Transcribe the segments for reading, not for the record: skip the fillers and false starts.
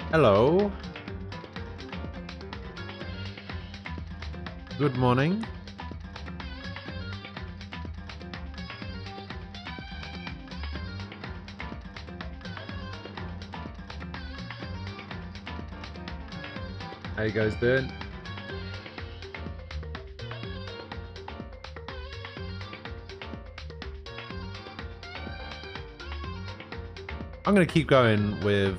Hello. Good morning. How you guys doing? I'm gonna keep going with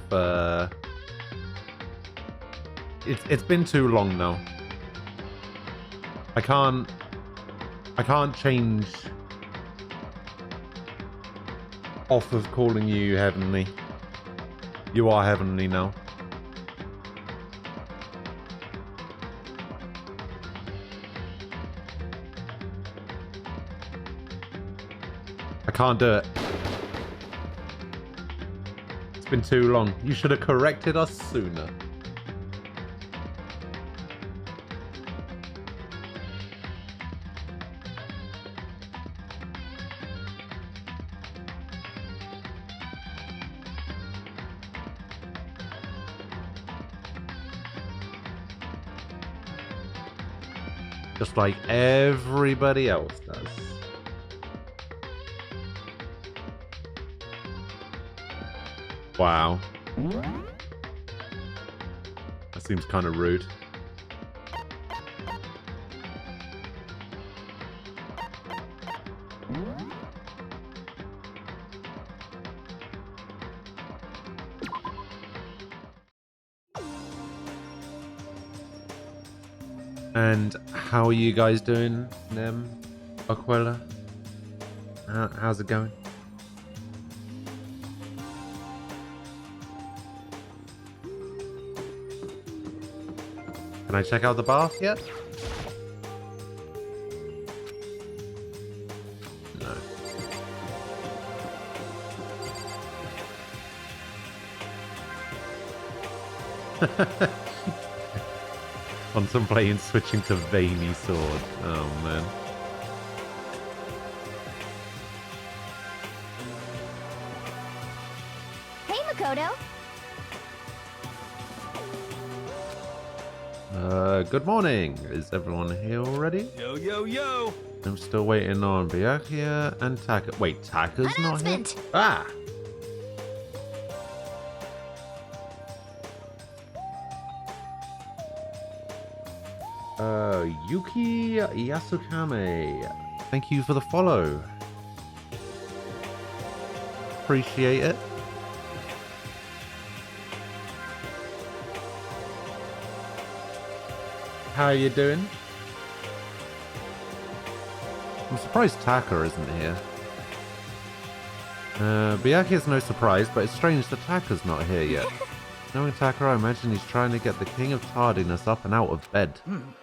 it's been too long now. I can't change off of calling you Heavenly. You are Heavenly now. I can't do it. It's been too long. You should have corrected us sooner. Just like everybody else does. Wow. That seems kind of rude. And how are you guys doing, Nem, Aquila? How's it going? Can I check out the bath yet? No. Contemplating switching to veiny sword. Oh man. Hey, Makoto. Good morning. Is everyone here already? Yo, yo, yo! I'm still waiting on Byakuya and Taka. Wait, Taka's not here? Ah! Yuki Yasukame. Thank you for the follow. Appreciate it. How are you doing? I'm surprised Taka isn't here. Byakuya is no surprise, but it's strange that Taka's not here yet. Knowing Taka, I imagine he's trying to get the King of Tardiness up and out of bed. I'm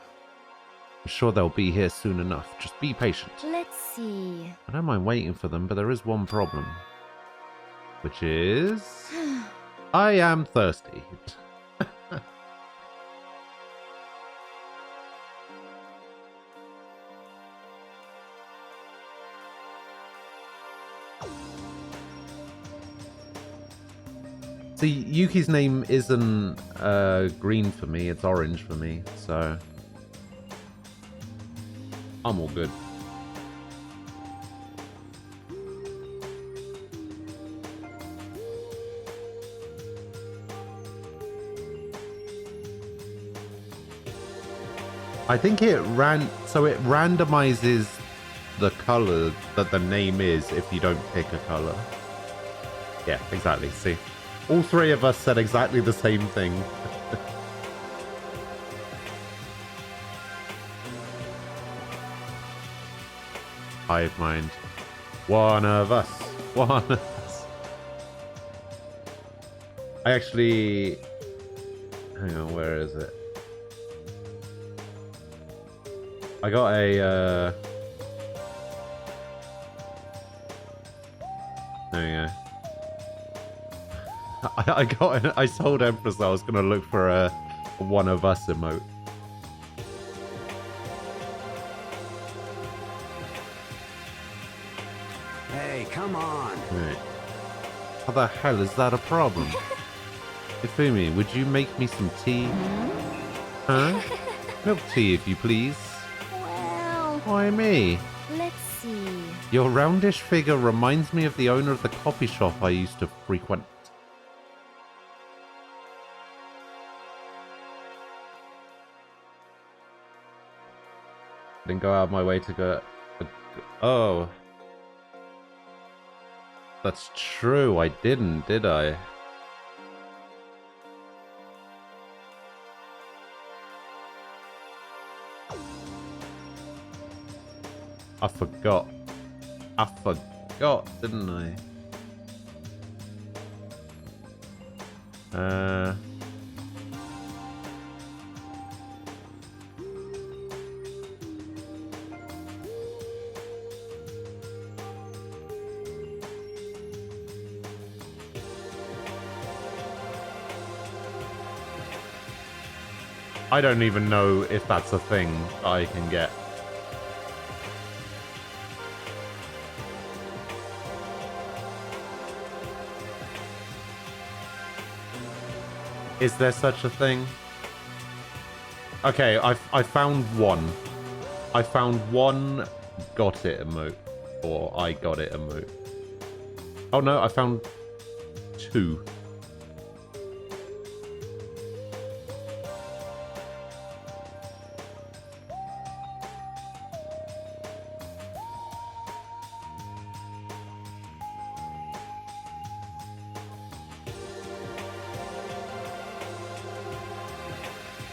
sure they'll be here soon enough. Just be patient. Let's see. I don't mind waiting for them, but there is one problem. Which is... I am thirsty. See, Yuki's name isn't green for me, it's orange for me, so... I'm all good. I think it randomizes the color that the name is if you don't pick a color. Yeah, exactly, see. All three of us said exactly the same thing. Hive mind. One of us. One of us. I actually... Hang on, where is it? I got a... There you go. I told Empress I was going to look for a one of us emote. Hey, come on. Right. How the hell is that a problem? Ifumi, would you make me some tea? Huh? Milk tea, if you please. Well, Why me? let's see. Your roundish figure reminds me of the owner of the coffee shop I used to frequent. Didn't go out of my way to go... Oh. That's true, I didn't, did I? I forgot. I forgot, didn't I? I don't even know if that's a thing that I can get. Is there such a thing? Okay, I found one. I found one got it emote. Or I got it emote. Oh no, I found two.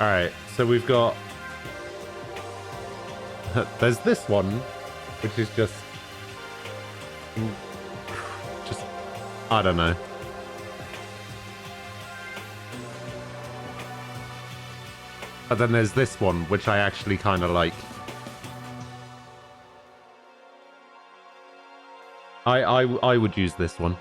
Alright, so we've got... There's this one, which is just... I don't know. But then there's this one, which I actually kind of like. I would use this one.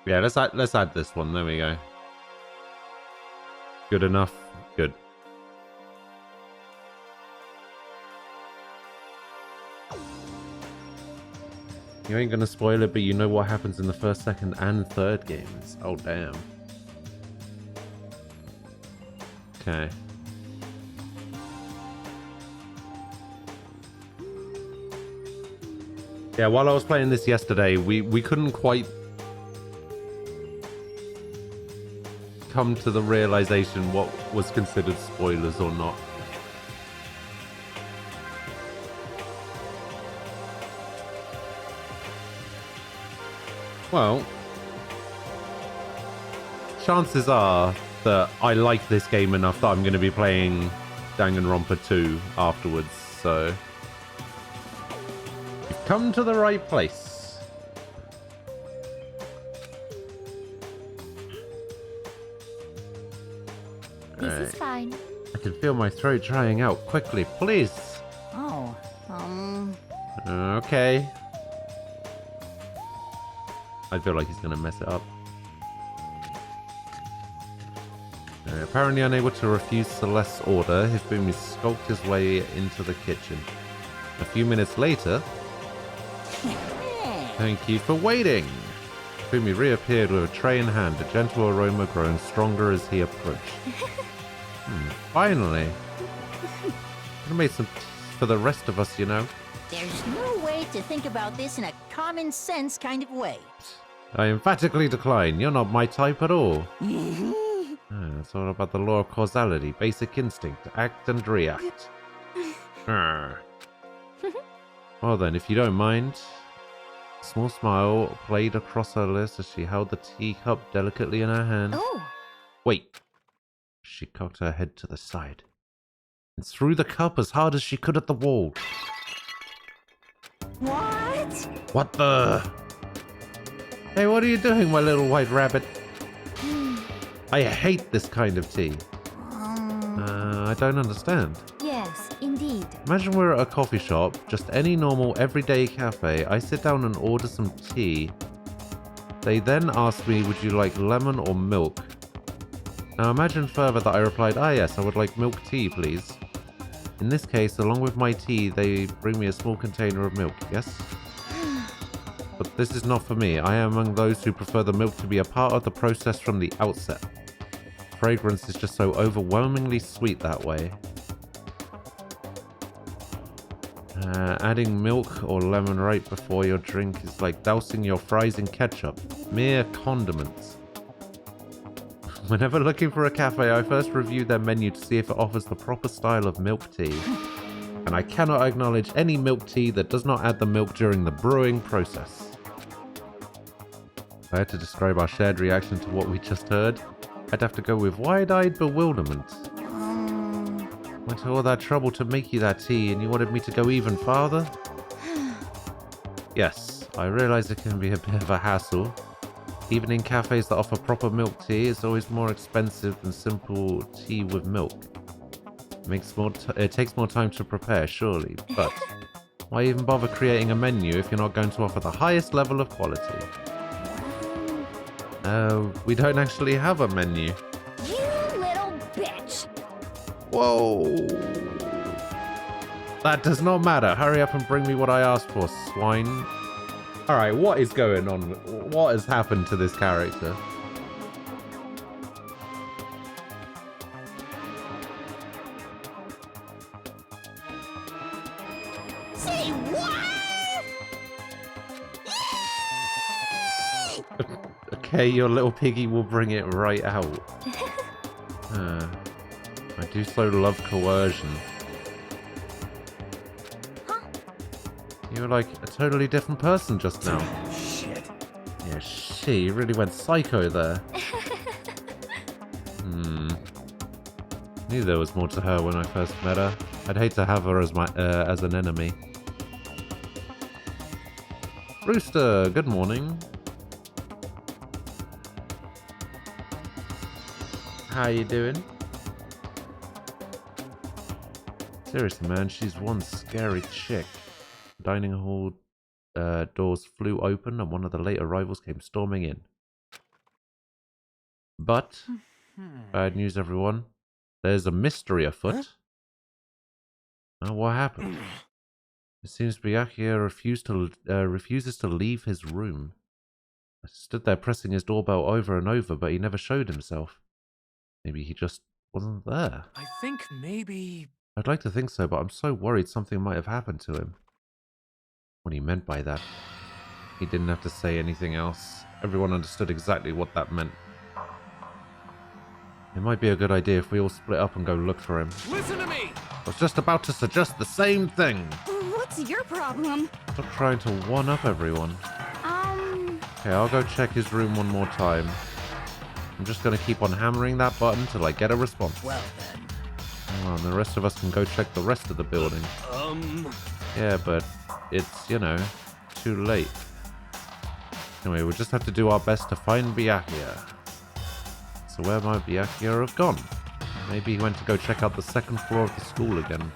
Yeah, let's add this one. There we go. Good enough. Good. You ain't gonna spoil it, but you know what happens in the first, second, and third games. Oh damn. Okay. Yeah, while I was playing this yesterday, we couldn't quite come to the realization what was considered spoilers or not. Well, chances are that I like this game enough that I'm going to be playing Danganronpa 2 afterwards, so you've come to the right place. This is fine. I can feel my throat drying out. Quickly, please. Oh, Okay. I feel like he's going to mess it up. Apparently unable to refuse Celeste's order, Hifumi skulked his way into the kitchen. A few minutes later... Thank you for waiting! Hifumi reappeared with a tray in hand, a gentle aroma growing stronger as he approached. Finally! Could have made some tea for the rest of us, you know. There's no way to think about this in a common sense kind of way. I emphatically decline. You're not my type at all. It's all about the law of causality, basic instinct, act and react. Well then, if you don't mind. A small smile played across her lips as she held the teacup delicately in her hand. oh, Wait. She cocked her head to the side and threw the cup as hard as she could at the wall. What? What the? Hey, what are you doing, my little white rabbit? I hate this kind of tea. I don't understand. yes, indeed. Imagine we're at a coffee shop, just any normal everyday cafe. I sit down and order some tea. They then ask me, would you like lemon or milk? Now imagine further that I replied, ah yes, I would like milk tea, please. In this case, along with my tea, they bring me a small container of milk, yes? But this is not for me. I am among those who prefer the milk to be a part of the process from the outset. Fragrance is just so overwhelmingly sweet that way. Adding milk or lemon right before your drink is like dousing your fries in ketchup. Mere condiments. Whenever looking for a cafe, I first review their menu to see if it offers the proper style of milk tea. And I cannot acknowledge any milk tea that does not add the milk during the brewing process. If I had to describe our shared reaction to what we just heard, I'd have to go with wide-eyed bewilderment. Went to all that trouble to make you that tea, and you wanted me to go even farther? Yes, I realize it can be a bit of a hassle. Even in cafes that offer proper milk tea, it's always more expensive than simple tea with milk. It takes more time to prepare, surely, but why even bother creating a menu if you're not going to offer the highest level of quality? We don't actually have a menu. You little bitch. Whoa! That does not matter. Hurry up and bring me what I asked for, swine. Alright, what is going on? What has happened to this character? Say what? Okay, your little piggy will bring it right out. I do so love coercion. You were like a totally different person just now. Shit. Yeah, she really went psycho there. Knew there was more to her when I first met her. I'd hate to have her as as an enemy. Rooster, good morning. How you doing? Seriously, man, she's one scary chick. Dining hall doors flew open and one of the late arrivals came storming in. But, bad news everyone, there's a mystery afoot. Oh, what happened? It seems Byakuya refuses to leave his room. I stood there pressing his doorbell over and over, but he never showed himself. Maybe he just wasn't there. I think maybe... I'd like to think so, but I'm so worried something might have happened to him. What he meant by that. He didn't have to say anything else. Everyone understood exactly what that meant. It might be a good idea if we all split up and go look for him. Listen to me! I was just about to suggest the same thing. What's your problem? Stop trying to one-up everyone. Okay, I'll go check his room one more time. I'm just going to keep on hammering that button till I get a response. Well then. Oh, and the rest of us can go check the rest of the building. Yeah, but it's, you know, too late. Anyway, we'll just have to do our best to find Byakuya. So where might Byakuya have gone? Maybe he went to go check out the second floor of the school again.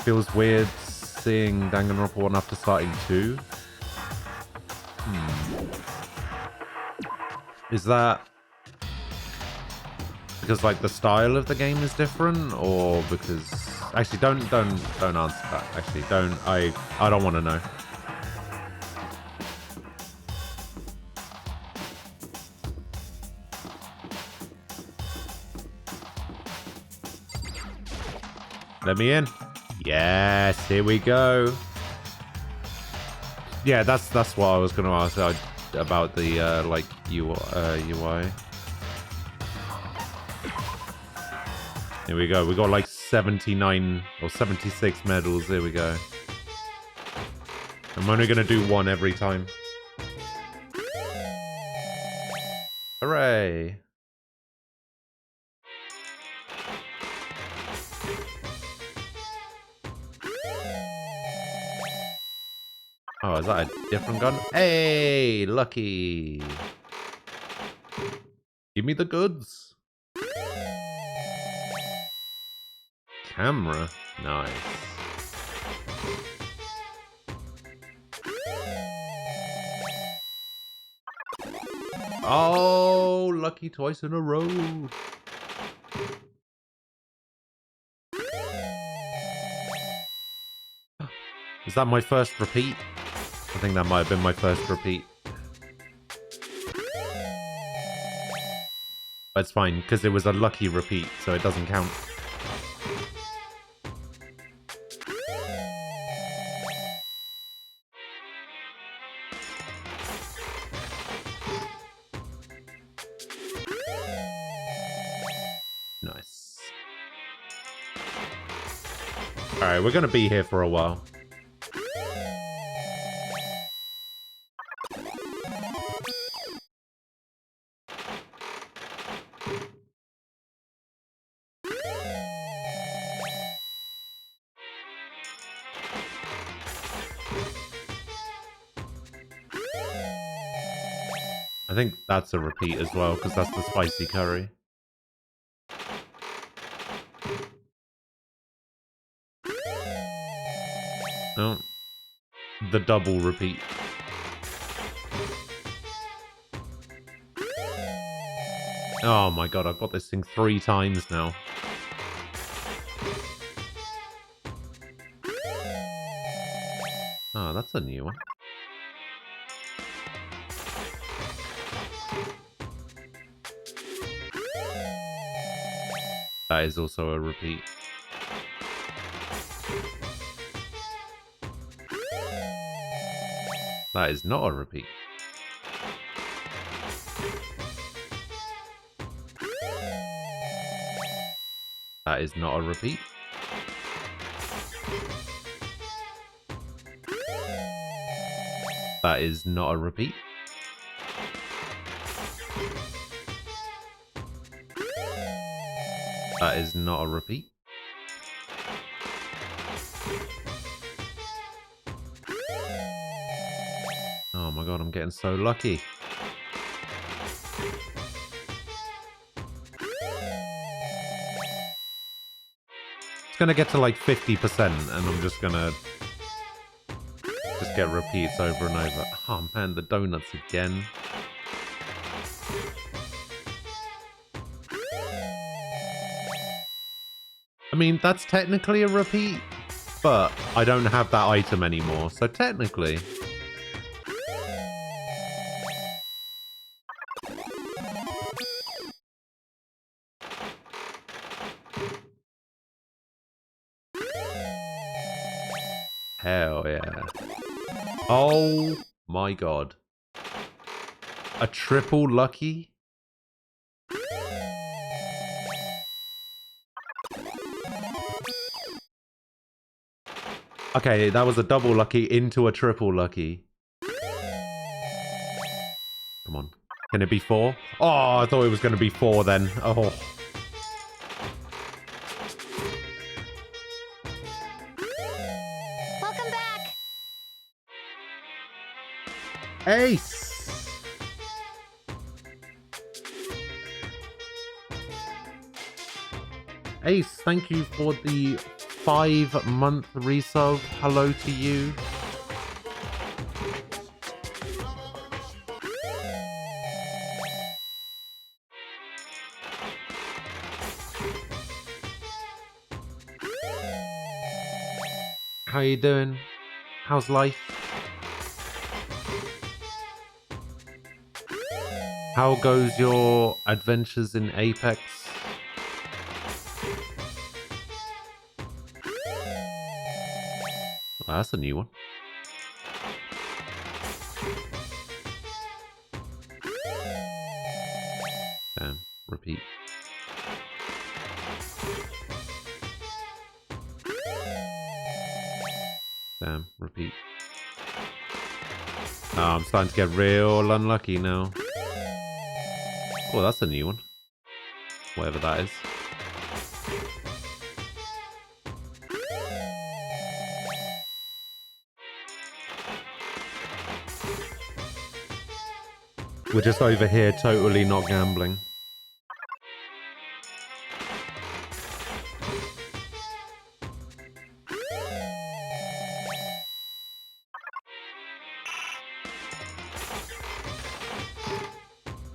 Feels weird seeing Danganronpa 1 after starting 2. Is that because like the style of the game is different, or because actually don't answer that. Actually, I don't want to know. Let me in. Yes, here we go. Yeah, that's what I was going to ask about the like UI. Here we go. We got like 79 or 76 medals. Here we go. I'm only going to do one every time. Hooray. Oh, is that a different gun? Hey, lucky. Give me the goods. Camera. Nice. Oh, lucky twice in a row. Is that my first repeat? I think that might have been my first repeat. But it's fine, because it was a lucky repeat, so it doesn't count. Nice. Alright, we're going to be here for a while. I think that's a repeat as well, because that's the spicy curry. No. The double repeat. Oh my god, I've got this thing 3 times now. Oh, that's a new one. That is also a repeat. That is not a repeat. That is not a repeat. That is not a repeat. That is not a repeat. Oh my god, I'm getting so lucky. It's gonna get to like 50% and I'm just gonna get repeats over and over. Oh man, the donuts again. I mean, that's technically a repeat, but I don't have that item anymore, so technically... Hell yeah. Oh my god. A triple lucky? Okay, that was a double lucky into a triple lucky. Come on. Can it be 4? Oh, I thought it was going to be 4 then. Oh. Welcome back. Ace! Ace, thank you for the 5-month resub. Hello to you. How you doing? How's life? How goes your adventures in Apex? Oh, that's a new one. Damn, repeat. Damn, repeat. Oh, I'm starting to get real unlucky now. Oh, that's a new one. Whatever that is. We're just over here totally not gambling.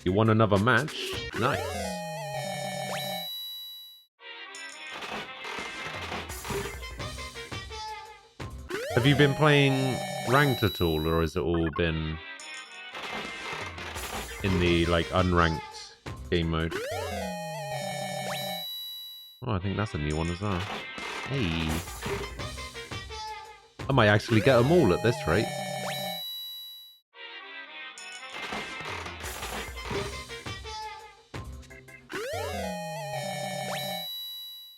You want another match? Nice. Have you been playing ranked at all, or has it all been in the, like, unranked game mode? Oh, I think that's a new one as well. Hey. I might actually get them all at this rate.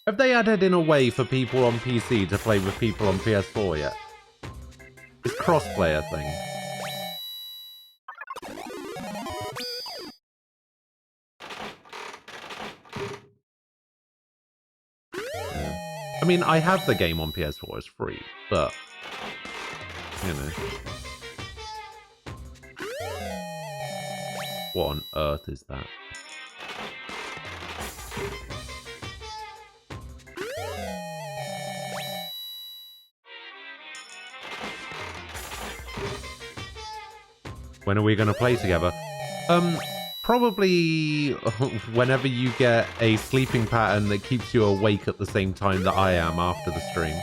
Have they added in a way for people on PC to play with people on PS4 yet? This crossplay thing. I mean, I have the game on PS4, it's free, but, you know. What on earth is that? When are we going to play together? Probably whenever you get a sleeping pattern that keeps you awake at the same time that I am after the stream.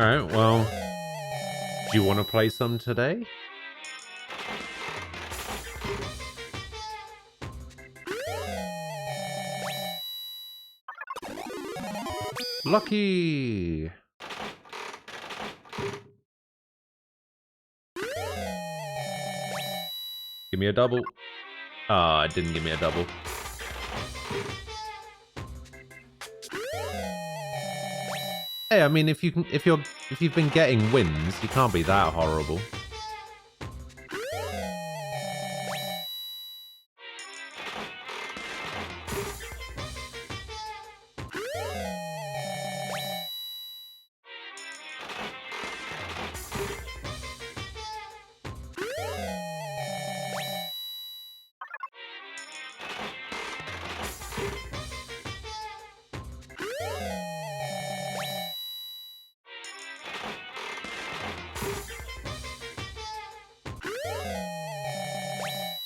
Alright, well, do you want to play some today? Lucky! Give me a double. Ah, it didn't give me a double. Hey, I mean, if you've been getting wins, you can't be that horrible.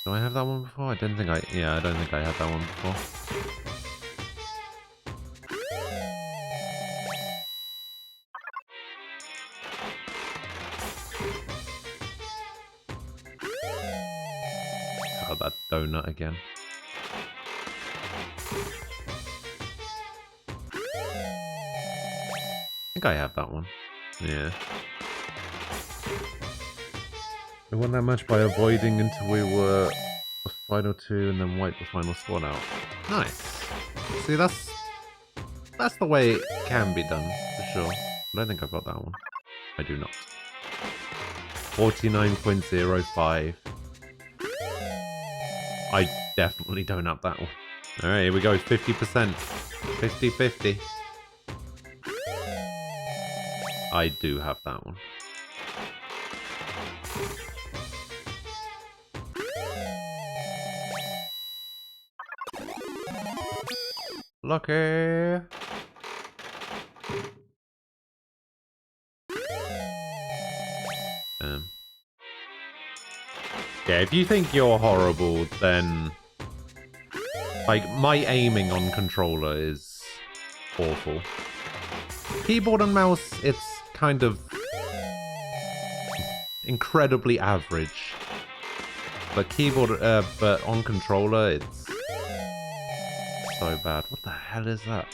Do I have that one before? I don't think I... Yeah, I don't think I had that one before. Oh, that donut again. I think I have that one. Yeah. I won that match by avoiding until we were the final two and then wipe the final squad out. Nice. See, that's the way it can be done, for sure. I don't think I've got that one. I do not. 49.05. I definitely don't have that one. Alright, here we go. 50%. 50-50. I do have that one. Lucky. Yeah, if you think you're horrible, then like my aiming on controller is awful. Keyboard and mouse, it's kind of incredibly average. But but on controller, it's so bad. What the hell is that?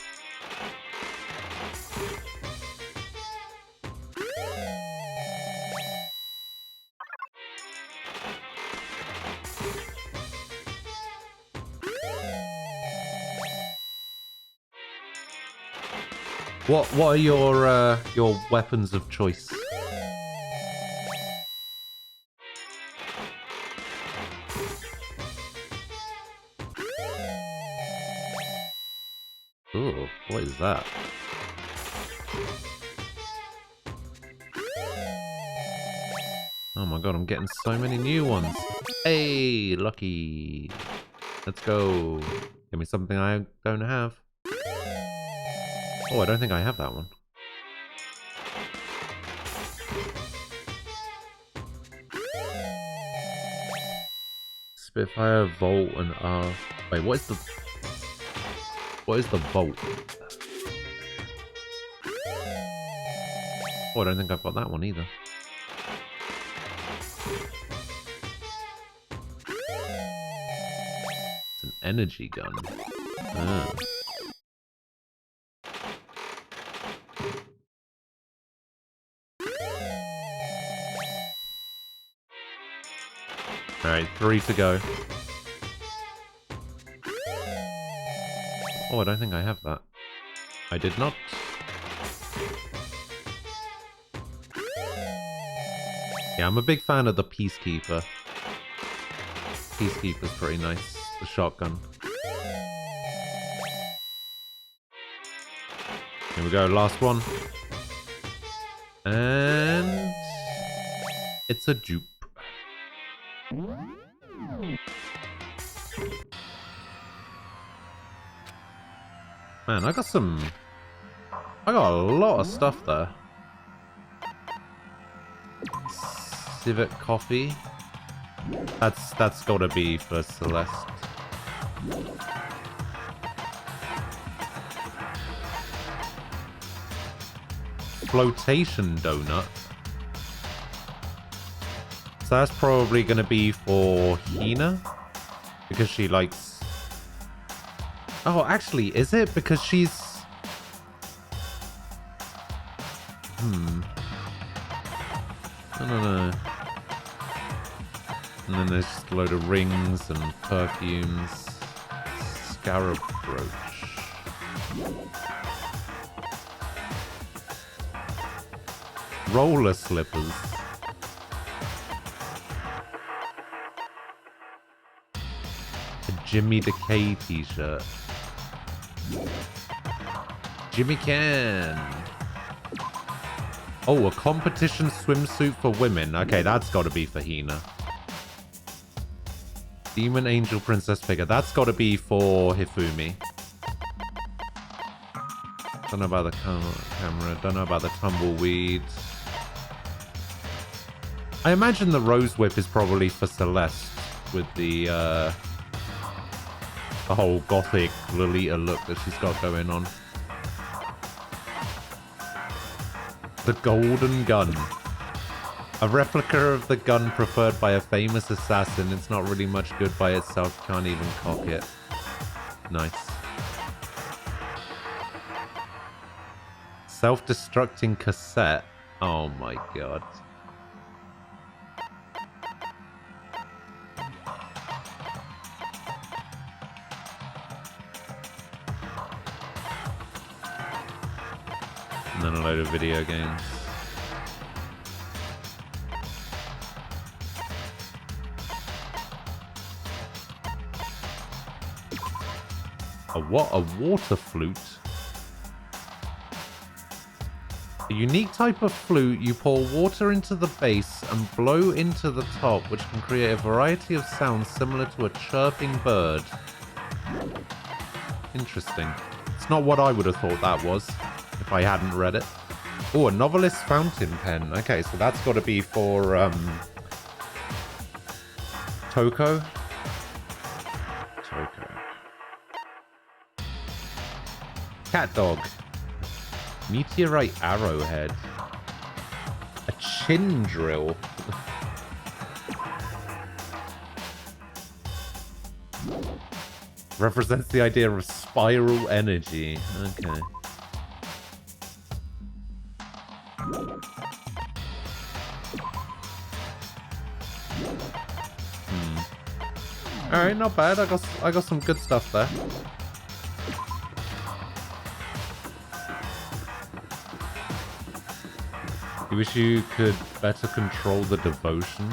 What are your weapons of choice? Ooh, what is that? Oh my god, I'm getting so many new ones. Hey, lucky. Let's go. Give me something I don't have. Oh, I don't think I have that one. Spitfire, Volt, and R. Wait, what is the Volt? Oh, I don't think I've got that one either. It's an energy gun. Ah. Alright, 3 to go. Oh, I don't think I have that. I did not. Yeah, I'm a big fan of the Peacekeeper. Peacekeeper's pretty nice. The shotgun. Here we go, last one. And... it's a dupe. Man, I got a lot of stuff there. Civet coffee. That's gotta be for Celeste. Flotation donut. So that's probably gonna be for Hina, because she likes... Oh, actually, is it? Because she's... I don't know. And then there's just a load of rings and perfumes. Scarab brooch. Roller slippers. A Jimmy Decay t-shirt. Jimmy Can. Oh, a competition swimsuit for women. Okay, that's got to be for Hina. Demon Angel Princess figure. That's got to be for Hifumi. Don't know about the camera. Don't know about the tumbleweed. I imagine the Rose Whip is probably for Celeste with the whole gothic Lolita look that she's got going on. The Golden Gun. A replica of the gun preferred by a famous assassin. It's not really much good by itself. Can't even cock it. Nice. Self-destructing cassette. Oh my god. And then a load of video games. A water flute? A unique type of flute. You pour water into the base and blow into the top, which can create a variety of sounds similar to a chirping bird. Interesting. It's not what I would have thought that was if I hadn't read it. Oh, a novelist's fountain pen. Okay, so that's got to be for Toko. Cat dog. Meteorite arrowhead. A chin drill. Represents the idea of spiral energy. Okay. Alright, not bad. I got some good stuff there. You wish you could better control the devotion.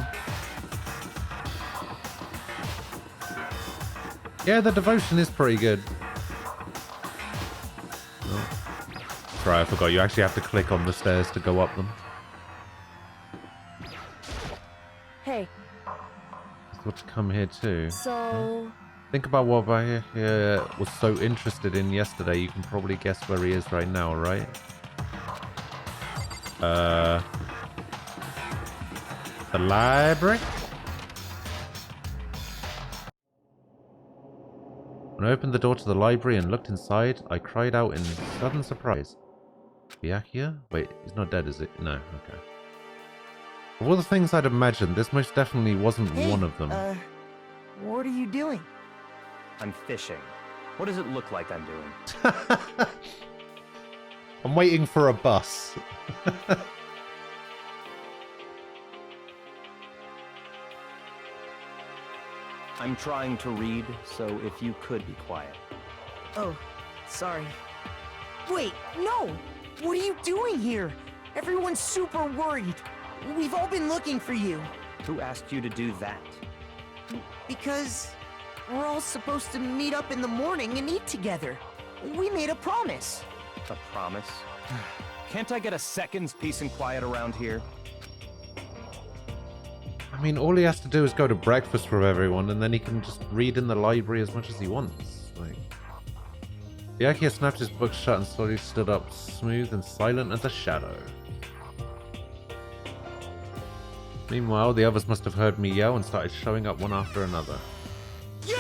Yeah, the devotion is pretty good. right, I forgot. You actually have to click on the stairs to go up them. Hey, You've got to come here too. so... Think about what I was so interested in yesterday. You can probably guess where he is right now, right? The library? When I opened the door to the library and looked inside, I cried out in sudden surprise. Byakuya? Wait, he's not dead, is it? No, okay. Of all the things I'd imagined, this most definitely wasn't one of them. What are you doing? I'm fishing. What does it look like I'm doing? I'm waiting for a bus. I'm trying to read, so if you could be quiet. Oh, sorry. Wait, no! What are you doing here? Everyone's super worried. We've all been looking for you. Who asked you to do that? Because we're all supposed to meet up in the morning and eat together. We made a promise. A promise? Can't I get a second's peace and quiet around here? I mean, all he has to do is go to breakfast with everyone, and then he can just read in the library as much as he wants. Like, Byakuya snapped his book shut and slowly stood up, smooth and silent as a shadow. Meanwhile, the others must have heard me yell and started showing up one after another. You!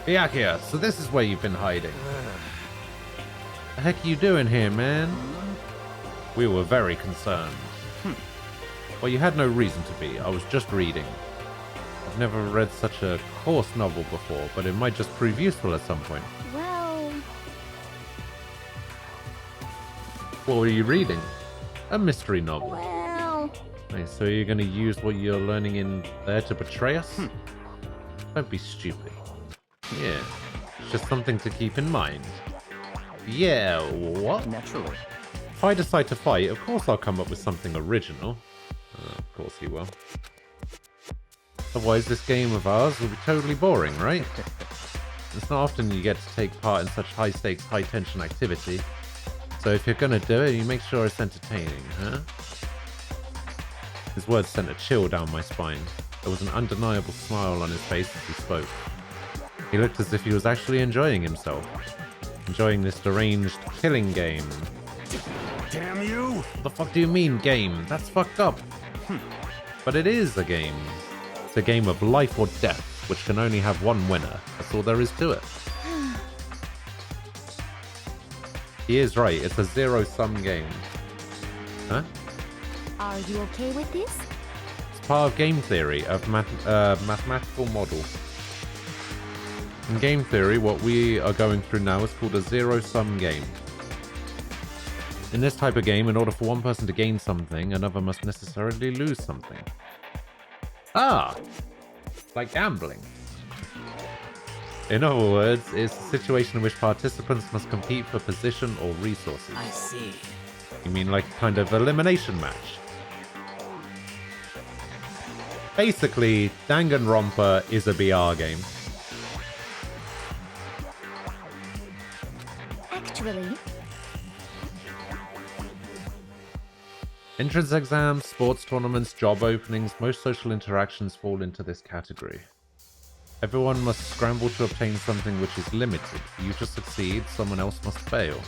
Byakuya, so this is where you've been hiding. The heck are you doing here, man? We were very concerned. Well, you had no reason to be. I was just reading. I've never read such a coarse novel before, but it might just prove useful at some point. Well... What were you reading? A mystery novel. Well... Wait, so you're going to use what you're learning in there to betray us? Don't be stupid. Yeah, it's just something to keep in mind. Yeah, what? Naturally. If I decide to fight, of course I'll come up with something original. Of course you will. Otherwise, this game of ours will be totally boring, right? It's not often you get to take part in such high-stakes, high-tension activity. So if you're gonna do it, you make sure it's entertaining, huh? His words sent a chill down my spine. There was an undeniable smile on his face as he spoke. He looked as if he was actually enjoying himself. Enjoying this deranged killing game. Damn you! What the fuck do you mean, game? That's fucked up. But it is a game. It's a game of life or death, which can only have one winner. That's all there is to it. He is right, it's a zero-sum game. Huh? Are you okay with this? It's part of game theory, of mathematical model. In game theory, what we are going through now is called a zero-sum game. In this type of game, in order for one person to gain something, another must necessarily lose something. Ah! Like gambling. In other words, it's a situation in which participants must compete for position or resources. I see. You mean like a kind of elimination match? Basically, Danganronpa is a BR game. Actually... Entrance exams, sports tournaments, job openings, most social interactions fall into this category. Everyone must scramble to obtain something which is limited. For you to succeed, someone else must fail.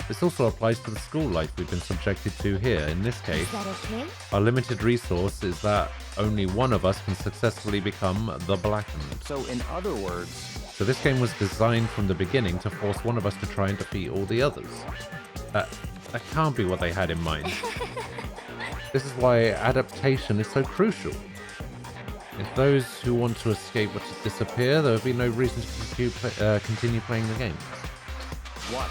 This also applies to the school life we've been subjected to here. In this case, Is that okay? our limited resource is that only one of us can successfully become the Blackened. So, in other words... So this game was designed from the beginning to force one of us to try and defeat all the others. That can't be what they had in mind. This is why adaptation is so crucial. If those who want to escape were to disappear, there would be no reason to continue playing the game. What?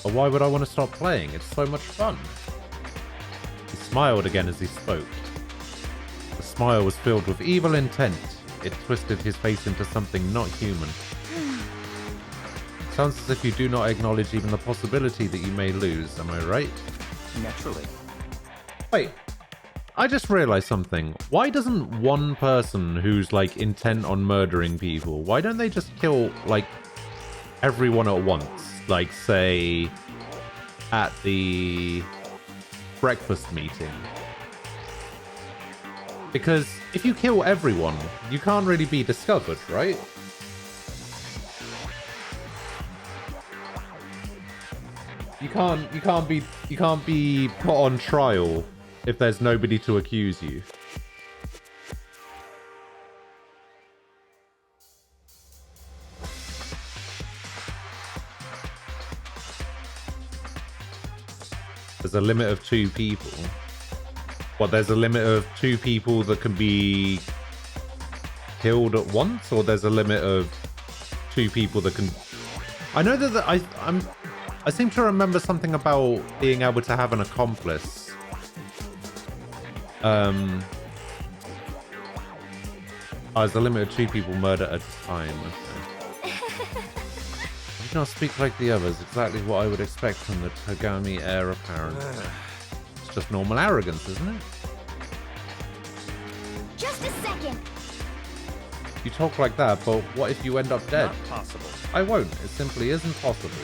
Or why would I want to stop playing? It's so much fun. He smiled again as he spoke. The smile was filled with evil intent. It twisted his face into something not human. Sounds as if you do not acknowledge even the possibility that you may lose, am I right? Naturally. Wait, I just realized something. Why doesn't one person who's like intent on murdering people, why don't they just kill like everyone at once. Like, say, at the breakfast meeting. Because if you kill everyone, you can't really be discovered, right? You can't be put on trial if there's nobody to accuse you. There's a limit of 2 people. What, there's a limit of 2 people that can be killed at once, or there's a limit of 2 people that can... I know that I seem to remember something about being able to have an accomplice. There's a limit of 2 people murdered at a time. Okay. You do not speak like the others. Exactly what I would expect from the Togami heir apparent. It's just normal arrogance, isn't it? Just a second. You talk like that, but what if you end up dead? Not possible. I won't. It simply isn't possible.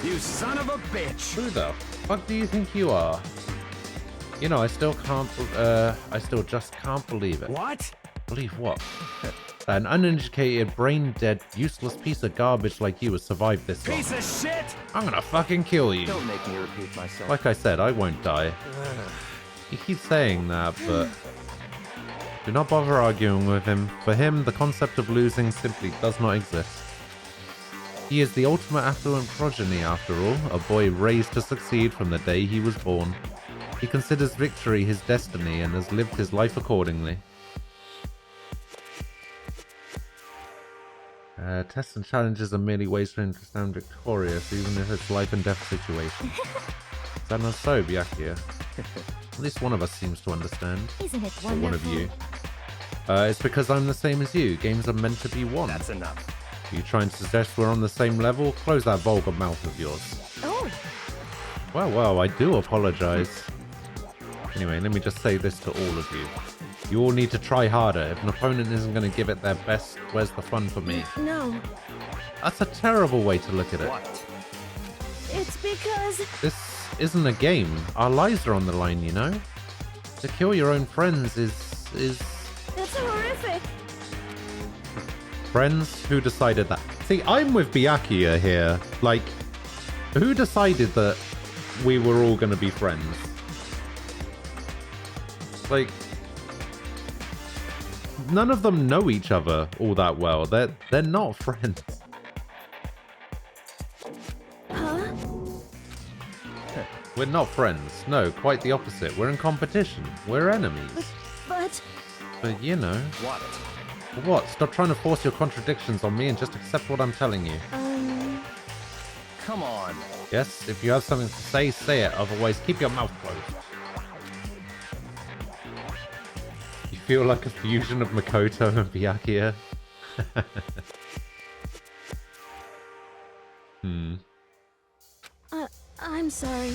You son of a bitch! Who the fuck do you think you are? You know, I still just can't believe it. What? Believe what? That an uneducated, brain-dead, useless piece of garbage like you has survived this long. Piece of shit! I'm gonna fucking kill you. Don't make me repeat myself. Like I said, I won't die. You keep saying that, but... do not bother arguing with him. For him, the concept of losing simply does not exist. He is the ultimate affluent progeny, after all, a boy raised to succeed from the day he was born. He considers victory his destiny and has lived his life accordingly. Tests and challenges are merely ways for him to stand victorious, even if it's life and death situation. Is that not so, Byakuya? At least one of us seems to understand. Isn't it Or wonderful? one of you. It's because I'm the same as you. Games are meant to be won. That's enough. Are you trying to suggest we're on the same level? Close that vulgar mouth of yours. Oh, Well, I do apologize. Anyway, let me just say this to all of you. You all need to try harder. If an opponent isn't going to give it their best, where's the fun for me? no. That's a terrible way to look at it. What? It's because... This isn't a game. Our lives are on the line, you know? To kill your own friends is... That's horrific. Friends? Who decided that? See, I'm with Byakuya here. Like, who decided that we were all going to be friends? Like, none of them know each other all that well. They're not friends. Huh? We're not friends. No, quite the opposite. We're in competition. We're enemies. But... But you know. What? What? Stop trying to force your contradictions on me and just accept what I'm telling you. Come on. Yes, if you have something to say, say it. Otherwise, keep your mouth closed. You feel like a fusion of Makoto and Byakuya? I'm sorry.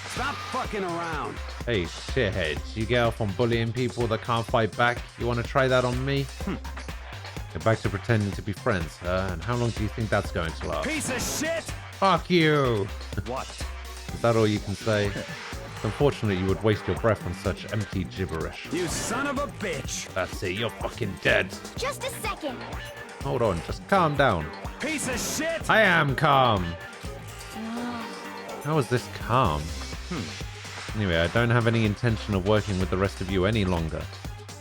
Stop fucking around. Hey, shitheads. You get off on bullying people that can't fight back? You want to try that on me? Get back to pretending to be friends, and how long do you think that's going to last? Piece of shit! Fuck you! What? Is that all you can say? It's unfortunate you would waste your breath on such empty gibberish. You son of a bitch. That's it, you're fucking dead. Just a second. Hold on, just calm down. Piece of shit! I am calm. How is this calm? Anyway, I don't have any intention of working with the rest of you any longer.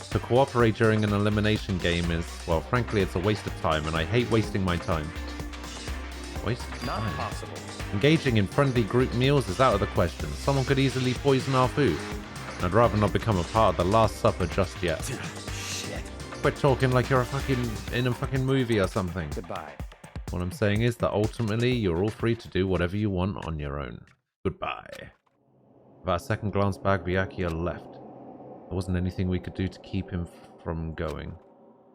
To cooperate during an elimination game is, well, frankly, it's a waste of time, and I hate wasting my time. Waste of Not time? possible. Engaging in friendly group meals is out of the question. Someone could easily poison our food. I'd rather not become a part of the Last Supper just yet. Shit. Quit talking like you're in a fucking movie or something. Goodbye. What I'm saying is that ultimately you're all free to do whatever you want on your own. Goodbye. Without a second glance back, Byakuya left. There wasn't anything we could do to keep him from going.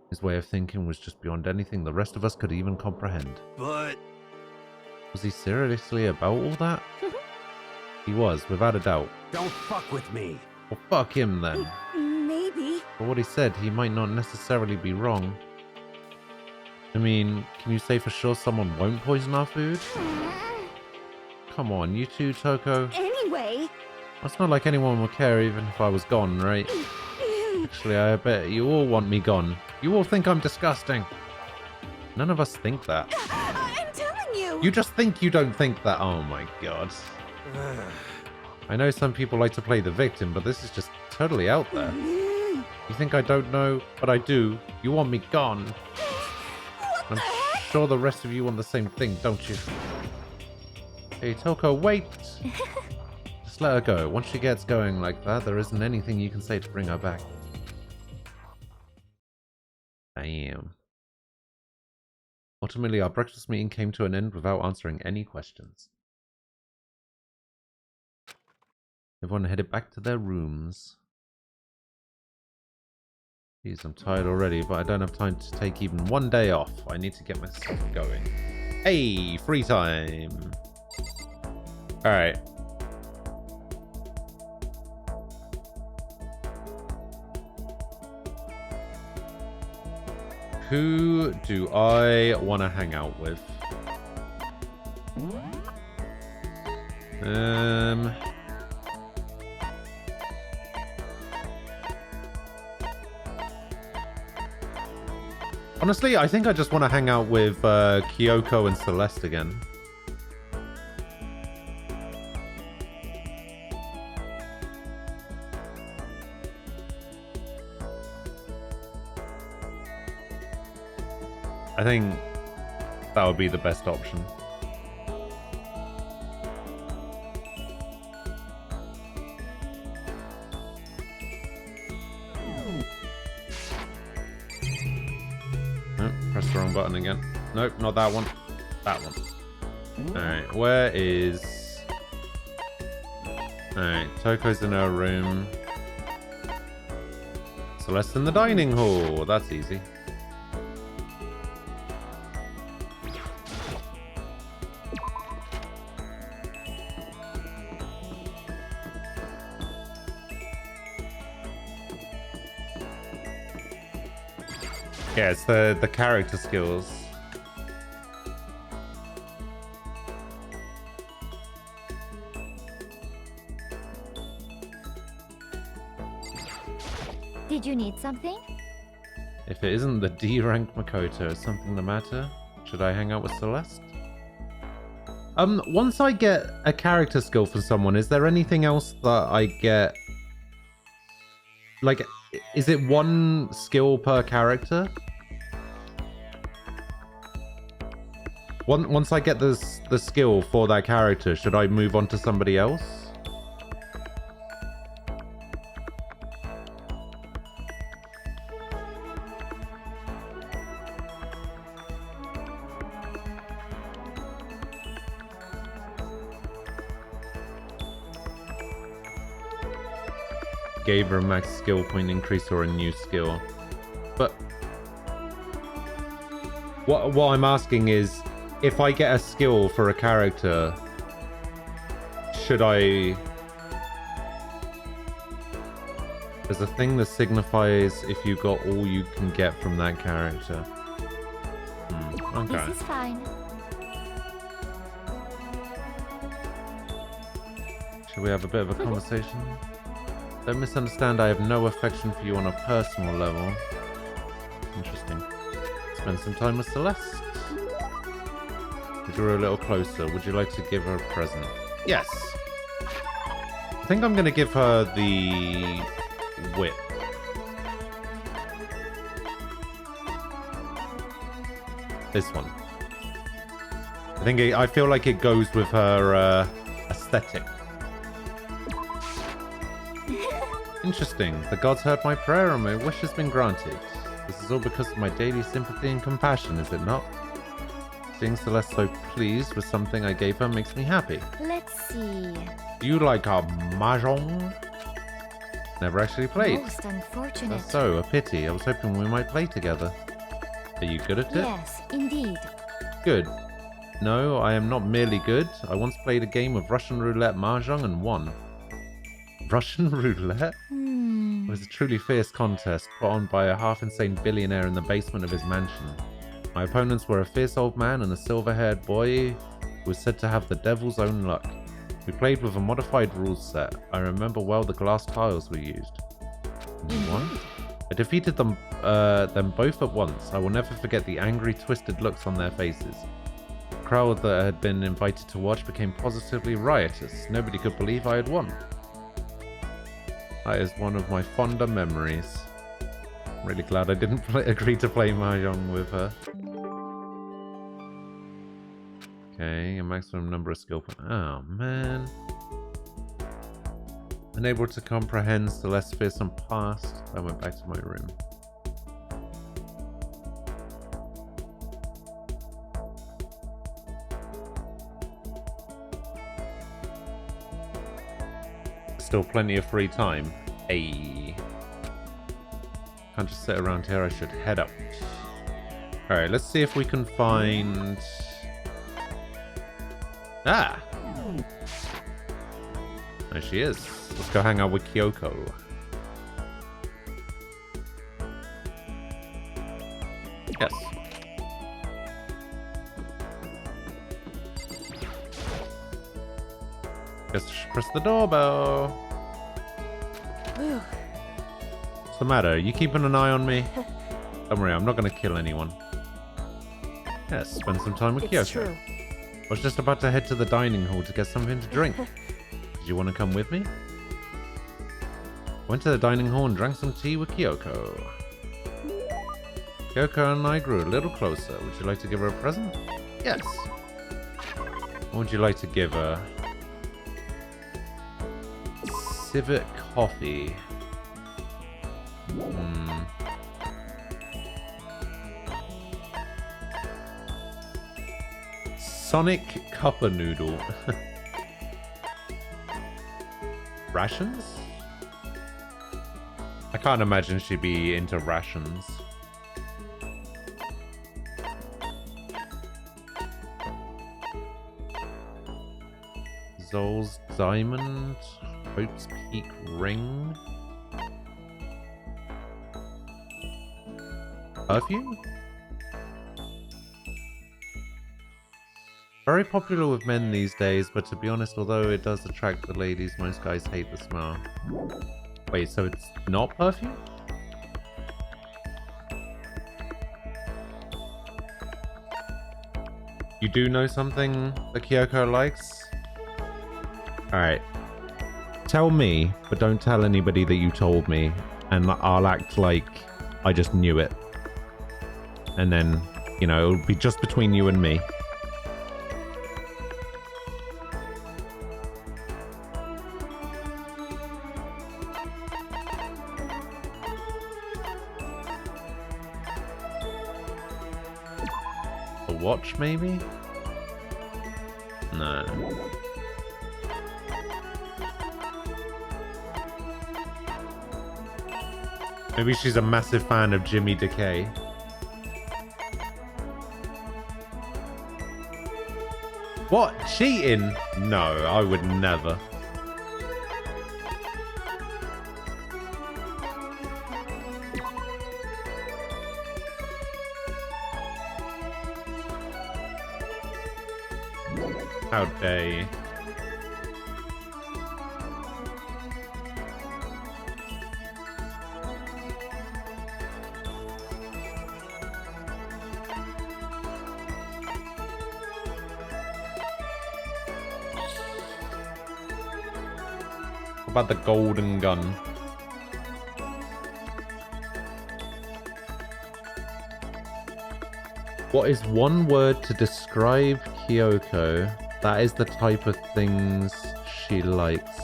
His way of thinking was just beyond anything the rest of us could even comprehend. But Was he seriously about all that? He was, without a doubt. don't fuck with me. Well, fuck him then. Maybe. For what he said, he might not necessarily be wrong. I mean, can you say for sure someone won't poison our food? Come on, you too, Toko. Anyway. It's not like anyone would care even if I was gone, right? Actually, I bet you all want me gone. You all think I'm disgusting. None of us think that. I'm telling you. You just think you don't think that. Oh my god. I know some people like to play the victim, but this is just totally out there. You think I don't know, but I do. You want me gone. I'm sure the rest of you want the same thing, don't you? Hey, Toko, wait! Just let her go. Once she gets going like that, there isn't anything you can say to bring her back. Damn. Ultimately, our breakfast meeting came to an end without answering any questions. Everyone headed back to their rooms. Jeez, I'm tired already, but I don't have time to take even one day off. I need to get myself going. Hey, free time! Alright. Who do I want to hang out with? Honestly, I think I just want to hang out with Kyoko and Celeste again. I think that would be the best option. Oh, press the wrong button again. Nope, not that one. That one. Alright, where is... Alright, Toko's in her room. Celeste in the dining hall. That's easy. Yeah, it's the character skills. Did you need something? If it isn't the D rank Makoto, is something the matter? Should I hang out with Celeste? Once I get a character skill for someone, is there anything else that I get? Like, is it one skill per character? Once I get the skill for that character, should I move on to somebody else? Gave her a max skill point increase or a new skill. But what I'm asking is, if I get a skill for a character, should I... There's a thing that signifies if you got all you can get from that character. Okay. This is fine. Should we have a bit of a conversation? Don't misunderstand, I have no affection for you on a personal level. Interesting. Spend some time with Celeste. We drew a little closer. Would you like to give her a present? Yes! I think I'm going to give her the whip. This one. I feel like it goes with her aesthetic. Interesting. The gods heard my prayer and my wish has been granted. This is all because of my daily sympathy and compassion, is it not? Seeing Celeste so pleased with something I gave her makes me happy. Let's see. Do you like a mahjong? Never actually played. Most unfortunate. That's so, a pity. I was hoping we might play together. Are you good at it? Yes, indeed. Good. No, I am not merely good. I once played a game of Russian roulette mahjong and won. Russian roulette? It was a truly fierce contest put on by a half-insane billionaire in the basement of his mansion. My opponents were a fierce old man and a silver-haired boy who was said to have the devil's own luck. We played with a modified rules set. I remember well the glass tiles we used. What? I defeated them both at once. I will never forget the angry, twisted looks on their faces. The crowd that had been invited to watch became positively riotous. Nobody could believe I had won. That is one of my fonder memories. I'm really glad I didn't agree to play Mahjong with her. Okay, a maximum number of skill points. Oh, man. Unable to comprehend the less fearsome past, I went back to my room. Still plenty of free time. Ayy. Can't just sit around here, I should head up. Alright, let's see if we can find... Ah! There she is. Let's go hang out with Kyoko. Yes. Guess I should press the doorbell. What's the matter? You keeping an eye on me? Don't worry, I'm not going to kill anyone. Yes, spend some time with Kyoko. It's true. I was just about to head to the dining hall to get something to drink. Did you want to come with me? Went to the dining hall and drank some tea with Kyoko. Kyoko and I grew a little closer. Would you like to give her a present? Yes. What would you like to give her? Civet coffee. Sonic cuppa noodle. Rations? I can't imagine she'd be into rations. Zol's diamond. Hope's Peak ring. Perfume? Very popular with men these days, but to be honest, although it does attract the ladies, most guys hate the smell. Wait, so it's not perfume? You do know something that Kyoko likes? Alright. Tell me, but don't tell anybody that you told me, and I'll act like I just knew it. And then, you know, it'll be just between you and me. A watch, maybe? No. Maybe she's a massive fan of Jimmy Decay. What? Cheating? No, I would never. How dare you? What about the golden gun? What is one word to describe Kyoko? That is the type of things she likes.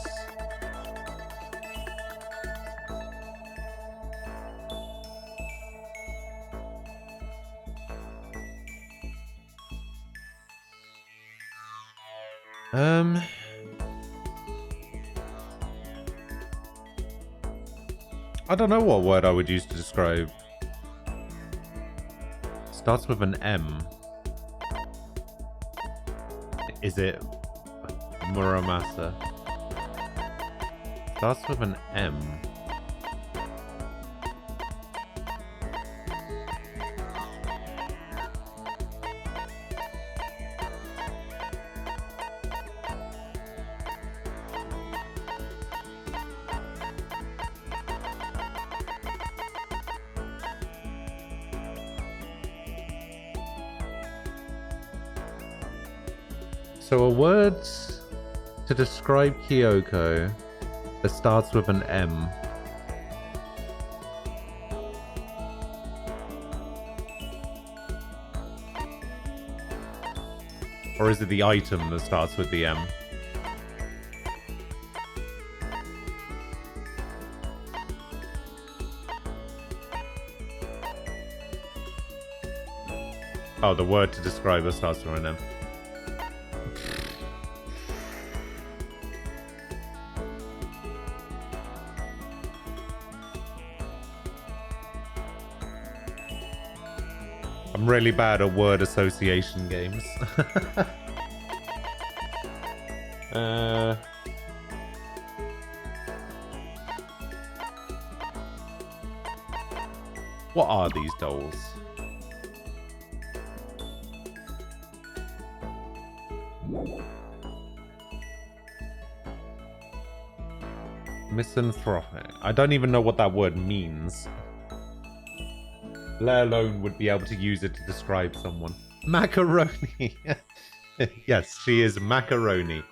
I don't know what word I would use to describe. Starts with an M. Is it Muramasa? Starts with an M. So a word to describe Kyoko that starts with an M. Or is it the item that starts with the M? Oh, the word to describe her starts with an M. I'm really bad at word association games. What are these dolls? Misanthropic. I don't even know what that word means. Let alone would be able to use it to describe someone. Macaroni. Yes, she is macaroni.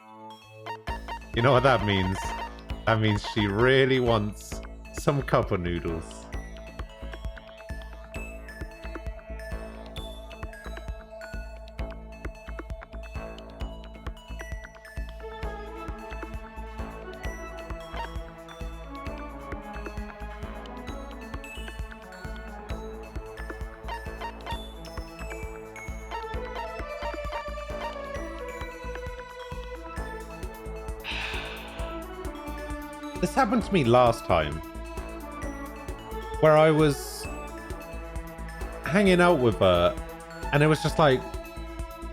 You know what that means? That means she really wants some cup of noodles. This happened to me last time, where I was hanging out with her, and it was just like,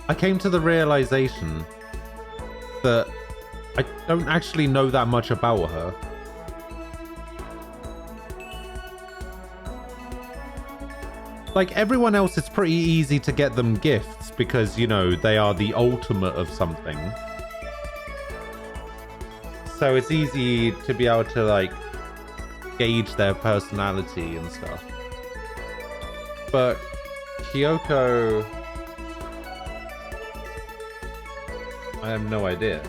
I came to the realization that I don't actually know that much about her. Like, everyone else, it's pretty easy to get them gifts because, you know, they are the ultimate of something. So it's easy to be able to, like, gauge their personality and stuff. But Kyoko, I have no idea.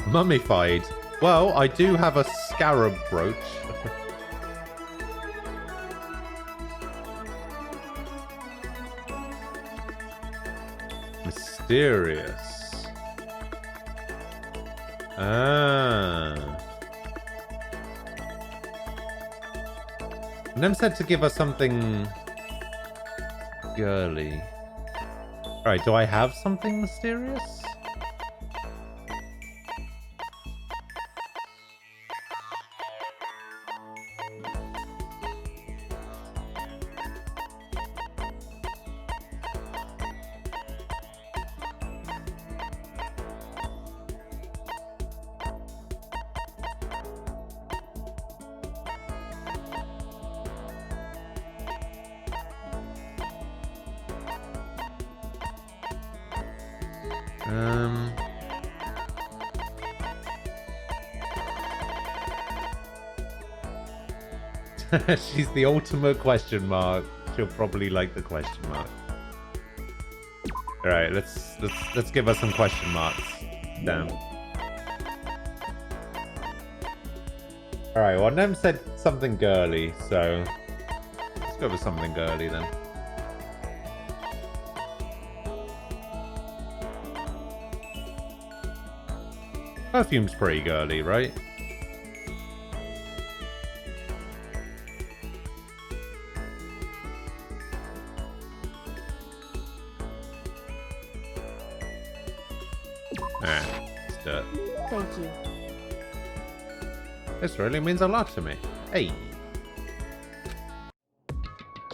Mummified. Well, I do have a scarab brooch. Mysterious. Ah. Nem said to give us something girly. Alright, do I have something mysterious? She's the ultimate question mark. She'll probably like the question mark. All right, let's give her some question marks. Damn. All right, well, Nem said something girly, so let's go with something girly then. Perfume's pretty girly, right? Let's do it. Thank you. This really means a lot to me. Hey.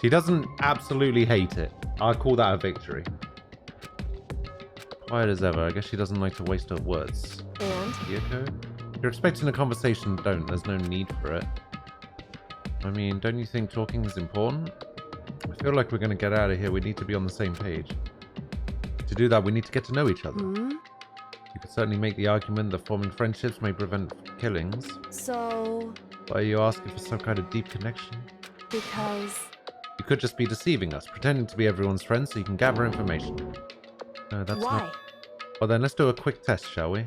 She doesn't absolutely hate it. I'll call that a victory. Quiet as ever. I guess she doesn't like to waste her words. And? Kyoko? You're expecting a conversation, don't. There's no need for it. I mean, don't you think talking is important? I feel like we're going to get out of here. We need to be on the same page. To do that, we need to get to know each other. Hmm? You could certainly make the argument that forming friendships may prevent killings. So, But are you asking for some kind of deep connection? because... You could just be deceiving us, pretending to be everyone's friend so you can gather information. No, that's Why? not... Well then, let's do a quick test, shall we?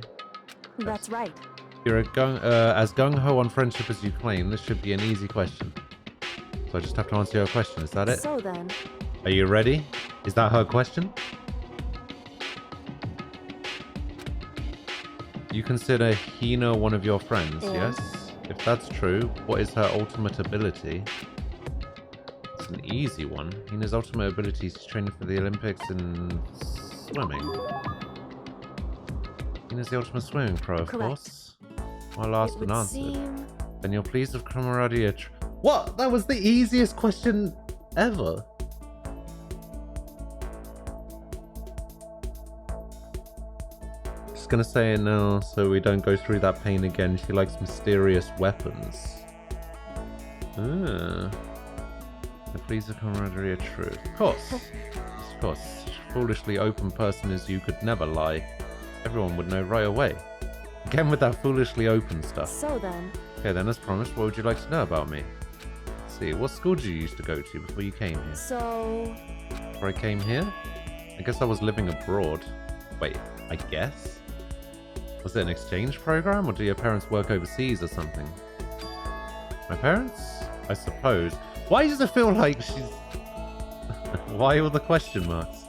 That's right. You're as gung-ho on friendship as you claim, this should be an easy question. So I just have to answer your question, is that it? So then... Are you ready? Is that her question? You consider Hina one of your friends, Yeah. yes? If that's true, what is her ultimate ability? It's an easy one. Hina's ultimate ability is training for the Olympics in swimming. Hina's the ultimate swimming pro, of Correct. course. My last it one would answered. seem... Then you're pleased with camaraderie. What? That was the easiest question ever. Just gonna say it now so we don't go through that pain again. She likes mysterious weapons. Ah. The pleased with camaraderie are true. Of course. Of course. Foolishly open person as you could never lie. Everyone would know right away. Again with that foolishly open stuff. So then... Okay then, as promised, what would you like to know about me? Let's see, what school did you used to go to before you came here? So... Before I came here? I guess I was living abroad. Wait, I guess? Was it an exchange program, or do your parents work overseas or something? My parents? I suppose. Why does it feel like she's... Why all the question marks?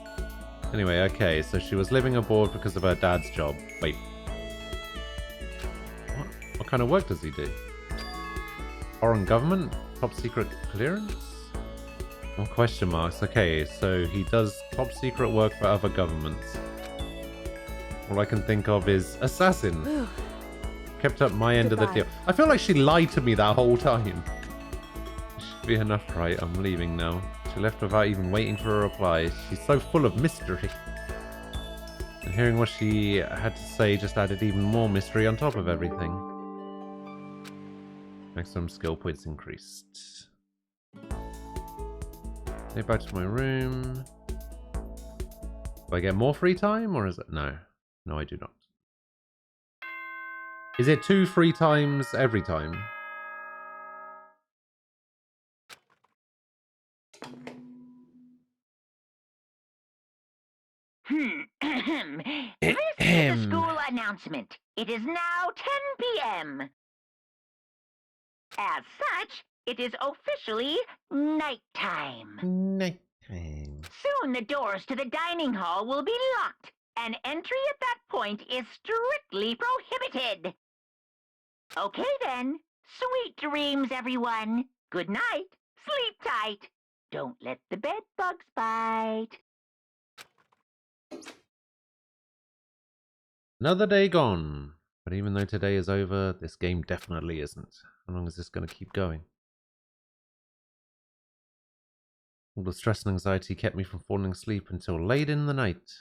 Anyway, okay, so she was living abroad because of her dad's job. Wait. What kind of work does he do? Foreign government? Top secret clearance? More question marks. Okay, so he does top secret work for other governments. All I can think of is assassin. Kept up my end of the Goodbye. deal. I feel like she lied to me that whole time. Should be enough, right? I'm leaving now. She left without even waiting for a reply. She's so full of mystery. And hearing what she had to say just added even more mystery on top of everything. Maximum skill points increased. Go back to my room. Do I get more free time, or is it... No. No, I do not. Is it 2 free times every time? This is a school announcement. It is now 10 p.m. As such, it is officially nighttime. Nighttime. Soon the doors to the dining hall will be locked, and entry at that point is strictly prohibited. Okay then. Sweet dreams, everyone. Good night. Sleep tight. Don't let the bed bugs bite. Another day gone. But even though today is over, this game definitely isn't. How long is this going to keep going? All the stress and anxiety kept me from falling asleep until late in the night.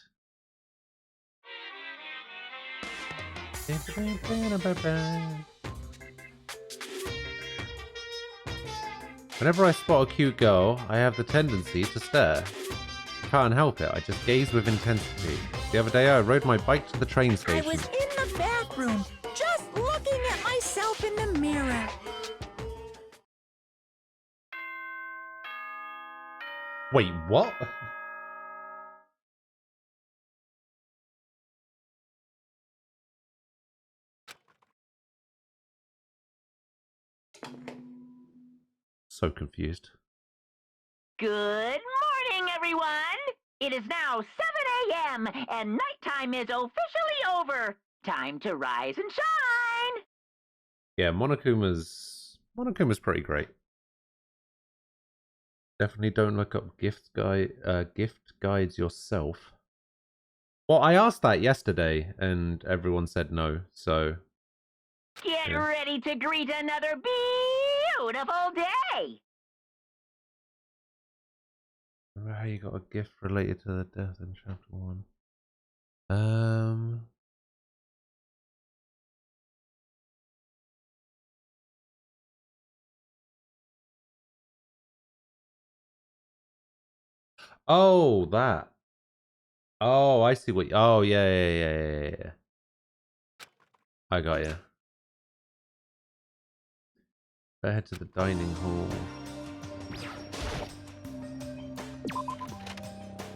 Whenever I spot a cute girl, I have the tendency to stare. Can't help it, I just gaze with intensity. The other day I rode my bike to the train I station. was in the bathroom, just looking at myself in the mirror. Wait, what? So confused. Good morning, everyone! It is now 7 a.m., and nighttime is officially over. Time to rise and shine! Yeah, Monokuma's pretty great. Definitely don't look up gift guides yourself. Well, I asked that yesterday, and everyone said no, so... Get Yeah. ready to greet another beautiful day! Remember how you got a gift related to the death in chapter 1? Oh, that. Oh, I see what... Oh, yeah. I got you. Better head to the dining hall.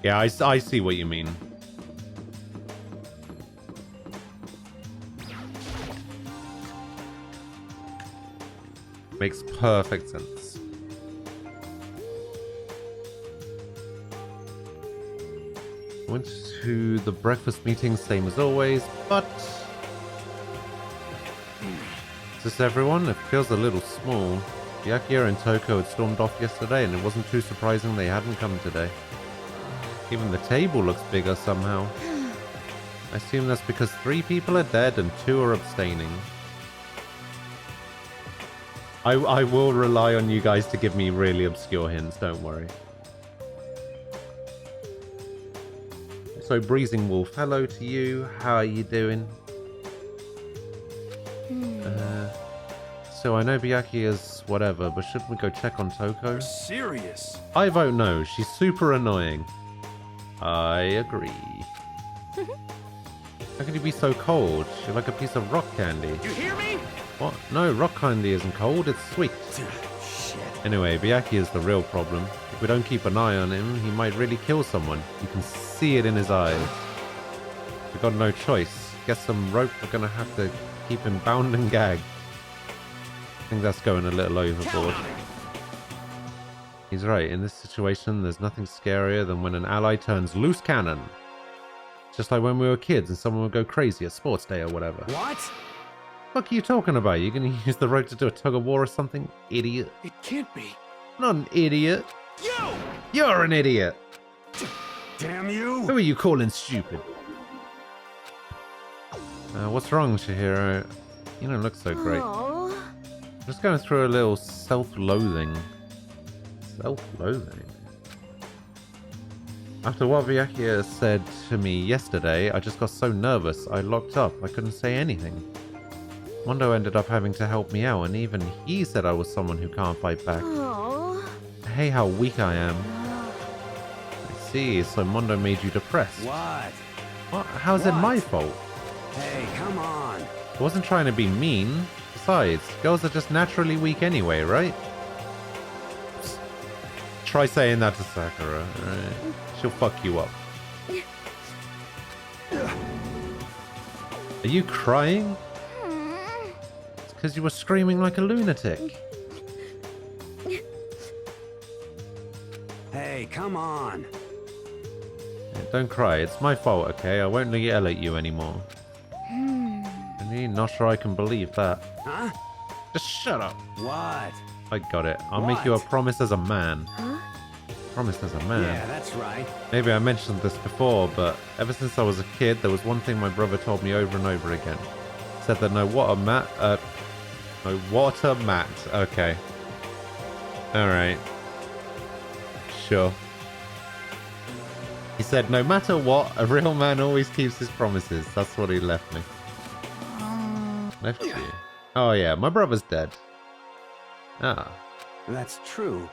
Yeah, I see what you mean. Makes perfect sense. Went to the breakfast meeting, same as always, but... Is this everyone? It feels a little small. Byakuya and Toko had stormed off yesterday, and it wasn't too surprising they hadn't come today. Even the table looks bigger somehow. I assume that's because 3 people are dead and 2 are abstaining. I will rely on you guys to give me really obscure hints, don't worry. So, Breezing Wolf, hello to you. How are you doing? So I know Byakuya's whatever, but shouldn't we go check on Toko? Serious? I vote no. She's super annoying. I agree. How can you be so cold? You're like a piece of rock candy. You hear me? What? No, rock candy isn't cold, it's sweet. Shit. Anyway, Byakuya's the real problem. If we don't keep an eye on him, he might really kill someone. You can see it in his eyes. We've got no choice. Get some rope, we're gonna have to keep him bound and gagged. I think that's going a little overboard. He's right, in this situation, there's nothing scarier than when an ally turns loose cannon. Just like when we were kids and someone would go crazy at sports day or whatever. What? What are you talking about? You gonna use the rope to do a tug of war or something? Idiot. It can't be. Not an idiot. You! You're an idiot. Damn you! Who are you calling stupid? What's wrong, Chihiro? You don't look so great. Oh. Just going through a little self-loathing. Self-loathing? After what Byakuya said to me yesterday, I just got so nervous, I locked up. I couldn't say anything. Mondo ended up having to help me out, and even he said I was someone who can't fight back. Oh. Hey, how weak I am. I see, so Mondo made you depressed. What? What? How's it my What? fault? Hey, come on. I wasn't trying to be mean. Besides, girls are just naturally weak anyway, right? Psst. Try saying that to Sakura, alright? She'll fuck you up. Are you crying? It's because you were screaming like a lunatic. Hey, come on. Yeah, don't cry, it's my fault, okay? I won't yell at you anymore. I'm not sure I can believe that. Huh? Just shut up. What? I got it. I'll make you a What? promise as a man. Huh? Promise as a man. Yeah, that's right. Maybe I mentioned this before, but ever since I was a kid, there was one thing my brother told me over and over again. Said that no water mat, okay. Alright. Sure. He said, no matter what, a real man always keeps his promises. That's what he left me. Left you? Oh yeah, my brother's dead. Ah. That's true.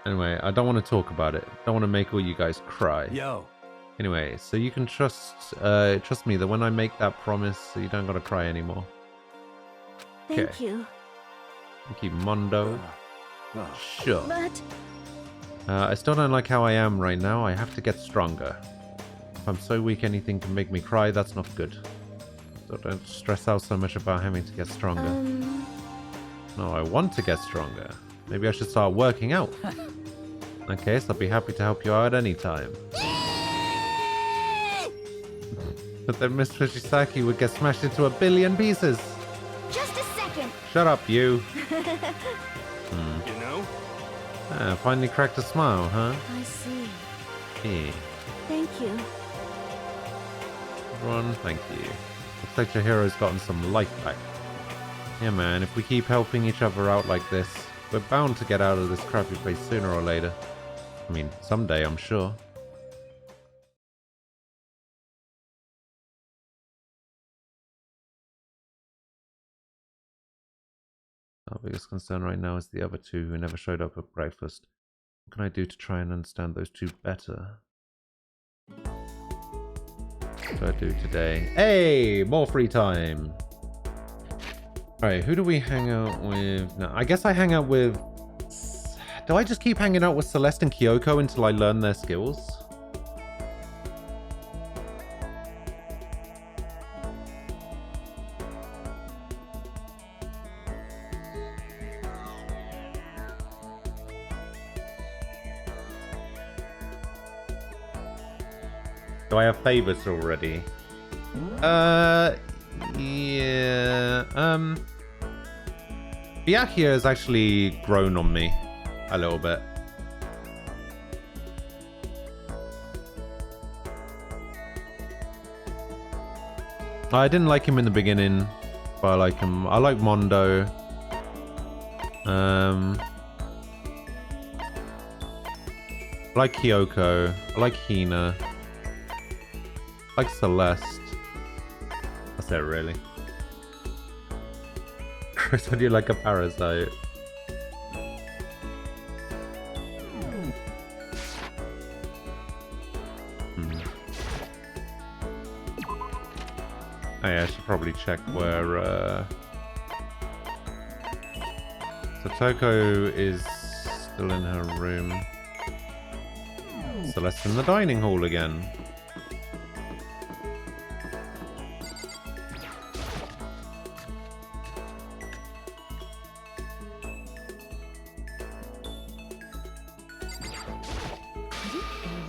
Anyway, I don't want to talk about it. Don't want to make all you guys cry. Yo. Anyway, so you can trust me that when I make that promise, you don't gotta cry anymore. Thank Okay. you. Thank you, Mondo. Oh. Sure. But I still don't like how I am right now. I have to get stronger. If I'm so weak anything can make me cry, that's not good. So don't stress out so much about having to get stronger. No, I want to get stronger. Maybe I should start working out. In that case, I'll be happy to help you out anytime. But then Miss Fujisaki would get smashed into 1 billion pieces. just a second. Shut up, you. You know? Ah, finally cracked a smile, huh? I see. Yeah. Thank you. Everyone, thank you. Looks like your hero's gotten some life back. Yeah, man, if we keep helping each other out like this, we're bound to get out of this crappy place sooner or later. I mean, someday, I'm sure. Our biggest concern right now is the other 2 who never showed up at breakfast. What can I do to try and understand those 2 better? What do I do today? Hey, more free time. Alright, who do we hang out with? No, I guess I hang out with... Do I just keep hanging out with Celeste and Kyoko until I learn their skills? Do I have favorites already? Yeah. Byakuya has actually grown on me a little bit. I didn't like him in the beginning, but I like him. I like Mondo. I like Kyoko. I like Hina. I like Celeste. That's it, really. Chris, would you like a parasite? Oh yeah, I should probably check where Satoko is still in her room. Celeste in the dining hall again.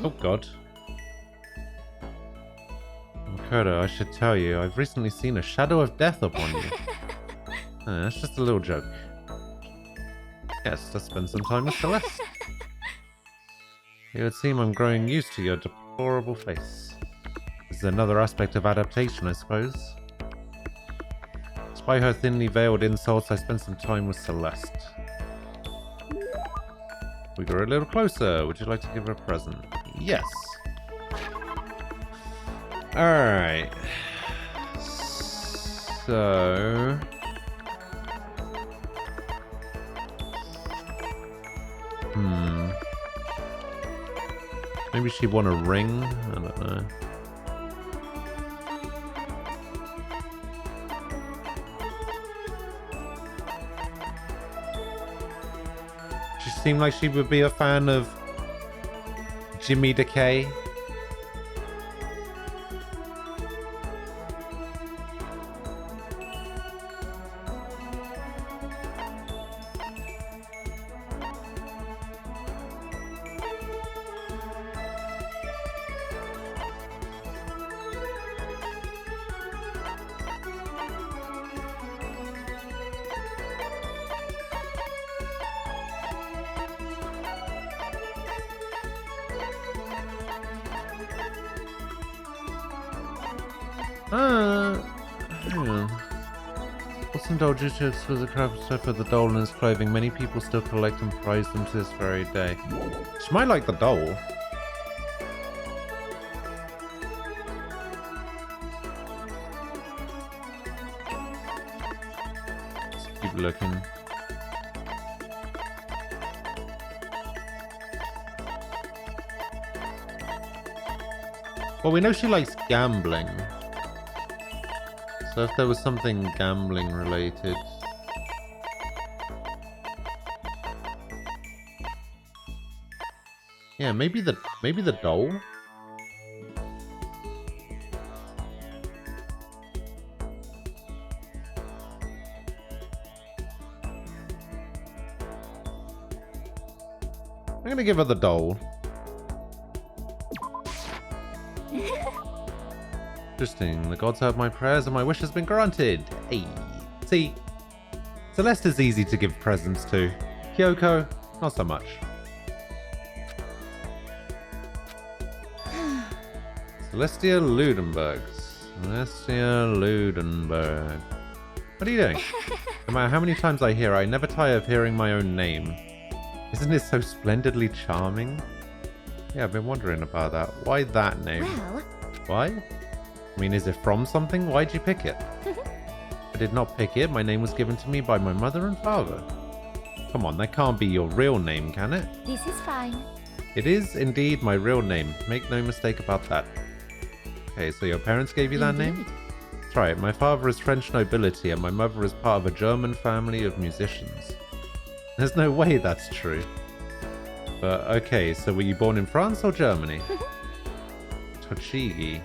Oh god. Makoto, I should tell you, I've recently seen a shadow of death upon you. That's just a little joke. Yes, let's spend some time with Celeste. It would seem I'm growing used to your deplorable face. This is another aspect of adaptation, I suppose. Despite her thinly veiled insults, I spent some time with Celeste. We got a little closer. Would you like to give her a present? Yes. Alright. So... Maybe she'd want a ring? I don't know. She seemed like she would be a fan of Jimmy Decay. Hang on. What's indulged to exquisite craftsmanship for the doll in his clothing? Many people still collect and prize them to this very day. She might like the doll. Let's keep looking. Well, we know she likes gambling. So if there was something gambling related. Yeah, maybe the doll? I'm gonna give her the doll. Interesting. The gods heard my prayers and my wish has been granted. Hey. See, Celeste is easy to give presents to. Kyoko, not so much. Celestia Ludenberg. Celestia Ludenberg. What are you doing? No matter how many times I hear, I never tire of hearing my own name. Isn't it so splendidly charming? Yeah, I've been wondering about that. Why that name? Well. Why? I mean, is it from something? Why'd you pick it? I did not pick it. My name was given to me by my mother and father. Come on, that can't be your real name, can it? This is fine. It is indeed my real name. Make no mistake about that. Okay, so your parents gave you that name? Indeed. That's right. My father is French nobility and my mother is part of a German family of musicians. There's no way that's true. But okay, so were you born in France or Germany? Tochigi.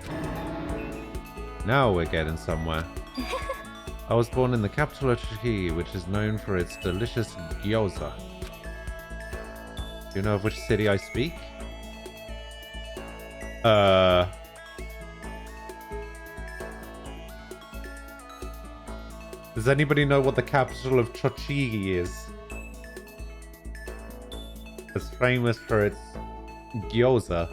Now we're getting somewhere. I was born in the capital of Tochigi, which is known for its delicious gyoza. Do you know of which city I speak? Does anybody know what the capital of Tochigi is? It's famous for its gyoza.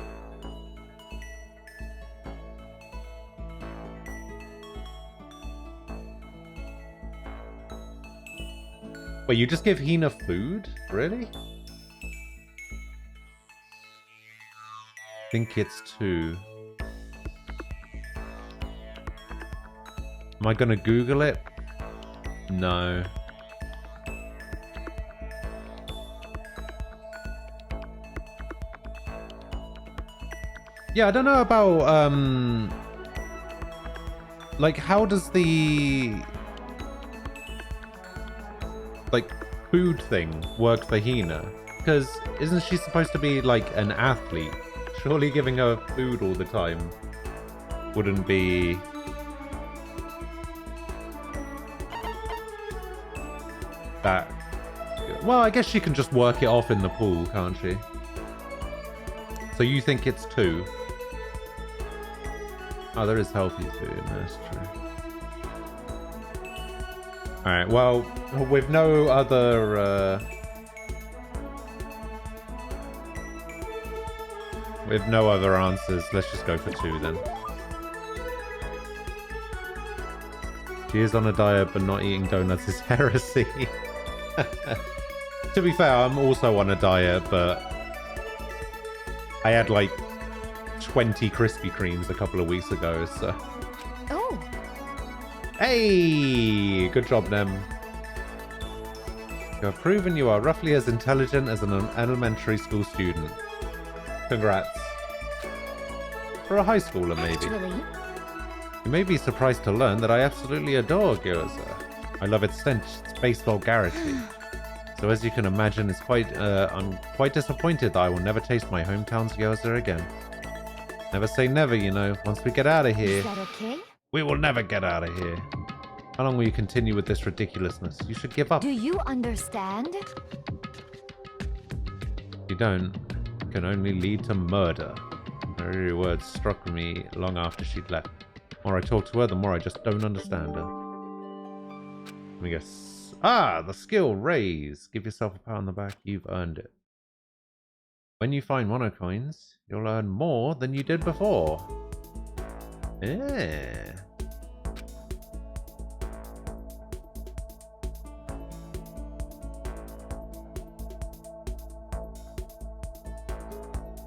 Wait, you just give Hina food? Really? I think it's 2. Am I gonna Google it? No. Yeah, I don't know about, like, how does the, like, food thing work for Hina? Because isn't she supposed to be, like, an athlete? Surely giving her food all the time wouldn't be... that... Well, I guess she can just work it off in the pool, can't she? So you think it's 2? Oh, there is healthy food. That's true. Alright, well, with no other... with no other answers, let's just go for 2 then. She is on a diet, but not eating donuts is heresy. To be fair, I'm also on a diet, but I had like 20 Krispy Kremes a couple of weeks ago, so... Oh, Hey! Good job, Nem. You have proven you are roughly as intelligent as an elementary school student. Congrats. For a high schooler, maybe. actually, You may be surprised to learn that I absolutely adore gyoza. I love its stench, its base vulgarity. So as you can imagine, I'm quite disappointed that I will never taste my hometown's gyoza again. Never say never, you know. Once we get out of here, is that okay? we will never get out of here. How long will you continue with this ridiculousness? You should give up. Do you understand? You don't. It can only lead to murder. Her very words struck me long after she'd left. The more I talk to her, the more I just don't understand her. Let me guess. Ah, the skill raise. Give yourself a pat on the back. You've earned it. When you find monocoins, you'll earn more than you did before. Yeah.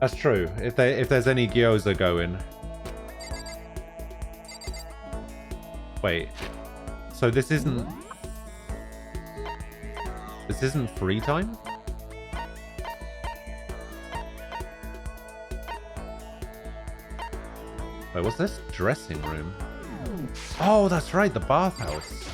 That's true. If there's any gyoza going. Wait. So this isn't free time? Wait, what's this? Dressing room. Oh, that's right, the bathhouse.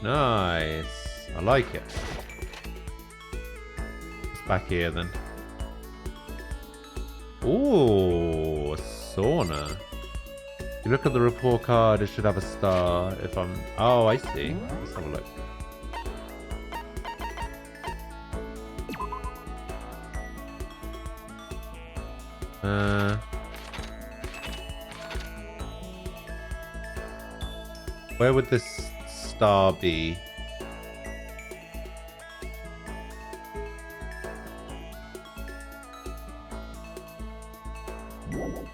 Nice. I like it. It's back here then. Ooh, a sauna. If you look at the report card, it should have a star. If I'm... Oh, I see. Let's have a look. Where would this star be?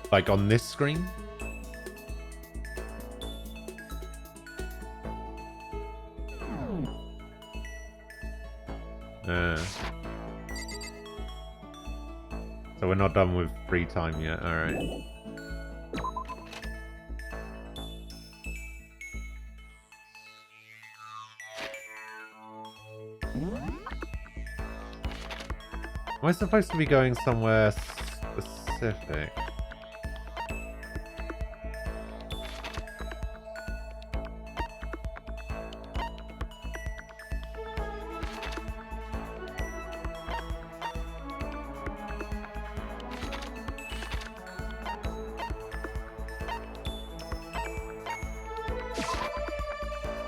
Like on this screen? So we're not done with free time yet. Alright. Am I supposed to be going somewhere specific?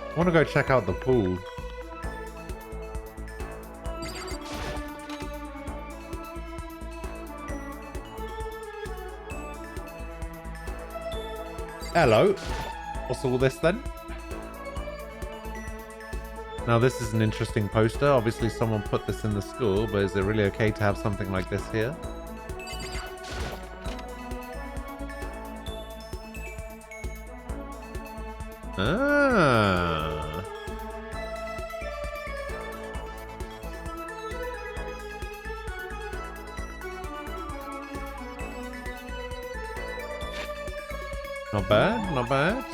I want to go check out the pool. Hello. What's all this then? Now this is an interesting poster. Obviously someone put this in the school, but is it really okay to have something like this here? Ah. Not bad, not bad.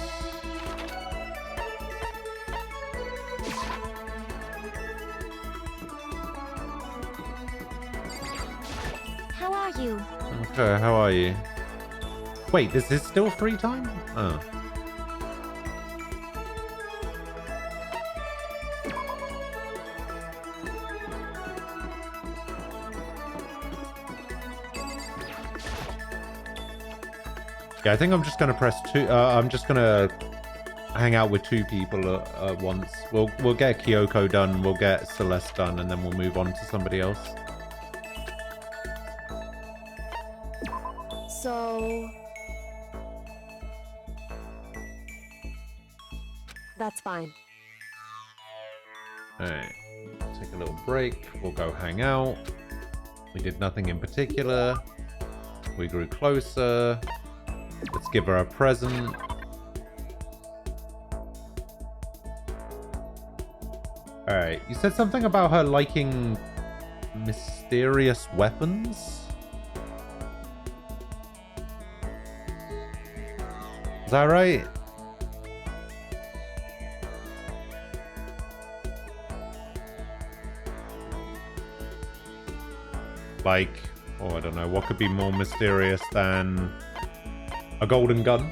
How are you? Okay, how are you? Wait, this is still free time? Oh. Yeah, I think I'm just gonna press two. I'm just gonna hang out with two people at once. We'll get Kyoko done, we'll get Celeste done, and then we'll move on to somebody else. So... That's fine. Alright, take a little break. We'll go hang out. We did nothing in particular. We grew closer. Let's give her a present. Alright, you said something about her liking mysterious weapons? Is that right? Like, oh, I don't know, what could be more mysterious than a golden gun?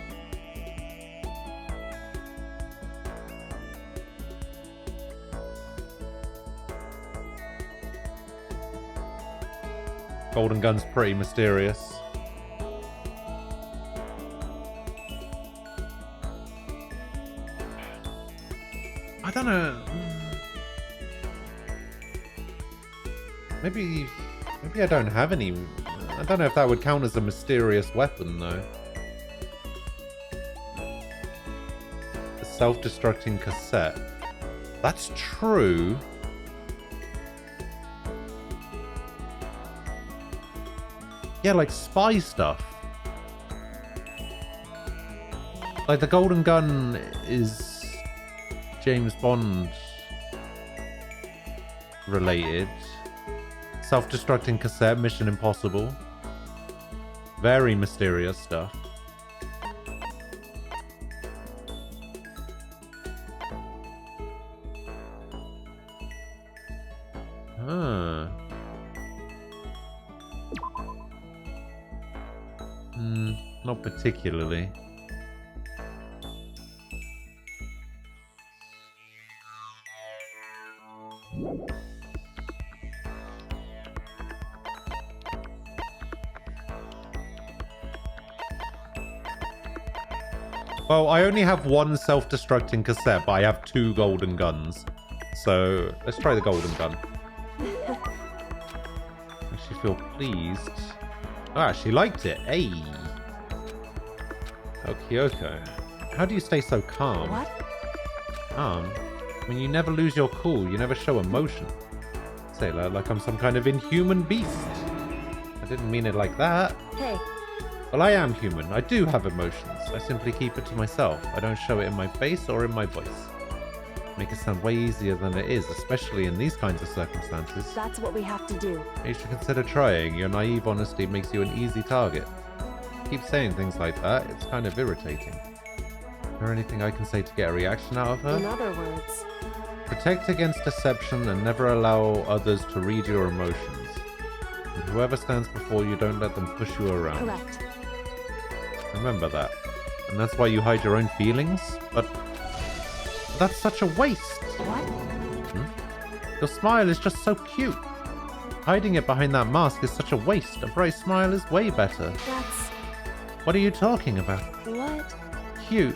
Golden gun's pretty mysterious. I don't know. Maybe I don't have any. I don't know if that would count as a mysterious weapon though. A self-destructing cassette. That's true. Yeah, like spy stuff. Like the golden gun is James Bond related. Self-destructing cassette, Mission Impossible. Very mysterious stuff. Huh. Not particularly. Well, I only have one self-destructing cassette, but I have two golden guns. So, let's try the golden gun. She feel pleased. Ah, she liked it. Hey. Oh, Kyoko. How do you stay so calm? What? Calm? I mean, you never lose your cool. You never show emotion. Say like I'm some kind of inhuman beast. I didn't mean it like that. Hey. Well, I am human. I do have emotions. I simply keep it to myself. I don't show it in my face or in my voice. Make it sound way easier than it is, especially in these kinds of circumstances. That's what we have to do. You should consider trying. Your naive honesty makes you an easy target. Keep saying things like that, it's kind of irritating. Is there anything I can say to get a reaction out of her? In other words, Protect against deception and never allow others to read your emotions. And whoever stands before you, don't let them push you around. correct. Remember that. And that's why you hide your own feelings? But that's such a waste. What? Your smile is just so cute. Hiding it behind that mask is such a waste. A bright smile is way better. That's... What are you talking about? what? Cute.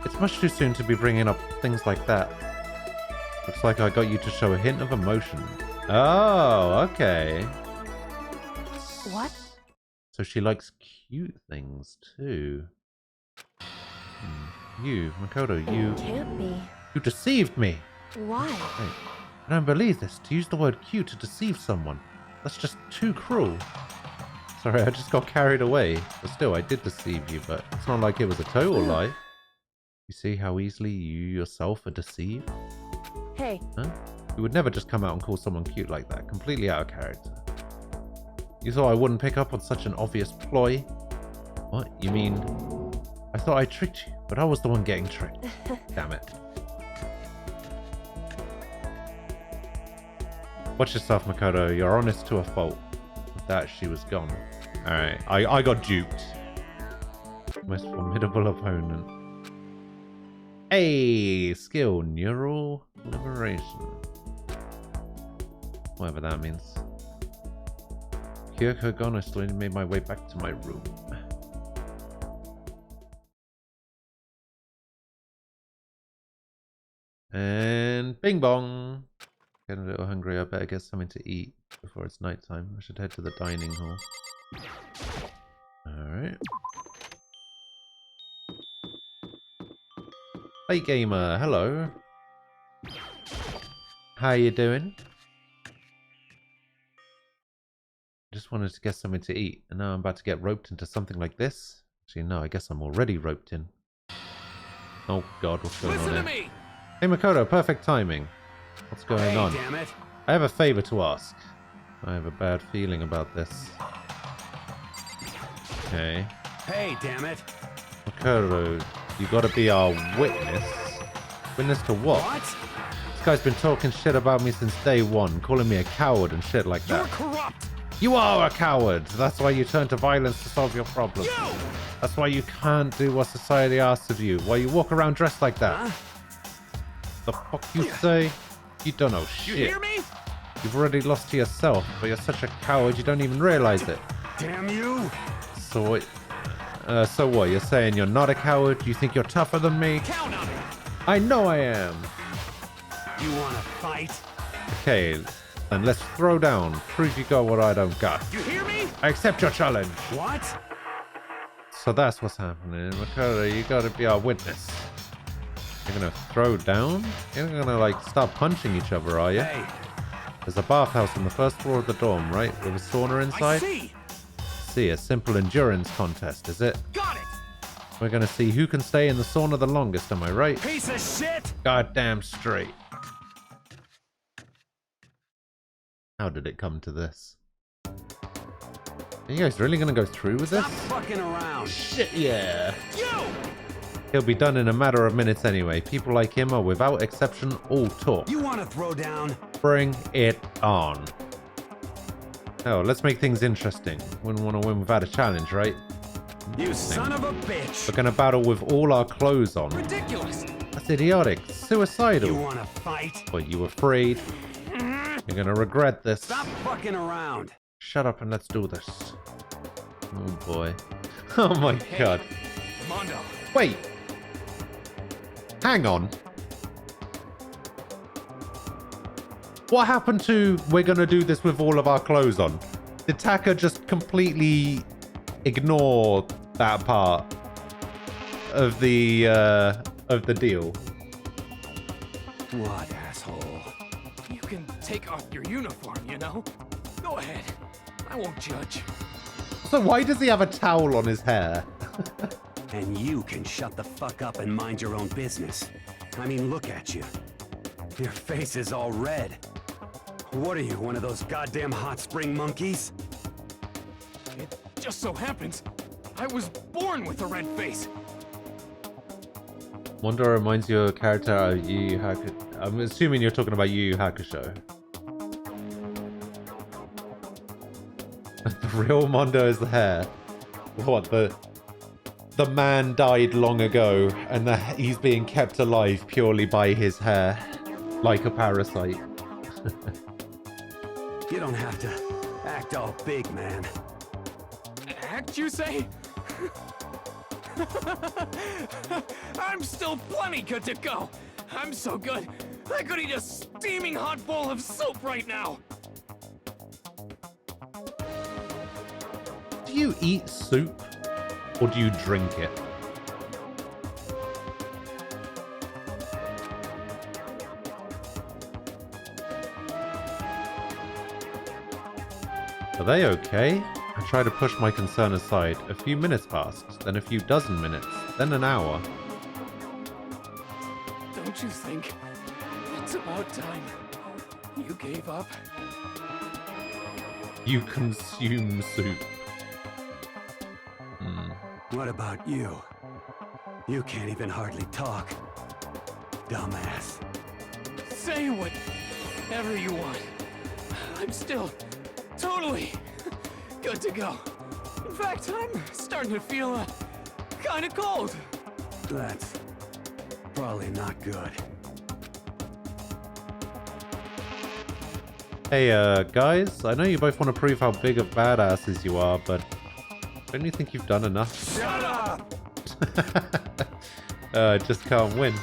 It's much too soon to be bringing up things like that. Looks like I got you to show a hint of emotion. Oh, okay. What? So she likes cute things too. You, Makoto, you Can't be. deceived me. Why? Hey, I don't believe this. To use the word cute to deceive someone. That's just too cruel. Sorry, I just got carried away. But still, I did deceive you, but it's not like it was a total lie. You see how easily you yourself are deceived? Hey, Huh? You would never just come out and call someone cute like that. Completely out of character. You thought I wouldn't pick up on such an obvious ploy? What? You mean... I thought I tricked you, but I was the one getting tricked. Damn it. Watch yourself, Makoto. You're honest to a fault. With that, she was gone. Alright, I got duped. Most formidable opponent. Hey! Skill, neural liberation. Whatever that means. Kyoko gone, I slowly made my way back to my room. And bing bong! Getting a little hungry, I better get something to eat before it's nighttime. I should head to the dining hall. Alright. Hey gamer, hello. How you doing? Just wanted to get something to eat, and now I'm about to get roped into something like this. Actually, no, I guess I'm already roped in. Oh god, what's going on here? Listen to me! Hey Makoto, perfect timing. What's going Hey, on? damn it. I have a favor to ask. I have a bad feeling about this. Okay. Hey, damn it. Makoto, you gotta be our witness. Witness to what? What? This guy's been talking shit about me since day one, calling me a coward and shit like You're that. corrupt! You are a coward! That's why you turn to violence to solve your problems. You! That's why you can't do what society asks of you. Why you walk around dressed like that. Huh? The fuck you say? You don't know You shit. hear me? You've already lost to yourself, but you're such a coward you don't even realize it. Damn you! So what? You're saying you're not a coward? You think you're tougher than me? Count on it! I know I am. You wanna fight? Okay, then let's throw down. Prove you got what I don't got. You hear me? I accept your challenge. What? So that's what's happening. Makoto, you gotta be our witness. You're gonna throw down? You're gonna like start punching each other, are you? Hey, There's a bathhouse on the first floor of the dorm, right? With a sauna I inside? see! See, a simple endurance contest, is it? Got it! We're gonna see who can stay in the sauna the longest, am I right? Piece of shit! Goddamn straight. How did it come to this? Are you guys really gonna go through with this? Stop fucking around! Shit, yeah. You! He'll be done in a matter of minutes anyway. People like him are without exception all talk. You wanna throw down? Bring it on. Oh, let's make things interesting. Wouldn't want to win without a challenge, right? You son of a bitch! We're gonna battle with all our clothes on. Ridiculous! That's idiotic. Suicidal. You wanna fight? Are you afraid? You're gonna regret this. Stop fucking around! Shut up and let's do this. Oh boy. Oh my god. Mondo! Wait. Hang on. What happened to we're gonna do this with all of our clothes on? Did Taka just completely ignore that part of the deal? What, asshole? You can take off your uniform, you know? Go ahead. I won't judge. So why does he have a towel on his hair? And you can shut the fuck up and mind your own business. I mean, look at you. Your face is all red. What are you, one of those goddamn hot spring monkeys? It just so happens I was born with a red face. Mondo reminds you of a character out of Yu Yu Hakusho. I'm assuming you're talking about Yu Yu Hakusho. The real Mondo is the hair. What, the man died long ago and he's being kept alive purely by his hair. Like a parasite. You don't have to act all big, man. Act, you say? I'm still plenty good to go. I'm so good, I could eat a steaming hot bowl of soup right now. Do you eat soup or do you drink it? Are they okay? I try to push my concern aside. A few minutes passed, then a few dozen minutes, then an hour. Don't you think it's about time you gave up? You consume soup. What about you? You can't even hardly talk. Dumbass. Say whatever you want. I'm still totally good to go. In fact, I'm starting to feel kind of cold. That's probably not good. Hey, guys, I know you both want to prove how big of badasses you are, but don't you think you've done enough? Shut up! Just can't win.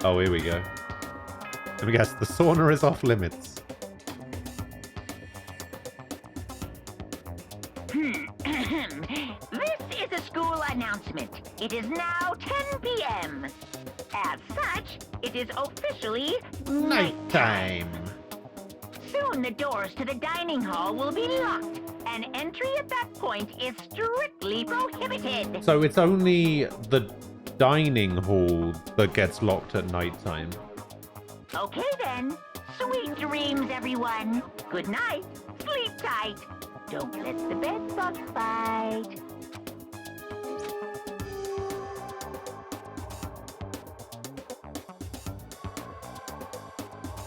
Oh, here we go. Let me guess, the sauna is off limits. This is a school announcement. It is now 10 p.m. As such, it is officially Nighttime. Soon the doors to the dining hall will be locked, and entry at that point is strictly prohibited. So it's only the dining hall that gets locked at nighttime. Okay then. Sweet dreams, everyone. Good night. Sleep tight. Don't let the bed bugs bite.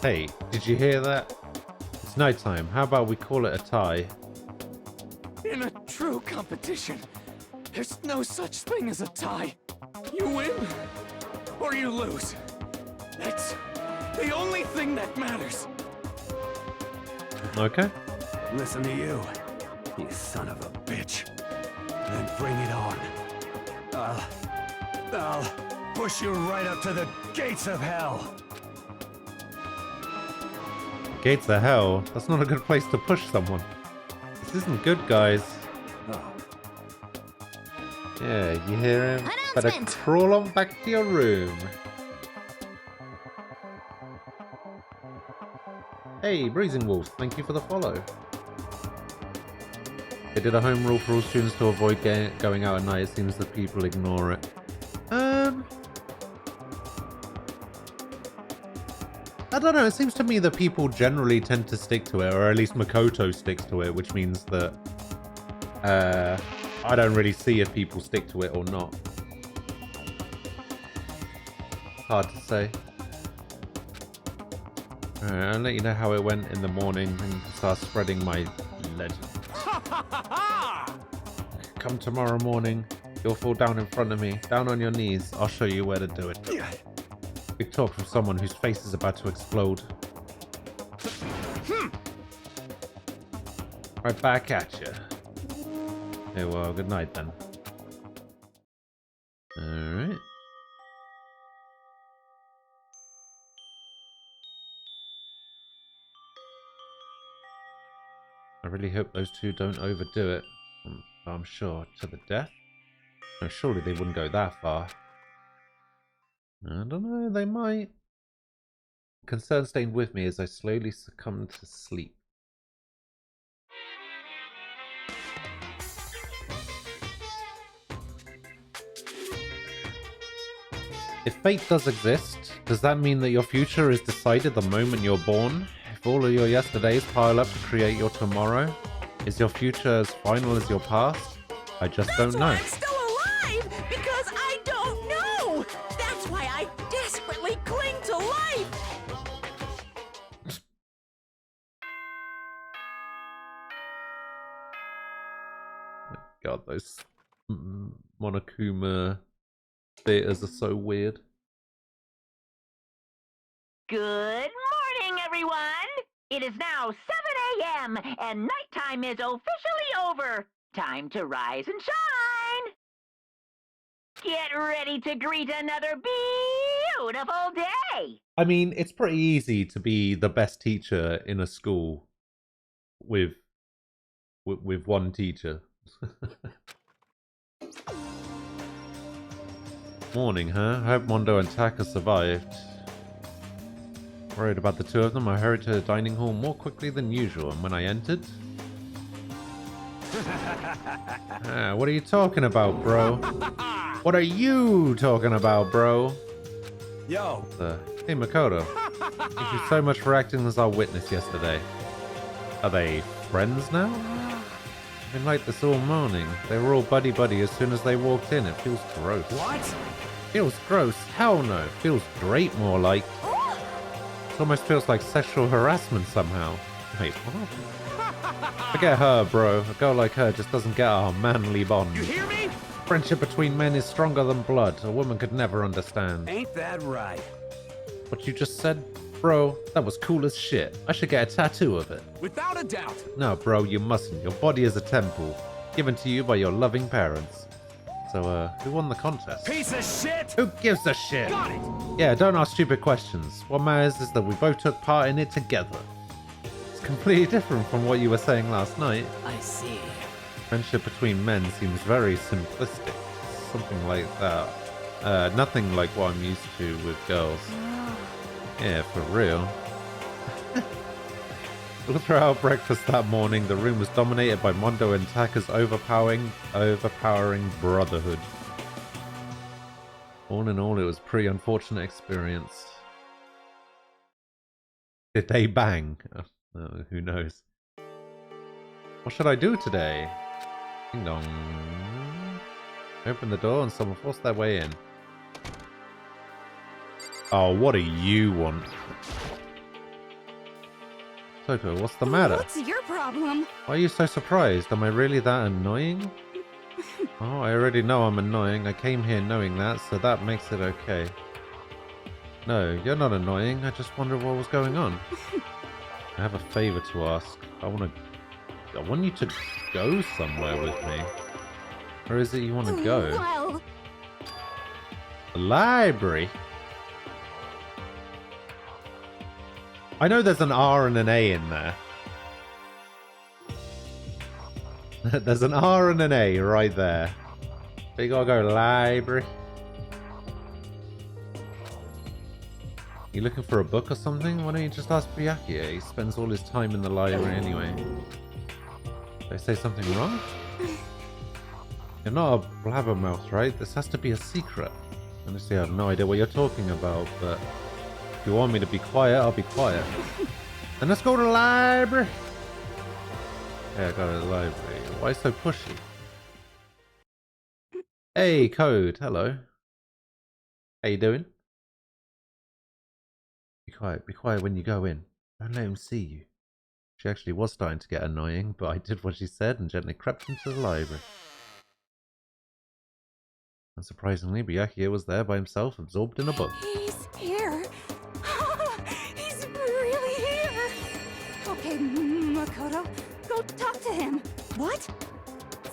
Hey, did you hear that? It's nighttime. How about we call it a tie? In a true competition, there's no such thing as a tie. You win or you lose. That's the only thing that matters. Okay. Listen to you, you son of a bitch. Then bring it on. I'll push you right up to the gates of hell. Gates of hell? That's not a good place to push someone. This isn't good, guys. Oh, Yeah, you hear him? Better Announcement. crawl on back to your room. Hey, Breezing Wolf, thank you for the follow. They did a home rule for all students to avoid going out at night. It seems that people ignore it. I don't know, it seems to me that people generally tend to stick to it, or at least Makoto sticks to it, which means that I don't really see if people stick to it or not. Hard to say. Alright, I'll let you know how it went in the morning and start spreading my legend. Come tomorrow morning, you'll fall down in front of me, down on your knees. I'll show you where to do it. Big talk from someone whose face is about to explode. Right back at you. Hey, well, good night then. Alright. I really hope those two don't overdo it. I'm sure, to the death. No, surely they wouldn't go that far. I don't know, they might. Concern stayed with me as I slowly succumbed to sleep. If fate does exist, does that mean that your future is decided the moment you're born? If all of your yesterdays pile up to create your tomorrow, is your future as final as your past? I just don't know. I'm still alive because I don't know. That's why I desperately cling to life. God, those Monokuma theaters are so weird. Good morning, everyone! It is now 7 a.m. and nighttime is officially over. Time to rise and shine! Get ready to greet another beautiful day! I mean, it's pretty easy to be the best teacher in a school with one teacher. Morning, huh? I hope Mondo and Taka survived. Worried about the two of them, I hurried to the dining hall more quickly than usual, and when I entered... what are you talking about, bro? What are you talking about, bro? Yo! Hey, Makoto. Thank you so much for acting as our witness yesterday. Are they friends now? I've been like this all morning. They were all buddy-buddy as soon as they walked in. It feels gross. What? Feels gross? Hell no. Feels great, more like. It almost feels like sexual harassment somehow. Wait, what? Forget her, bro. A girl like her just doesn't get our manly bond. You hear me? Friendship between men is stronger than blood. A woman could never understand. Ain't that right? What you just said? Bro, that was cool as shit. I should get a tattoo of it. Without a doubt. No, bro, you mustn't. Your body is a temple, given to you by your loving parents. So, who won the contest? Piece of shit! Who gives a shit? Got it! Yeah, don't ask stupid questions. What matters is that we both took part in it together. It's completely different from what you were saying last night. I see. Friendship between men seems very simplistic. Something like that. Nothing like what I'm used to with girls. Yeah, for real. All throughout breakfast that morning, the room was dominated by Mondo and Taka's overpowering brotherhood. All in all, it was a pretty unfortunate experience. Did they bang? Oh, who knows? What should I do today? Ding dong. Open the door and someone forced their way in. Oh, what do you want? Toko, what's the matter? What's your problem? Why are you so surprised? Am I really that annoying? Oh, I already know I'm annoying. I came here knowing that, so that makes it okay. No, you're not annoying. I just wondered what was going on. I have a favor to ask. I want you to go somewhere with me. Where is it you want to go? Well, The library? I know there's an R and an A in there. There's an R and an A right there. But you gotta go library. You looking for a book or something? Why don't you just ask Byakuya? He spends all his time in the library anyway. Did I say something wrong? You're not a blabbermouth, right? This has to be a secret. Honestly, I have no idea what you're talking about, but if you want me to be quiet, I'll be quiet. Then let's go to the library! Yeah, I got to the library. Why so pushy? Hey, Code. Hello. How you doing? Be quiet when you go in. Don't let him see you. She actually was starting to get annoying, but I did what she said and gently crept into the library. Unsurprisingly, Byakuya was there by himself, absorbed in a book. he's here. He's really here. Okay, Makoto, go talk to him. What?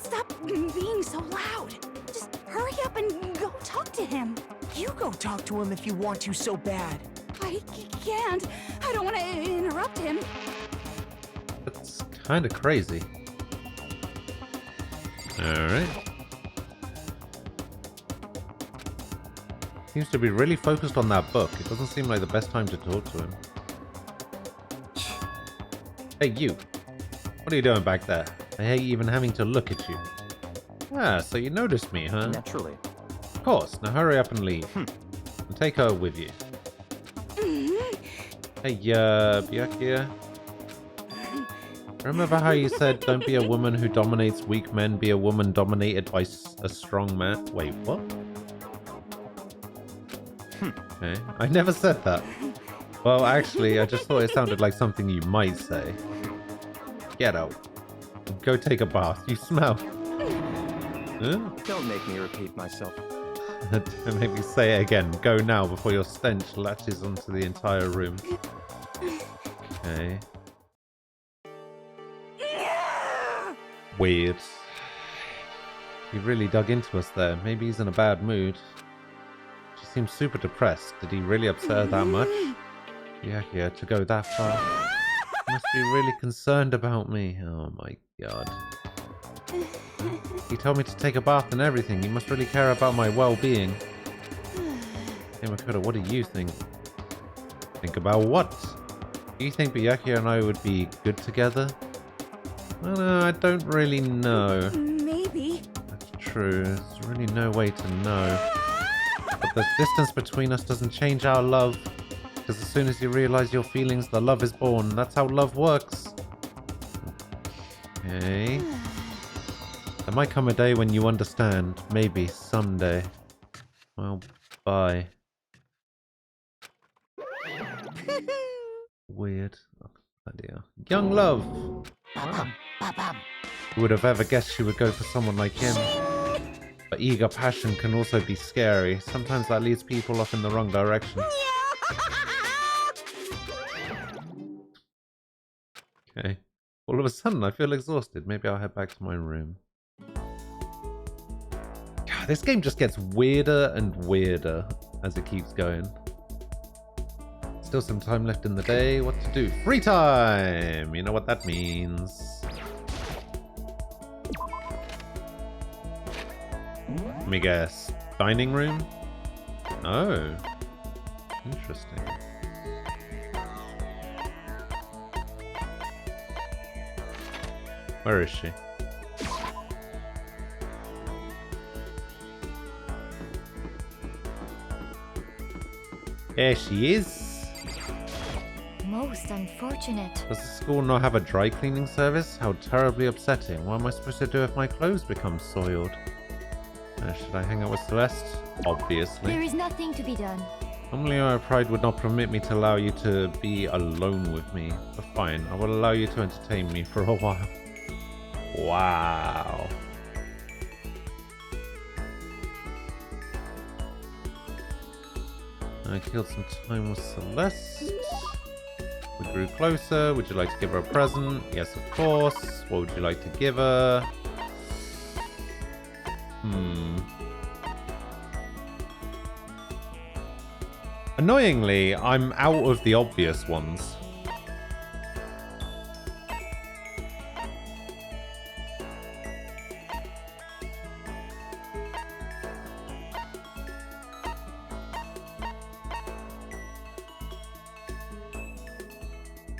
Stop being so loud. Just hurry up and go talk to him. You go talk to him if you want to so bad. I can't. I don't want to interrupt him. That's kind of crazy. Alright. Seems to be really focused on that book. It doesn't seem like the best time to talk to him. Hey, you. What are you doing back there? I hate even having to look at you. Ah, so you noticed me, huh? Naturally. Of course. Now hurry up and leave. And take her with you. Hey, Byakuya. Remember how you said, don't be a woman who dominates weak men, be a woman dominated by a strong man? Wait, what? Okay, I never said that. Well, actually, I just thought it sounded like something you might say. Get out. Go take a bath. You smell. Huh? Don't make me repeat myself. Don't make me say it again. Go now before your stench latches onto the entire room. Okay. Weird. He really dug into us there. Maybe he's in a bad mood. She seems super depressed. Did he really upset her that much? Yeah, to go that far. He must be really concerned about me. Oh my god. He told me to take a bath and everything. He must really care about my well-being. Hey Makoto, what do you think? Think about what? Do you think Byakuya and I would be good together? Well, no, I don't really know. Maybe. That's true. There's really no way to know. But the distance between us doesn't change our love. Because as soon as you realize your feelings, the love is born. That's how love works. Okay. There might come a day when you understand. Maybe someday. Well, bye. Weird. Oh, dear. Young love! Who would have ever guessed she would go for someone like him? But eager passion can also be scary. Sometimes that leads people off in the wrong direction. Okay. All of a sudden, I feel exhausted. Maybe I'll head back to my room. God, this game just gets weirder and weirder as it keeps going. Still some time left in the day. What to do? Free time! You know what that means. Let me guess. Dining room? Oh. Interesting. Where is she? There she is. Most unfortunate. Does the school not have a dry cleaning service? How terribly upsetting. What am I supposed to do if my clothes become soiled? Should I hang out with Celeste? Obviously. There is nothing to be done. Normally my pride would not permit me to allow you to be alone with me. But fine, I will allow you to entertain me for a while. Wow. I killed some time with Celeste. We grew closer. Would you like to give her a present? Yes, of course. What would you like to give her? Annoyingly, I'm out of the obvious ones.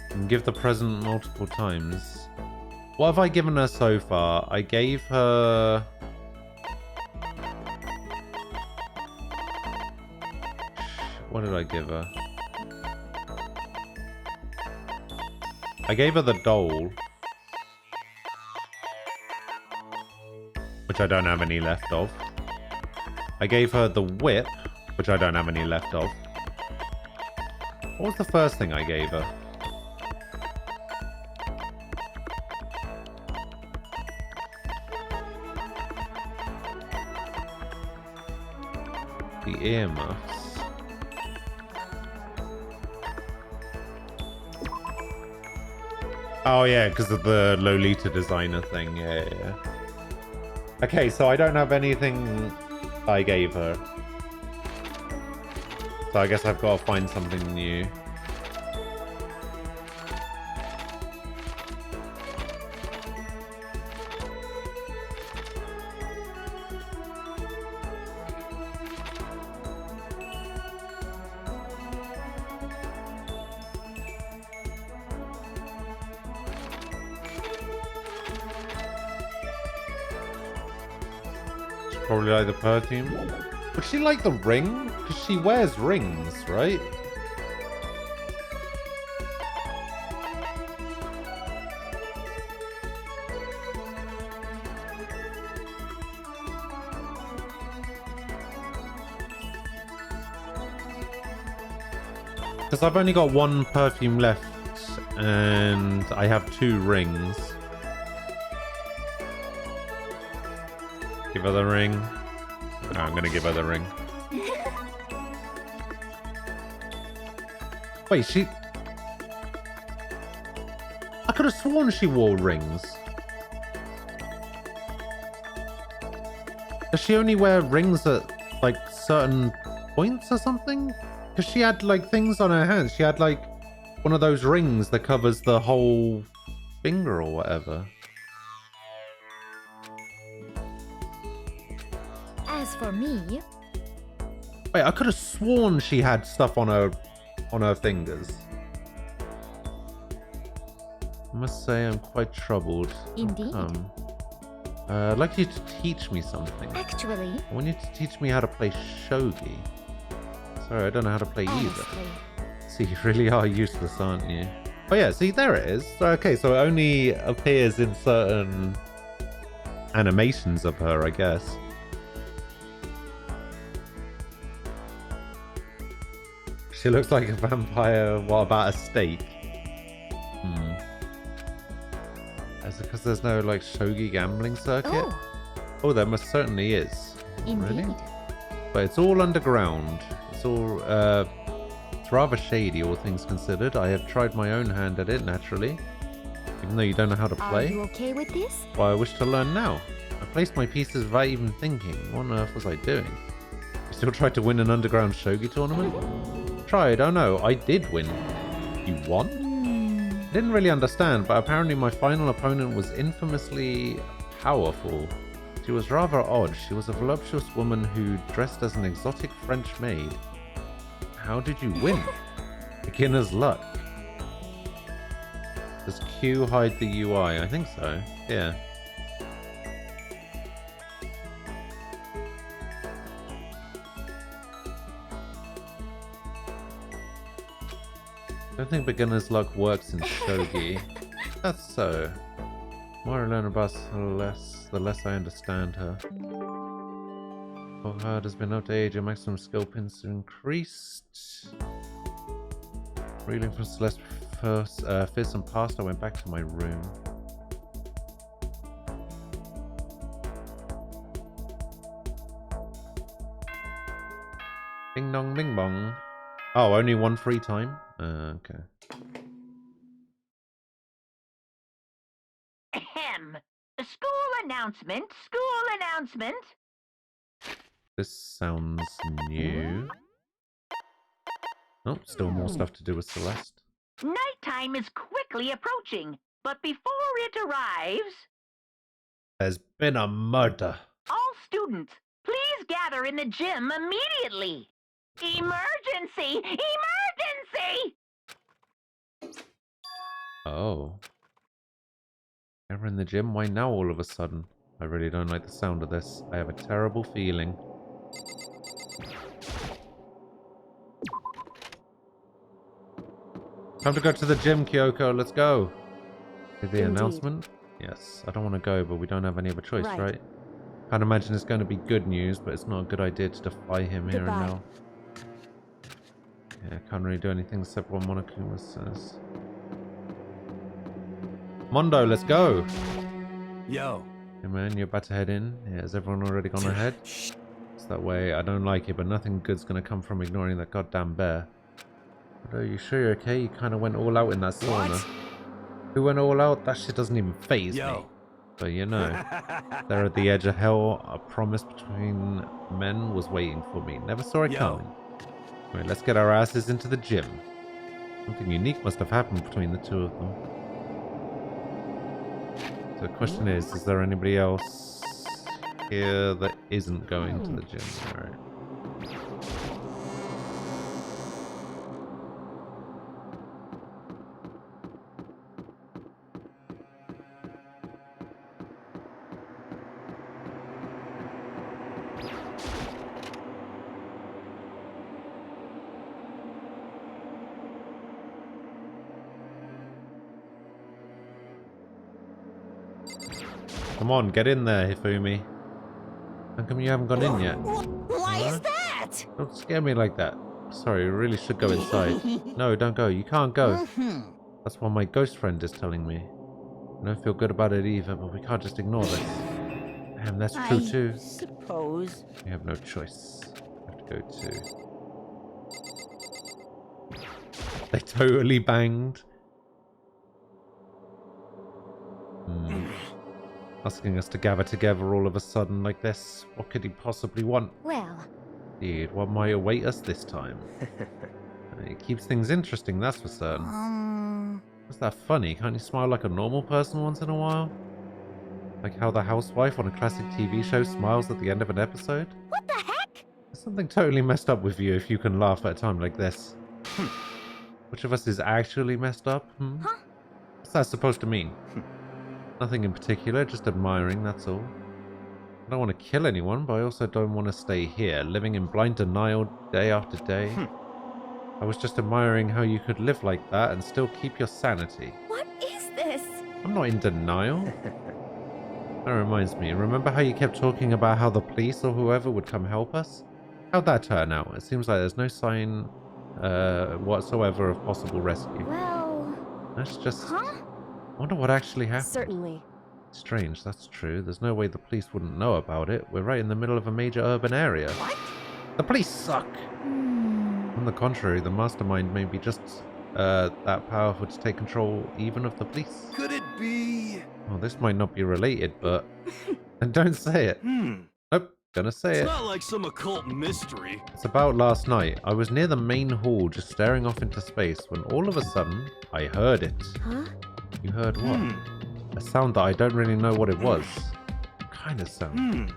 And give the present multiple times. What have I given her so far? I gave her... What did I give her? I gave her the doll. Which I don't have any left of. I gave her the whip, which I don't have any left of. What was the first thing I gave her? The earmuffs. Oh yeah, because of the Lolita designer thing. Yeah. Okay, so I don't have anything I gave her. So I guess I've got to find something new. Probably like the perfume. Would she like the ring? Because she wears rings, right? Because I've only got one perfume left and I have 2 rings. Give her the ring. No, I'm gonna give her the ring. Wait, she... I could have sworn she wore rings. Does she only wear rings at, like, certain points or something? Because she had, like, things on her hands. She had, like, one of those rings that covers the whole finger or whatever. As for me, Wait, I could have sworn she had stuff on her fingers. I must say I'm quite troubled. Indeed. I'd like you to teach me something. Actually, I want you to teach me how to play shogi. Sorry, I don't know how to play either. honestly, See, you really are useless, aren't you? Oh yeah, see, there it is. Okay, so it only appears in certain animations of her, I guess. She looks like a vampire. What about a steak? Is it because there's no, like, shogi gambling circuit? Oh, there most certainly is. indeed. Really? But it's all underground. It's all, it's rather shady, all things considered. I have tried my own hand at it, naturally. Even though you don't know how to Are play. you okay with this? Why, I wish to learn now. I placed my pieces without even thinking. What on earth was I doing? You still tried to win an underground shogi tournament? Tried, oh no, I did win. You won? I didn't really understand, but apparently my final opponent was infamously powerful. She was rather odd. She was a voluptuous woman who dressed as an exotic French maid. How did you win? Beginner's luck. Does Q hide the UI? I think so. Yeah. I don't think beginner's luck works in shogi. That's so. The more I learn about her, the less I understand her. For her has been up to age, your maximum skill pins increased. Reeling from Celeste's first fizz and past, I went back to my room. Bing dong bing bong. Oh, only one free time? Okay. Ahem. School announcement, school announcement. This sounds new. Oh, still more stuff to do with Celeste. Nighttime is quickly approaching, but before it arrives, There's been a murder. all students, please gather in the gym immediately. Emergency! Emergency! Oh. Ever in the gym? Why now all of a sudden? I really don't like the sound of this. I have a terrible feeling. Time to go to the gym, Kyoko. Let's go. Is the Indeed. announcement? Yes. I don't want to go, but we don't have any other choice, Right. right? Can't imagine it's going to be good news, but it's not a good idea to defy him here Goodbye. and now. Yeah, can't really do anything except what Monokuma says. Mondo, let's go! Yo. Hey man, you're about to head in? Yeah, has everyone already gone ahead? It's that way. I don't like it, but nothing good's gonna come from ignoring that goddamn bear. But are you sure you're okay? You kinda went all out in that sauna. What? Who went all out? That shit doesn't even faze me. But you know, there at the edge of hell, a promise between men was waiting for me. Never saw it Yo. coming. Right, let's get our asses into the gym. Something unique must have happened between the two of them. So the question is there anybody else here that isn't going to the gym? Alright. Come on, get in there, Hifumi. How come you haven't gone in yet? Why is that? Don't scare me like that. Sorry, you really should go inside. No, don't go. You can't go. That's what my ghost friend is telling me. I don't feel good about it either, but we can't just ignore this. Damn, that's true too. Suppose. We have no choice. We have to go too. They totally banged. Asking us to gather together all of a sudden like this. What could he possibly want? Well, Indeed, what might await us this time? It keeps things interesting, that's for certain. What's that funny? Can't you smile like a normal person once in a while? Like how the housewife on a classic TV show smiles at the end of an episode? What the heck? There's something totally messed up with you if you can laugh at a time like this. Which of us is actually messed up? Huh? What's that supposed to mean? Nothing in particular, just admiring, that's all. I don't want to kill anyone, but I also don't want to stay here, living in blind denial day after day. I was just admiring how you could live like that and still keep your sanity. What is this? I'm not in denial. That reminds me, remember how you kept talking about how the police or whoever would come help us? How'd that turn out? It seems like there's no sign whatsoever of possible rescue. Well... That's just... Huh? I wonder what actually happened. Certainly. Strange, that's true. There's no way the police wouldn't know about it. We're right in the middle of a major urban area. What? The police suck! On the contrary, the mastermind may be just that powerful to take control even of the police. Could it be? Well, this might not be related, but... And don't say it. Nope, gonna say It's it. not like some occult mystery. It's about last night. I was near the main hall just staring off into space when all of a sudden, I heard it. Huh? You heard what? A sound that I don't really know what it was. What kind of sound?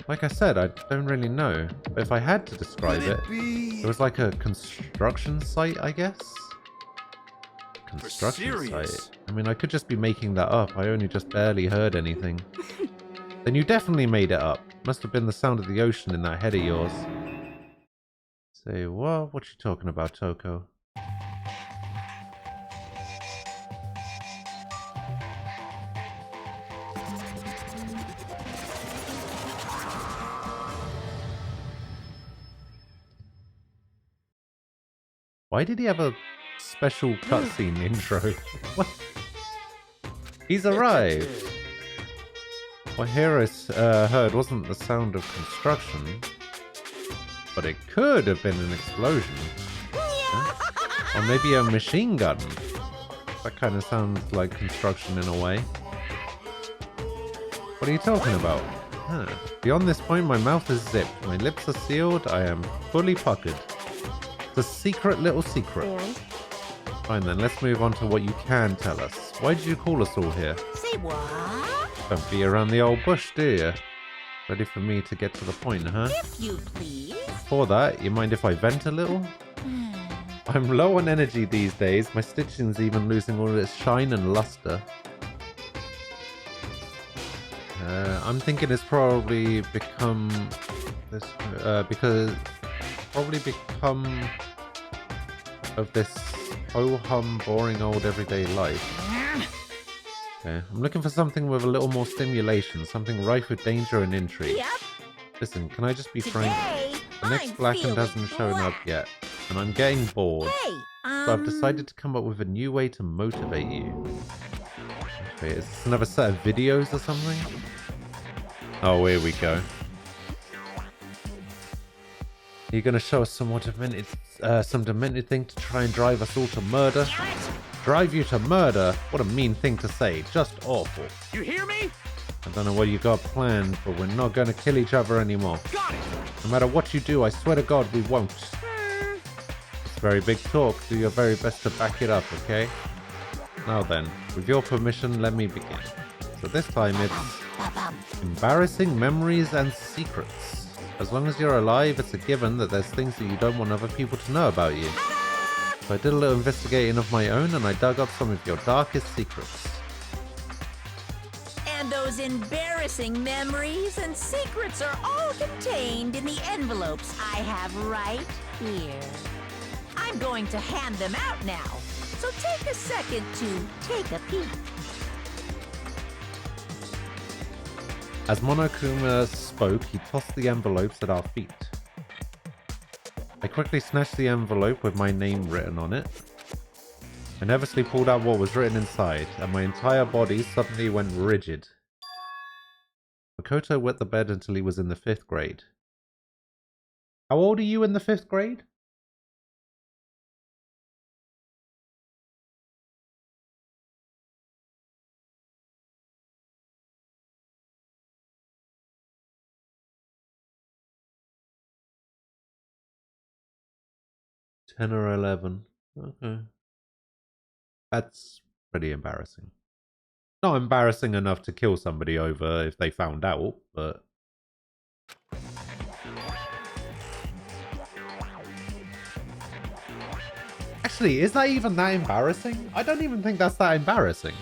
Like I said, I don't really know. But if I had to describe Could it, it be? it was like a construction site, I guess? Construction serious? site? I mean, I could just be making that up. I only just barely heard anything. Then you definitely made it up. Must have been the sound of the ocean in that head of yours. Say, what? What you talking about, Toko? Why did he have a special cutscene intro? What? He's arrived! What Heroes heard wasn't the sound of construction, but it could have been an explosion. Huh? Or maybe a machine gun. That kind of sounds like construction in a way. What are you talking about? Huh. Beyond this point, my mouth is zipped, my lips are sealed, I am fully puckered. It's a secret little secret. And? Fine then, let's move on to what you can tell us. Why did you call us all here? Say what? Don't be around the old bush, do you? Ready for me to get to the point, huh? If you please. Before that, you mind if I vent a little? I'm low on energy these days. My stitching's even losing all its shine and luster. I'm thinking it's probably become this become of this ho-hum, boring old everyday life. Okay, I'm looking for something with a little more stimulation, something rife with danger and intrigue. Yep. Listen, can I just be frank? Today, The next I'm Blackened feeling hasn't shown up black. yet, and I'm getting bored. Hey, So I've decided to come up with a new way to motivate you. Okay, is this another set of videos or something? Oh, here we go. You're gonna show us some demented thing to try and drive us all to murder? Drive you to murder? What a mean thing to say. Just awful. You hear me? I don't know what you got planned, but we're not gonna kill each other anymore. Got it. No matter what you do, I swear to God, we won't. It's very big talk. Do your very best to back it up, okay? Now then, with your permission, let me begin. So this time it's embarrassing memories and secrets. As long as you're alive, it's a given that there's things that you don't want other people to know about you. So I did a little investigating of my own and I dug up some of your darkest secrets. And those embarrassing memories and secrets are all contained in the envelopes I have right here. I'm going to hand them out now, so take a second to take a peek. As Monokuma spoke, he tossed the envelopes at our feet. I quickly snatched the envelope with my name written on it. I nervously pulled out what was written inside, and my entire body suddenly went rigid. Makoto wet the bed until he was in the 5th grade. How old are you in the 5th grade? Ten or 11. Okay. That's pretty embarrassing. Not embarrassing enough to kill somebody over if they found out, but... Actually, is that even that embarrassing? I don't even think that's that embarrassing.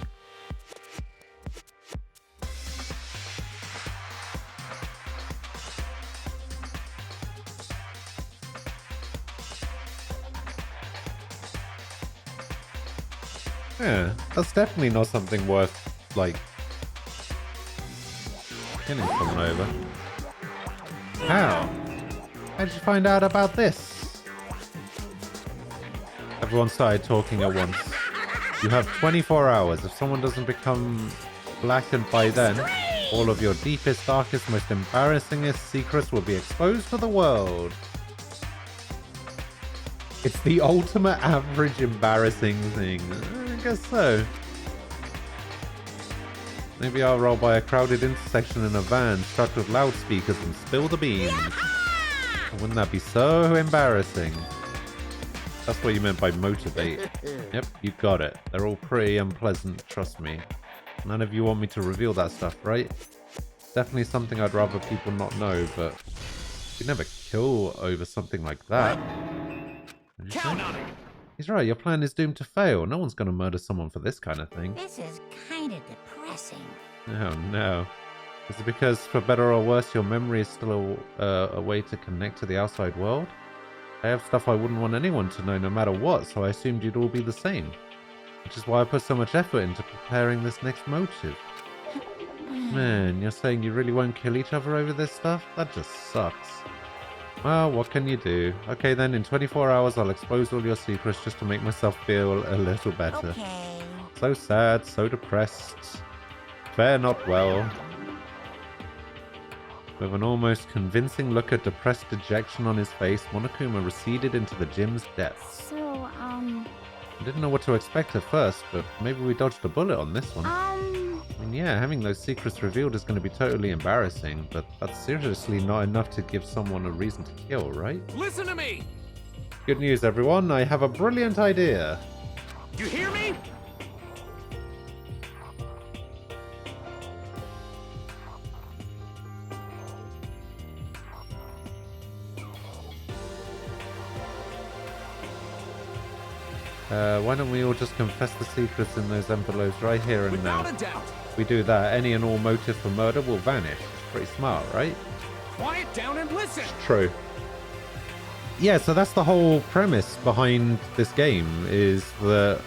Yeah, that's definitely not something worth, like, killing someone over. How? How did you find out about this? Everyone started talking at once. You have 24 hours. If someone doesn't become blackened by then, all of your deepest, darkest, most embarrassingest secrets will be exposed to the world. It's the ultimate average embarrassing thing. I guess so. Maybe I'll roll by a crowded intersection in a van struck with loudspeakers and spill the beans. Wouldn't that be so embarrassing? That's what you meant by motivate. Yep, you got it. They're all pretty unpleasant, trust me. None of you want me to reveal that stuff, right? Definitely something I'd rather people not know, but you'd never kill over something like that. Count on it! He's right, your plan is doomed to fail. No one's gonna murder someone for this kind of thing. This is kind of depressing. Oh no. Is it because, for better or worse, your memory is still a way to connect to the outside world? I have stuff I wouldn't want anyone to know no matter what, so I assumed you'd all be the same. Which is why I put so much effort into preparing this next motive. Man, you're saying you really won't kill each other over this stuff? That just sucks. Well, what can you do? Okay then, in 24 hours I'll expose all your secrets just to make myself feel a little better. Okay. So sad, so depressed. Fare not well. With an almost convincing look of depressed dejection on his face, Monokuma receded into the gym's depths. So, I didn't know what to expect at first, but maybe we dodged a bullet on this one. I mean, yeah, having those secrets revealed is going to be totally embarrassing, but that's seriously not enough to give someone a reason to kill, right? Listen to me! Good news, everyone. I have a brilliant idea. You hear me? Why don't we all just confess the secrets in those envelopes right here and now? Without a doubt. If we do that, any and all motive for murder will vanish. It's pretty smart, right? Quiet down and listen. True. Yeah, so that's the whole premise behind this game, is that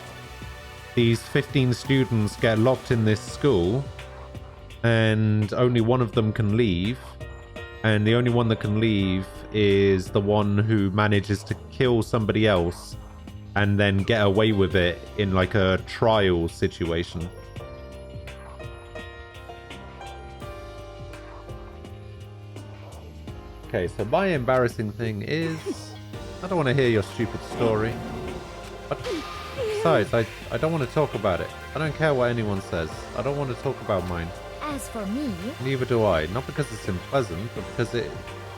these 15 students get locked in this school and only one of them can leave, and the only one that can leave is the one who manages to kill somebody else and then get away with it in like a trial situation. Okay, so my embarrassing thing is... I don't want to hear your stupid story. But besides, I don't want to talk about it. I don't care what anyone says. I don't want to talk about mine. as for me... Neither do I. Not because it's unpleasant, but because it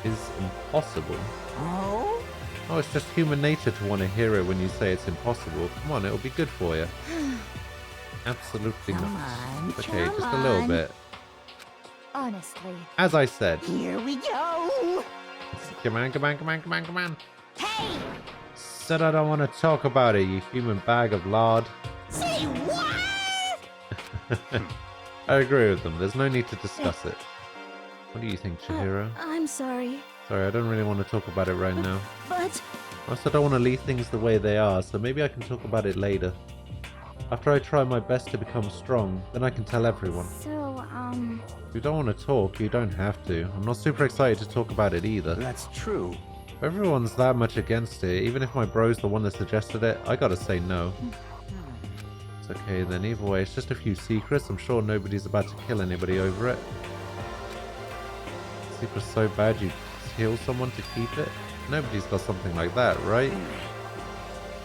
is impossible. Oh? Oh, it's just human nature to want to hear it when you say it's impossible. Come on, it'll be good for you. Absolutely Come not. on, Okay, come just a little on. bit. Honestly. As I said. Here we go. Come on, come on, come on, come on, come on. Hey, Said I don't want to talk about it, you human bag of lard. say what? I agree with them. There's no need to discuss it. What do you think, Chihiro? I'm sorry. Sorry, I don't really want to talk about it right now. But... I also don't want to leave things the way they are, so maybe I can talk about it later. After I try my best to become strong, then I can tell everyone. So, If you don't want to talk, you don't have to. I'm not super excited to talk about it either. That's true. If everyone's that much against it, even if my bro's the one that suggested it, I gotta say no. It's okay then, either way, it's just a few secrets. I'm sure nobody's about to kill anybody over it. Secret's so bad you kill someone to keep it? Nobody's got something like that, right?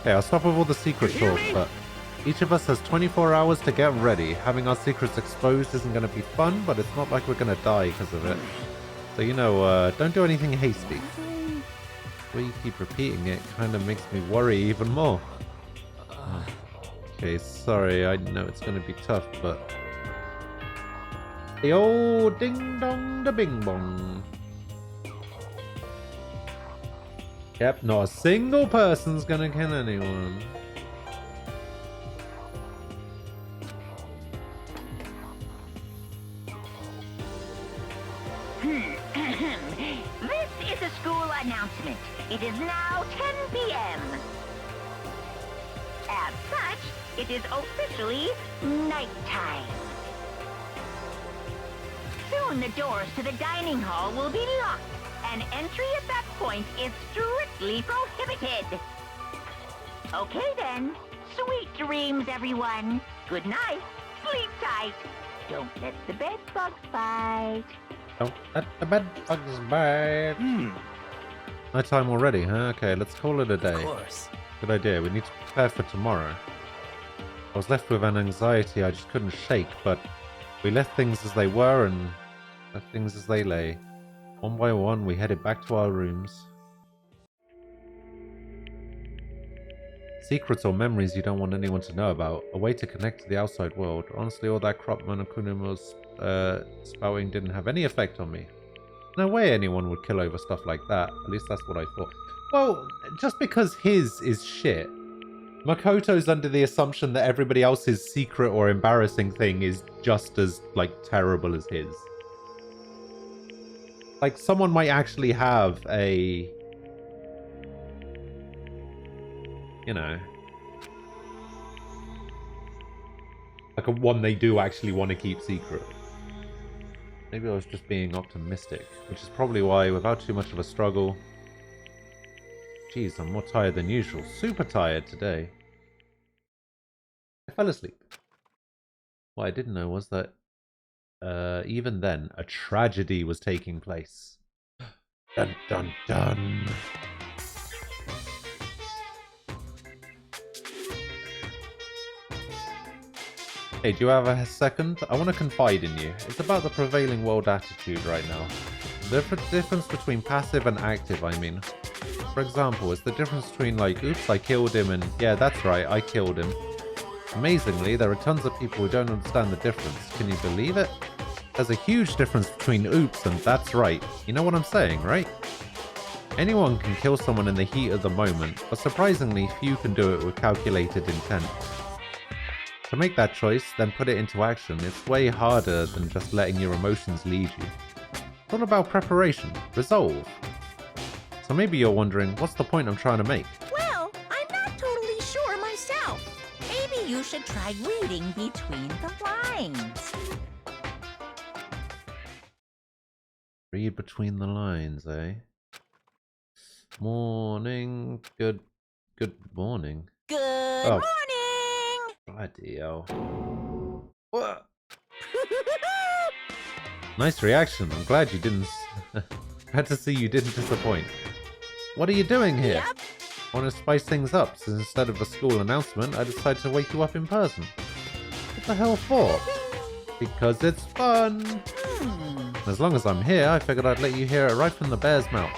Okay, I'll stop with all the secret talk, but each of us has 24 hours to get ready. Having our secrets exposed isn't going to be fun, but it's not like we're going to die because of it. So, you know, don't do anything hasty. The way you keep repeating it kind of makes me worry even more. Okay, sorry, I know it's going to be tough, but... The old ding-dong, the bing-bong. Yep, not a single person's gonna kill anyone. This is a school announcement. It is now 10 p.m. As such, it is officially nighttime. Soon the doors to the dining hall will be locked, and entry at that point is strictly prohibited. Okay then, sweet dreams everyone. Good night, sleep tight. Don't let the bed bugs bite. Don't let the bed bugs bite. Nighttime already, huh? Okay, let's call it a day. Of course. Good idea, we need to prepare for tomorrow. I was left with an anxiety I just couldn't shake, but we left things as they were and left things as they lay. One by one, we headed back to our rooms. Secrets or memories you don't want anyone to know about. A way to connect to the outside world. Honestly, all that crap Monokuma was spouting didn't have any effect on me. No way anyone would kill over stuff like that. At least that's what I thought. Well, just because his is shit. Makoto's under the assumption that everybody else's secret or embarrassing thing is just as, like, terrible as his. Like, someone might actually have a... You know... like a one they do actually want to keep secret. Maybe I was just being optimistic, which is probably why, without too much of a struggle... Jeez, I'm more tired than usual. Super tired today. I fell asleep. What I didn't know was that even then, a tragedy was taking place. Dun dun dun. Hey, do you have a second? I want to confide in you. It's about the prevailing world attitude right now. The difference between passive and active, I mean. For example, it's the difference between like, oops, I killed him, and yeah, that's right, I killed him. Amazingly, there are tons of people who don't understand the difference. Can you believe it? There's a huge difference between oops and that's right. You know what I'm saying, right? Anyone can kill someone in the heat of the moment, but surprisingly few can do it with calculated intent. To make that choice, then put it into action, it's way harder than just letting your emotions lead you. It's all about preparation, resolve. So maybe you're wondering, what's the point I'm trying to make? Well, I'm not totally sure myself. Maybe you should try reading between the lines. Read between the lines, eh? Morning. Good morning. Good Oh. morning! Bloody hell. What? Nice reaction. I'm glad you didn't... Glad to see you didn't disappoint. What are you doing here? Yep. Want to spice things up, so instead of a school announcement, I decided to wake you up in person. What the hell for? Because it's fun! As long as I'm here, I figured I'd let you hear it right from the bear's mouth.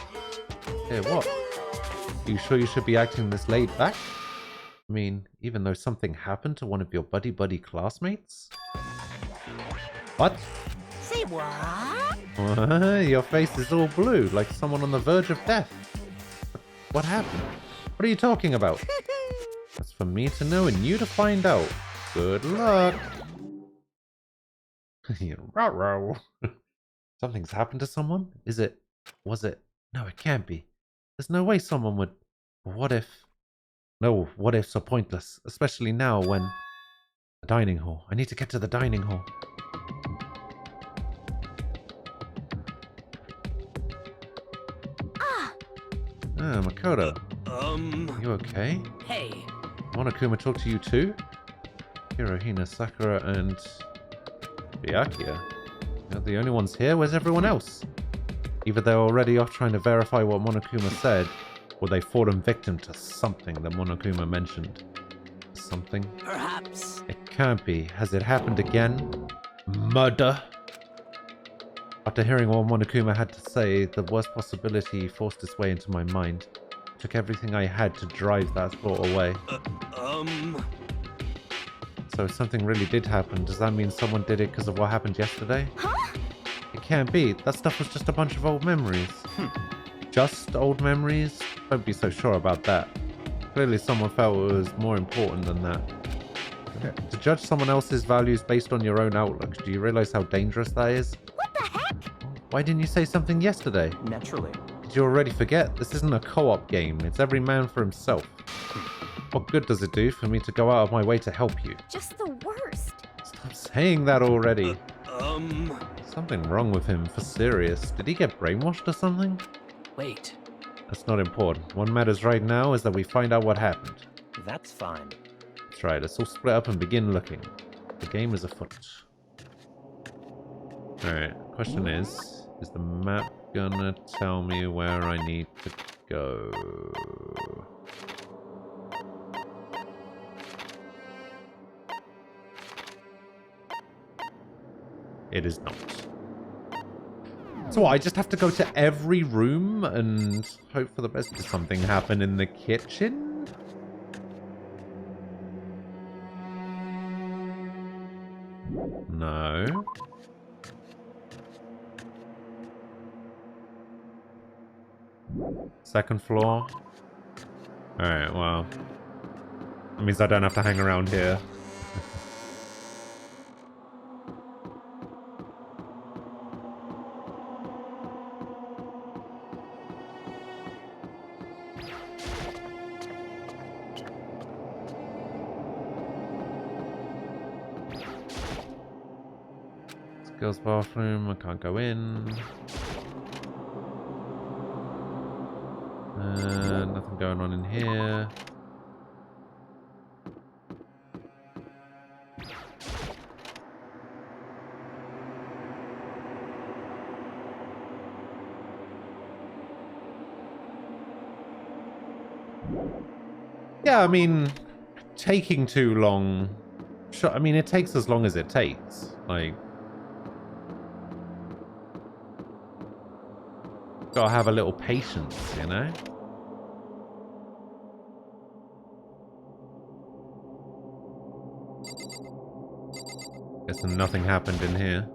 Hear what? You sure you should be acting this laid back? I mean, even though something happened to one of your buddy classmates? What? Say what? Your face is all blue, like someone on the verge of death. What happened? What are you talking about? That's for me to know and you to find out. Good luck. Ruh-roh. Something's happened to someone? Is it? Was it? No, it can't be. There's no way someone would... What if... No, what ifs are pointless, especially now when... The dining hall. I need to get to the dining hall. Ah, Makoto. You okay? Hey. Monokuma talked to you too? Hirohina, Sakura, and Byakuya. You're the only ones here? Where's everyone else? Either they're already off trying to verify what Monokuma said, or they've fallen victim to something that Monokuma mentioned. Something? Perhaps. It can't be. Has it happened again? Murder? After hearing what Monokuma had to say, the worst possibility forced its way into my mind. It took everything I had to drive that thought away. So if something really did happen, does that mean someone did it because of what happened yesterday? Huh? It can't be. That stuff was just a bunch of old memories. Just old memories? Don't be so sure about that. Clearly someone felt it was more important than that. To judge someone else's values based on your own outlook, do you realize how dangerous that is? What the heck? Why didn't you say something yesterday? Naturally. Did you already forget? This isn't a co-op game. It's every man for himself. What good does it do for me to go out of my way to help you? Just the worst. Stop saying that already. Something wrong with him, for serious. Did he get brainwashed or something? Wait. That's not important. What matters right now is that we find out what happened. That's fine. That's right, let's all split up and begin looking. The game is afoot. Alright, question is the map gonna tell me where I need to go? It is not. So what, I just have to go to every room and hope for the best. Did something happen in the kitchen? No. Second floor. Alright, well. That means I don't have to hang around here. Girls' bathroom, I can't go in. Nothing going on in here. Yeah, I mean, taking too long. Sure, I mean, it takes as long as it takes. Like, gotta have a little patience, you know? Guess nothing happened in here.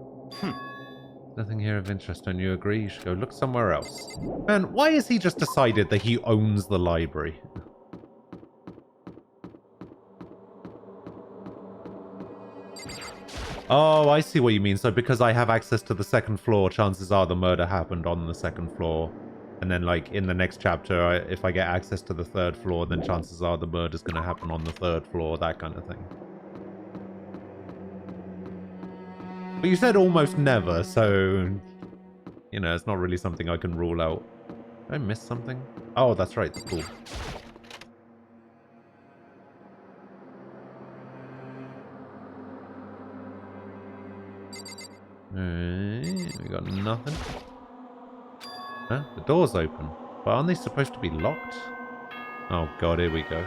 Nothing here of interest. Don't you agree? You should go look somewhere else. Man, why has he just decided that he owns the library? Oh, I see what you mean. So because I have access to the second floor, chances are the murder happened on the second floor. And then, like, in the next chapter, if I get access to the third floor, then chances are the murder's going to happen on the third floor, that kind of thing. But you said almost never, so, you know, it's not really something I can rule out. Did I miss something? Oh, that's right, the pool. Alright, we got nothing. Huh? The door's open. But aren't they supposed to be locked? Oh god, here we go.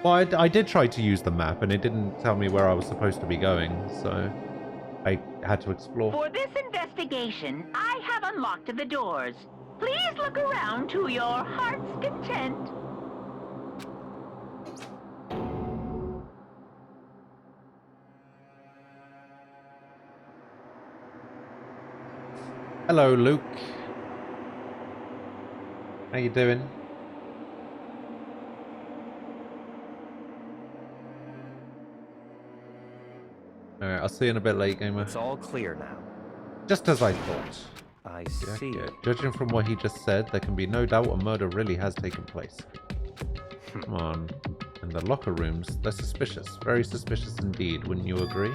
Well, I did try to use the map and it didn't tell me where I was supposed to be going, so I had to explore. For this investigation, I have unlocked the doors. Please look around to your heart's content. Hello, Luke. How you doing? Alright, I'll see you in a bit late, gamer. It's all clear now. Just as I thought. I see. Yeah. Judging from what he just said, there can be no doubt a murder really has taken place. Come on. And the locker rooms, they're suspicious. Very suspicious indeed, wouldn't you agree?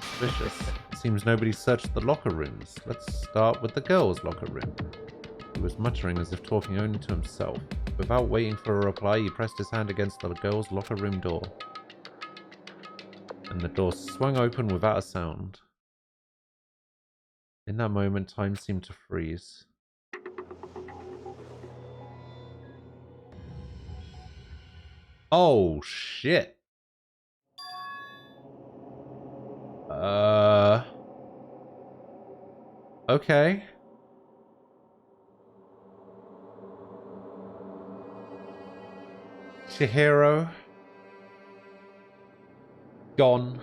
Suspicious. It seems nobody searched the locker rooms. Let's start with the girls' locker room. He was muttering as if talking only to himself. Without waiting for a reply, he pressed his hand against the girls' locker room door. And the door swung open without a sound. In that moment, time seemed to freeze. Oh, shit. Okay. Chihiro. Gone.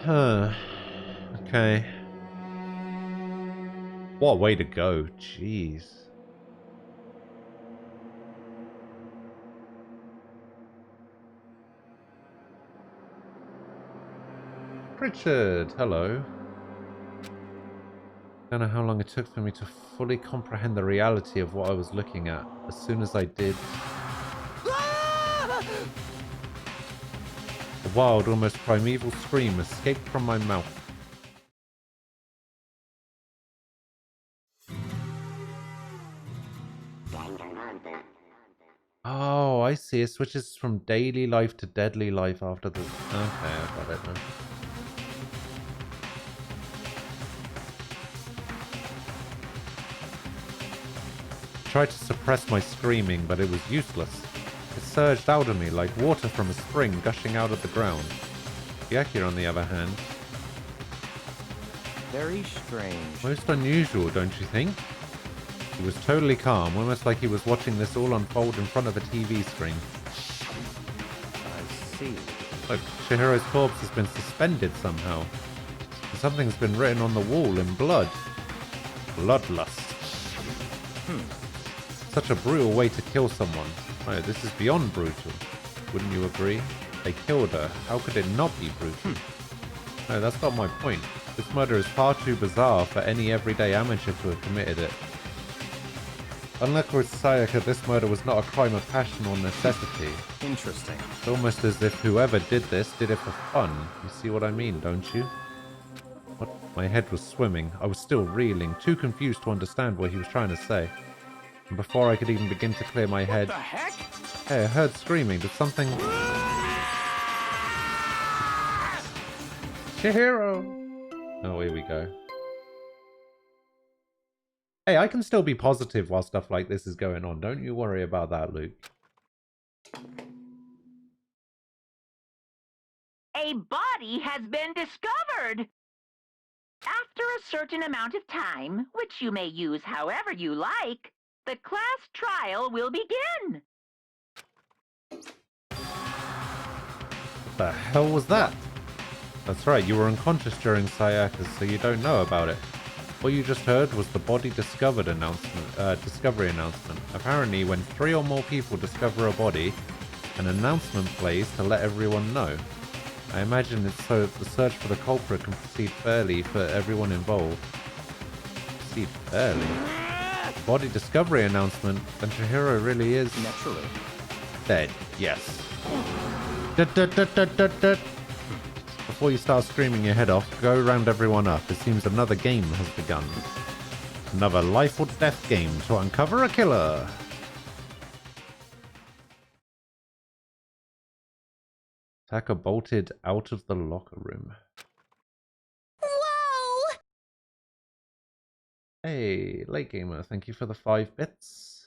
Huh. Okay. What a way to go. Jeez. Richard, hello. Don't know how long it took for me to fully comprehend the reality of what I was looking at. As soon as I did, a wild, almost primeval scream escaped from my mouth. Oh, I see. It switches from daily life to deadly life after the... Okay, I got it now. I tried to suppress my screaming, but it was useless. It surged out of me like water from a spring gushing out of the ground. Yakier, on the other hand... Very strange. Most unusual, don't you think? He was totally calm, almost like he was watching this all unfold in front of a TV screen. I see. Look, Chihiro's corpse has been suspended somehow. And something's been written on the wall in blood. Bloodlust. Such a brutal way to kill someone. No, this is beyond brutal. Wouldn't you agree? They killed her. How could it not be brutal? No, that's not my point. This murder is far too bizarre for any everyday amateur to have committed it. Unlike with Sayaka, this murder was not a crime of passion or necessity. Interesting. It's almost as if whoever did this did it for fun. You see what I mean, don't you? What? My head was swimming. I was still reeling, too confused to understand what he was trying to say. And before I could even begin to clear my head... What the heck? Hey, I heard screaming. Did something... Chihiro! Oh, here we go. Hey, I can still be positive while stuff like this is going on. Don't you worry about that, Luke. A body has been discovered! After a certain amount of time, which you may use however you like, the class trial will begin. What the hell was that? That's right, you were unconscious during Sayaka's, so you don't know about it. What you just heard was the body discovered discovery announcement. Apparently, when 3 or more people discover a body, an announcement plays to let everyone know. I imagine it's so that the search for the culprit can proceed fairly for everyone involved. Proceed fairly? The body discovery announcement, then Chihiro really is... Naturally. Dead, yes. Before you start screaming your head off, go round everyone up. It seems another game has begun. Another life or death game to uncover a killer. Taka bolted out of the locker room. Whoa! Hey, late gamer, thank you for the 5 bits.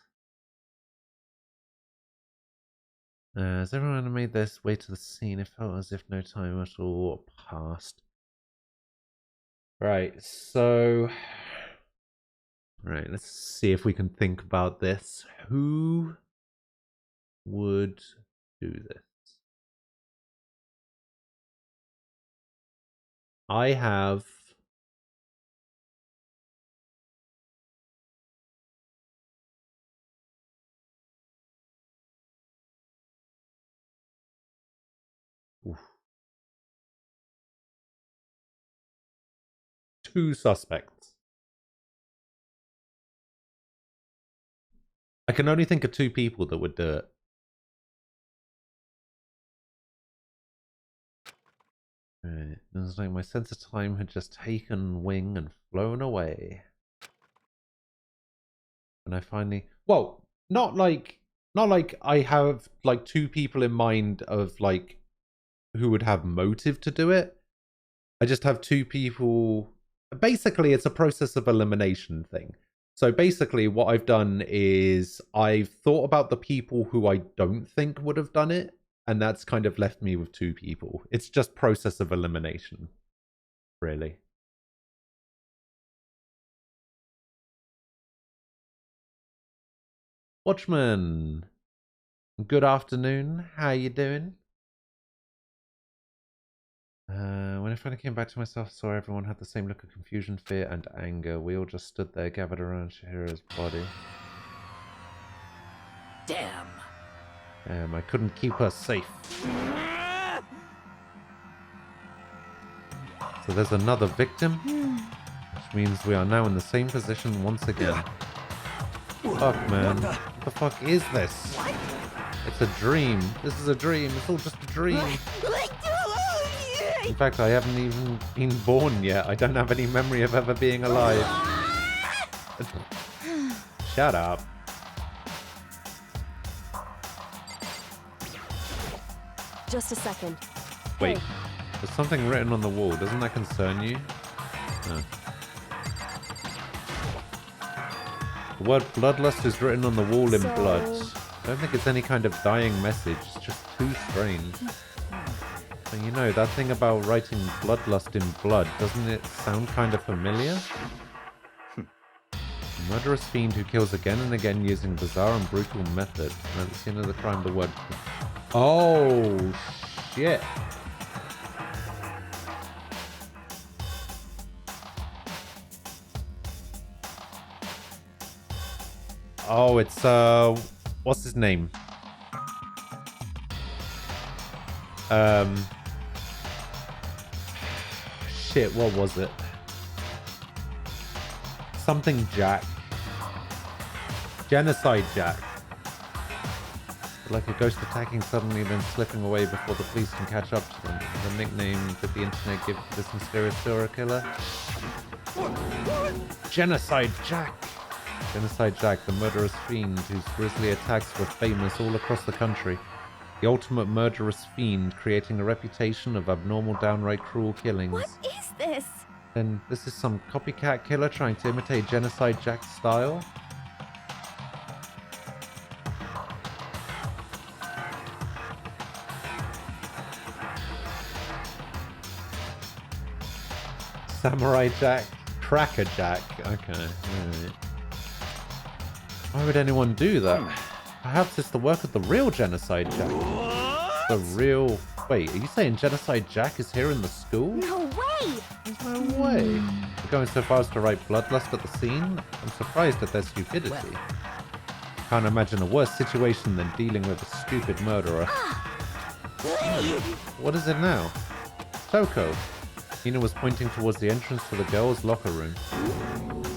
As everyone made their way to the scene, it felt as if no time at all passed. Right, so... Right, let's see if we can think about this. Who would do this? I have... Oof. 2 suspects. I can only think of 2 people that would do it. Right. It was like my sense of time had just taken wing and flown away. And I finally... Well, not like I have like 2 people in mind of like who would have motive to do it. I just have 2 people... Basically, it's a process of elimination thing. So basically what I've done is I've thought about the people who I don't think would have done it. And that's kind of left me with 2 people. It's just process of elimination, really. Watchman, good afternoon. How you doing? When I finally came back to myself, I saw everyone had the same look of confusion, fear, and anger. We all just stood there, gathered around Shihira's body. Damn. I couldn't keep her safe. So there's another victim, which means we are now in the same position once again. Fuck, man. What the fuck is this? It's a dream. This is a dream. It's all just a dream. In fact, I haven't even been born yet. I don't have any memory of ever being alive. Shut up. Just a second. Wait, Hey. there's something written on the wall. Doesn't that concern you? No. The word bloodlust is written on the wall in blood. I don't think it's any kind of dying message. It's just too strange. And you know, that thing about writing bloodlust in blood, doesn't it sound kind of familiar? A murderous fiend who kills again and again using bizarre and brutal method. And at the scene of the crime, the word... Oh, shit. Oh, it's, what's his name? Shit, what was it? Something Jack. Genocide Jack. Like a ghost attacking suddenly, then slipping away before the police can catch up to them. The nickname that the internet gives to this mysterious serial killer. Genocide Jack. Genocide Jack, the murderous fiend whose grisly attacks were famous all across the country. The ultimate murderous fiend, creating a reputation of abnormal, downright cruel killings. What is this? Then this is some copycat killer trying to imitate Genocide Jack's style? Samurai Jack, Cracker Jack. Okay, alright. Why would anyone do that? Perhaps it's the work of the real Genocide Jack. The real... Wait, are you saying Genocide Jack is here in the school? No way! There's no way. You're going so far as to write bloodlust at the scene? I'm surprised at their stupidity. Can't imagine a worse situation than dealing with a stupid murderer. What is it now? Toko. Ina was pointing towards the entrance to the girls' locker room.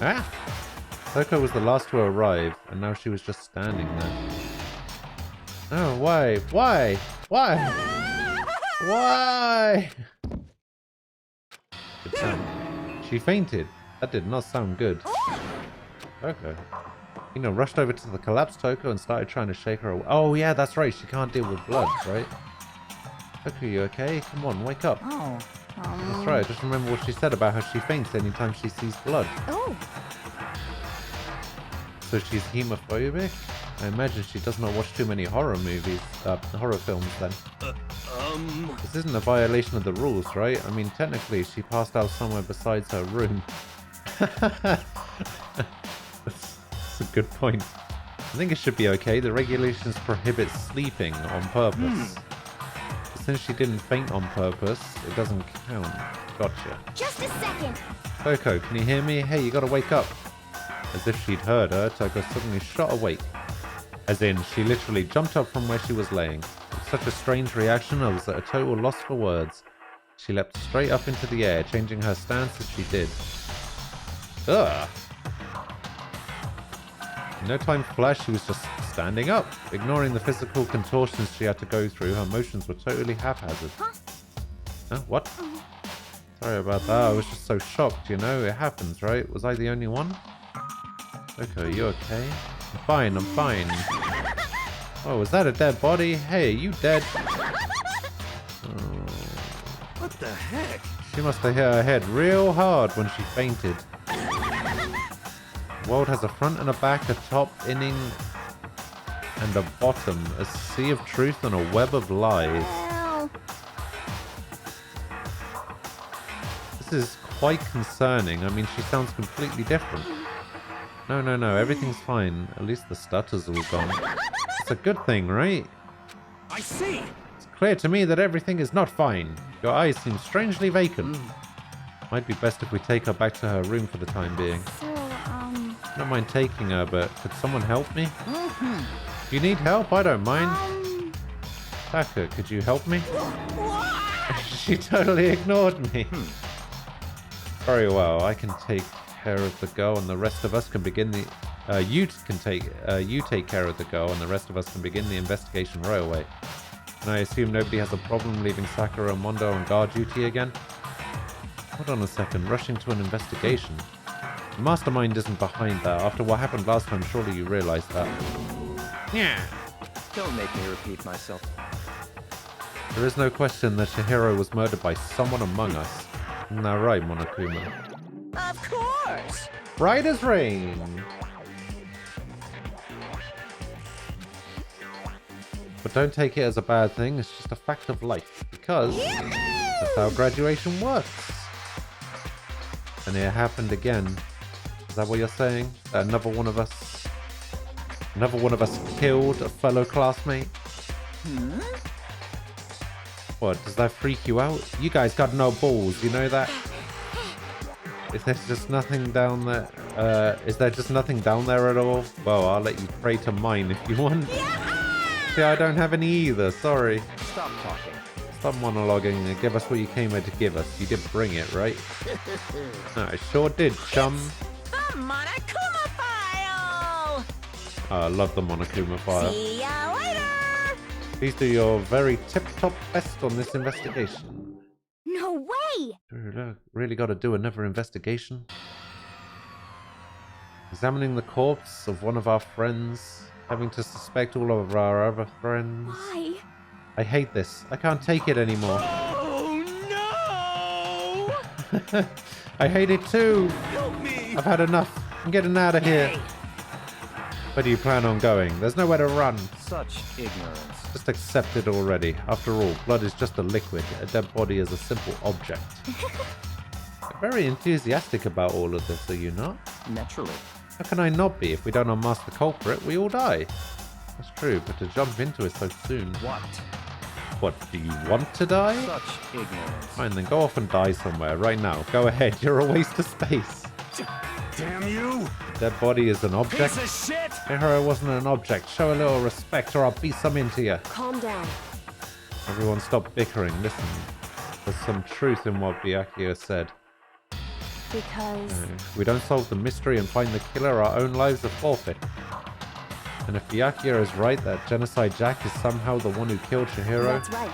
Ah! Toko was the last to arrive, and now she was just standing there. Oh, why? Why? Why? Why? Good sound. She fainted. That did not sound good. Okay. Ina rushed over to the collapsed Toko and started trying to shake her away. Oh, yeah, that's right. She can't deal with blood, right? Toko, you okay? Come on, wake up. Oh. That's right. Just remember what she said about how she faints anytime she sees blood. Oh. So she's hemophobic? I imagine she does not watch too many horror movies, horror films then. This isn't a violation of the rules, right? I mean, technically she passed out somewhere besides her room. That's a good point. I think it should be okay. The regulations prohibit sleeping on purpose. Since she didn't faint on purpose, it doesn't count. Gotcha. Just a second. Toko, can you hear me? Hey, you gotta wake up. As if she'd heard her, Toko suddenly shot awake. As in, she literally jumped up from where she was laying. With such a strange reaction, I was at a total loss for words. She leapt straight up into the air, changing her stance as she did. Ugh! In no time flash, she was just standing up. Ignoring the physical contortions she had to go through, her motions were totally haphazard. Huh? What? Sorry about that, I was just so shocked, you know? It happens, right? Was I the only one? Okay, are you okay? I'm fine, I'm fine. Oh, was that a dead body? Hey, you dead? What the heck? She must have hit her head real hard when she fainted. The world has a front and a back, a top, inning, and a bottom. A sea of truth and a web of lies. This is quite concerning. I mean, she sounds completely different. No, everything's fine. At least the stutter's all gone. It's a good thing, right? I see! It's clear to me that everything is not fine. Your eyes seem strangely vacant. Might be best if we take her back to her room for the time being. So, I don't mind taking her, but could someone help me? If you need help, I don't mind. Taka, could you help me? She totally ignored me. Very well, I can take care of the girl and the rest of us can begin the... you take care of the girl and the rest of us can begin the investigation right away. And I assume nobody has a problem leaving Sakura and Mondo on guard duty again? Hold on a second, rushing to an investigation. The mastermind isn't behind that. After what happened last time, surely you realize that. Yeah. Don't make me repeat myself. There is no question that Chihiro was murdered by someone among us. Isn't that right, Monokuma? Of course! Right as rain! But don't take it as a bad thing, it's just a fact of life. Because that's how graduation works. And it happened again. Is that what you're saying? That another one of us killed a fellow classmate? What, does that freak you out? You guys got no balls, you know that? Is there just nothing down there? Is there just nothing down there at all? Well, I'll let you pray to mine if you want. See, I don't have any either, sorry. Stop talking. Stop monologuing and give us what you came here to give us. You did bring it, right? I sure did, chum. The Monokuma file! Oh, I love the Monokuma file. See ya later! Please do your very tip-top best on this investigation. no way! Really got to do another investigation? Examining the corpse of one of our friends, having to suspect all of our other friends. Why? I hate this. I can't take it anymore. Oh no! I hate it too. Help me! I've had enough. I'm getting out of here. Where do you plan on going? There's nowhere to run. Such ignorance. Just accept it already. After all, blood is just a liquid. A dead body is a simple object. You're very enthusiastic about all of this, are you not? Naturally. How can I not be? If we don't unmask the culprit, we all die. That's true, but to jump into it so soon... What? What, do you want to die? Such ignorance. Fine, then go off and die somewhere, right now. Go ahead, you're a waste of space. Damn you! Dead body is an object. Piece of shit! Chihiro wasn't an object. Show a little respect or I'll beat some into you. Calm down. Everyone stop bickering. Listen, there's some truth in what Byakuya said. Because... If we don't solve the mystery and find the killer, our own lives are forfeit. And if Byakuya is right that Genocide Jack is somehow the one who killed Chihiro, That's right.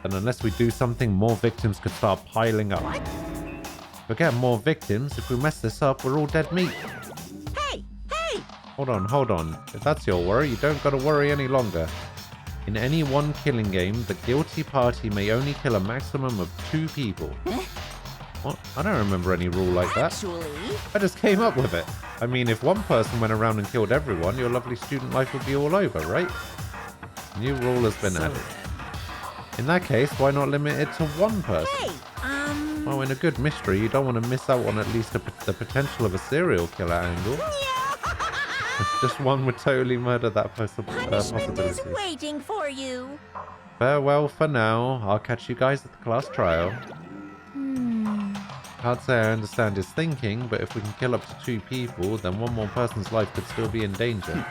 then unless we do something, more victims could start piling up. Forget more victims. If we mess this up, we're all dead meat. Hey! Hey! Hold on. If that's your worry, you don't gotta worry any longer. In any one killing game, the guilty party may only kill a maximum of 2 people. What? I don't remember any rule like that. Actually... I just came up with it. I mean, if one person went around and killed everyone, your lovely student life would be all over, right? New rule has been added. In that case, why not limit it to one person? Hey! Well, in a good mystery, you don't want to miss out on at least the potential of a serial killer angle. Just one would totally murder that Punishment is possibility. waiting for you. Farewell for now. I'll catch you guys at the class trial. Can't say I understand his thinking, but if we can kill up to 2 people, then one more person's life could still be in danger.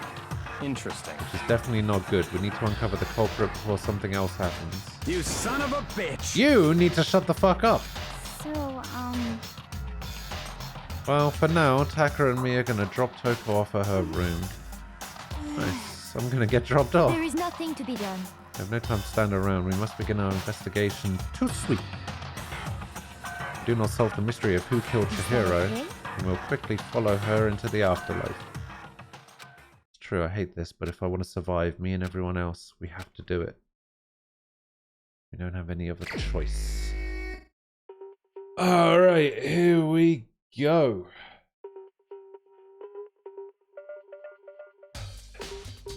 Interesting. Which is definitely not good. We need to uncover the culprit before something else happens. You son of a bitch! You need to shut the fuck up! So, Well, for now, Taka and me are gonna drop Toko off at her room. Nice. I'm gonna get dropped off. There is nothing to be done. We have no time to stand around. We must begin our investigation. Too sweet. Do not solve the mystery of who killed Chihiro, Okay. and we'll quickly follow her into the afterlife. It's true, I hate this, but if I want to survive, me and everyone else, we have to do it. We don't have any other choice. Alright, here we go.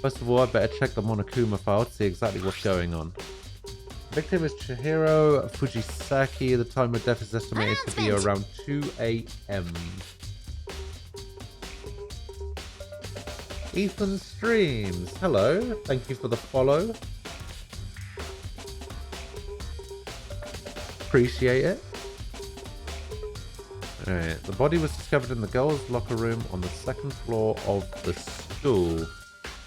First of all, I better check the Monokuma file to see exactly what's going on. Victim is Chihiro Fujisaki. The time of death is estimated to be around 2 a.m. Ethan Streams. Hello. Thank you for the follow. Appreciate it. Alright. The body was discovered in the girls' locker room on the second floor of the school.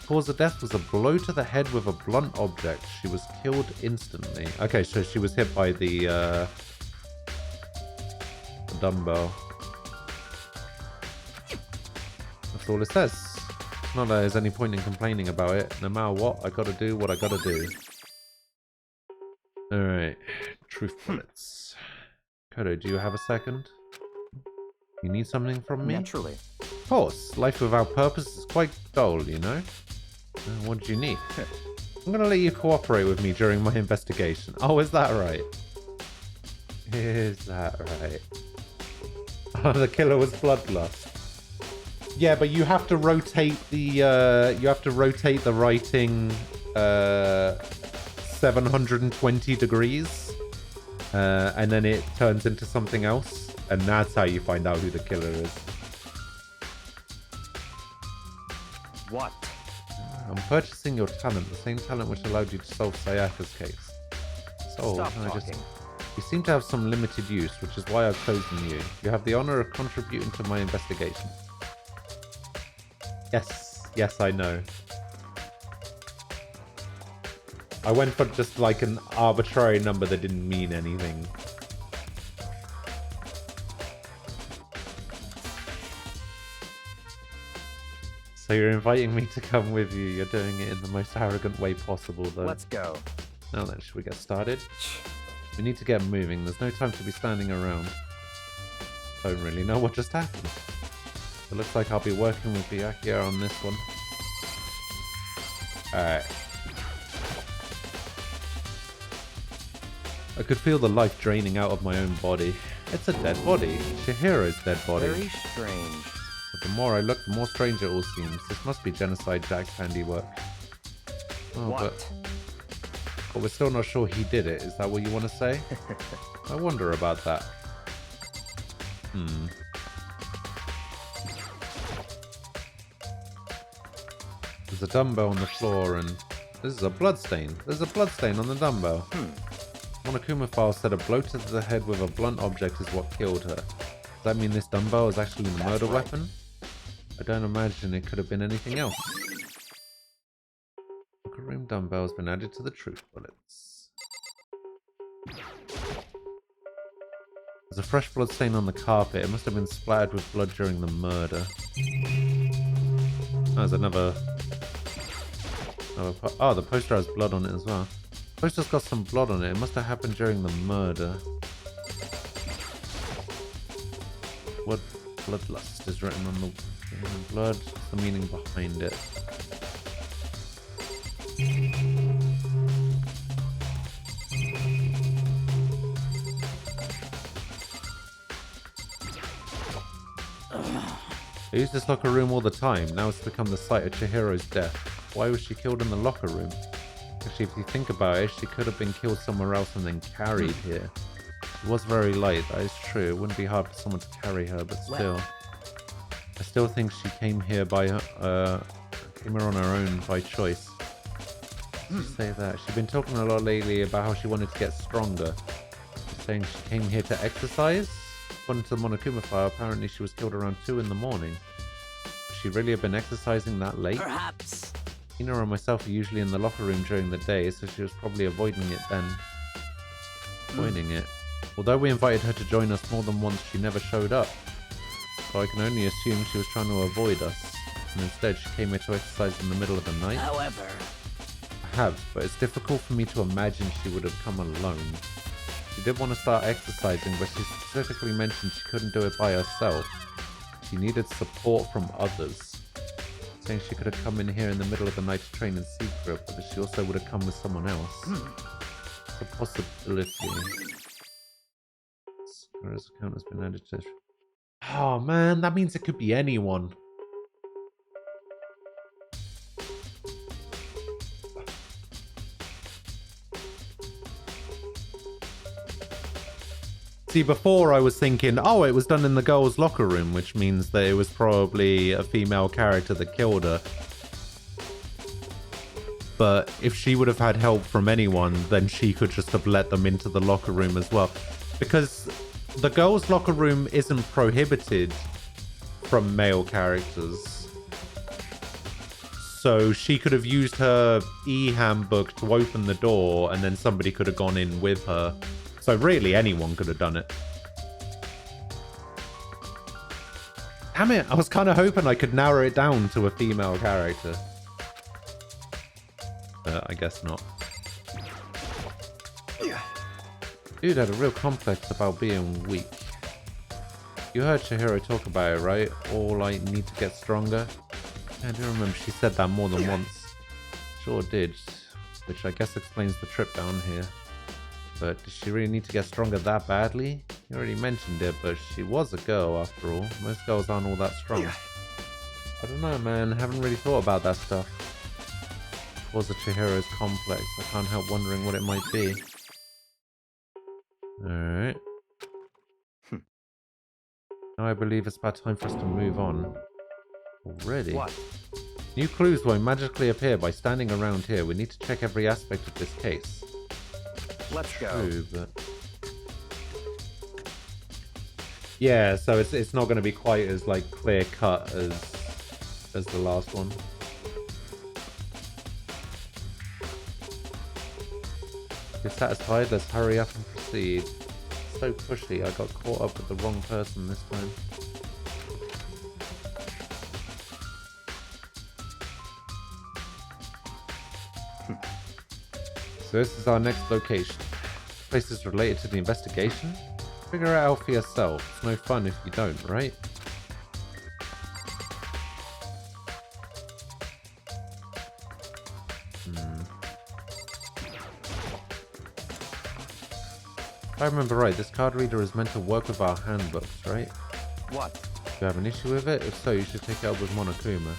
Cause of death was a blow to the head with a blunt object. She was killed instantly. Okay, so she was hit by the dumbbell. That's all it says. It's not that there's any point in complaining about it. No matter what, I gotta do what I gotta do. Alright. Truth bullets. Kodo, do you have a second? You need something from me? Naturally. Of course. Life without purpose is quite dull, you know? What do you need? I'm gonna let you cooperate with me during my investigation. Oh, is that right? Is that right? Oh, the killer was bloodlust. Yeah, but you have to rotate the writing 720 degrees, and then it turns into something else, and that's how you find out who the killer is. What? I'm purchasing your talent, the same talent which allowed you to solve Sayaka's case. So, Stop talking. You seem to have some limited use, which is why I've chosen you. You have the honor of contributing to my investigation. Yes, I know. I went for just like an arbitrary number that didn't mean anything. So you're inviting me to come with you. You're doing it in the most arrogant way possible, though. Let's go. Now then, should we get started? We need to get moving. There's no time to be standing around. Don't really know what just happened. It looks like I'll be working with Byakuya on this one. Alright. I could feel the life draining out of my own body. It's a dead body. Chihiro's dead body. Very strange. But the more I look, the more strange it all seems. This must be Genocide Jack's handiwork. Oh, What? but we're still not sure he did it. Is that what you want to say? I wonder about that. There's a dumbbell on the floor and... This is a bloodstain. There's a bloodstain on the dumbbell. Monokuma file said a blow to the head with a blunt object is what killed her. Does that mean this dumbbell is actually the murder weapon? I don't imagine it could have been anything else. Locker room dumbbell has been added to the truth bullets. There's a fresh blood stain on the carpet. It must have been splattered with blood during the murder. There's another... Oh, the poster has blood on it as well. The poster's got some blood on it. It must have happened during the murder. What bloodlust is written on the blood? What's the meaning behind it? I use this locker room all the time. Now it's become the site of Chihiro's death. Why was she killed in the locker room? Actually, if you think about it, she could have been killed somewhere else and then carried here. She was very light, that is true. It wouldn't be hard for someone to carry her, but still. I still think she came here by came here on her own by choice. Let's say that. She's been talking a lot lately about how she wanted to get stronger. She's saying she came here to exercise. According to the Monokuma file, apparently she was killed around 2 in the morning. Would she really have been exercising that late? Perhaps Ina and myself are usually in the locker room during the day, so she was probably avoiding it then. Avoiding it. Although we invited her to join us more than once, she never showed up. So I can only assume she was trying to avoid us. And instead she came here to exercise in the middle of the night. However... Perhaps, but it's difficult for me to imagine she would have come alone. She did want to start exercising, but she specifically mentioned she couldn't do it by herself. She needed support from others. Saying she could have come in here in the middle of the night to train in secret, but that she also would have come with someone else. It's a possibility. Sarah's account has been added to... Oh man, that means it could be anyone. See, before I was thinking, oh, it was done in the girls' locker room, which means that it was probably a female character that killed her. But if she would have had help from anyone, then she could just have let them into the locker room as well. Because the girls' locker room isn't prohibited from male characters. So she could have used her e-handbook to open the door, and then somebody could have gone in with her. So really, anyone could have done it. Damn it, I was kind of hoping I could narrow it down to a female character. I guess not. Dude had a real complex about being weak. You heard Chihiro talk about it, right? All I need to get stronger? Yeah, I do remember she said that more than once. Sure did. Which I guess explains the trip down here. But does she really need to get stronger that badly? You already mentioned it, but she was a girl after all. Most girls aren't all that strong. I don't know, man. I haven't really thought about that stuff. Was a Chihiro's complex? I can't help wondering what it might be. Alright. Now I believe it's about time for us to move on. Already? What? New clues won't magically appear by standing around here. We need to check every aspect of this case. Let's go. True, but... Yeah, so it's not going to be quite as like clear cut as the last one. You're satisfied? Let's hurry up and proceed. So pushy, I got caught up with the wrong person this time. So this is our next location. This place is related to the investigation? Figure it out for yourself. It's no fun if you don't, right? If I remember right, this card reader is meant to work with our handbooks, right? What? Do you have an issue with it? If so, you should take it up with Monokuma.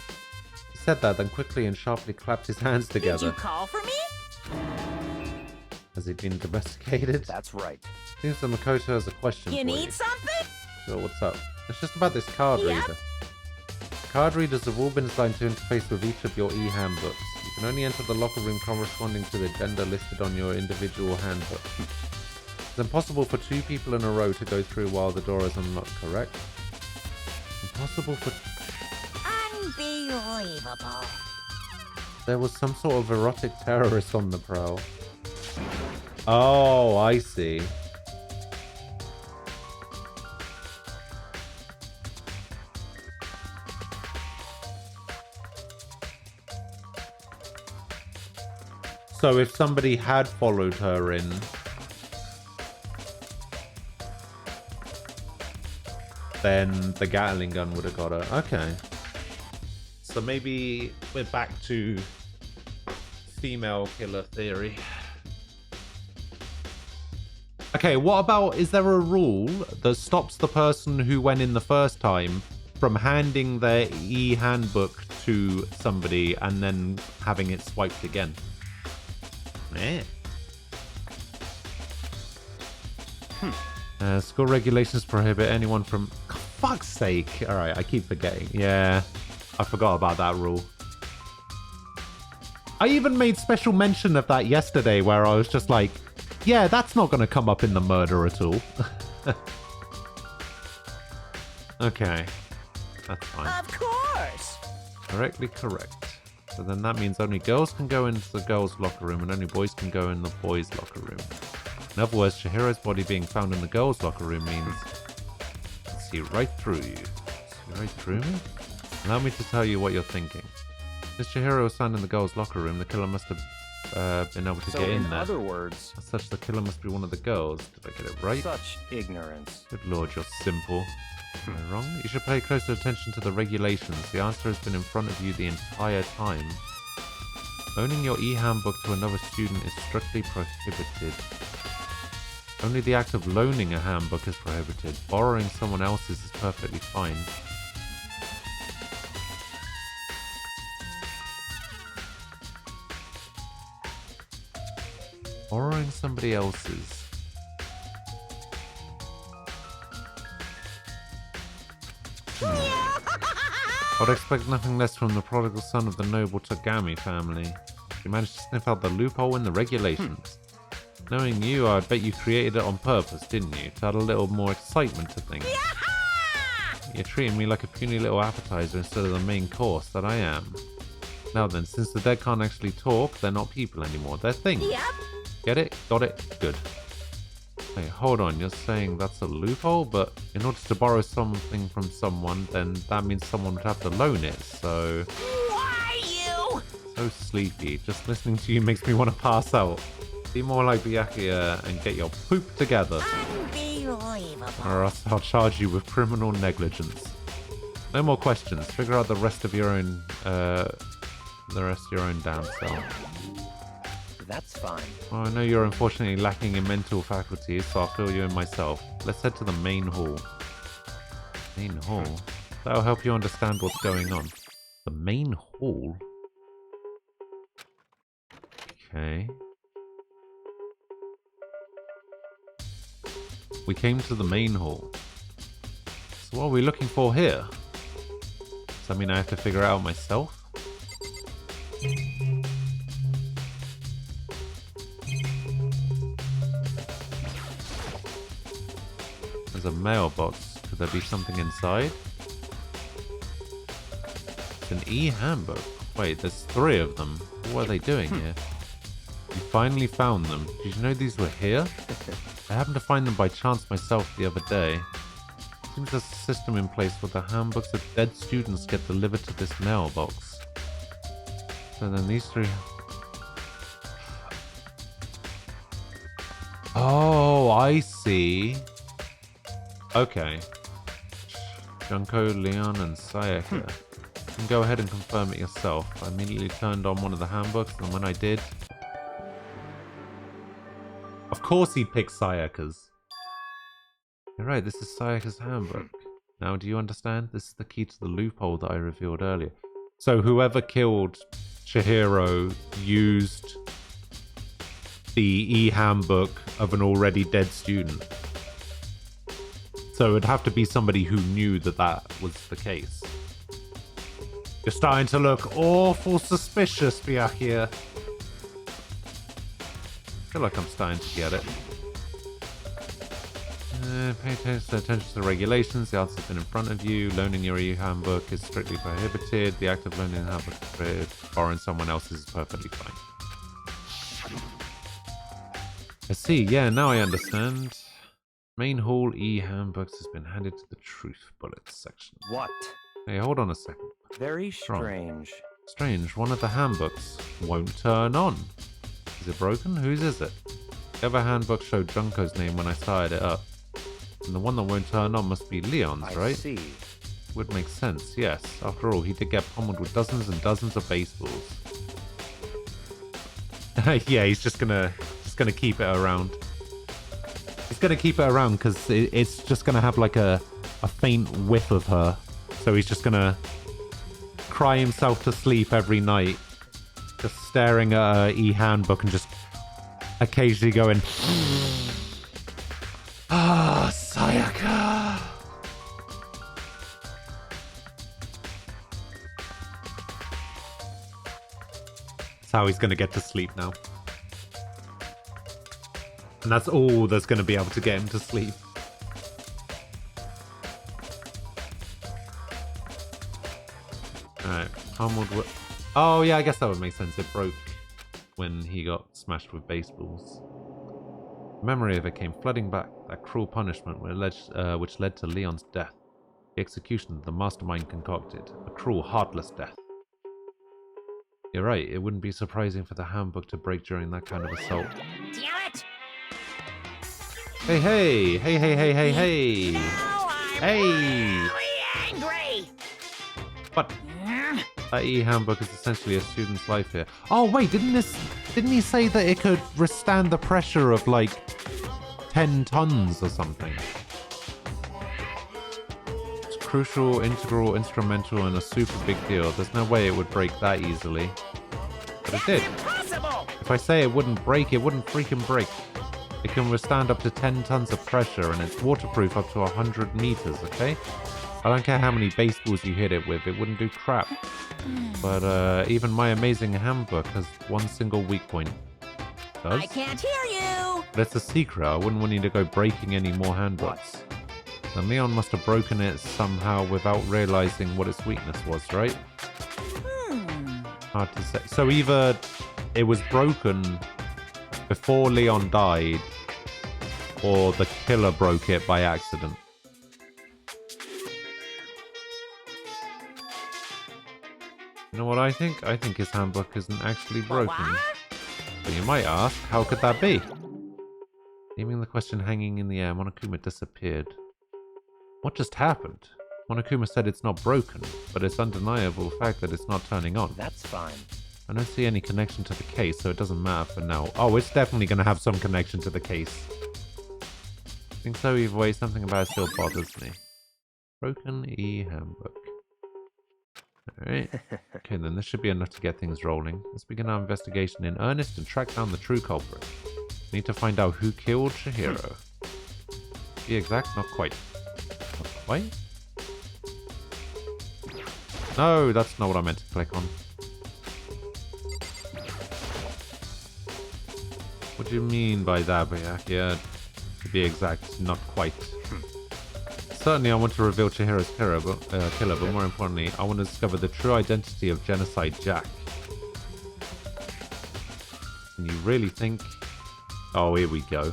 He said that, then quickly and sharply clapped his hands together. Did you call for me? Has he been domesticated? That's right. Seems that Makoto has a question You for need something? Sure, what's up? It's just about this card reader. Card readers have all been designed to interface with each of your e-handbooks. You can only enter the locker room corresponding to the gender listed on your individual handbook. It's impossible for two people in a row to go through while the door is unlocked, correct? Impossible for... Unbelievable. There was some sort of erotic terrorist on the prowl. Oh, I see. So if somebody had followed her in, then the Gatling gun would have got her. Okay. So maybe we're back to female killer theory. Okay, what about, is there a rule that stops the person who went in the first time from handing their e-handbook to somebody and then having it swiped again? Eh. School regulations prohibit anyone from... Fuck's sake. Alright, I keep forgetting. Yeah, I forgot about that rule. I even made special mention of that yesterday where I was just like, yeah, that's not going to come up in the murder at all. Okay. That's fine. Of course. Correctly correct. So then that means only girls can go into the girls' locker room and only boys can go in the boys' locker room. In other words, Chihiro's body being found in the girls' locker room means see right through you. See right through me? Allow me to tell you what you're thinking. Since Chihiro was found in the girls' locker room, the killer must have been able to get in there. In other words, As such, the killer must be one of the girls. Did I get it right? such ignorance. Good lord, you're simple. Am I wrong? You should pay closer attention to the regulations. The answer has been in front of you the entire time. Loaning your e-handbook to another student is strictly prohibited. Only the act of loaning a handbook is prohibited. Borrowing someone else's is perfectly fine. Borrowing somebody else's. I would expect nothing less from the prodigal son of the noble Togami family. You managed to sniff out the loophole in the regulations. Knowing you, I bet you created it on purpose, didn't you? To add a little more excitement to things. You're treating me like a puny little appetizer instead of the main course that I am. Now then, since the dead can't actually talk, they're not people anymore. They're things. Yep. Get it? Got it? Good. Hey, hold on. You're saying that's a loophole? But in order to borrow something from someone, then that means someone would have to loan it, so... Why you? So sleepy. Just listening to you makes me want to pass out. Be more like Byakuya and get your poop together. Unbelievable. Or else I'll charge you with criminal negligence. No more questions. Figure out the rest of your own, damn self. That's fine. Well, I know you're unfortunately lacking in mental faculties, so I'll fill you in myself. Let's head to the main hall. Main hall? That'll help you understand what's going on. The main hall? Okay. We came to the main hall. So what are we looking for here? Does that mean I have to figure it out myself? There's a mailbox. Could there be something inside? It's an e-handbook. Wait, there's 3 of them. What are they doing here? You finally found them. Did you know these were here? I happened to find them by chance myself the other day. Seems there's a system in place where the handbooks of dead students get delivered to this mailbox. So then these 3... Oh, I see. Okay. Junko, Leon, and Sayaka. You can go ahead and confirm it yourself. I immediately turned on one of the handbooks, and when I did... Of course he picked Sayaka's. You're right, this is Sayaka's handbook. Now do you understand? This is the key to the loophole that I revealed earlier. So whoever killed Chihiro used the e-handbook of an already dead student. So it'd have to be somebody who knew that that was the case. You're starting to look awful suspicious, Byakuya. I feel like I'm starting to get it. Pay attention to the regulations. The answer's been in front of you. Loaning your e-handbook is strictly prohibited. The act of loaning a handbook is prohibited. Borrowing someone else's is perfectly fine. I see. Yeah, now I understand. Main hall e-handbooks has been handed to the truth bullets section. What? Hey, hold on a second. Very Wrong. strange. Strange. One of the handbooks won't turn on. Is it broken? Whose is it? The other handbook showed Junko's name when I started it up. And the one that won't turn on must be Leon's, right? I see. Would make sense, yes. After all, he did get pummeled with dozens and dozens of baseballs. Yeah, he's just gonna keep it around. He's gonna keep it around because it's just gonna have like a faint whiff of her. So he's just gonna cry himself to sleep every night, just staring at her e-handbook and just occasionally going, ah, Sayaka. That's how he's gonna get to sleep now. And that's all that's gonna be able to get him to sleep. Alright, pummeled with... Oh, yeah, I guess that would make sense. It broke when he got smashed with baseballs. The memory of it came flooding back. That cruel punishment which led to Leon's death. The execution that the mastermind concocted. A cruel, heartless death. You're right, it wouldn't be surprising for the handbook to break during that kind of assault. Damn it! Hey, hey! Hey, hey, hey, hey, hey! Now I'm Hey! really angry! What? That e-handbook is essentially a student's life here. Oh wait, didn't he say that it could withstand the pressure of like 10 tons or something? It's crucial, integral, instrumental, and a super big deal. There's no way it would break that easily. But it did. Impossible! If I say it wouldn't break, it wouldn't freaking break. It can withstand up to 10 tons of pressure, and it's waterproof up to 100 meters, okay? I don't care how many baseballs you hit it with, it wouldn't do crap. But even my amazing handbook has one single weak point. Does? I can't hear you! But it's a secret, I wouldn't want you to go breaking any more handbooks. Then Leon must have broken it somehow without realizing what its weakness was, right? Hard to say. So either it was broken before Leon died, or the killer broke it by accident. You know what I think? I think his handbook isn't actually broken. But you might ask, how could that be? Leaving the question hanging in the air, Monokuma disappeared. What just happened? Monokuma said it's not broken, but it's undeniable fact that it's not turning on. That's fine. I don't see any connection to the case, so it doesn't matter for now. Oh, it's definitely going to have some connection to the case. I think so either way, something about it still bothers me. Broken e-handbook. Alright. Okay, then this should be enough to get things rolling. Let's begin our investigation in earnest and track down the true culprit. We need to find out who killed Chihiro. To be exact, not quite. Not quite? No, that's not what I meant to click on. What do you mean by that, Byakuya? To be exact, not quite. Certainly I want to reveal Chihiro's killer, but more importantly, I want to discover the true identity of Genocide Jack. And you really think... Oh, here we go.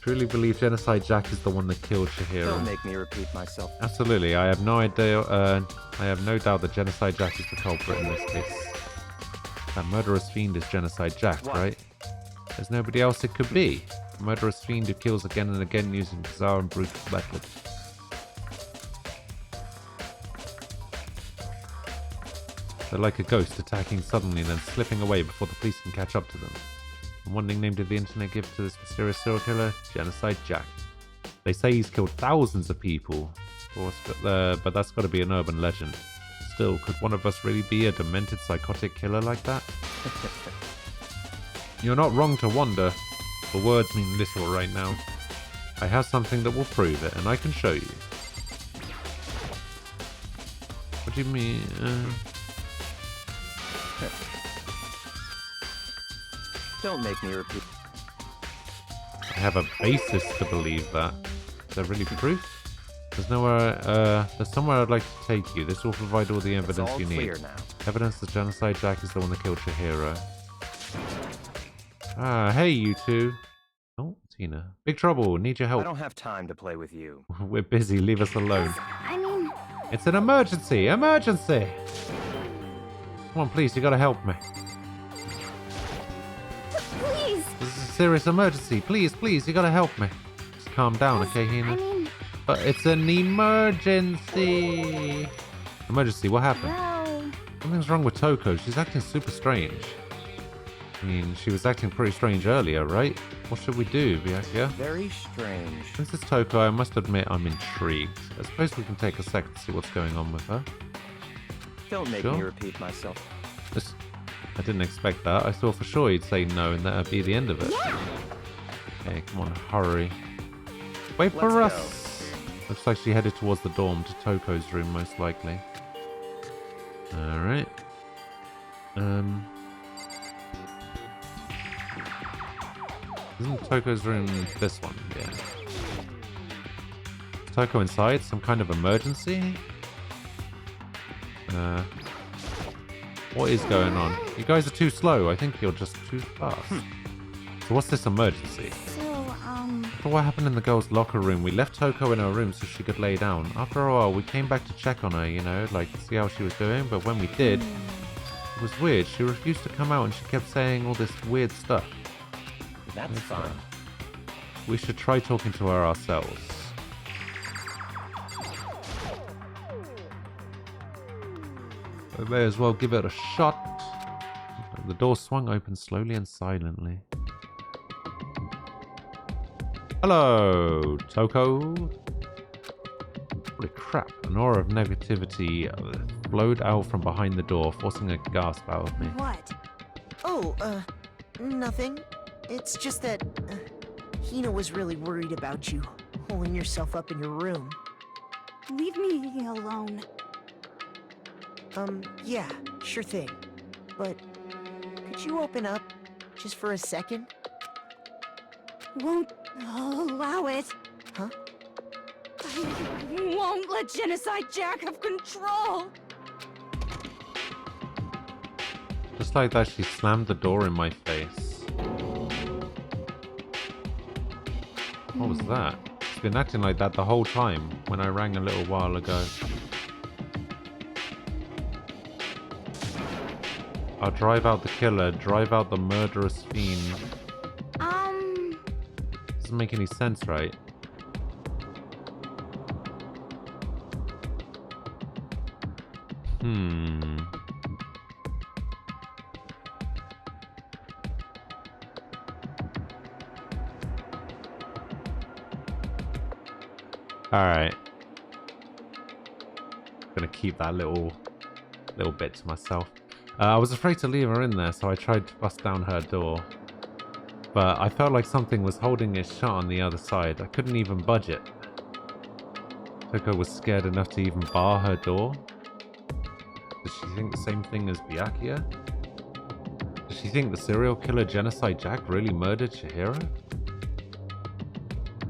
Truly believe Genocide Jack is the one that killed Chihiro. Don't make me repeat myself. Absolutely, I have no idea. I have no doubt that Genocide Jack is the culprit in this case. That murderous fiend is Genocide Jack, right? There's nobody else it could be. A murderous fiend who kills again and again using bizarre and brutal methods. They're like a ghost, attacking suddenly and then slipping away before the police can catch up to them. And one nickname did the internet give to this mysterious serial killer? Genocide Jack. They say he's killed thousands of people, of course, but that's got to be an urban legend. Still, could one of us really be a demented psychotic killer like that? You're not wrong to wonder, but words mean little right now. I have something that will prove it, and I can show you. What do you mean? Don't make me repeat. I have a basis to believe that. Is there really proof? There's somewhere I'd like to take you. This will provide all the evidence you need. Clear now. Evidence that Genocide Jack is the one that killed Chihiro. Ah, hey you two. Oh, Tina. Big trouble, need your help. I don't have time to play with you. We're busy, leave us alone. I mean... It's an emergency! Emergency! Come on, please, you gotta help me. Please! This is a serious emergency. Please, please, you gotta help me. Just calm down, okay, Hina? I mean... It's an emergency! Emergency, what happened? Well... Something's wrong with Toko. She's acting super strange. I mean, she was acting pretty strange earlier, right? What should we do, Byakuya? Very strange. Since it's Toko, I must admit I'm intrigued. I suppose we can take a second to see what's going on with her. Don't make Sure. me repeat myself. I didn't expect that. I thought for sure he'd say no and that'd be the end of it. Okay, come on, hurry. Wait for Let's us! Looks like she headed towards the dorm, to Toko's room, most likely. Alright. Isn't Toko's room this one? Yeah. Is Toko inside? Some kind of emergency? What is going on? You guys are too slow. I think you're just too fast. So what's this emergency? So, After what happened in the girls' locker room, we left Toko in her room so she could lay down. After a while, we came back to check on her, you know, like see how she was doing. But when we did, it was weird. She refused to come out and she kept saying all this weird stuff. That's fine. We should try talking to her ourselves. I may as well give it a shot. The door swung open slowly and silently. Hello, Toko. Holy crap, an aura of negativity flowed out from behind the door, forcing a gasp out of me. What? Oh, nothing. It's just that Hina was really worried about you, holding yourself up in your room. leave me alone. Yeah, sure thing. But could you open up just for a second? Won't allow it. Huh? I won't let Genocide Jack have control. Just like that, she slammed the door in my face. What was that? She's been acting like that the whole time when I rang a little while ago. I'll drive out the killer, drive out the murderous fiend. Doesn't make any sense, right? Alright. Gonna keep that little bit to myself. I was afraid to leave her in there, so I tried to bust down her door. But I felt like something was holding it shut on the other side. I couldn't even budge it. Toko was scared enough to even bar her door. Does she think the same thing as Byakuya? Does she think the serial killer Genocide Jack really murdered Chihiro?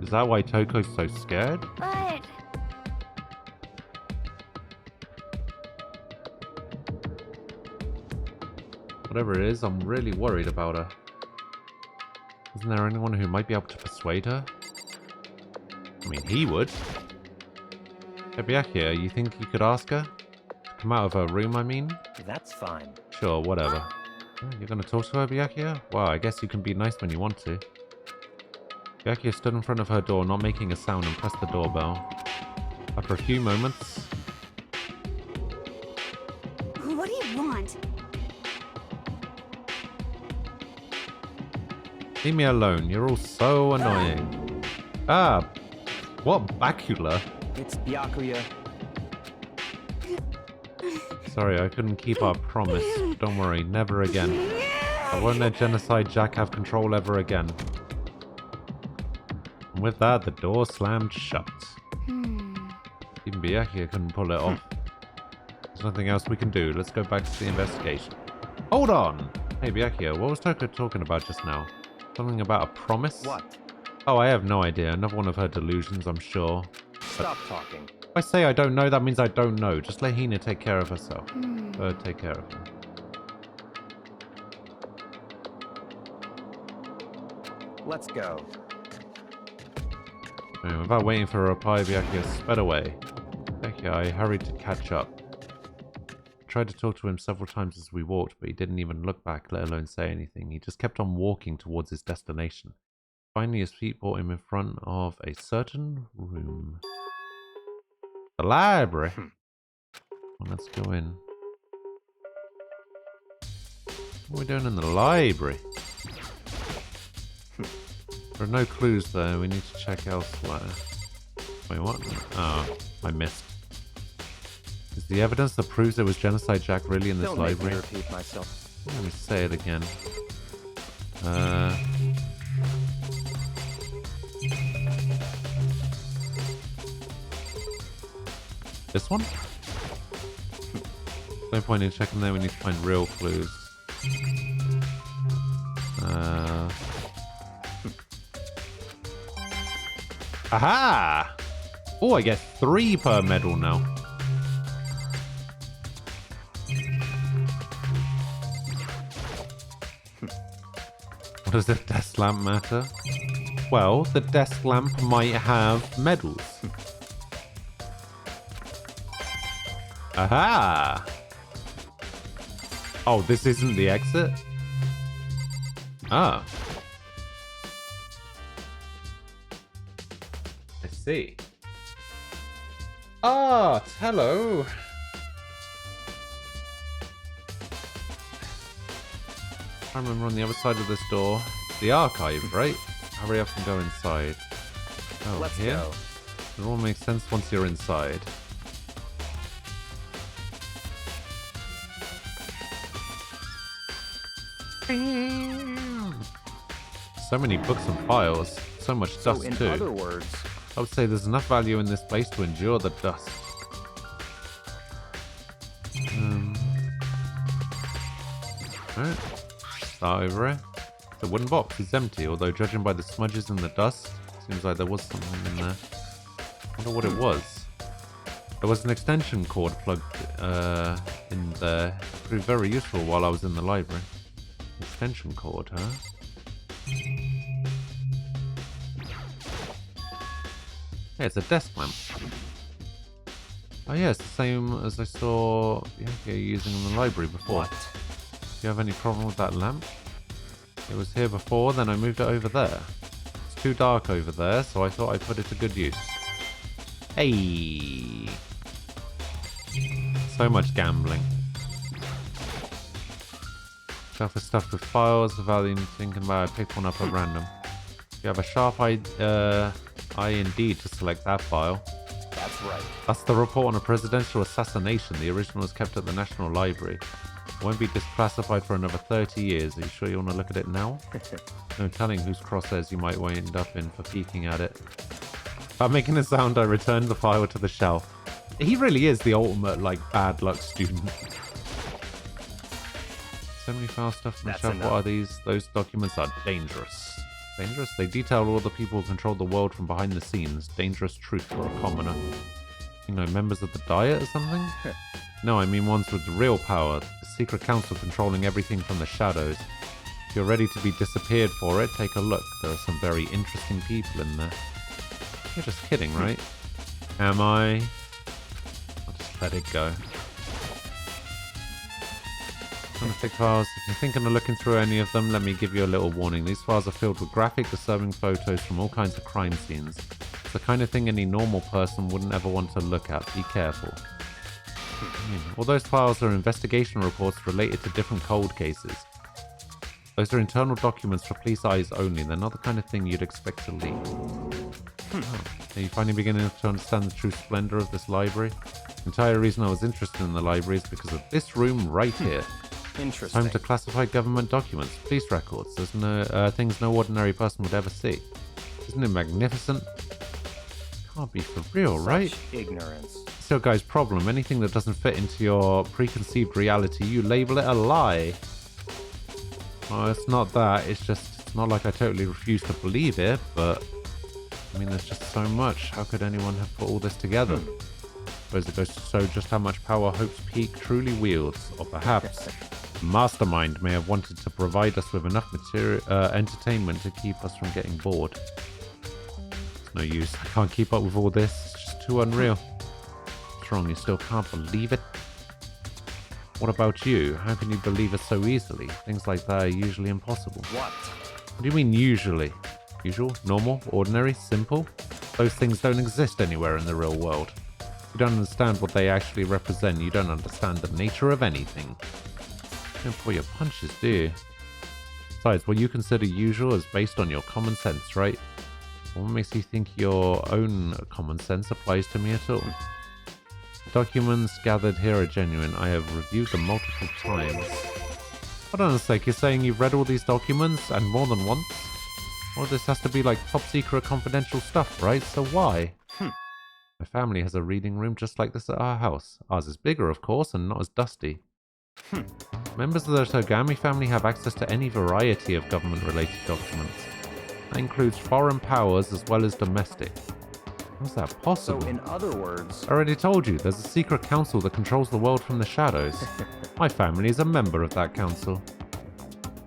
Is that why Toko's so scared? But Whatever it is, I'm really worried about her. Isn't there anyone who might be able to persuade her? I mean, he would. Hey, Byakuya, you think you could ask her? To come out of her room, I mean? That's fine. Sure, whatever. Oh, you're gonna talk to her, Byakuya? Well, I guess you can be nice when you want to. Byakuya stood in front of her door, not making a sound, and pressed the doorbell. After a few moments... what do you want? Leave me alone, you're all so annoying. Ah, what bacula? It's Byakuya. Sorry, I couldn't keep our promise. Don't worry, never again. I won't let Genocide Jack have control ever again. And with that, the door slammed shut. Even Byakuya couldn't pull it off. There's nothing else we can do. Let's go back to the investigation. Hold on! Hey Byakuya, what was Toko talking about just now? Something about a promise? What? Oh, I have no idea. Another one of her delusions, I'm sure. Stop talking. If I say I don't know, that means I don't know. Just let Hina take care of herself. Take care of her. Let's go. Anyway, without waiting for a reply, Byakuya sped away. Byakuya, I hurried to catch up. I tried to talk to him several times as we walked, but he didn't even look back, let alone say anything. He just kept on walking towards his destination. Finally, his feet brought him in front of a certain room. The library? Well, let's go in. What are we doing in the library? There are no clues though, we need to check elsewhere. Wait, what? Oh, I missed. Is the evidence that proves there was Genocide Jack really in this library? Don't make me repeat myself. Let me say it again. This one? No point in checking there, we need to find real clues. Aha! Oh, I get 3 per medal now. What does a desk lamp matter? Well, the desk lamp might have medals. Aha! Oh, this isn't the exit? Ah. I see. Art, hello. I remember on the other side of this door, the archive, right? Hurry up and go inside. Oh, Let's here? go. It all makes sense once you're inside. So many books and files, so much dust in too. other words, I would say there's enough value in this place to endure the dust. Alright, start over here. The wooden box is empty, although judging by the smudges and the dust, seems like there was something in there. I wonder what it was. There was an extension cord plugged in there. It proved very useful while I was in the library. Extension cord, huh? Yeah, it's a desk lamp. Oh yeah, it's the same as I saw Yankee using in the library before. what? Do you have any problem with that lamp? It was here before, then I moved it over there. It's too dark over there, so I thought I'd put it to good use. Hey! So much gambling. Shelf is stuffed with files, the value thinking about I picked one up at random. You have a sharp eye indeed to select that file. That's right. That's the report on a presidential assassination. The original is kept at the National Library. It won't be declassified for another 30 years. Are you sure you want to look at it now? No telling whose crosshairs you might wind up in for peeking at it. Without making a sound, I returned the file to the shelf. He really is the ultimate, like, bad luck student. So many file stuff from the That's shelf. enough. What are these? Those documents are dangerous. Dangerous? They detail all the people who control the world from behind the scenes. Dangerous truth for a commoner. You know, members of the Diet or something? No, I mean ones with real power. The secret council controlling everything from the shadows. If you're ready to be disappeared for it, take a look. There are some very interesting people in there. You're just kidding, right? Am I? I'll just let it go. Thick files. If you're thinking of looking through any of them, let me give you a little warning. These files are filled with graphic, disturbing photos from all kinds of crime scenes. It's the kind of thing any normal person wouldn't ever want to look at. Be careful. All those files are investigation reports related to different cold cases. Those are internal documents for police eyes only. They're not the kind of thing you'd expect to leak. Oh. Are you finally beginning to understand the true splendor of this library? The entire reason I was interested in the library is because of this room right here. Interesting. Home to classified government documents, police records. There's no things no ordinary person would ever see. Isn't it magnificent? Can't be for real, right? Such ignorance. It's your guy's problem. Anything that doesn't fit into your preconceived reality, you label it a lie. Well, it's not that. It's not like I totally refuse to believe it, but I mean, there's just so much. How could anyone have put all this together? Suppose it goes to show just how much power Hope's Peak truly wields, or perhaps Mastermind may have wanted to provide us with enough entertainment to keep us from getting bored. It's no use. I can't keep up with all this. It's just too unreal. What's wrong? You still can't believe it? What about you? How can you believe it so easily? Things like that are usually impossible. What? What do you mean usually? Usual? Normal? Ordinary? Simple? Those things don't exist anywhere in the real world. You don't understand what they actually represent. You don't understand the nature of anything. You don't pull your punches, do you? Besides, what you consider usual is based on your common sense, right? What makes you think your own common sense applies to me at all? The documents gathered here are genuine. I have reviewed them multiple times. Hold on a sec, you're saying you've read all these documents and more than once? Well, this has to be like top secret confidential stuff, right? So why? My family has a reading room just like this at our house. Ours is bigger, of course, and not as dusty. Members of the Togami family have access to any variety of government-related documents. That includes foreign powers as well as domestic. How's that possible? So, in other words... I already told you, there's a secret council that controls the world from the shadows. My family is a member of that council.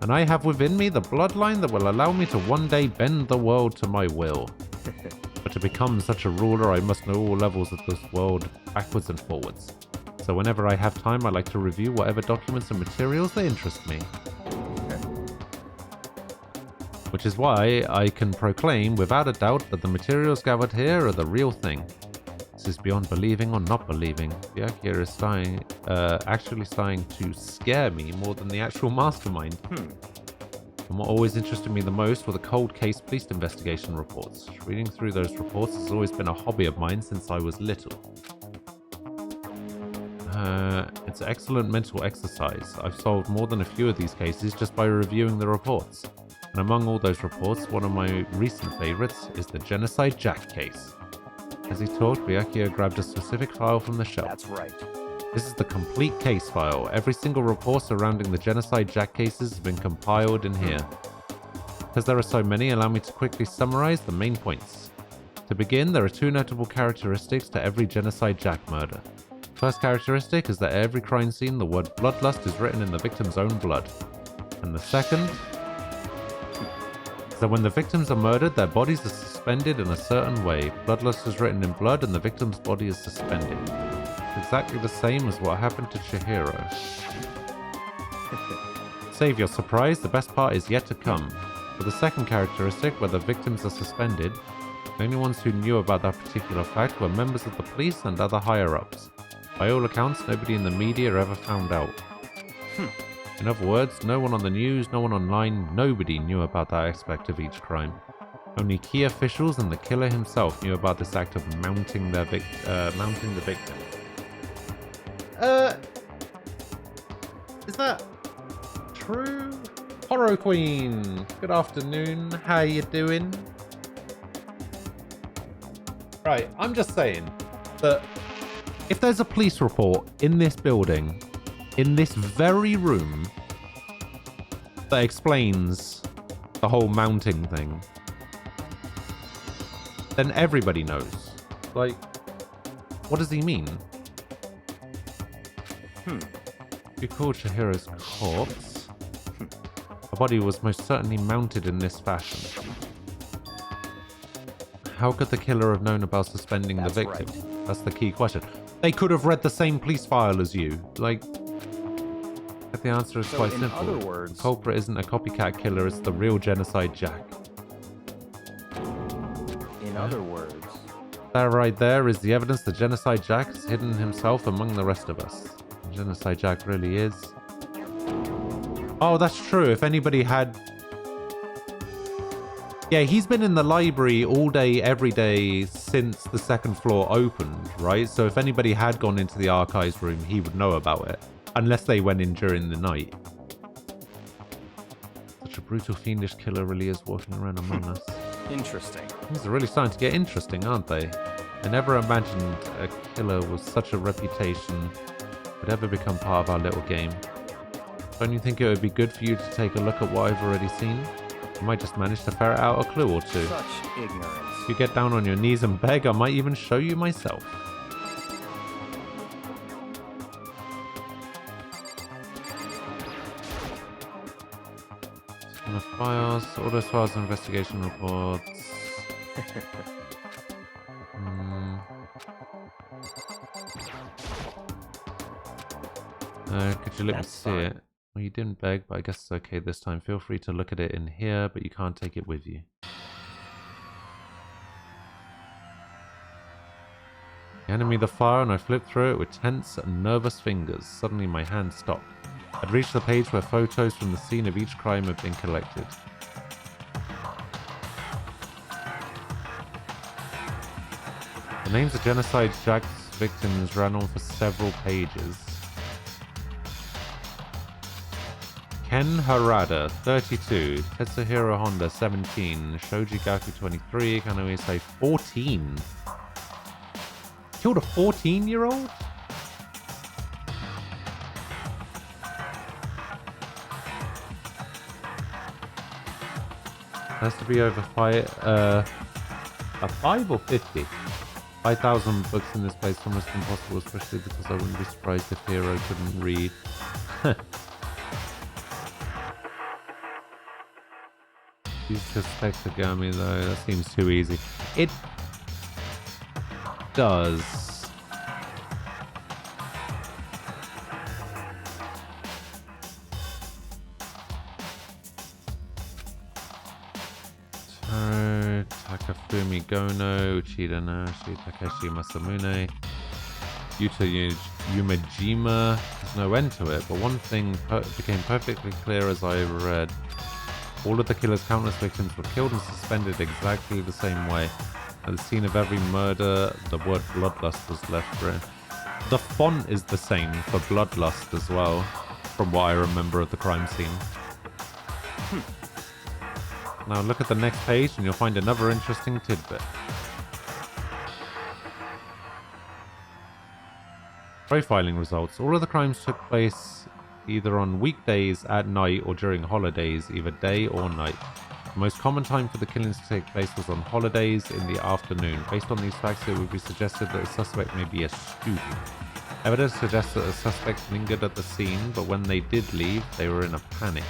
And I have within me the bloodline that will allow me to one day bend the world to my will. But to become such a ruler, I must know all levels of this world, backwards and forwards. So whenever I have time, I like to review whatever documents and materials that interest me. Which is why I can proclaim without a doubt that the materials gathered here are the real thing. This is beyond believing or not believing. Byakuya is actually starting to scare me more than the actual mastermind. And what always interested me the most were the cold case police investigation reports. Reading through those reports has always been a hobby of mine since I was little. It's excellent mental exercise. I've solved more than a few of these cases just by reviewing the reports. And among all those reports, one of my recent favorites is the Genocide Jack case. As he talked, Byakuya grabbed a specific file from the shelf. That's right. This is the complete case file. Every single report surrounding the Genocide Jack cases has been compiled in here. Because there are so many, allow me to quickly summarize the main points. To begin, there are two notable characteristics to every Genocide Jack murder. First characteristic is that at every crime scene, the word bloodlust is written in the victim's own blood. And the second is that when the victims are murdered, their bodies are suspended in a certain way. Bloodlust is written in blood and the victim's body is suspended. It's exactly the same as what happened to Chihiro. Save your surprise, the best part is yet to come. For the second characteristic, where the victims are suspended, the only ones who knew about that particular fact were members of the police and other higher-ups. By all accounts, nobody in the media ever found out. In other words, no one on the news, no one online, nobody knew about that aspect of each crime. Only key officials and the killer himself knew about this act of mounting the victim. Is that true? Horror Queen, good afternoon. How you doing? Right, I'm just saying that if there's a police report in this building, in this very room, that explains the whole mounting thing, then everybody knows. Like, what does he mean? You called Chihiro's corpse. Her body was most certainly mounted in this fashion. How could the killer have known about suspending the victim? Right. That's the key question. They could have read the same police file as you. Like, the answer is quite simple. In other words, the culprit isn't a copycat killer, it's the real Genocide Jack. In other words, that right there is the evidence that Genocide Jack has hidden himself among the rest of us. Genocide Jack really is. Oh, that's true. If anybody had... Yeah, he's been in the library all day, every day since the second floor opened, right? So if anybody had gone into the archives room, he would know about it. Unless they went in during the night. Such a brutal, fiendish killer really is walking around among us. Interesting. Things are really starting to get interesting, aren't they? I never imagined a killer with such a reputation would ever become part of our little game. Don't you think it would be good for you to take a look at what I've already seen? You might just manage to ferret out a clue or two. Such ignorance. If you get down on your knees and beg, I might even show you myself. The files, all those files and investigation reports. Could you let me see it? Well, you didn't beg, but I guess it's okay this time. Feel free to look at it in here, but you can't take it with you. He handed me the file and I flipped through it with tense and nervous fingers. Suddenly my hand stopped. I'd reached the page where photos from the scene of each crime had been collected. The names of Genocide Jack's victims ran on for several pages. Ken Harada, 32. Tetsuhiro Honda, 17. Shoji Gaku, 23. Kanoise, 14. Killed a 14-year-old? Has to be over 5 or 50. 5,000 books in this place, almost impossible, especially because I wouldn't be surprised if Hero couldn't read. Easy to Spectogami though, that seems too easy. It does. Taro, Takafumi Gono, Uchida Nashi, Takeshi Masamune, Yuta Yumejima. There's no end to it, but one thing became perfectly clear as I read. All of the killer's countless victims were killed and suspended exactly the same way. At the scene of every murder, the word bloodlust was left written. The font is the same for bloodlust as well, from what I remember of the crime scene. Now look at the next page and you'll find another interesting tidbit. Profiling results. All of the crimes took place either on weekdays, at night, or during holidays, either day or night. The most common time for the killings to take place was on holidays in the afternoon. Based on these facts, it would be suggested that the suspect may be a student. Evidence suggests that the suspect lingered at the scene, but when they did leave, they were in a panic.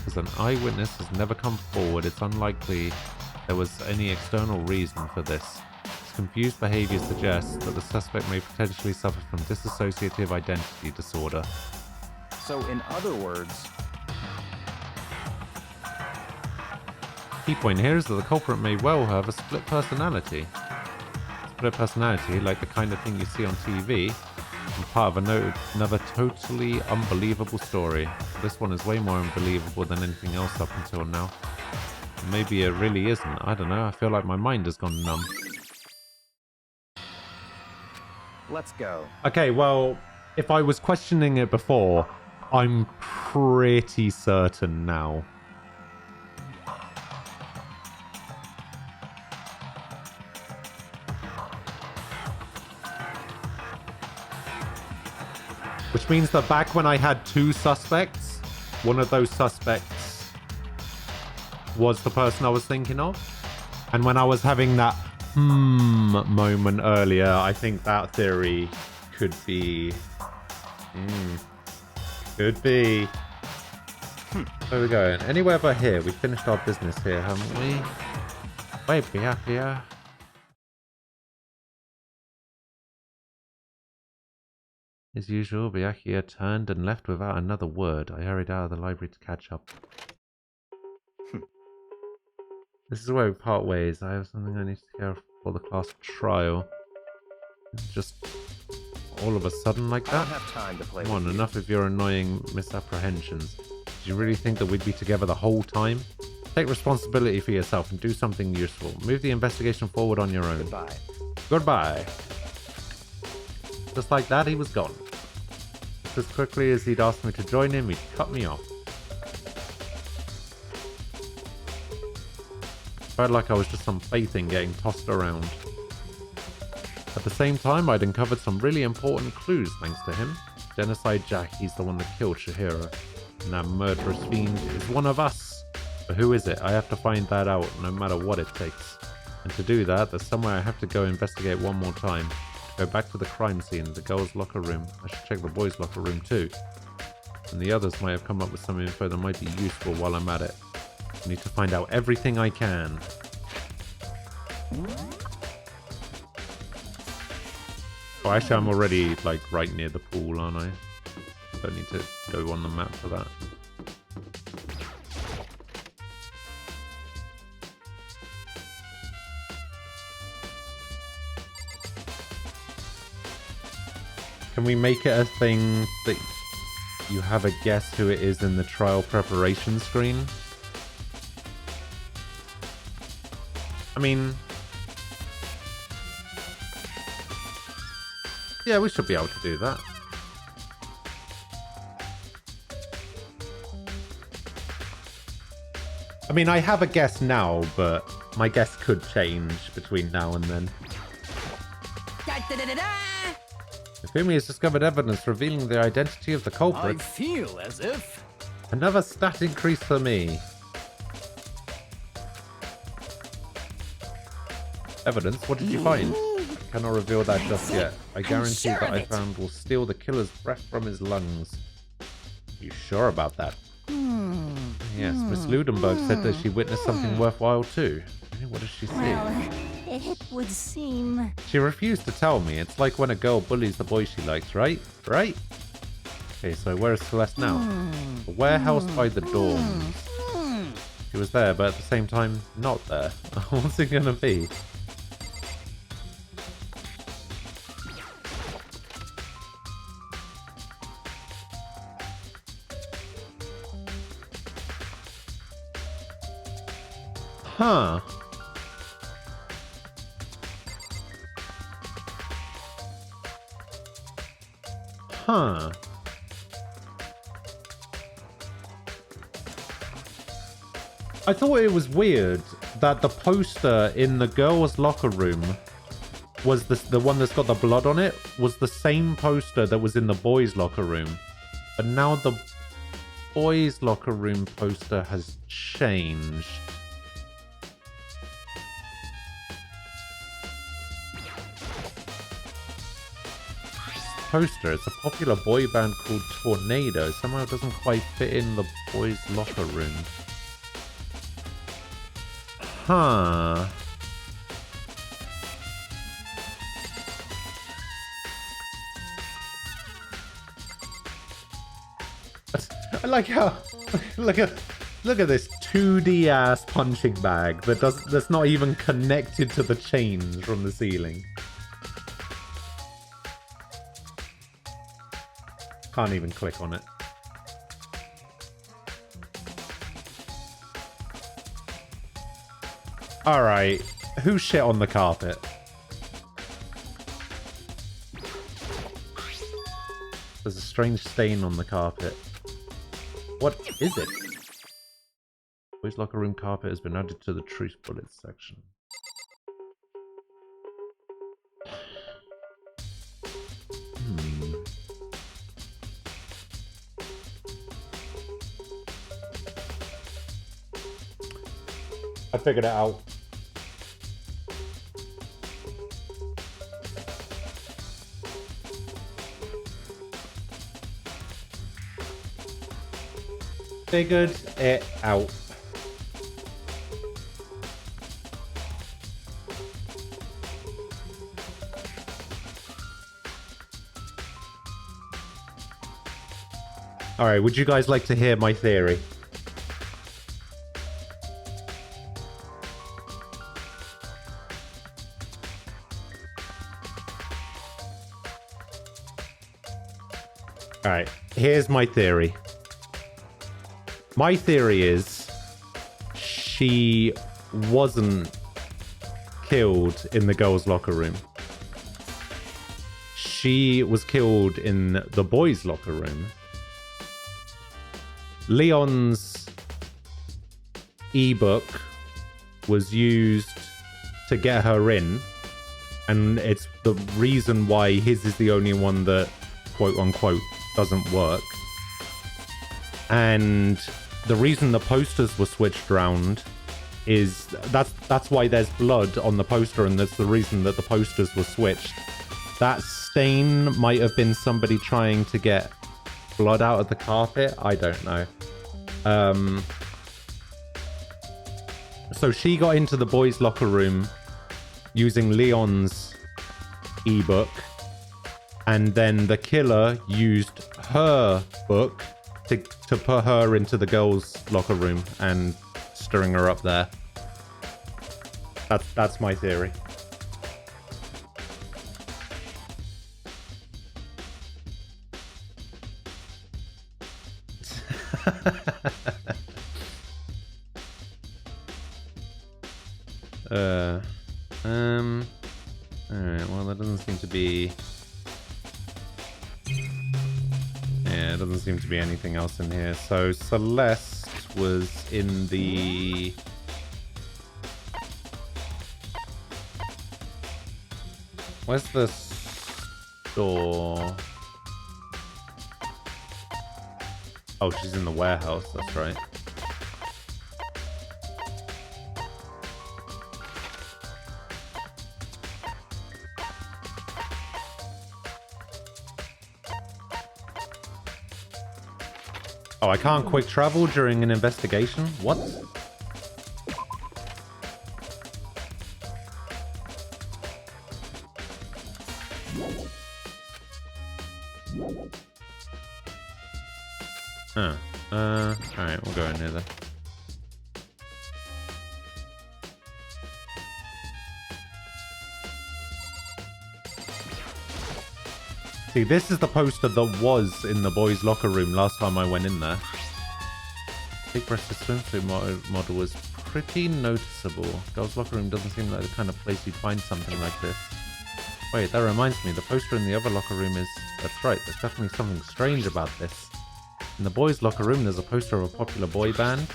As an eyewitness has never come forward, it's unlikely there was any external reason for this. This confused behavior suggests that the suspect may potentially suffer from dissociative identity disorder. So, in other words... Key point here is that the culprit may well have a split personality. Split personality, like the kind of thing you see on TV, and part of another totally unbelievable story. This one is way more unbelievable than anything else up until now. Maybe it really isn't. I don't know. I feel like my mind has gone numb. Let's go. Okay, well, if I was questioning it before, I'm pretty certain now. Which means that back when I had two suspects, one of those suspects was the person I was thinking of. And when I was having that moment earlier, I think that theory could be... Could be. Where are we going? Anywhere but here. We finished our business here, haven't we? Wait, yeah. As usual, Byakuya turned and left without another word. I hurried out of the library to catch up. This is where we part ways. I have something I need to care for the class trial. It's just all of a sudden like that? I don't have time to play. Come on, enough of your annoying misapprehensions. Did you really think that we'd be together the whole time? Take responsibility for yourself and do something useful. Move the investigation forward on your own. Goodbye. Goodbye. Just like that, he was gone. Just as quickly as he'd asked me to join him, he'd cut me off. Felt like I was just some plaything getting tossed around. At the same time, I'd uncovered some really important clues thanks to him. Genocide Jack, he's the one that killed Shihiro. And that murderous fiend is one of us. But who is it? I have to find that out, no matter what it takes. And to do that, there's somewhere I have to go investigate one more time. Go back to the crime scene, the girls' locker room. I should check the boys' locker room too. And the others might have come up with some info that might be useful while I'm at it. I need to find out everything I can. Oh, actually, I'm already, like, right near the pool, aren't I? Don't need to go on the map for that. Can we make it a thing that you have a guess who it is in the trial preparation screen? I mean... yeah, we should be able to do that. I mean, I have a guess now, but my guess could change between now and then. Ifumi has discovered evidence revealing the identity of the culprit. I feel as if... another stat increase for me. Evidence? What did you find? I cannot reveal that just yet. I guarantee that I found will steal the killer's breath from his lungs. You sure about that? Yes, Miss Ludenberg said that she witnessed something worthwhile too. What does she see? Well, it would seem... She refused to tell me. It's like when a girl bullies the boy she likes, right? Right? Okay, so where is Celeste now? The warehouse by the dorms. She was there, but at the same time, not there. What's it gonna be? Huh. Huh. I thought it was weird that the poster in the girls' locker room was the one that's got the blood on it was the same poster that was in the boys' locker room. But now the boys' locker room poster has changed. Poster. It's a popular boy band called Tornado. Somehow it doesn't quite fit in the boys' locker room. Huh. I like how look at this 2D ass punching bag that's not even connected to the chains from the ceiling. Can't even click on it. Alright, who shit on the carpet? There's a strange stain on the carpet. What is it? Boys' locker room carpet has been added to the truce bullets section. I figured it out. Figured it out. Alright, would you guys like to hear my theory? Alright, here's my theory. My theory is she wasn't killed in the girls' locker room. She was killed in the boys' locker room. Leon's ebook was used to get her in, and it's the reason why his is the only one that, quote unquote, doesn't work. And the reason the posters were switched around is that's why there's blood on the poster, and that's the reason that the posters were switched. That stain might have been somebody trying to get blood out of the carpet. I don't know. So she got into the boys' locker room using Leon's ebook, and then the killer used her book to put her into the girls' locker room and stirring her up there. That's my theory. Alright, well, there doesn't seem to be... Yeah, it doesn't seem to be anything else in here. So Celeste was in the... Where's the store? Oh, she's in the warehouse, that's right. Oh, I can't quick travel during an investigation? What? Huh. Alright, we'll go in here then. See, this is the poster that was in the boys' locker room last time I went in there. Big-breasted swimsuit model was pretty noticeable. Girls' locker room doesn't seem like the kind of place you'd find something like this. Wait, that reminds me, the poster in the other locker room is... That's right, there's definitely something strange about this. In the boys' locker room, there's a poster of a popular boy band.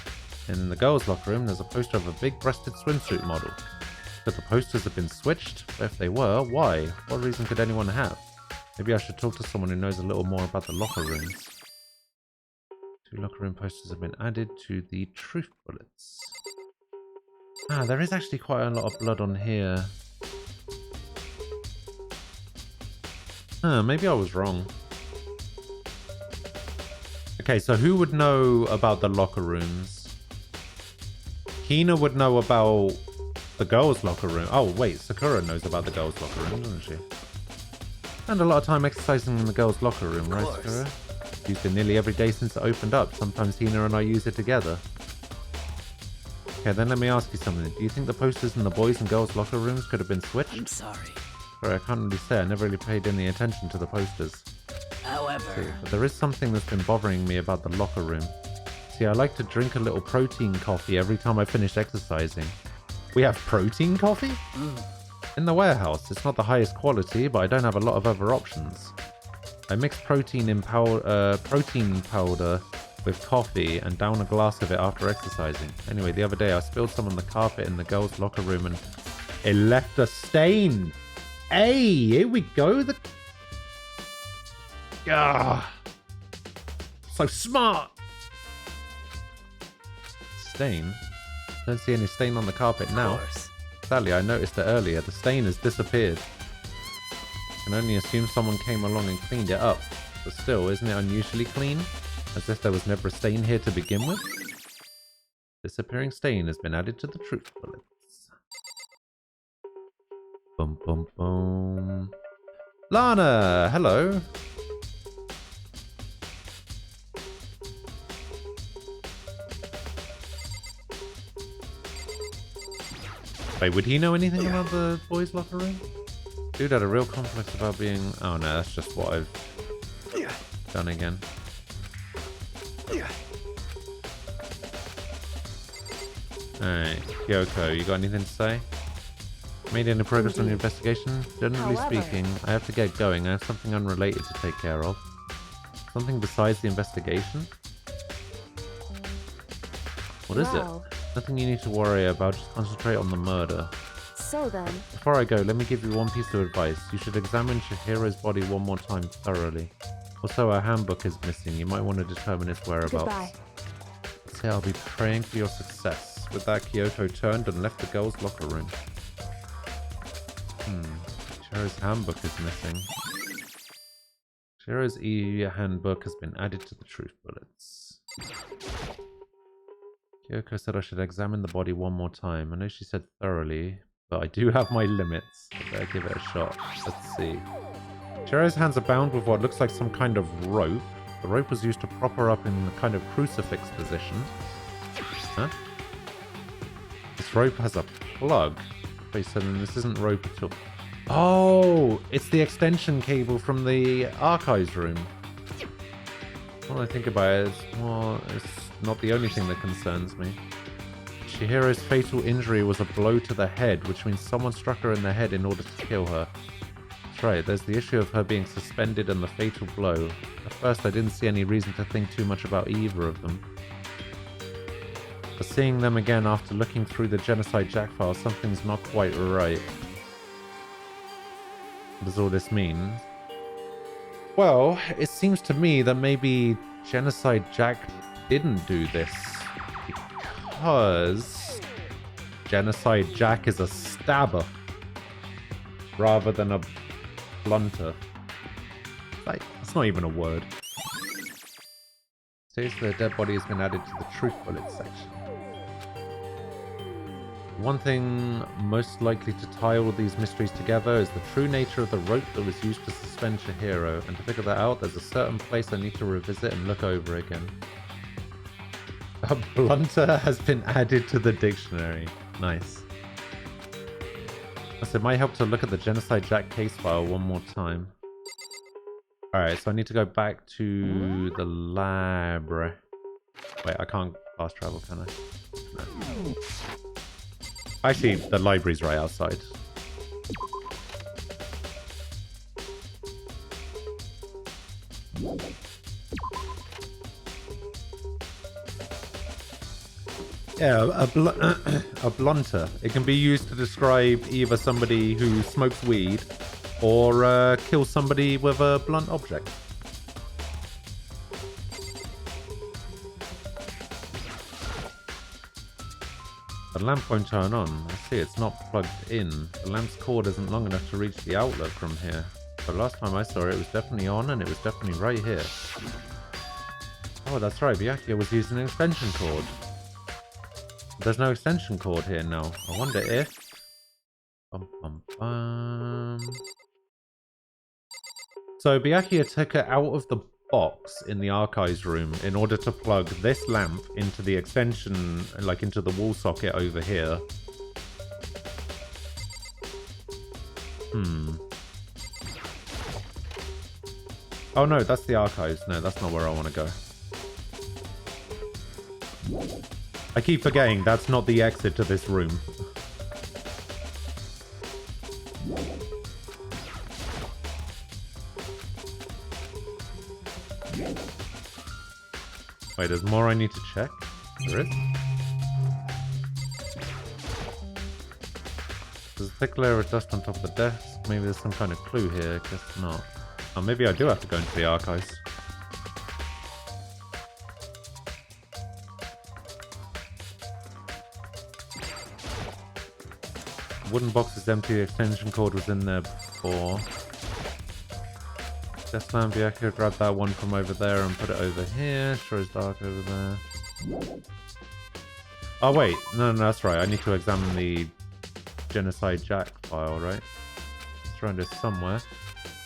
And in the girls' locker room, there's a poster of a big-breasted swimsuit model. Could the posters have been switched? But if they were, why? What reason could anyone have? Maybe I should talk to someone who knows a little more about the locker rooms. 2 locker room posters have been added to the truth bullets. Ah, there is actually quite a lot of blood on here. Huh, maybe I was wrong. Okay, so who would know about the locker rooms? Hina would know about the girls' locker room. Oh, wait, Sakura knows about the girls' locker room, doesn't she? And a lot of time exercising in the girls' locker room, right, Sakura? Used it nearly every day since it opened up. Sometimes Hina and I use it together. Okay, then let me ask you something. Do you think the posters in the boys' and girls' locker rooms could have been switched? I'm sorry. Sorry, I can't really say. I never really paid any attention to the posters. However... But there is something that's been bothering me about the locker room. See, I like to drink a little protein coffee every time I finish exercising. We have protein coffee? In the warehouse. It's not the highest quality, but I don't have a lot of other options. I mix protein powder with coffee and down a glass of it after exercising. Anyway, the other day I spilled some on the carpet in the girls' locker room and it left a stain. Hey, here we go. So smart. Stain? Don't see any stain on the carpet now. Sadly, I noticed it earlier. The stain has disappeared. I can only assume someone came along and cleaned it up. But still, isn't it unusually clean? As if there was never a stain here to begin with? Disappearing stain has been added to the truth bullets. Boom, boom, boom. Lana! Hello! Wait, would he know anything about the boys' locker room? Dude had a real complex about being... Oh no, that's just what I've done again. Alright, Kyoko, you got anything to say? Made any progress on your investigation? Generally speaking, I have to get going. I have something unrelated to take care of. Something besides the investigation? What is it? Nothing you need to worry about, just concentrate on the murder. So then... Before I go, let me give you one piece of advice. You should examine Chihiro's body one more time thoroughly. Also, our handbook is missing. You might want to determine its whereabouts. Goodbye. Say I'll be praying for your success. With that, Kyoto turned and left the girls' locker room. Chihiro's handbook is missing. Chihiro's handbook has been added to the truth bullets. Kyoko said I should examine the body one more time. I know she said thoroughly, but I do have my limits. I better give it a shot. Let's see. Chihiro's hands are bound with what looks like some kind of rope. The rope was used to prop her up in a kind of crucifix position. Huh? This rope has a plug. Wait, so then this isn't rope at all. Oh! It's the extension cable from the archives room. When I think about it, it's not the only thing that concerns me. Chihiro's fatal injury was a blow to the head, which means someone struck her in the head in order to kill her. That's right, there's the issue of her being suspended and the fatal blow. At first I didn't see any reason to think too much about either of them. But seeing them again after looking through the Genocide Jack file, something's not quite right. What does all this mean? Well, it seems to me that maybe Genocide Jack didn't do this because Genocide Jack is a stabber rather than a blunter. Like, that's not even a word. States the dead body has been added to the truth bullet section. One thing most likely to tie all these mysteries together is the true nature of the rope that was used to suspend Chihiro, and to figure that out, there's a certain place I need to revisit and look over again. A blunter has been added to the dictionary. Nice. So it might help to look at the Genocide Jack case file one more time. Alright, so I need to go back to the library. Wait, I can't fast travel, can I? No. Actually, the library's right outside. Yeah, a blunter. It can be used to describe either somebody who smokes weed or kills somebody with a blunt object. The lamp won't turn on. I see it's not plugged in. The lamp's cord isn't long enough to reach the outlet from here. The last time I saw it, it was definitely on, and it was definitely right here. Oh, that's right. Byakuya was using an extension cord. There's no extension cord here now. I wonder if... So Byakuya took it out of the box in the archives room in order to plug this lamp into the extension, like into the wall socket over here. Oh no, that's the archives. No, that's not where I want to go. I keep forgetting that's not the exit to this room. Wait, there's more I need to check? There is? There's a thick layer of dust on top of the desk. Maybe there's some kind of clue here. Guess not. Oh, maybe I do have to go into the archives. The wooden box is empty. The extension cord was in there before. Desk lamp, Byakuya grabbed that one from over there and put it over here. Sure is dark over there. Oh wait, no, that's right. I need to examine the Genocide Jack file, right? It's around here somewhere.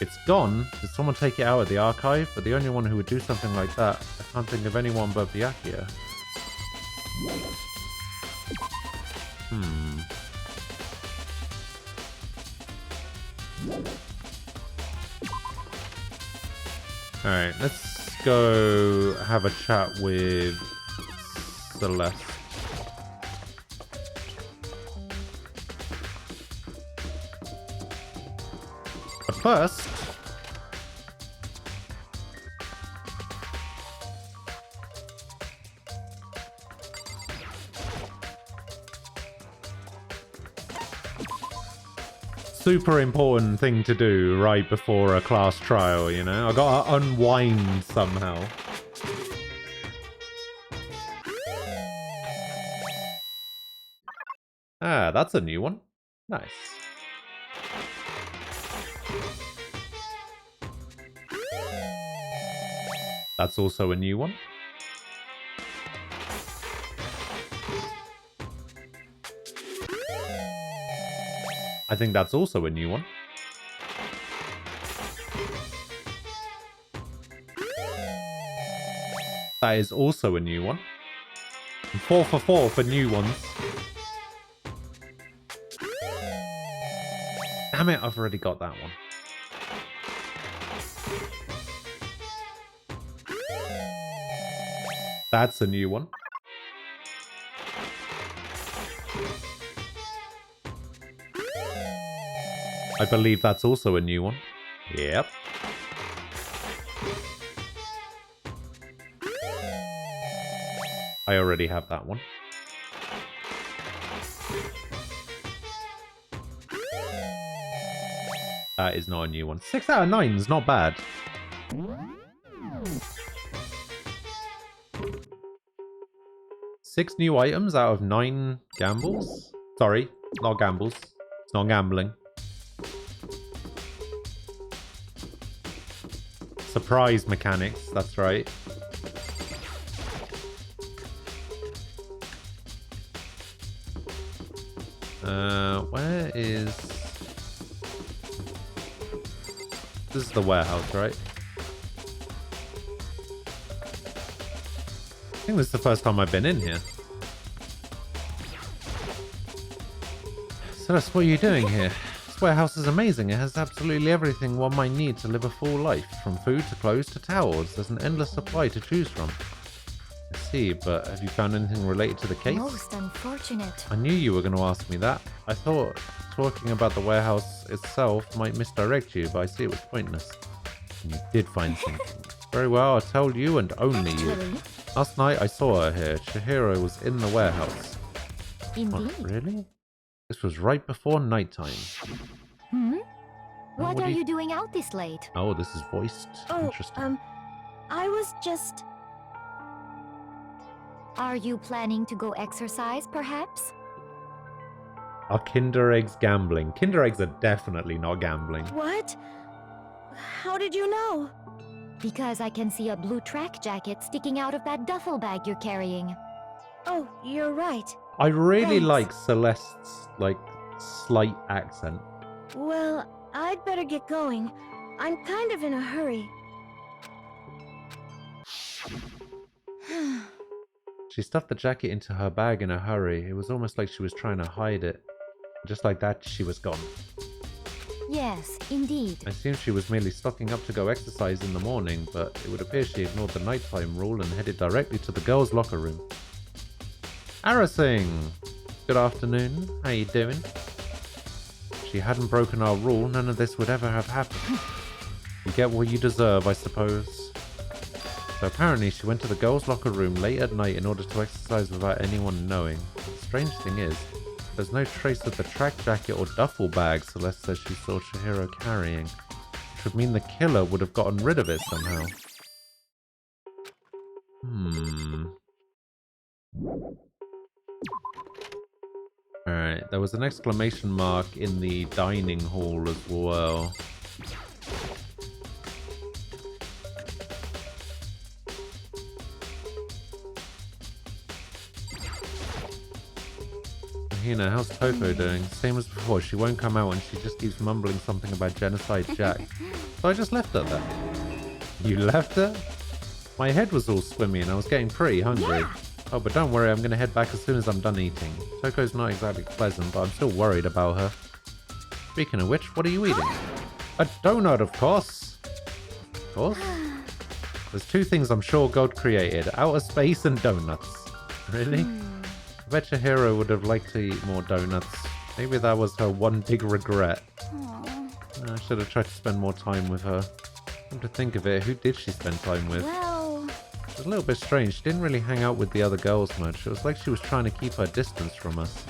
It's gone. Did someone take it out of the archive? But the only one who would do something like that, I can't think of anyone but Byakuya. Alright, let's go have a chat with Celeste. But first... super important thing to do right before a class trial, you know? I gotta unwind somehow. Ah, that's a new one. Nice. That's also a new one. I think that's also a new one. That is also a new one. 4 for 4 for new ones. Damn it, I've already got that one. That's a new one. I believe that's also a new one. Yep. I already have that one. That is not a new one. 6 out of 9 is not bad. Six new items out of 9 gambles? Sorry, not gambles. It's not gambling. Surprise mechanics, that's right. Where is... This is the warehouse, right? I think this is the first time I've been in here. So that's what you're doing here. This warehouse is amazing. It has absolutely everything one might need to live a full life. From food to clothes to towels. There's an endless supply to choose from. I see, but have you found anything related to the case? Most unfortunate. I knew you were going to ask me that. I thought talking about the warehouse itself might misdirect you, but I see it was pointless. And you did find something. Very well, I'll tell you and only you. Last night I saw her here. Chihiro was in the warehouse. Indeed. What, really? This was right before nighttime. What are you doing out this late? Oh, this is voiced. Interesting. I was just... Are you planning to go exercise, perhaps? Are Kinder Eggs gambling? Kinder Eggs are definitely not gambling. What? How did you know? Because I can see a blue track jacket sticking out of that duffel bag you're carrying. Oh, you're right. I really Thanks. like Celeste's, slight accent. Well, I'd better get going. I'm kind of in a hurry. She stuffed the jacket into her bag in a hurry. It was almost like she was trying to hide it. Just like that, she was gone. Yes, indeed. I assumed she was merely stocking up to go exercise in the morning, but it would appear she ignored the nighttime rule and headed directly to the girls' locker room. Arasing! Good afternoon. How you doing? If she hadn't broken our rule, none of this would ever have happened. You get what you deserve, I suppose. So apparently she went to the girls' locker room late at night in order to exercise without anyone knowing. The strange thing is, there's no trace of the track jacket or duffel bag Celeste says she saw Chihiro carrying, which would mean the killer would have gotten rid of it somehow. Alright, there was an exclamation mark in the dining hall as well. Hina, how's Toko doing? Same as before, she won't come out and she just keeps mumbling something about Genocide Jack. So I just left her there. You left her? My head was all swimmy and I was getting pretty hungry. Yeah. Oh, but don't worry, I'm going to head back as soon as I'm done eating. Toko's not exactly pleasant, but I'm still worried about her. Speaking of which, what are you eating? A donut, of course. Of course. There's two things I'm sure God created, outer space and donuts. Really? I bet your hero would have liked to eat more donuts. Maybe that was her one big regret. I should have tried to spend more time with her. Come to think of it, who did she spend time with? Well... It was a little bit strange. She didn't really hang out with the other girls much. It was like she was trying to keep her distance from us.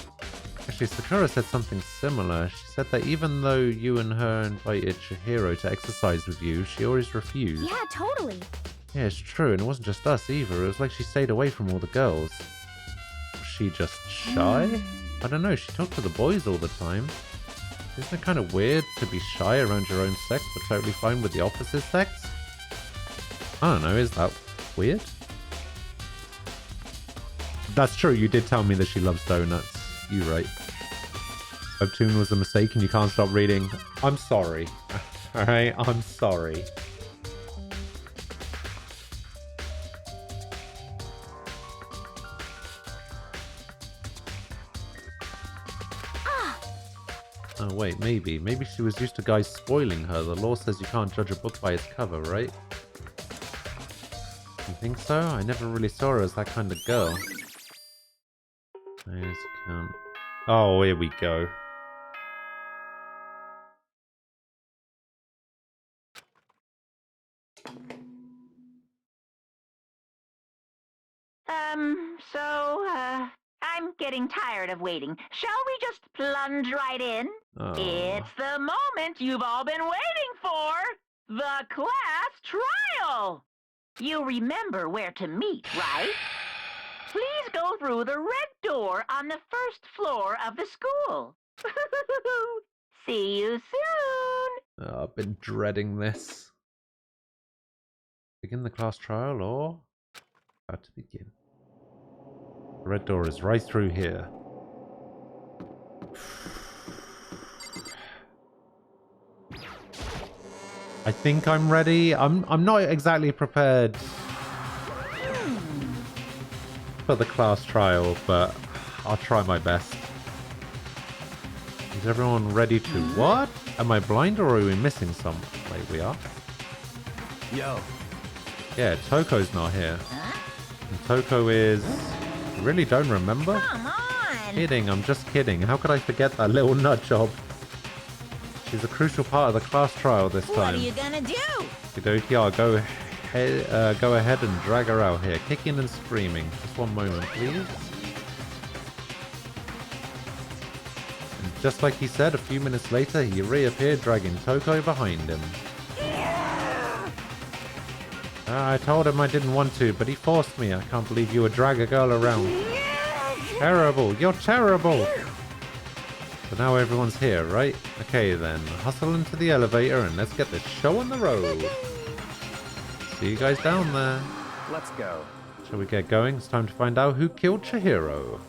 Actually, Sakura said something similar. She said that even though you and her invited Chihiro to exercise with you, she always refused. Yeah, totally. Yeah, it's true, and it wasn't just us either. It was like she stayed away from all the girls. Was she just shy? I don't know, she talked to the boys all the time. Isn't it kind of weird to be shy around your own sex but totally fine with the opposite sex? I don't know, is that weird? That's true, you did tell me that she loves donuts. You're right. Webtoon was a mistake and you can't stop reading. I'm sorry. Alright, I'm sorry. Oh wait, maybe. Maybe she was used to guys spoiling her. The law says you can't judge a book by its cover, right? You think so? I never really saw her as that kind of girl. I just can't... Oh, here we go. I'm getting tired of waiting. Shall we just plunge right in? Oh. It's the moment you've all been waiting for! The class trial! You remember where to meet, right? Please go through the red door on the first floor of the school. See you soon! Oh, I've been dreading this. Begin the class trial or... About to begin. The red door is right through here. I think I'm ready. I'm not exactly prepared for the class trial, but I'll try my best. Is everyone ready to what? Am I blind or are we missing some? Wait, we are? Yo. Yeah, Toko's not here. And Toko is... You really don't remember? Come on! Kidding, I'm just kidding. How could I forget that little nut job? She's a crucial part of the class trial this time. What are you gonna do? Okie I'll go ahead and drag her out here, kicking and screaming. Just one moment, please. And just like he said, a few minutes later, he reappeared, dragging Toko behind him. I told him I didn't want to, but he forced me. I can't believe you would drag a girl around. Terrible! You're terrible! So now everyone's here, right? Okay then, hustle into the elevator and let's get this show on the road. See you guys down there. Let's go. Shall we get going? It's time to find out who killed Chihiro.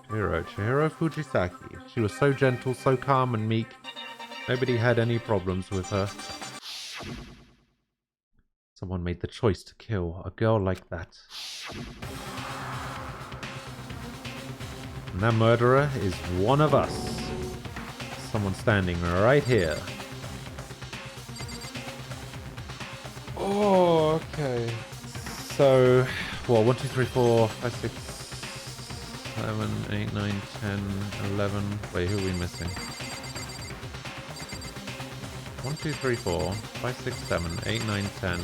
Chihiro Fujisaki. She was so gentle, so calm and meek. Nobody had any problems with her. Someone made the choice to kill a girl like that. And that murderer is one of us. Someone standing right here. Oh, okay. So, well, 1, 2, 3, 4, 5, 6, 7, 8, 9, 10, 11. Wait, who are we missing? 1, 2, 3, 4, 5, 6, 7, 8, 9, 10,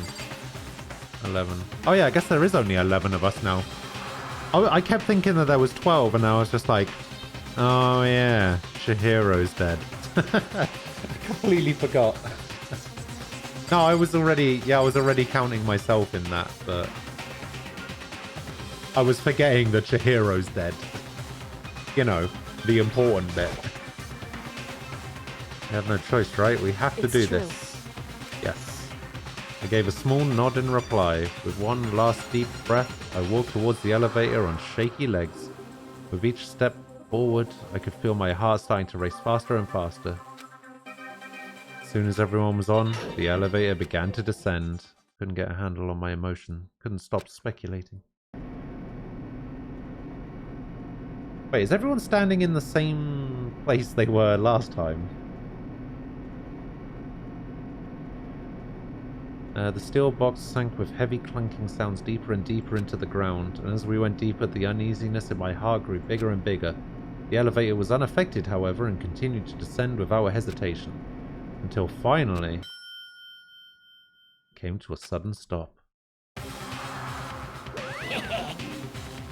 11. Oh yeah, I guess there is only 11 of us now. I kept thinking that there was 12, and I was just like, oh yeah, Chihiro's dead. I completely forgot. No, I was already counting myself in that, but I was forgetting that Chihiro's dead. You know, the important bit. We have no choice, right? We have to do this. Yes. I gave a small nod in reply. With one last deep breath, I walked towards the elevator on shaky legs. With each step forward, I could feel my heart starting to race faster and faster. As soon as everyone was on, the elevator began to descend. Couldn't get a handle on my emotion. Couldn't stop speculating. Wait, is everyone standing in the same place they were last time? The steel box sank with heavy clunking sounds deeper and deeper into the ground, and as we went deeper, the uneasiness in my heart grew bigger and bigger. The elevator was unaffected, however, and continued to descend without hesitation, until finally it came to a sudden stop.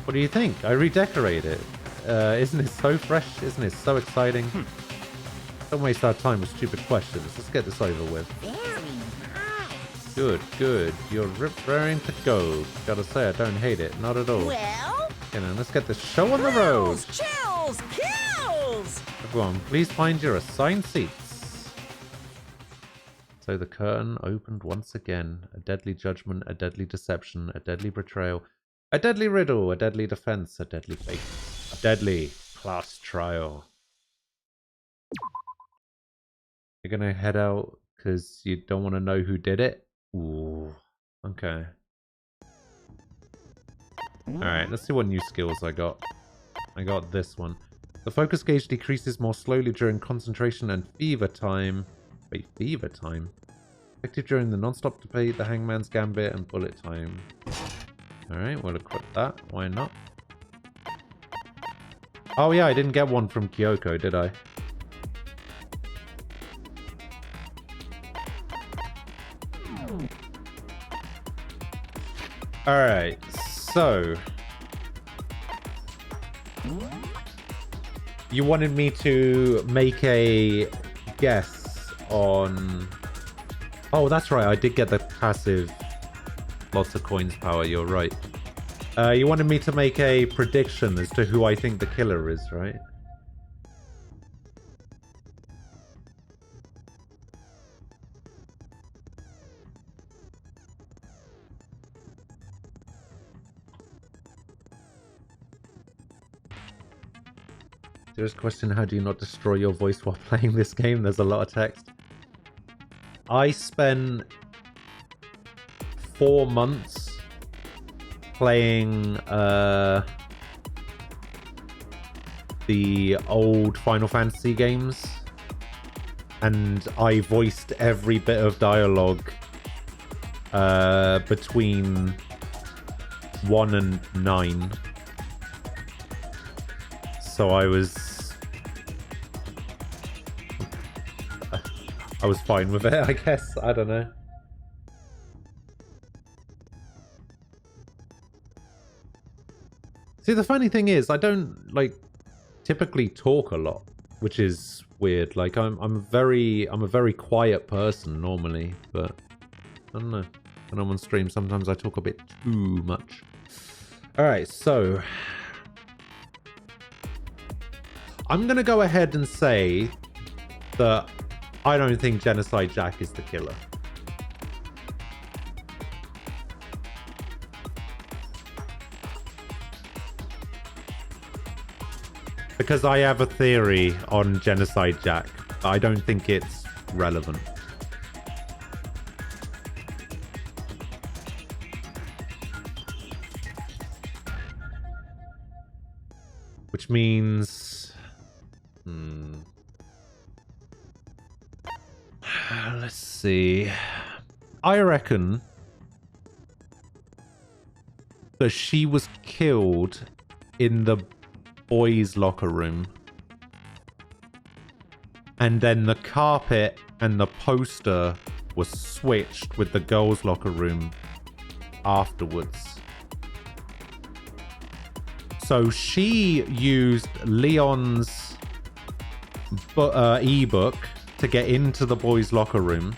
What do you think? I redecorated it. Isn't it so fresh? Isn't it so exciting? Don't waste our time with stupid questions. Let's get this over with. Good, good. You're raring to go. Gotta say, I don't hate it. Not at all. Well? Okay, then let's get this show on the road. Chills! Kills! Everyone, please find your assigned seats. So the curtain opened once again. A deadly judgment, a deadly deception, a deadly betrayal, a deadly riddle, a deadly defense, a deadly fate, a deadly class trial. You're gonna head out because you don't want to know who did it? Ooh, okay. Alright, let's see what new skills I got. I got this one. The focus gauge decreases more slowly during concentration and fever time. Wait, fever time? Effective during the non-stop debate, the hangman's gambit, and bullet time. Alright, we'll equip that. Why not? Oh yeah, I didn't get one from Kyoko, did I? Alright, so... You wanted me to make a guess on... Oh, that's right, I did get the passive lots of coins power, you're right. You wanted me to make a prediction as to who I think the killer is, right? Serious question, how do you not destroy your voice while playing this game? There's a lot of text. I spent 4 months playing the old Final Fantasy games, and I voiced every bit of dialogue between 1 and 9. So I was fine with it, I guess. I don't know. See, the funny thing is, I don't like typically talk a lot, which is weird. Like I'm a very quiet person normally, but I don't know. When I'm on stream, sometimes I talk a bit too much. All right, so I'm gonna go ahead and say that I don't think Genocide Jack is the killer. Because I have a theory on Genocide Jack. I don't think it's relevant. Which means... let's see. I reckon that she was killed in the boys' locker room, and then the carpet and the poster was switched with the girls' locker room afterwards. So she used Leon's ebook to get into the boys' locker room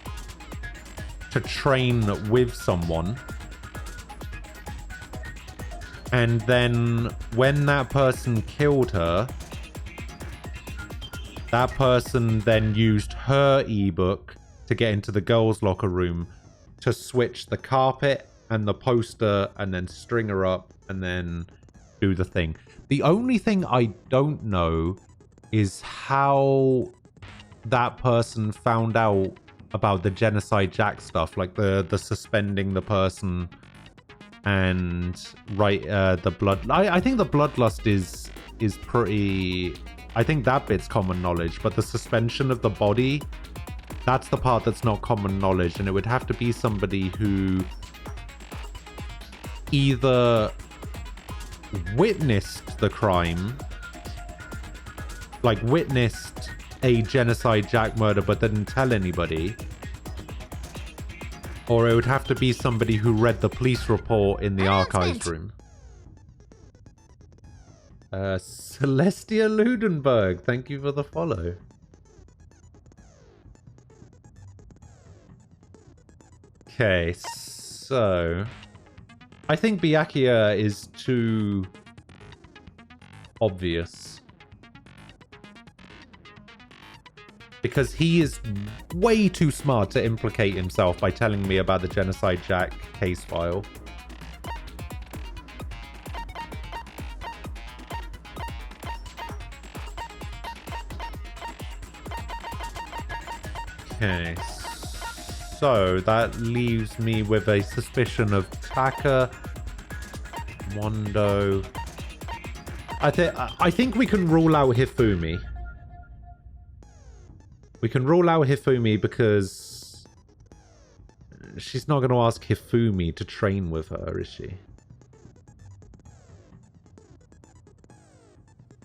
to train with someone. And then when that person killed her, that person then used her ebook to get into the girls' locker room to switch the carpet and the poster and then string her up and then do the thing. The only thing I don't know is how that person found out about the Genocide Jack stuff, like the suspending the person and the blood. I think the bloodlust is pretty. I think that bit's common knowledge, but the suspension of the body, that's the part that's not common knowledge, and it would have to be somebody who either witnessed the crime, like witnessed a Genocide Jack murder but didn't tell anybody, or it would have to be somebody who read the police report in the archives room. Celestia Ludenberg, thank you for the follow. Okay, so I think Byakuya is too obvious. Because he is way too smart to implicate himself by telling me about the Genocide Jack case file. Okay, so that leaves me with a suspicion of Taka, Mondo. I think we can rule out Hifumi. We can rule out Hifumi because she's not going to ask Hifumi to train with her, is she?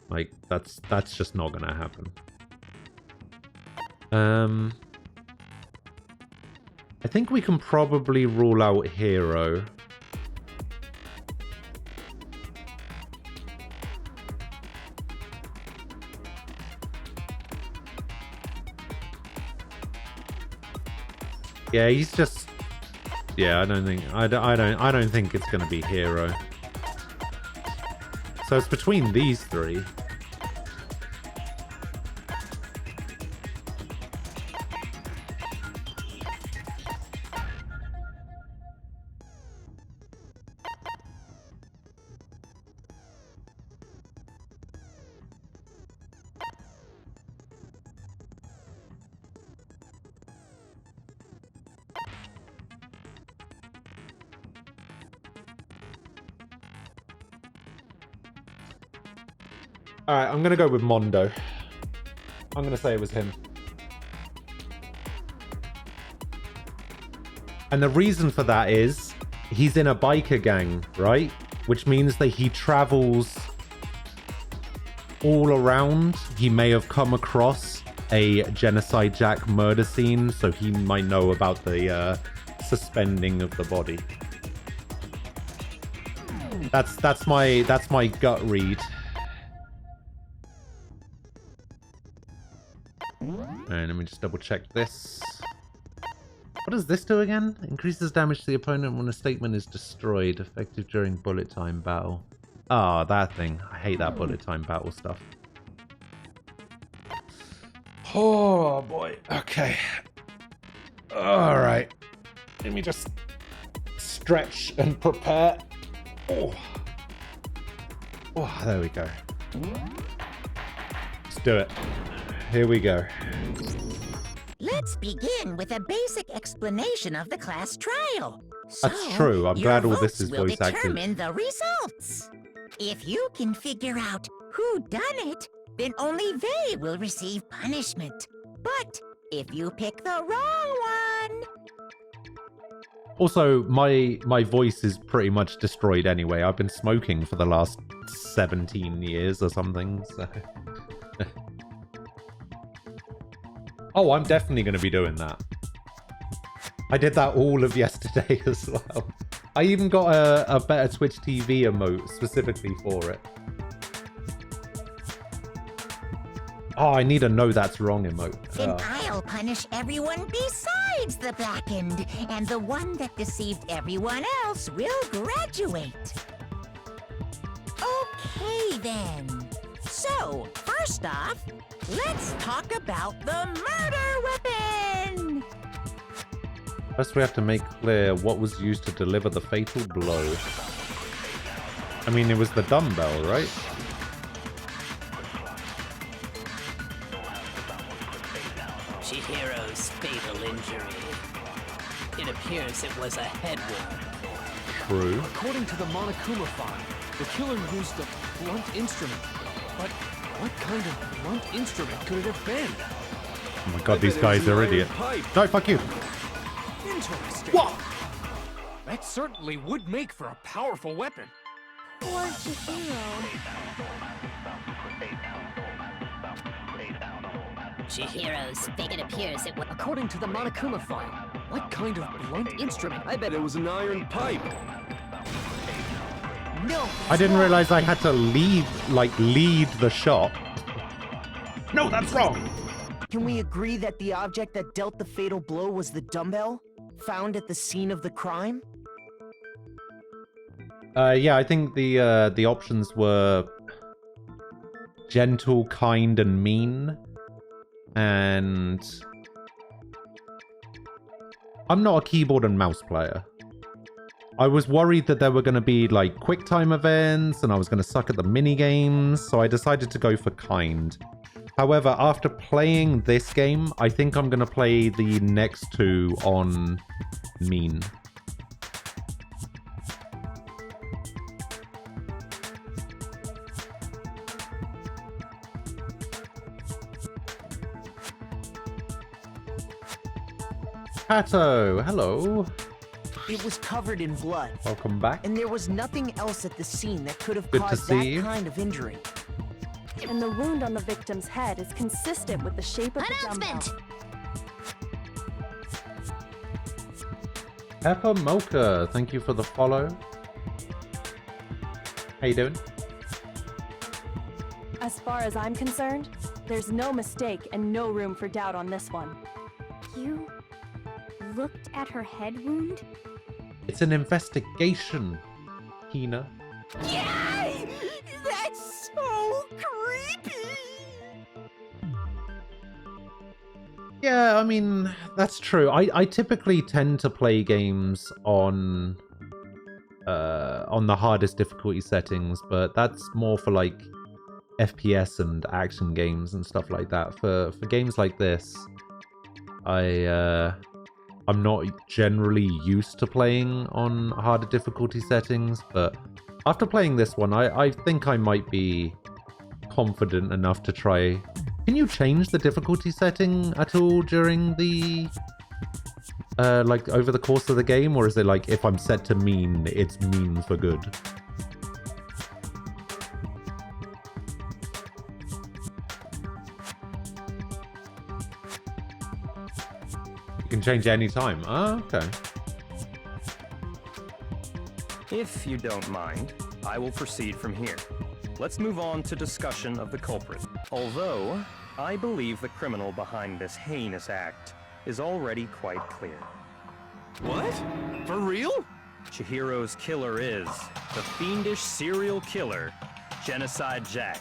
Like, that's just not going to happen. I think we can probably rule out Hero. Yeah, he's just. Yeah, I don't think it's gonna be Hero. So it's between these three. Alright, I'm gonna go with Mondo. I'm gonna say it was him. And the reason for that is he's in a biker gang, right? Which means that he travels all around. He may have come across a Genocide Jack murder scene, so he might know about the suspending of the body. That's my gut read. Alright, let me just double check this. What does this do again? Increases damage to the opponent when a statement is destroyed, effective during bullet time battle. Ah, that thing. I hate that bullet time battle stuff. Oh boy. Okay. Alright. Let me just stretch and prepare. Oh. Oh, there we go. Let's do it. Here we go. Let's begin with a basic explanation of the class trial. That's true. I'm glad all this is voice acted. Will determine the results. If you can figure out who done it, then only they will receive punishment. But if you pick the wrong one... Also, my voice is pretty much destroyed anyway. I've been smoking for the last 17 years or something, so... Oh, I'm definitely going to be doing that. I did that all of yesterday as well. I even got a better Twitch TV emote specifically for it. Oh, I need a no that's wrong emote. Then I'll punish everyone besides the blackened, and the one that deceived everyone else will graduate. Okay then. So, first off, let's talk about the murder weapon! First we have to make clear what was used to deliver the fatal blow. I mean, it was the dumbbell, right? Chihiro's fatal injury. It appears it was a head wound. True. According to the Monokuma file, the killer used a blunt instrument. But what kind of blunt instrument could it have been? Oh my god, these guys are idiots. No, fuck you. Interesting. What? That certainly would make for a powerful weapon. Poor Chihiro. Chihiro's fate. It appears it was. According to the Monokuma file, what kind of blunt instrument? I bet it was an iron pipe. No. I didn't realize I had to lead the shot. No, that's wrong. Can we agree that the object that dealt the fatal blow was the dumbbell found at the scene of the crime? Yeah, I think the options were gentle, kind, and mean. And I'm not a keyboard and mouse player. I was worried that there were going to be like quick time events and I was going to suck at the mini games, so I decided to go for kind. However, after playing this game, I think I'm going to play the next two on mean. Pato, hello. It was covered in blood. Welcome back. And there was nothing else at the scene that could have Good to caused see that you. kind of injury. And the wound on the victim's head is consistent with the shape of the dumbbell. Pepper Mocha, thank you for the follow. How you doing? As far as I'm concerned, there's no mistake and no room for doubt on this one. You looked at her head wound? It's an investigation, Hina. Yay! That's so creepy! Yeah, I mean, that's true. I typically tend to play games on the hardest difficulty settings, but that's more for like FPS and action games and stuff like that. For games like this, I'm not generally used to playing on harder difficulty settings, but after playing this one, I think I might be confident enough to try. Can you change the difficulty setting at all during the like over the course of the game, or is it like if I'm set to mean, it's mean for good? You can change any time. Oh, okay. If you don't mind, I will proceed from here. Let's move on to discussion of the culprit. Although, I believe the criminal behind this heinous act is already quite clear. What? For real? Chihiro's killer is the fiendish serial killer, Genocide Jack.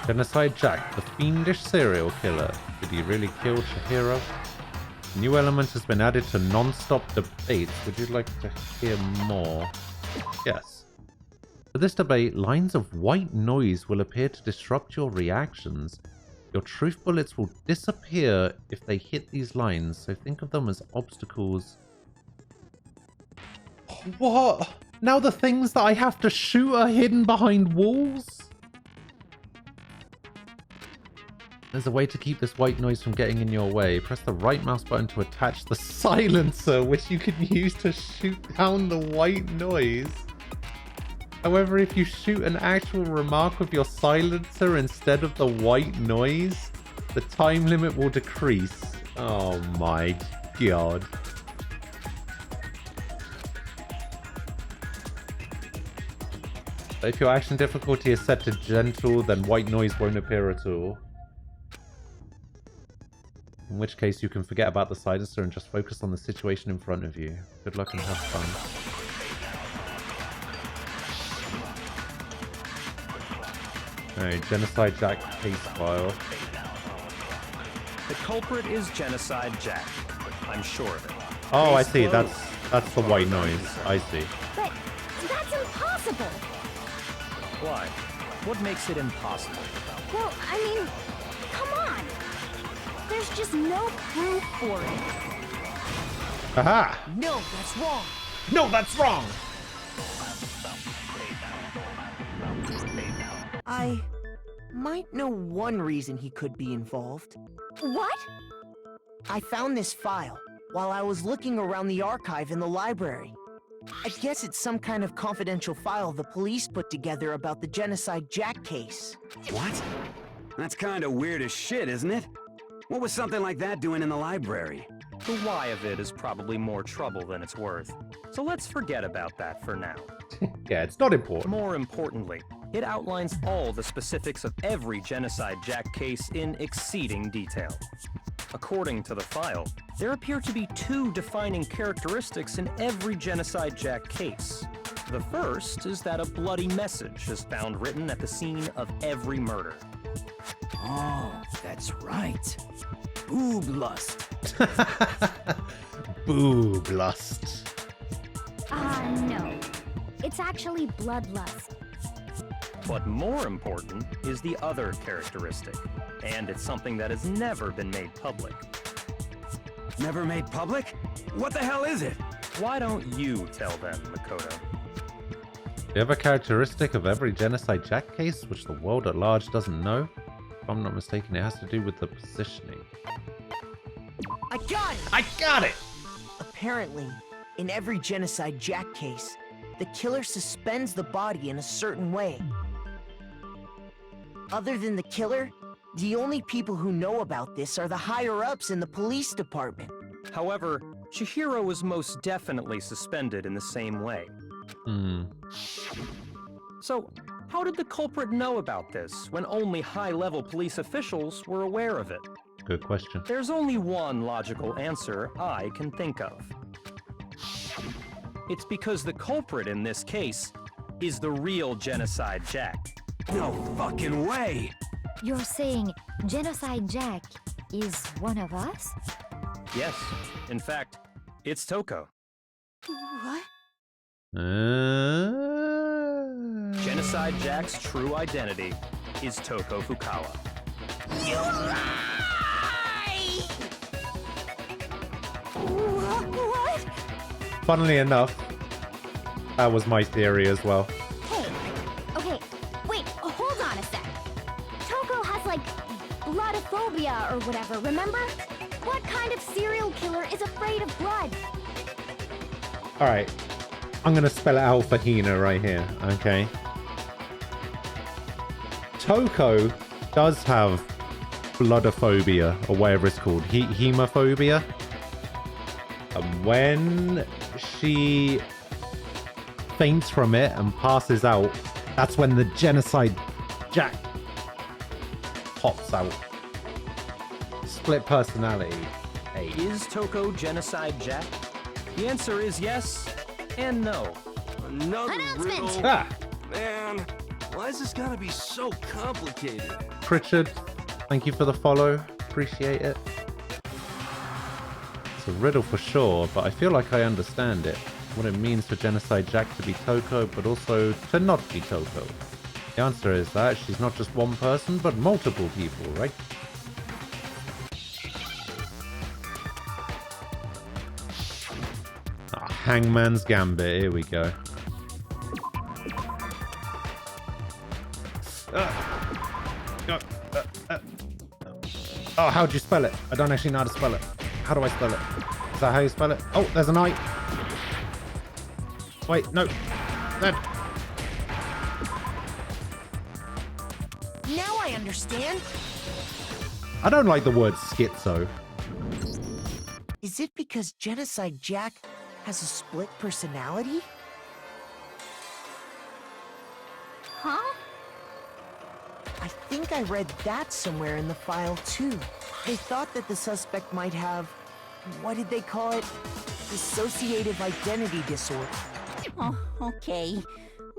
Genocide Jack, the fiendish serial killer. Did he really kill Chihiro? A new element has been added to non-stop debates. Would you like to hear more? Yes. For this debate, lines of white noise will appear to disrupt your reactions. Your truth bullets will disappear if they hit these lines, so think of them as obstacles. What? Now the things that I have to shoot are hidden behind walls? There's a way to keep this white noise from getting in your way. Press the right mouse button to attach the silencer, which you can use to shoot down the white noise. However, if you shoot an actual remark with your silencer instead of the white noise, the time limit will decrease. Oh my god. If your action difficulty is set to gentle, then white noise won't appear at all. In which case you can forget about the silencer and just focus on the situation in front of you. Good luck and have fun. Alright, Genocide Jack case file. The culprit is Genocide Jack. I'm sure of it. Oh, I see. That's the white noise. I see. But that's impossible. Why? What makes it impossible? Well, I mean, come on. There's just no proof for it. Aha! No, that's wrong. No, that's wrong! I might know one reason he could be involved. What? I found this file while I was looking around the archive in the library. I guess it's some kind of confidential file the police put together about the Genocide Jack case. What? That's kind of weird as shit, isn't it? What was something like that doing in the library? The why of it is probably more trouble than it's worth. So let's forget about that for now. Yeah, it's not important. More importantly, it outlines all the specifics of every Genocide Jack case in exceeding detail. According to the file, there appear to be two defining characteristics in every Genocide Jack case. The first is that a bloody message is found written at the scene of every murder. Oh, that's right. Boob lust. Boob lust. No. It's actually bloodlust. But more important is the other characteristic, and it's something that has never been made public. Never made public? What the hell is it? Why don't you tell them, Makoto? The other characteristic of every Genocide Jack case, which the world at large doesn't know, if I'm not mistaken, it has to do with the positioning. I got it! I got it! Apparently, in every Genocide Jack case, the killer suspends the body in a certain way. Other than the killer, the only people who know about this are the higher-ups in the police department. However, Chihiro was most definitely suspended in the same way. So, how did the culprit know about this when only high-level police officials were aware of it? Good question. There's only one logical answer I can think of. It's because the culprit in this case is the real Genocide Jack. No fucking way! You're saying Genocide Jack is one of us? Yes, in fact, it's Toko. What? Genocide Jack's true identity is Toko Fukawa. You lie! What? Funnily enough, that was my theory as well. Hey, okay, wait, hold whatever, remember? What kind of serial killer is afraid of blood? Alright. I'm gonna spell it out for Hina right here, okay? Toko does have bloodophobia, or whatever it's called. Hemophobia. And when she faints from it and passes out, that's when the Genocide Jack pops out. Split personality. Hey. Is Toko Genocide Jack? The answer is yes and no. Another Announcement! riddle? Ah! Man, why is this gotta be so complicated? Pritchard, thank you for the follow. Appreciate it. It's a riddle for sure, but I feel like I understand it. What it means for Genocide Jack to be Toko, but also to not be Toko. The answer is that she's not just one person, but multiple people, right? Ah, Hangman's Gambit, here we go. Oh, how'd you spell it? I don't actually know how to spell it. How do I spell it? Is that how you spell it? Oh, there's an I. Wait, no. Then. Now I understand. I don't like the word schizo. Is it because Genocide Jack has a split personality? Huh? I think I read that somewhere in the file too. They thought that the suspect might have, what did they call it? Dissociative identity disorder. Oh, okay.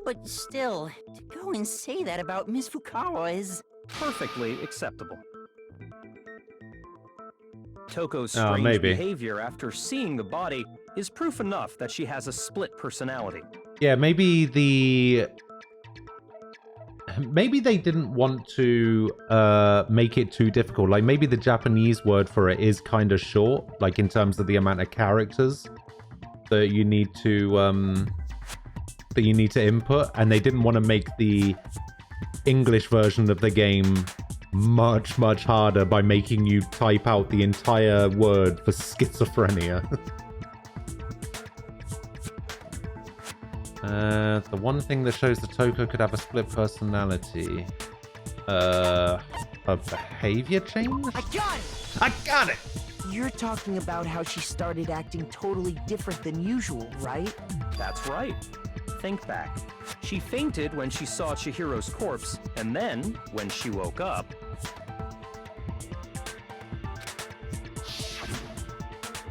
But still, to go and say that about Miss Fukawa is... Perfectly acceptable. Toko's Oh, strange maybe. behavior after seeing the body is proof enough that she has a split personality. Yeah, maybe they didn't want to make it too difficult. Like maybe the Japanese word for it is kind of short, like in terms of the amount of characters that you need to input, and they didn't want to make the English version of the game much harder by making you type out the entire word for schizophrenia. The one thing that shows that Toko could have a split personality. A behavior change? I got it! I got it! You're talking about how she started acting totally different than usual, right? That's right. Think back. She fainted when she saw Chihiro's corpse, and then, when she woke up...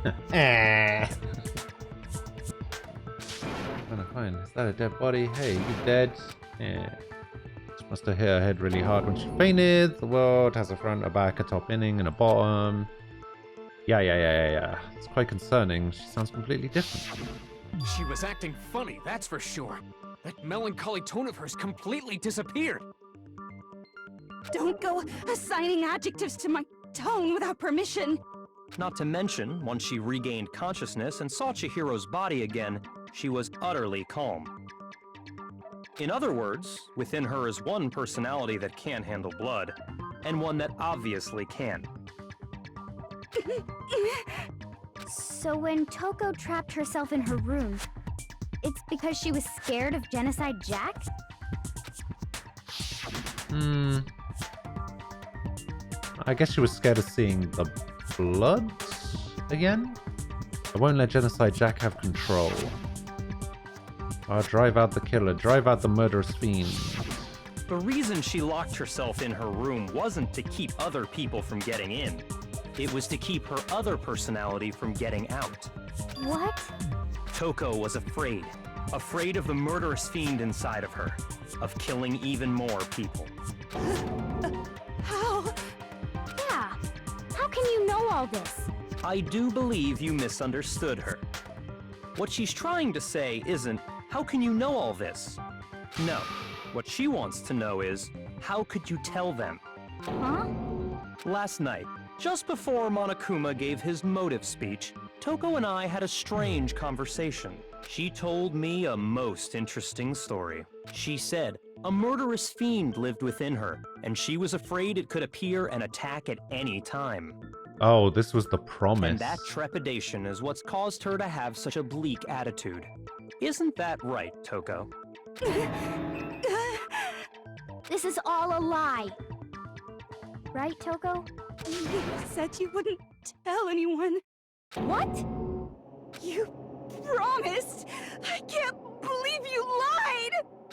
Trying to find. Is that a dead body? Hey, you dead? Yeah. She must have hit her head really hard when she fainted. The world has a front, a back, a top inning, and a bottom. Yeah. It's quite concerning. She sounds completely different. She was acting funny, that's for sure. That melancholy tone of hers completely disappeared. Don't go assigning adjectives to my tone without permission. Not to mention, once she regained consciousness and saw Chihiro's body again, she was utterly calm. In other words, within her is one personality that can handle blood, and one that obviously can. So when Toko trapped herself in her room, it's because she was scared of Genocide Jack? I guess she was scared of seeing the blood again? I won't let Genocide Jack have control. I'll drive out the killer, drive out the murderous fiend. The reason she locked herself in her room wasn't to keep other people from getting in. It was to keep her other personality from getting out. What? Toko was afraid. Afraid of the murderous fiend inside of her. Of killing even more people. How? Yeah. How can you know all this? I do believe you misunderstood her. What she's trying to say isn't, how can you know all this? No. What she wants to know is, how could you tell them? Huh? Last night, just before Monokuma gave his motive speech, Toko and I had a strange conversation. She told me a most interesting story. She said a murderous fiend lived within her, and she was afraid it could appear and attack at any time. Oh, this was the promise. And that trepidation is what's caused her to have such a bleak attitude. Isn't that right, Toko? This is all a lie. Right, Toko? You said you wouldn't tell anyone. What? You promised! I can't believe you lied!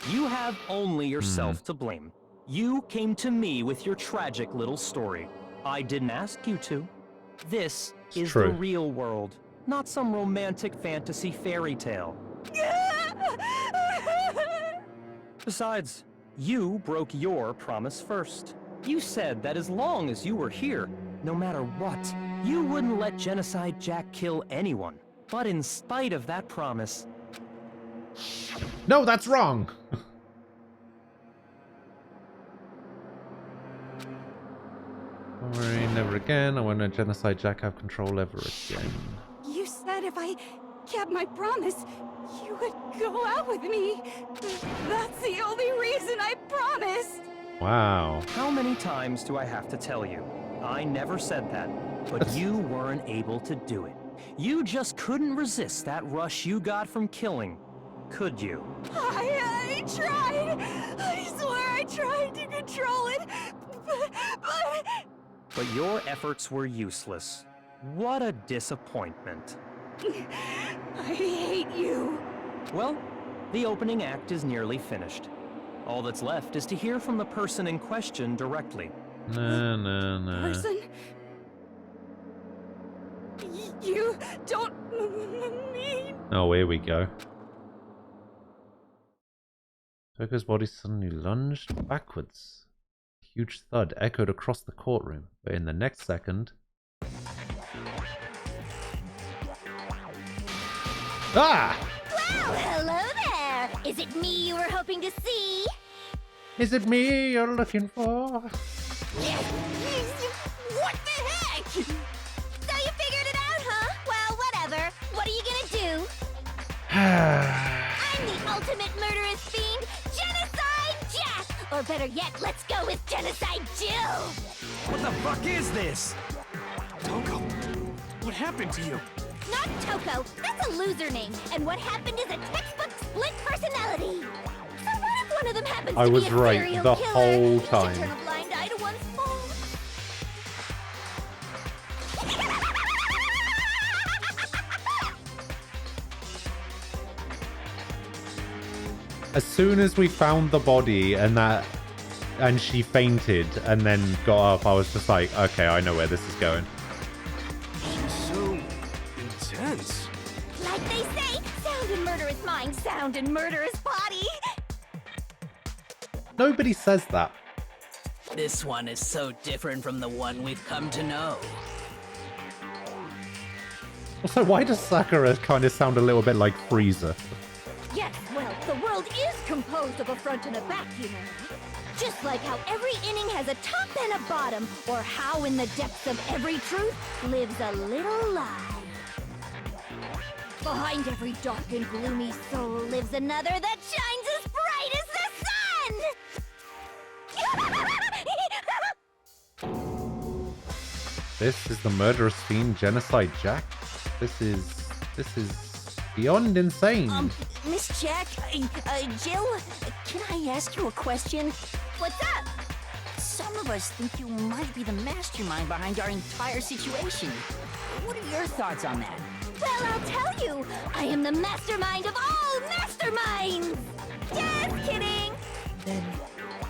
You have only yourself to blame. You came to me with your tragic little story. I didn't ask you to. This is true. the real world, not some romantic fantasy fairy tale. Besides, you broke your promise first. You said that as long as you were here, no matter what, you wouldn't let Genocide Jack kill anyone. But in spite of that promise... No, that's wrong! Don't worry, never again. I won't let Genocide Jack have control ever again. You said if I kept my promise, you would go out with me. That's the only reason I promised. Wow. How many times do I have to tell you? I never said that, but you weren't able to do it. You just couldn't resist that rush you got from killing, could you? I tried. I swear I tried to control it, But your efforts were useless. What a disappointment. I hate you. Well, the opening act is nearly finished. All that's left is to hear from the person in question directly. No. Person? You don't mean... Oh, here we go. Toko's body suddenly lunged backwards. A huge thud echoed across the courtroom, but in the next second... Ah! Well, hello there! Is it me you were hoping to see? Is it me you're looking for? What the heck? So you figured it out, huh? Well, whatever. What are you gonna do? I'm the ultimate murderous fiend, Genocide Jack! Or better yet, let's go with Genocide Jill! What the fuck is this? Toko, what happened to you? Not Toko, that's a loser name. And what happened is a textbook split personality. So what if one of them happens I to was be a right serial the killer? whole You should time. turn a blind eye to one's faults. As soon as we found the body and she fainted and then got up, I was just like, okay, I know where this is going. She's so intense. Like they say, sound in murderous mind, sound in murderous body. Nobody says that. This one is so different from the one we've come to know. Also, why does Sakura kind of sound a little bit like Frieza? Yes, well, the world is composed of a front and a back, you know. Just like how every inning has a top and a bottom, or how in the depths of every truth lives a little lie. Behind every dark and gloomy soul lives another that shines as bright as the sun! This is the murderous fiend Genocide Jack? This is beyond insane. Miss Jack, Jill, can I ask you a question? What's up? Some of us think you might be the mastermind behind our entire situation. What are your thoughts on that? Well, I'll tell you, I am the mastermind of all masterminds! Just kidding! Then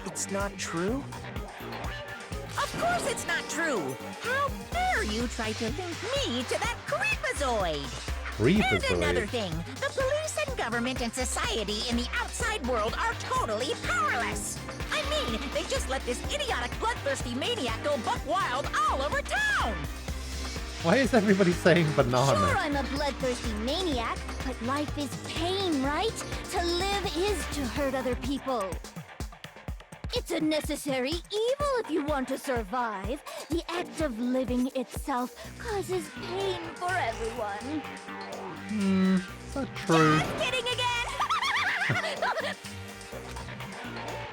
it's not true? Of course it's not true! How dare you try to link me to that creepazoid! And another thing, the police and government and society in the outside world are totally powerless! I mean, they just let this idiotic, bloodthirsty maniac go buck wild all over town! Why is everybody saying banana? Sure, I'm a bloodthirsty maniac, but life is pain, right? To live is to hurt other people. It's a necessary evil if you want to survive. The act of living itself causes pain for everyone. Is that true? Just kidding again!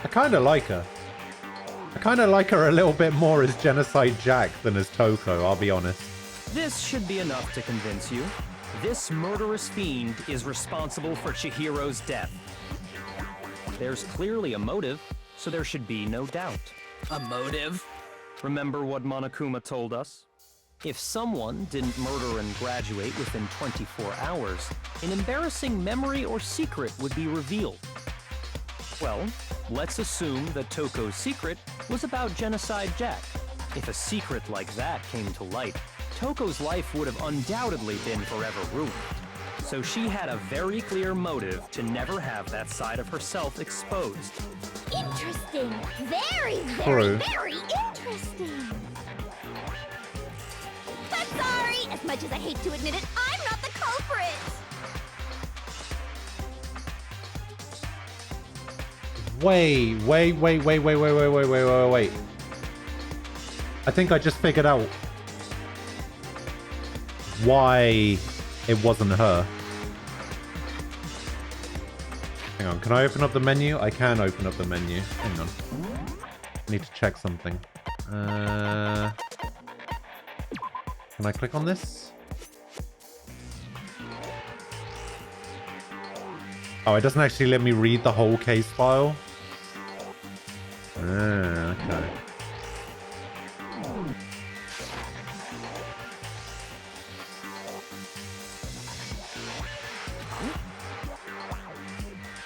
I kind of like her. I kind of like her a little bit more as Genocide Jack than as Toko, I'll be honest. This should be enough to convince you. This murderous fiend is responsible for Chihiro's death. There's clearly a motive, so there should be no doubt. A motive? Remember what Monokuma told us? If someone didn't murder and graduate within 24 hours, an embarrassing memory or secret would be revealed. Well, let's assume that Toko's secret was about Genocide Jack. If a secret like that came to light, Toko's life would have undoubtedly been forever ruined. So she had a very clear motive to never have that side of herself exposed. Interesting. Very, True. very interesting. But sorry, as much as I hate to admit it, I'm not the culprit. Wait. I think I just figured out why it wasn't her. Hang on, can I open up the menu? I can open up the menu. Hang on. I need to check something. Can I click on this? Oh, it doesn't actually let me read the whole case file. Okay.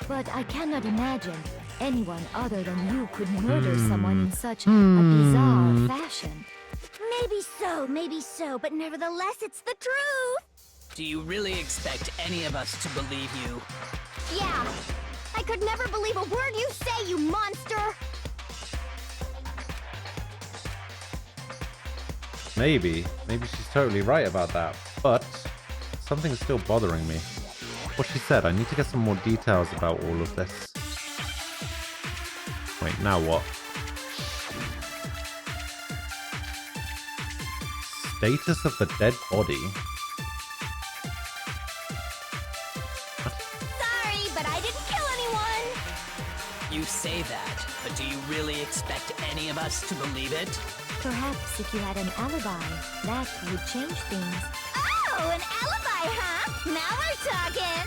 But I cannot imagine anyone other than you could murder someone in such a bizarre fashion. Maybe so, but nevertheless, it's the truth. Do you really expect any of us to believe you? Yeah, I could never believe a word you say, you monster. Maybe she's totally right about that, but something's still bothering me. What she said, I need to get some more details about all of this. Wait, now what? Status of the dead body. Sorry, but I didn't kill anyone. You say that, but do you really expect any of us to believe it? Perhaps if you had an alibi, that would change things. Oh, an alibi, huh? Now we're talking.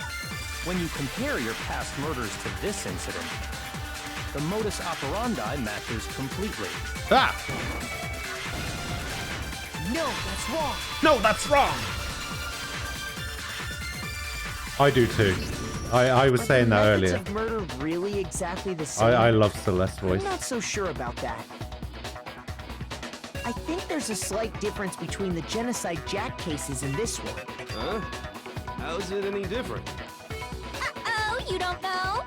When you compare your past murders to this incident, the modus operandi matches completely. Ah! No, that's wrong. No, that's wrong! I do too. I was saying that earlier. Are the methods of murder really exactly the same? I love Celeste's voice. I'm not so sure about that. I think there's a slight difference between the Genocide Jack cases and this one. Huh? How's it any different? Uh-oh, you don't know?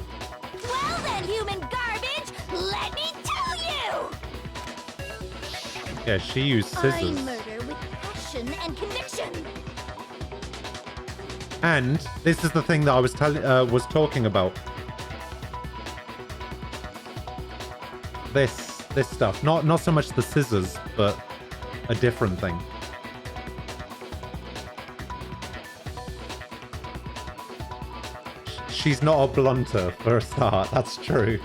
Well then, human garbage, let me tell you! Yeah, she used I scissors. murder with passion and conviction. And this is the thing that I was talking about. This stuff, not so much the scissors, but a different thing. She's not a blunter for a start. That's true.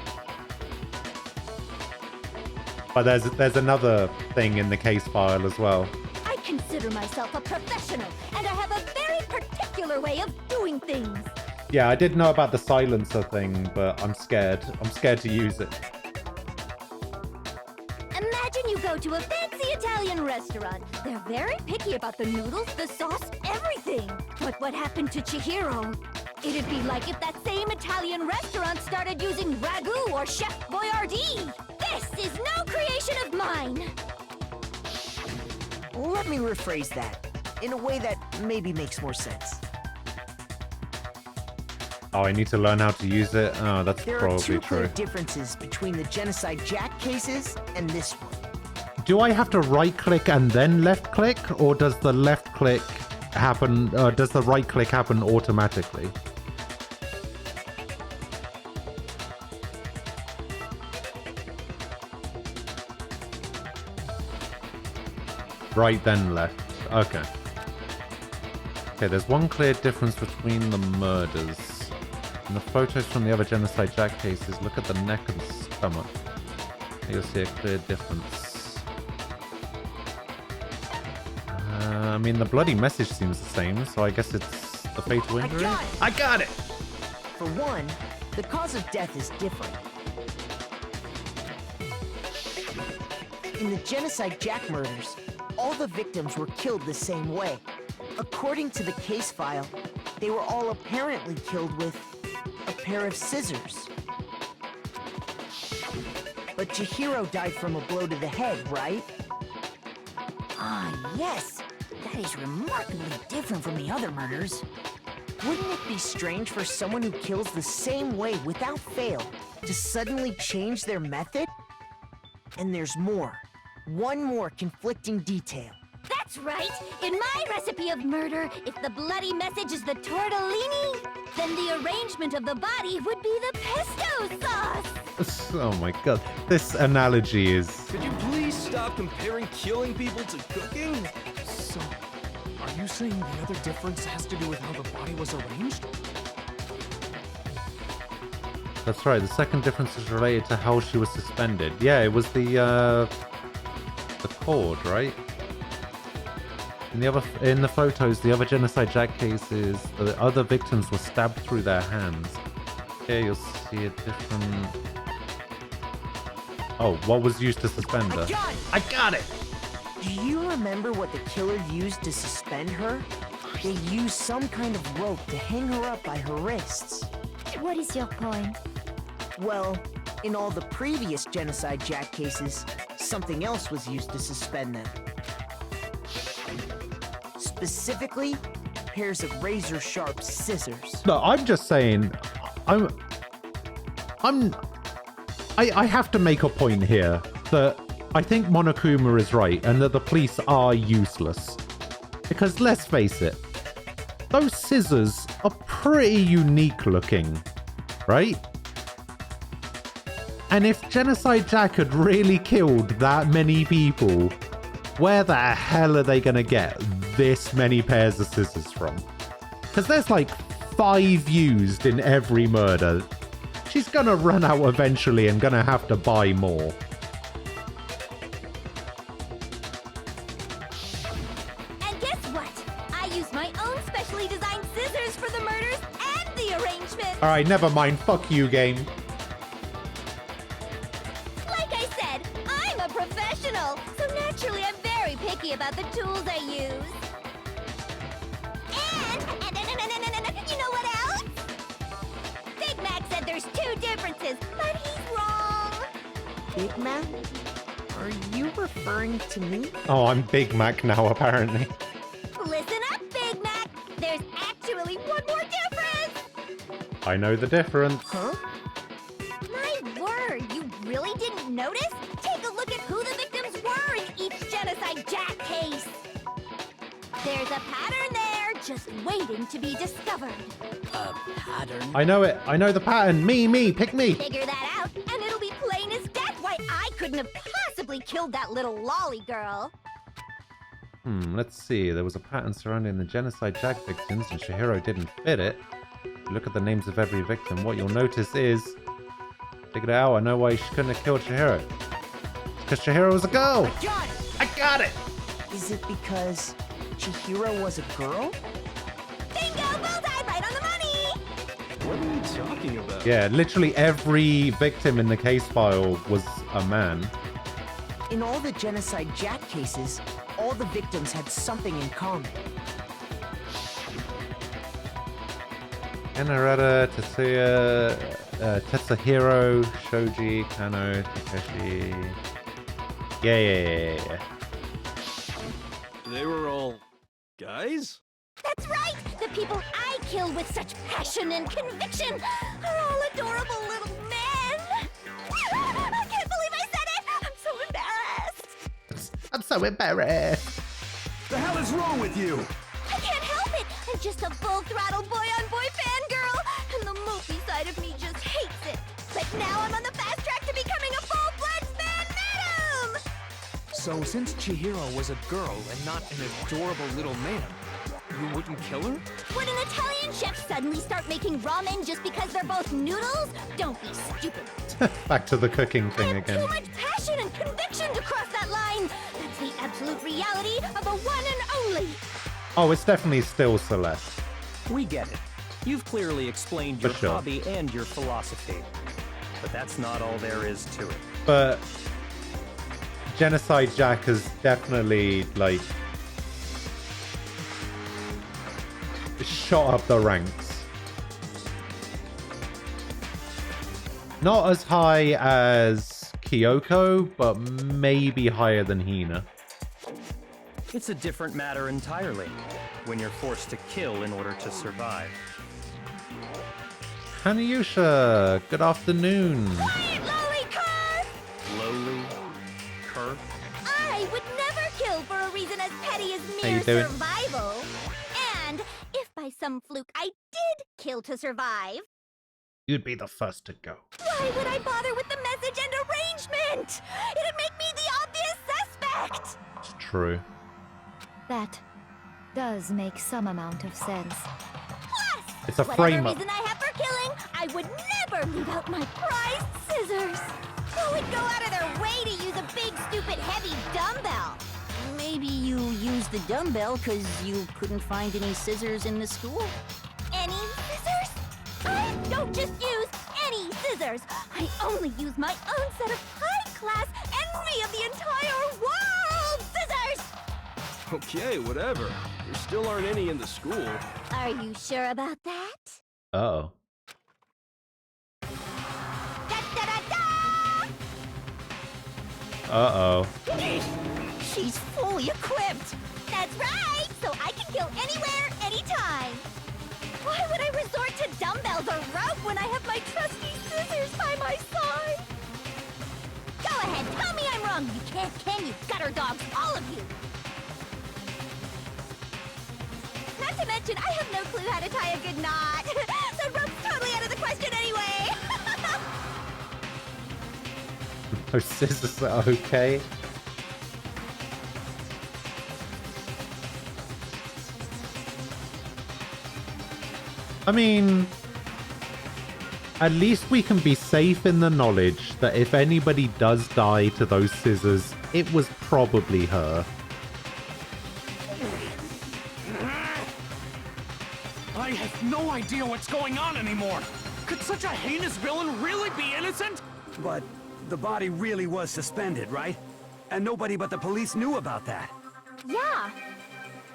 But there's another thing in the case file as well. I consider myself a professional, and I have a very particular way of doing things. Yeah, I did know about the silencer thing, but I'm scared. I'm scared to use it. Imagine you go to a fancy Italian restaurant. They're very picky about the noodles, the sauce, everything. But what happened to Chihiro? It'd be like if that same Italian restaurant started using ragu or Chef Boyardee. This is no creation of mine. Let me rephrase that in a way that maybe makes more sense. Oh, I need to learn how to use it. Oh, that's There are probably two true. clear differences between the Genocide Jack cases and this one. Do I have to right click and then left click, or does the left click happen? Does the right click happen automatically? Right then left. Okay. Okay, there's one clear difference between the murders. In the photos from the other Genocide Jack cases, look at the neck and stomach. You'll see a clear difference. I mean, the bloody message seems the same, so I guess it's the fatal injury. I got it! For one, the cause of death is different. In the Genocide Jack murders, all the victims were killed the same way. According to the case file, they were all apparently killed with a pair of scissors. But Chihiro died from a blow to the head, right? Ah, yes. That is remarkably different from the other murders. Wouldn't it be strange for someone who kills the same way without fail to suddenly change their method? And there's more. One more conflicting detail. That's right! In my recipe of murder, if the bloody message is the tortellini, then the arrangement of the body would be the pesto sauce! Oh my god. This analogy is... Could you please stop comparing killing people to cooking? So, are you saying the other difference has to do with how the body was arranged? That's right, the second difference is related to how she was suspended. Yeah, it was the cord, right? In the photos, the other Genocide Jack cases, the other victims were stabbed through their hands. Here you'll see a different... Oh, what was used to suspend her? I got it! Do you remember what the killer used to suspend her? They used some kind of rope to hang her up by her wrists. What is your point? Well, in all the previous Genocide Jack cases, something else was used to suspend them. Specifically, pairs of razor-sharp scissors. No, I'm just saying, I have to make a point here that I think Monokuma is right and that the police are useless. Because let's face it, those scissors are pretty unique looking, right? And if Genocide Jack had really killed that many people, where the hell are they gonna get this many pairs of scissors from? Because there's like 5 used in every murder. She's gonna run out eventually and gonna have to buy more. And guess what? I used my own specially designed scissors for the murders and the arrangement. Alright, never mind. Fuck you, game. Like I said, I'm a professional, so naturally I'm very picky about the tools I use. And you know what else? Big Mac said there's 2 differences, but he's wrong. Big Mac? Are you referring to me? Oh, I'm Big Mac now, apparently. Listen up, Big Mac. There's actually one more difference. I know the difference. Huh? My word, you really didn't notice? Take a look at who the victims were in each Genocide Jack case. There's a pattern there, just waiting to be discovered. A pattern? I know it. I know the pattern. Me, pick me. Figure that out, and it'll be plain as death why I couldn't have possibly killed that little lolly girl. Let's see. There was a pattern surrounding the Genocide Jack victims, and Chihiro didn't fit it. If you look at the names of every victim, what you'll notice is... Figured it out. I know why she couldn't have killed Chihiro. Because Chihiro was a girl. I got it! Is it because Chihiro was a girl? Bingo! Bullseye! Right on the money! What are you talking about? Yeah, literally every victim in the case file was a man. In all the Genocide Jack cases, all the victims had something in common. Enarada, Tetsuya, Tetsuhiro, Shoji, Kano, Takeshi. Yeah. They were all guys? That's right! The people I kill with such passion and conviction are all adorable little men! I can't believe I said it! I'm so embarrassed! I'm so embarrassed! The hell is wrong with you? I can't help it! I'm just a full-throttle boy-on-boy fangirl, and the movie side of me just hates it. But now I'm on the fast track to becoming a full-fledged fan madam! So since Chihiro was a girl and not an adorable little man, you wouldn't kill her? Would an Italian chef suddenly start making ramen just because they're both noodles? Don't be stupid. Back to the cooking thing I have again. too much passion and conviction to cross that line. That's the absolute reality of the one and only. Oh, it's definitely still Celeste. We get it. You've clearly explained your For sure. hobby and your philosophy. But that's not all there is to it. But Genocide Jack has definitely, like, shot up the ranks. Not as high as Kyoko, but maybe higher than Hina. It's a different matter entirely when you're forced to kill in order to survive. Hanayusha, good afternoon. Quiet, lowly cur! Lowly? Cur? I would never kill for a reason as petty as How you mere doing? survival. And if by some fluke I did kill to survive, You'd be the first to go. why would I bother with the message and arrangement? It'd make me the obvious suspect. It's true. That does make some amount of sense. Plus, It's a whatever frame-up. reason I have for killing, I would never leave out my prized scissors. Who would go out of their way to use a big, stupid, heavy dumbbell? Maybe you used the dumbbell because you couldn't find any scissors in the school? Any scissors? I don't just use any scissors. I only use my own set of high-class envy of the entire world scissors. Okay, whatever. There still aren't any in the school. Are you sure about that? Uh-oh. Da-da-da-da! Uh-oh. She's fully equipped! That's right! So I can kill anywhere, anytime! Why would I resort to dumbbells or rope when I have my trusty scissors by my side? Go ahead, tell me I'm wrong! You can't, can you, gutter dogs, all of you! Not to mention, I have no clue how to tie a good knot! So rope's totally out of the question anyway! Those scissors are okay. I mean, at least we can be safe in the knowledge that if anybody does die to those scissors, it was probably her. I have no idea what's going on anymore. Could such a heinous villain really be innocent? But the body really was suspended, right? And nobody but the police knew about that. Yeah.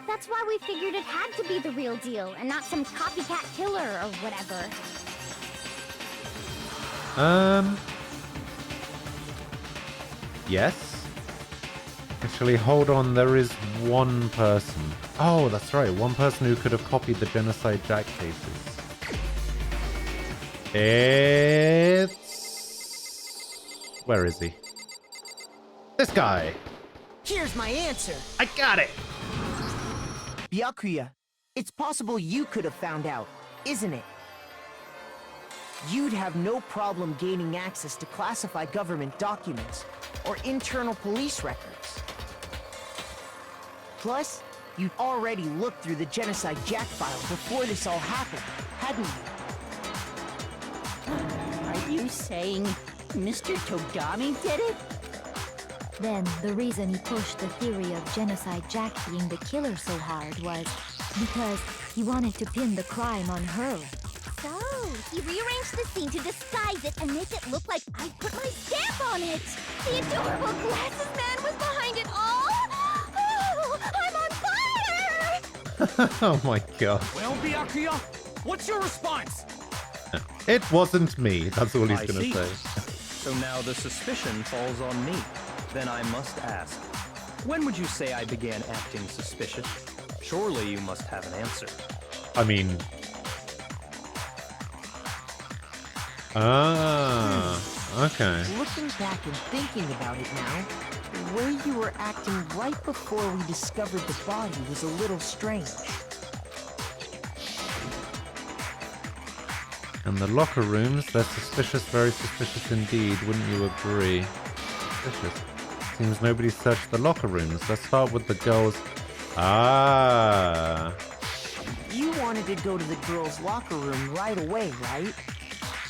That's why we figured it had to be the real deal and not some copycat killer or whatever. Yes? Actually, hold on, there is one person. Oh, that's right, one person who could have copied the Genocide Jack cases. It's... Where is he? This guy! Here's my answer. I got it! Byakuya, it's possible you could have found out, isn't it? You'd have no problem gaining access to classified government documents or internal police records. Plus, you'd already looked through the Genocide Jack file before this all happened, hadn't you? Are you saying Mr. Togami did it? Then the reason he pushed the theory of Genocide Jack being the killer so hard was because he wanted to pin the crime on her. So, he rearranged the scene to disguise it and make it look like I put my stamp on it! The adorable glasses man was behind it all! Oh, I'm on fire! Oh my god. Well, Byakuya, what's your response? It wasn't me, that's all he's I gonna see. say. So now the suspicion falls on me. Then I must ask, when would you say I began acting suspicious? Surely you must have an answer. I mean... Ah, okay. Looking back and thinking about it now, the way you were acting right before we discovered the body was a little strange. And the locker rooms, they're suspicious, very suspicious indeed, wouldn't you agree? Suspicious. Seems nobody searched the locker rooms. Let's start with the girls. Ah. You wanted to go to the girls' locker room right away, right?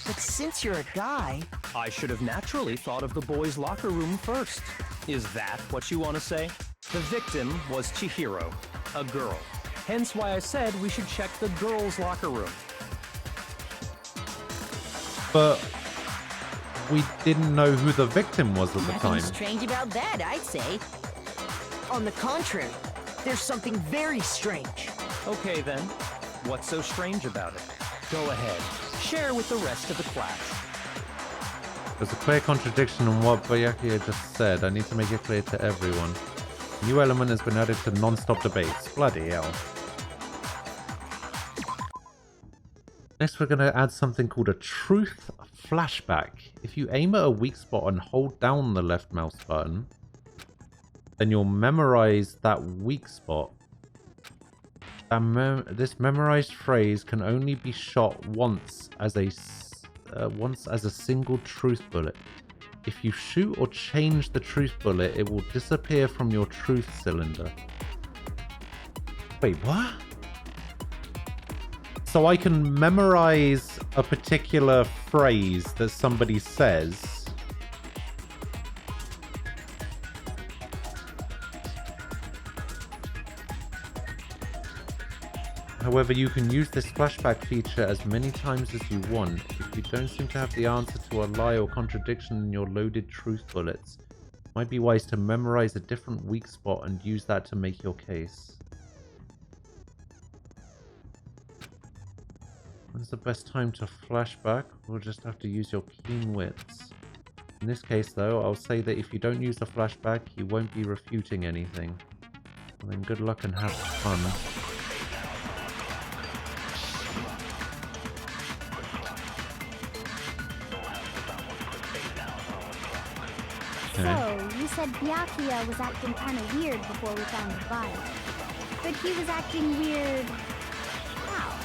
But since you're a guy... I should have naturally thought of the boys' locker room first. Is that what you want to say? The victim was Chihiro, a girl. Hence why I said we should check the girls' locker room. But we didn't know who the victim was at the time. Nothing strange about that, I'd say. On the contrary, there's something very strange. Okay then, what's so strange about it? Go ahead, share with the rest of the class. There's a clear contradiction in what Byakuya just said. I need to make it clear to everyone. A new element has been added to non-stop debates. Bloody hell. Next we're going to add something called a truth flashback. If you aim at a weak spot and hold down the left mouse button, then you'll memorize that weak spot. This memorized phrase can only be shot once as a single truth bullet. If you shoot or change the truth bullet, it will disappear from your truth cylinder. Wait, what? So I can memorize a particular phrase that somebody says. However, you can use this flashback feature as many times as you want. If you don't seem to have the answer to a lie or contradiction in your loaded truth bullets, it might be wise to memorize a different weak spot and use that to make your case. When's the best time to flashback? We'll just have to use your keen wits. In this case, though, I'll say that if you don't use the flashback, you won't be refuting anything. Well, then good luck and have fun. So, you said Byakuya was acting kind of weird before we found the body. But he was acting weird... how?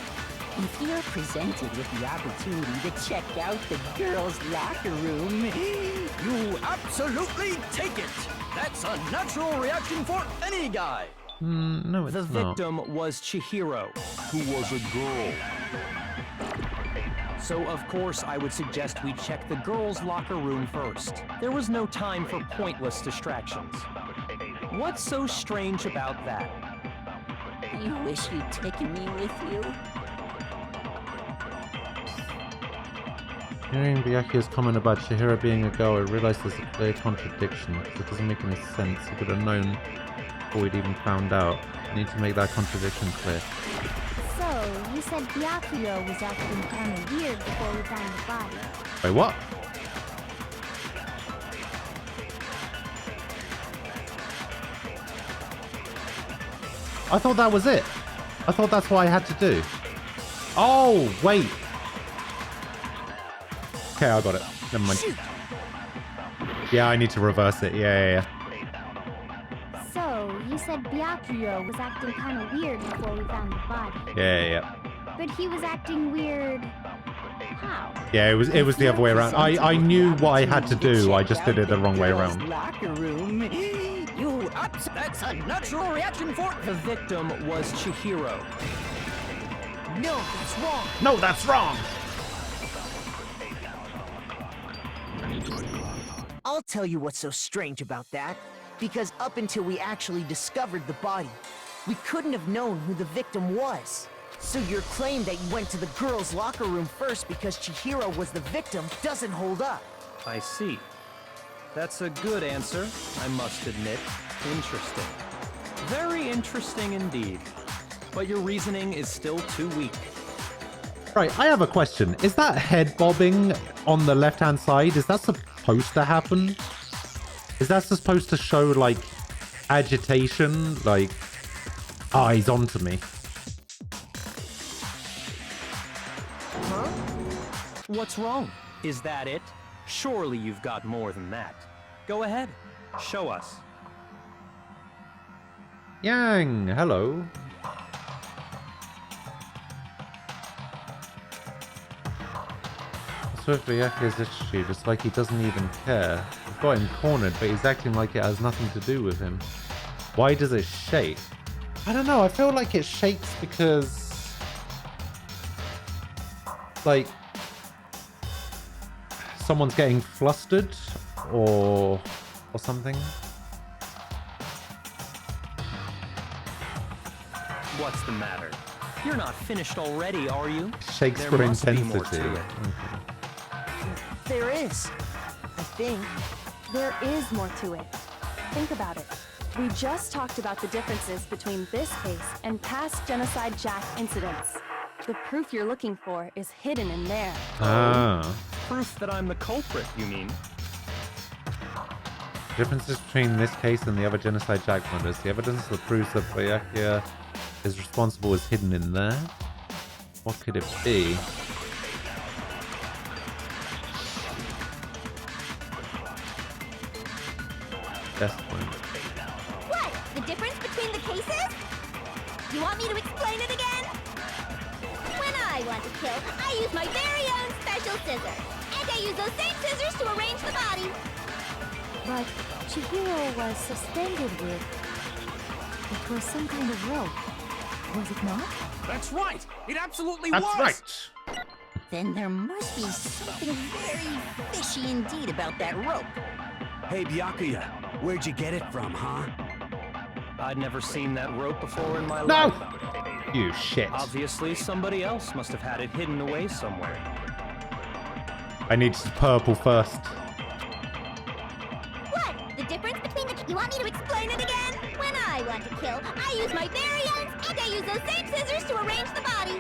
If you're presented with the opportunity to check out the girls' locker room, You absolutely take it! That's a natural reaction for any guy! No, it's The not. victim was Chihiro, who was a girl. So, of course, I would suggest we check the girls' locker room first. There was no time for pointless distractions. What's so strange about that? you wish you'd taken me with you. Hearing Byakuya's comment about Chihiro being a girl, I realized there's a clear contradiction. It doesn't make any sense. He could have known before we'd even found out. I need to make that contradiction clear. So, you said Byakuya was acting kind of weird before we found the body. Wait, what? I thought that was it. I thought that's what I had to do. Oh, wait. Okay, I got it. Never mind. Shoot. Yeah, I need to reverse it. Yeah. So, you said Byakuya was acting kind of weird before we found the body. Yeah. But he was acting weird... how? Yeah, it was the other way around. I knew what I had to do. I just did it the wrong way around. Locker room. That's a natural reaction for... The victim was Chihiro. No, that's wrong. No, that's wrong. I'll tell you what's so strange about that. Because up until we actually discovered the body, we couldn't have known who the victim was. So your claim that you went to the girls' locker room first because Chihiro was the victim doesn't hold up. I see. That's a good answer, I must admit. Interesting. Very interesting indeed. But your reasoning is still too weak. Right, I have a question. Is that head bobbing on the left-hand side, is that supposed to happen? Is that supposed to show, like, agitation? Like, ah, he's onto me. Huh? What's wrong? Is that it? Surely you've got more than that. Go ahead. Show us. Yang, hello. What's with Byakuya's attitude? It's like he doesn't even care. We've got him cornered, but he's acting like it has nothing to do with him. Why does it shake? I don't know, I feel like it shakes because... like... someone's getting flustered, or something. What's the matter? You're not finished already, are you? Shakes There for must be intensity. more to it. There is. I think. There is more to it. Think about it. We just talked about the differences between this case and past Genocide Jack incidents. The proof you're looking for is hidden in there. Ah. Proof that I'm the culprit, you mean? Differences between this case and the other Genocide Jack murders. The evidence that proves that Byakuya is responsible is hidden in there. What could it be? Best point. What? The difference between the cases? You want me to explain it again? When I want to kill, I use my very own special scissors. And I use those same scissors to arrange the body. But Chihiro was suspended with... it was some kind of rope, was it not? That's right! It absolutely That's was! right! Then there must be something very fishy indeed about that rope. Hey, Byakuya, where'd you get it from, huh? I'd never seen that rope before in my No! life. You shit. Obviously, somebody else must have had it hidden away somewhere. I need purple first. What? The difference between the... You want me to explain it again? When I want to kill, I use my very own... And I use those same scissors to arrange the body.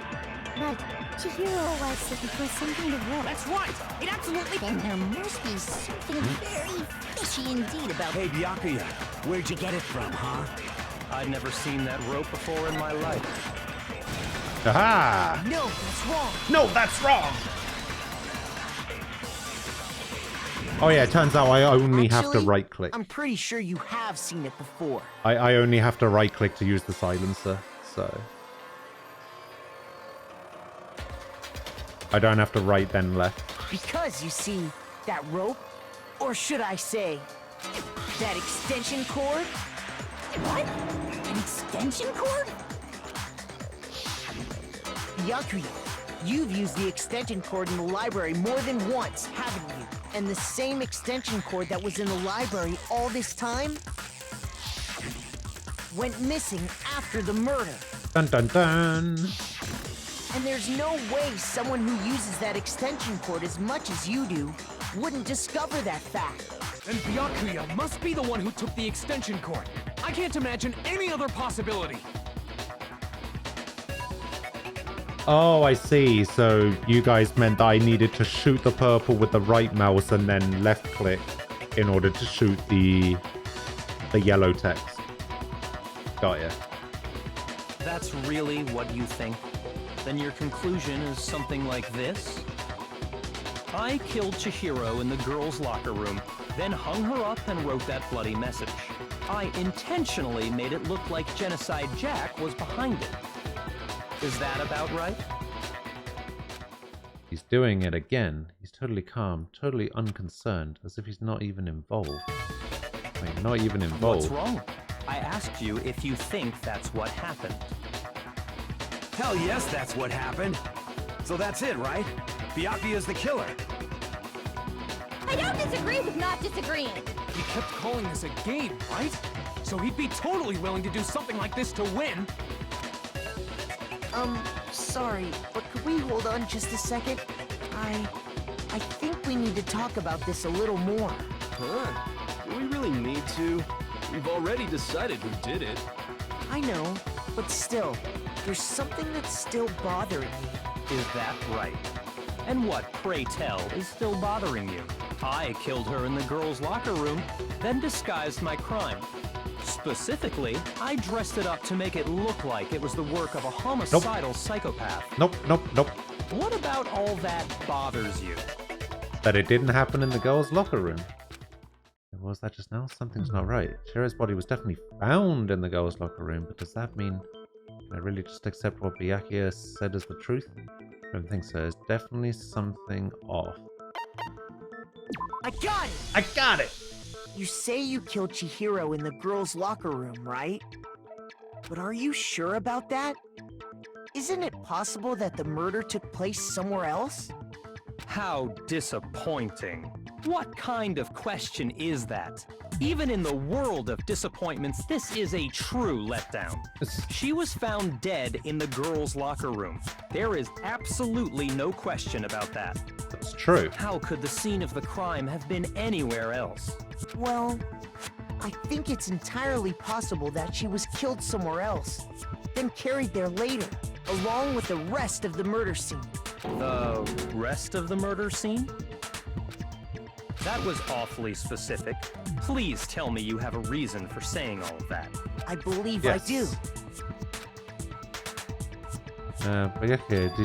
But Chihiro was... it was some kind of rope. That's right! It absolutely... Then there must be something very fishy indeed about... Hey, Byakuya, where'd you get it from, huh? I'd never seen that rope before in my life. Aha! No, that's wrong. No, that's wrong! Oh yeah, it turns out I only have to Actually, right click. I'm pretty sure you have seen it before. I only have to right click to use the silencer, so... I don't have to right then left. Because, you see, that rope, or should I say, that extension cord? What? An extension cord? Byakuya, you've used the extension cord in the library more than once, haven't you? And the same extension cord that was in the library all this time went missing after the murder. Dun dun dun! And there's no way someone who uses that extension cord as much as you do wouldn't discover that fact. Then Byakuya must be the one who took the extension cord. I can't imagine any other possibility. Oh, I see. So you guys meant that I needed to shoot the purple with the right mouse and then left click in order to shoot the yellow text. Got ya. That's really what you think? Then your conclusion is something like this? I killed Chihiro in the girls' locker room, then hung her up and wrote that bloody message. I intentionally made it look like Genocide Jack was behind it. Is that about right? He's doing it again. He's totally calm, totally unconcerned, as if he's not even involved. Wait, not even involved. What's wrong? I asked you if you think that's what happened. Hell yes, that's what happened. So that's it, right? Byakuya's the killer. I don't disagree with not disagreeing. He kept calling this a game, right? So he'd be totally willing to do something like this to win. Sorry, but could we hold on just a second? I think we need to talk about this a little more. Huh? Do we really need to? We've already decided who did it. I know, but still, there's something that's still bothering me. Is that right? And what, pray tell, is still bothering you? I killed her in the girls' locker room, then disguised my crime. Specifically, I dressed it up to make it look like it was the work of a homicidal psychopath. Nope, nope, nope. What about all that bothers you? That it didn't happen in the girls' locker room. What was that just now? Something's not right. Shiro's body was definitely found in the girls' locker room, but does that mean can I really just accept what Byakuya said as the truth? I don't think so. There's definitely something off. I got it! I got it! You say you killed Chihiro in the girls' locker room, right? But are you sure about that? Isn't it possible that the murder took place somewhere else? How disappointing. What kind of question is that? Even in the world of disappointments, this is a true letdown. She was found dead in the girls' locker room. There is absolutely no question about that. That's true. How could the scene of the crime have been anywhere else? Well, I think it's entirely possible that she was killed somewhere else, then carried there later, along with the rest of the murder scene. The rest of the murder scene? That was awfully specific. Please tell me you have a reason for saying all of that. I believe yes. I do. Byakuya,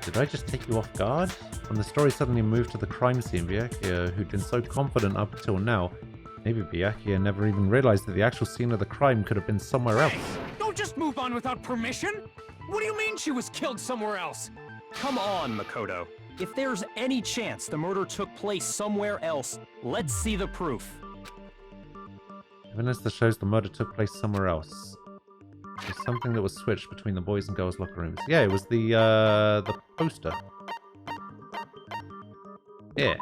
did I just take you off guard? When the story suddenly moved to the crime scene, Byakuya, who'd been so confident up until now, maybe Byakuya never even realized that the actual scene of the crime could have been somewhere else. Don't just move on without permission! What do you mean she was killed somewhere else? Come on, Makoto. If there's any chance the murder took place somewhere else, let's see the proof. Evidence that shows the murder took place somewhere else. There's something that was switched between the boys' and girls' locker rooms. Yeah, it was the poster. Yeah.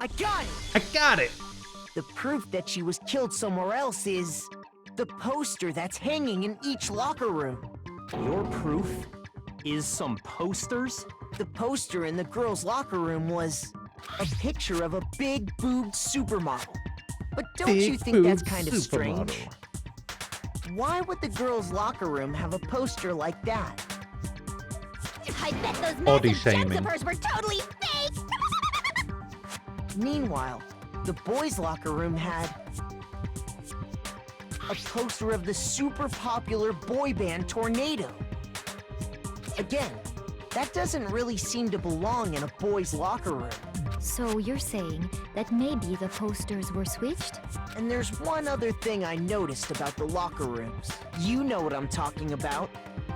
I got it! I got it! The proof that she was killed somewhere else is the poster that's hanging in each locker room. Your proof is some posters? The poster in the girls' locker room was a picture of a big-boobed supermodel. But don't you think that's kind of strange? Why would the girls' locker room have a poster like that? I bet those Body massive shaming. gems of hers were totally fake! Meanwhile, the boys' locker room had a poster of the super popular boy band Tornado. Again, that doesn't really seem to belong in a boys' locker room. So you're saying that maybe the posters were switched? And there's one other thing I noticed about the locker rooms. You know what I'm talking about,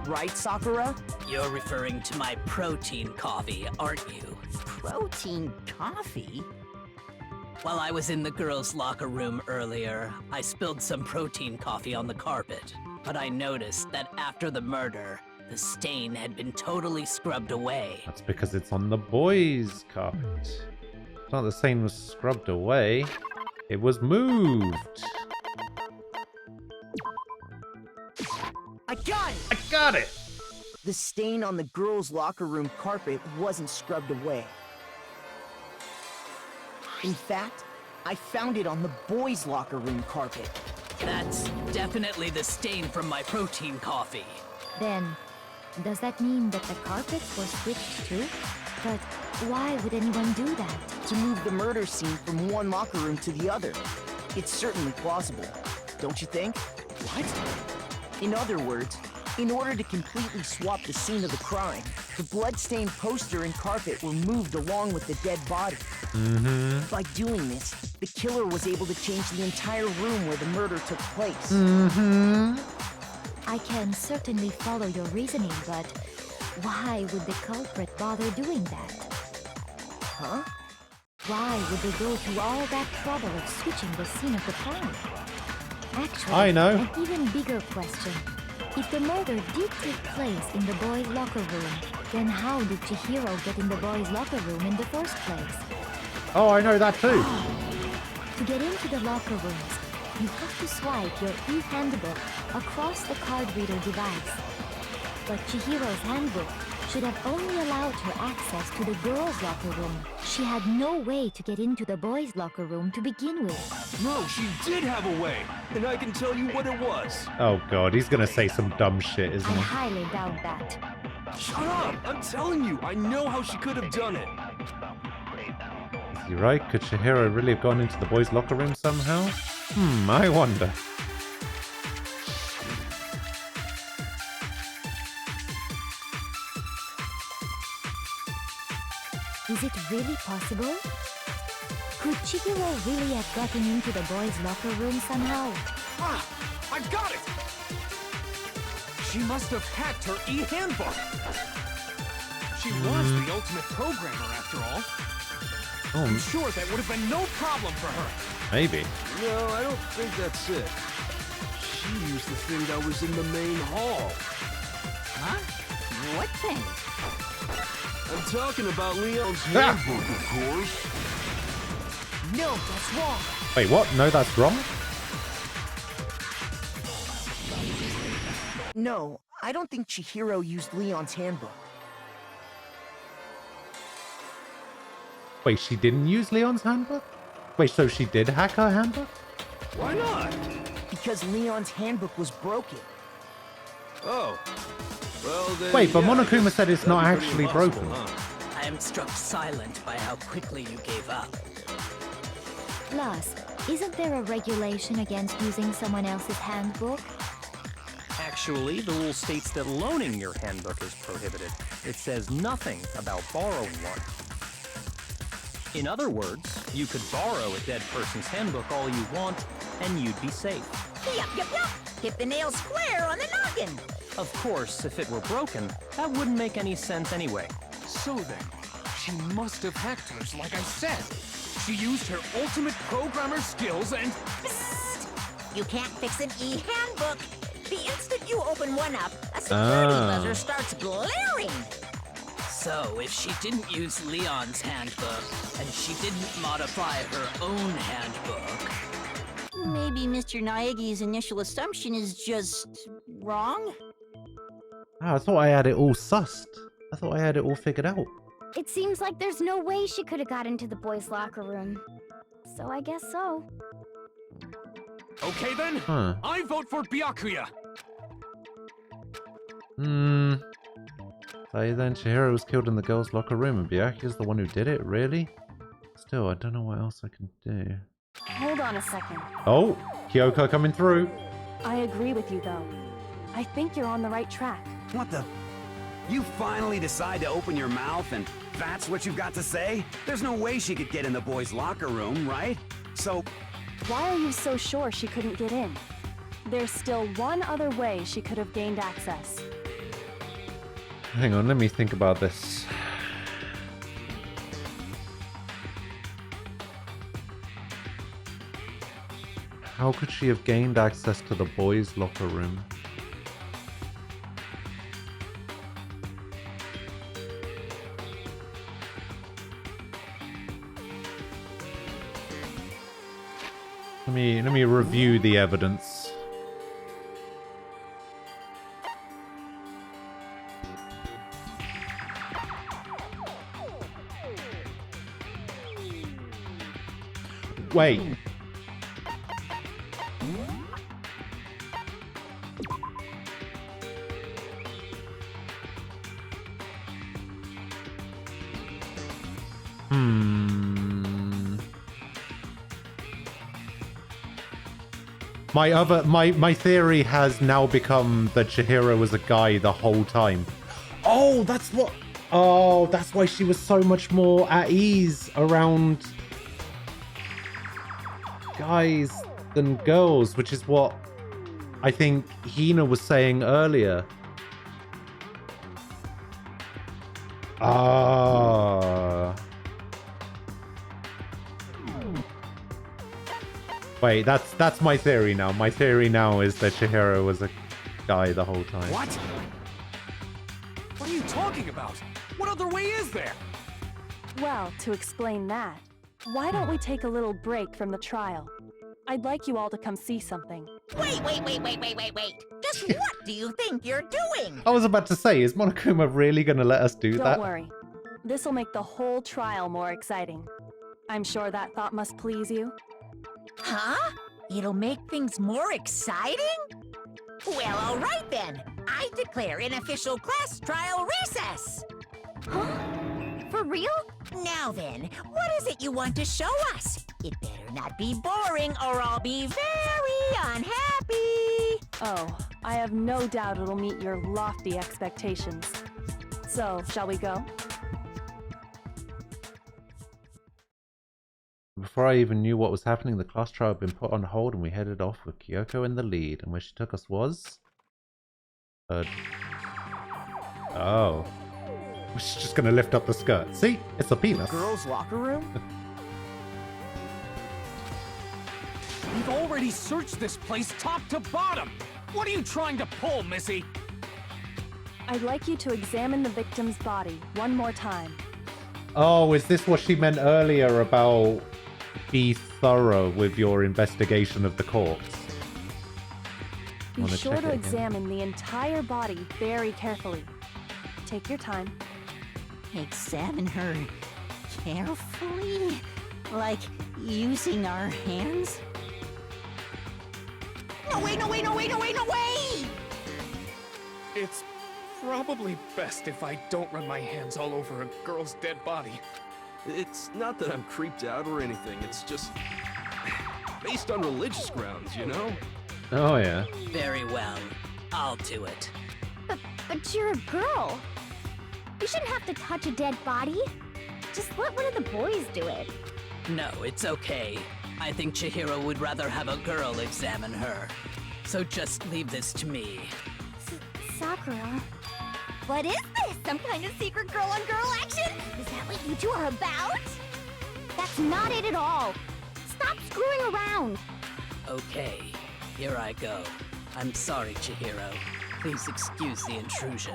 right, Sakura? You're referring to my protein coffee, aren't you? Protein coffee? While I was in the girls' locker room earlier, I spilled some protein coffee on the carpet. But I noticed that after the murder, the stain had been totally scrubbed away. That's because it's on the boys' carpet. It's not the stain was scrubbed away. It was moved. I got it! I got it! The stain on the girls' locker room carpet wasn't scrubbed away. In fact, I found it on the boys' locker room carpet. That's definitely the stain from my protein coffee. Then, does that mean that the carpets were switched too? But why would anyone do that? To move the murder scene from one locker room to the other. It's certainly plausible, don't you think? What? In other words, in order to completely swap the scene of the crime, the blood-stained poster and carpet were moved along with the dead body. By doing this, the killer was able to change the entire room where the murder took place. I can certainly follow your reasoning, but why would the culprit bother doing that? Huh? Why would they go to all that trouble of switching the scene of the crime? Actually, I know. An even bigger question. If the murder did take place in the boys' locker room, then how did Chihiro get in the boys' locker room in the first place? Oh, I know that too. To get into the locker rooms, you have to swipe your e-handbook across the card reader device. But Chihiro's handbook should have only allowed her access to the girls' locker room. She had no way to get into the boys' locker room to begin with. No, she did have a way, and I can tell you what it was. Oh god, he's gonna say some dumb shit, isn't I he? highly doubt that. Shut up! I'm telling you, I know how she could have done it. Is he right? Could Chihiro really have gone into the boys' locker room somehow? I wonder. Is it really possible? Could Chihiro really have gotten into the boys' locker room somehow? Ah! I got it! She must have hacked her e-handbook! She was the ultimate programmer, after all. I'm sure that would have been no problem for her. Maybe. No, I don't think that's it. She used the thing that was in the main hall. Huh? What thing? I'm talking about Leon's handbook, of course. No, that's wrong. Wait, what? No, that's wrong? No, I don't think Chihiro used Leon's handbook. Wait, she didn't use Leon's handbook? Wait, so she did hack her handbook? Why not? Because Leon's handbook was broken. Oh. Well, then, Wait, but yeah, Monokuma said it's not that'd be pretty actually impossible, broken. huh? I am struck silent by how quickly you gave up. Plus, isn't there a regulation against using someone else's handbook? Actually, the rule states that loaning your handbook is prohibited. It says nothing about borrowing one. In other words, you could borrow a dead person's handbook all you want, and you'd be safe. Yup, yup, yup. Hit the nail square on the noggin. Of course, if it were broken, that wouldn't make any sense anyway. So then, she must have hacked hers, like I said. She used her ultimate programmer skills and... You can't fix an e-handbook. The instant you open one up, a security buzzer starts blaring. So, if she didn't use Leon's handbook, and she didn't modify her own handbook... Maybe Mr. Naegi's initial assumption is just wrong? Oh, I thought I had it all sussed. I thought I had it all figured out. It seems like there's no way she could have got into the boys' locker room. So I guess so. Okay then, I vote for Byakuya. So then Chihiro was killed in the girls' locker room and Byakuya's the one who did it? Really? Still, I don't know what else I can do. Hold on a second. Oh, Kyoko coming through. I agree with you, though. I think you're on the right track. What the? You finally decide to open your mouth and that's what you've got to say? There's no way she could get in the boys' locker room, right? So... Why are you so sure she couldn't get in? There's still one other way she could have gained access. Hang on, let me think about this. How could she have gained access to the boys' locker room? Let me review the evidence. Wait. My theory has now become that Chihiro was a guy the whole time. Oh, that's what... Oh, that's why she was so much more at ease around guys than girls, which is what I think Hina was saying earlier. Wait, that's my theory now. My theory now is that Chihiro was a guy the whole time. What? What are you talking about? What other way is there? Well, to explain that, why don't we take a little break from the trial? I'd like you all to come see something. Wait. Just what do you think you're doing? I was about to say, is Monokuma really going to let us do that? Don't worry. This'll make the whole trial more exciting. I'm sure that thought must please you. Huh? It'll make things more exciting? Well, all right then. I declare an official class trial recess. Huh? For real? Now then, what is it you want to show us? It better not be boring or I'll be very unhappy. Oh, I have no doubt it'll meet your lofty expectations. So, shall we go? Before I even knew what was happening, the class trial had been put on hold and we headed off with Kyoko in the lead. And where she took us was... Oh. She's just gonna lift up the skirt. See? It's a penis. Girls' locker room? We've already searched this place top to bottom. What are you trying to pull, Missy? I'd like you to examine the victim's body one more time. Oh, is this what she meant earlier about be thorough with your investigation of the corpse? Be sure to examine the entire body very carefully. Take your time. Examine her carefully? Like using our hands? No way, no way, no way, no way, no way! It's probably best if I don't run my hands all over a girl's dead body. It's not that I'm creeped out or anything, it's just based on religious grounds, you know? Oh, yeah. Very well. I'll do it. But you're a girl. You shouldn't have to touch a dead body. Just let one of the boys do it. No, it's okay. I think Chihiro would rather have a girl examine her. So just leave this to me. Sakura. What is this? Some kind of secret girl-on-girl action? Is that what you two are about? That's not it at all. Stop screwing around. Okay, here I go. I'm sorry, Chihiro. Please excuse the intrusion.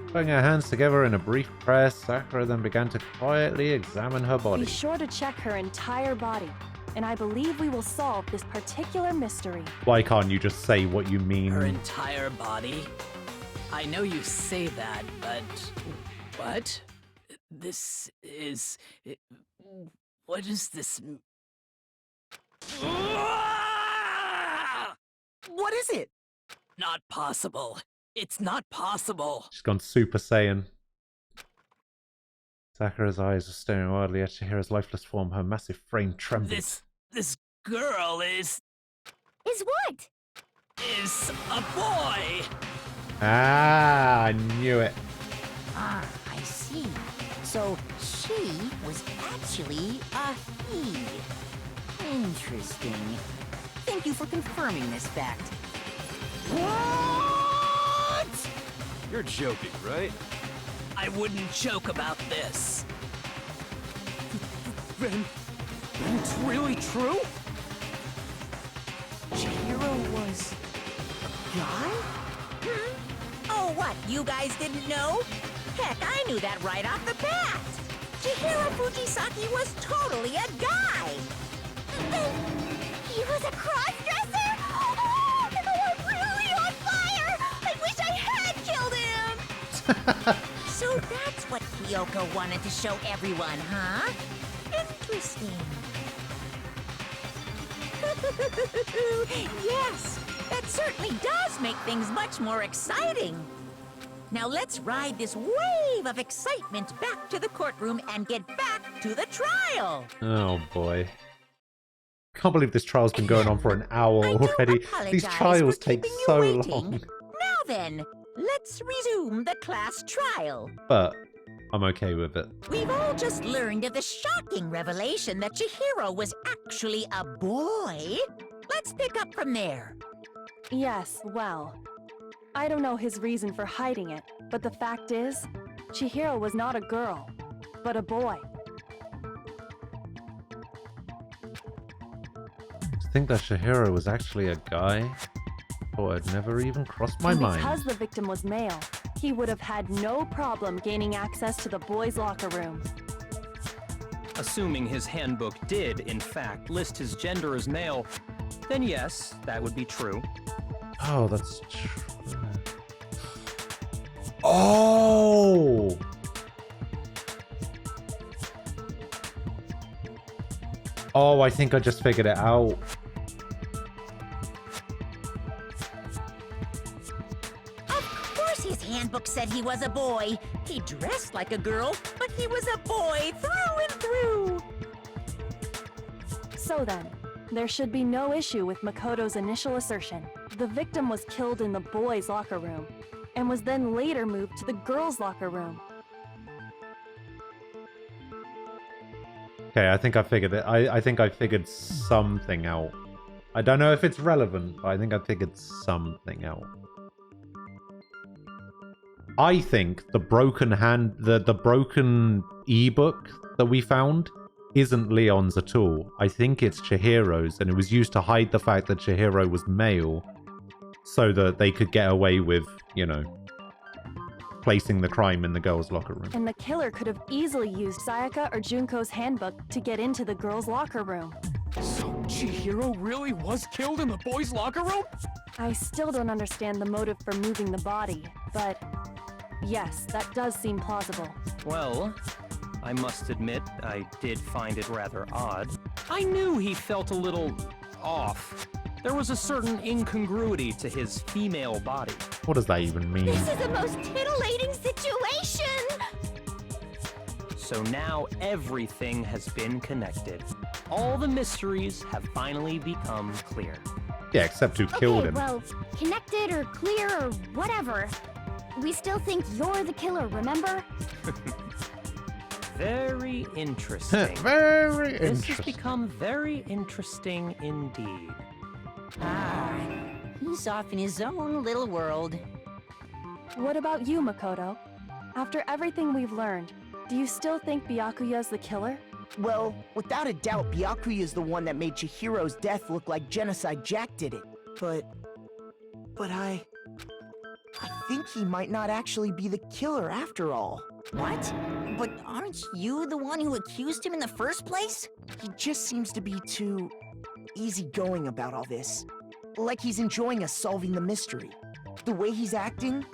Putting her hands together in a brief press, Sakura then began to quietly examine her body. Be sure to check her entire body, and I believe we will solve this particular mystery. Why can't you just say what you mean? Her entire body? I know you say that, but... What? This is... What is this... What is it? Not possible. It's not possible. She's gone Super Saiyan. Sakura's eyes are staring wildly at Chihira's lifeless form. Her massive frame trembles. This girl is what? Is a boy. Ah, I knew it. Ah, I see. So she was actually a he. Interesting. Thank you for confirming this fact. What? You're joking, right? I wouldn't joke about this. Then it's really true? Chihiro was a guy? Oh, what? You guys didn't know? Heck, I knew that right off the bat. Chihiro Fujisaki was totally a guy. He was a cross-dresser? Oh, I'm really on fire! I wish I had killed him! So that's what Kyoko wanted to show everyone, huh? Interesting. Yes, that certainly does make things much more exciting. Now let's ride this wave of excitement back to the courtroom and get back to the trial. Oh boy. Can't believe this trial's been going on for an hour already. These trials take so long. Now then, let's resume the class trial. But I'm okay with it. We've all just learned of the shocking revelation that Chihiro was actually a boy. Let's pick up from there. Yes, well, I don't know his reason for hiding it, but the fact is, Chihiro was not a girl, but a boy. To think that Chihiro was actually a guy? Oh, it never even crossed my mind. Because the victim was male, he would have had no problem gaining access to the boys' locker room. Assuming his handbook did, in fact, list his gender as male, then yes, that would be true. Oh, that's true. Oh! Oh, I think I just figured it out. Of course his handbook said he was a boy. He dressed like a girl, but he was a boy through and through. So then, there should be no issue with Makoto's initial assertion. The victim was killed in the boys' locker room, and was then later moved to the girls' locker room. Okay, I think I figured it. I think I figured something out. I don't know if it's relevant, but I think I figured something out. I think the broken the broken ebook that we found isn't Leon's at all. I think it's Chihiro's, and it was used to hide the fact that Chihiro was male so that they could get away with, you know, placing the crime in the girls' locker room. And the killer could have easily used Sayaka or Junko's handbook to get into the girls' locker room. So Chihiro really was killed in the boys' locker room? I still don't understand the motive for moving the body, but yes, that does seem plausible. Well, I must admit, I did find it rather odd. I knew he felt a little off. There was a certain incongruity to his female body. What does that even mean? This is the most titillating situation! So now everything has been connected. All the mysteries have finally become clear. Yeah, except who killed him. Well, connected or clear or whatever. We still think you're the killer, remember? Very interesting. Very This interesting. has become very interesting indeed. Ah, he's off in his own little world. What about you, Makoto? After everything we've learned, do you still think Byakuya's the killer? Well, without a doubt, Byakuya is the one that made Chihiro's death look like Genocide Jack did it. But I think he might not actually be the killer after all. What? But aren't you the one who accused him in the first place? He just seems to be too easygoing about all this. Like he's enjoying us solving the mystery. The way he's acting,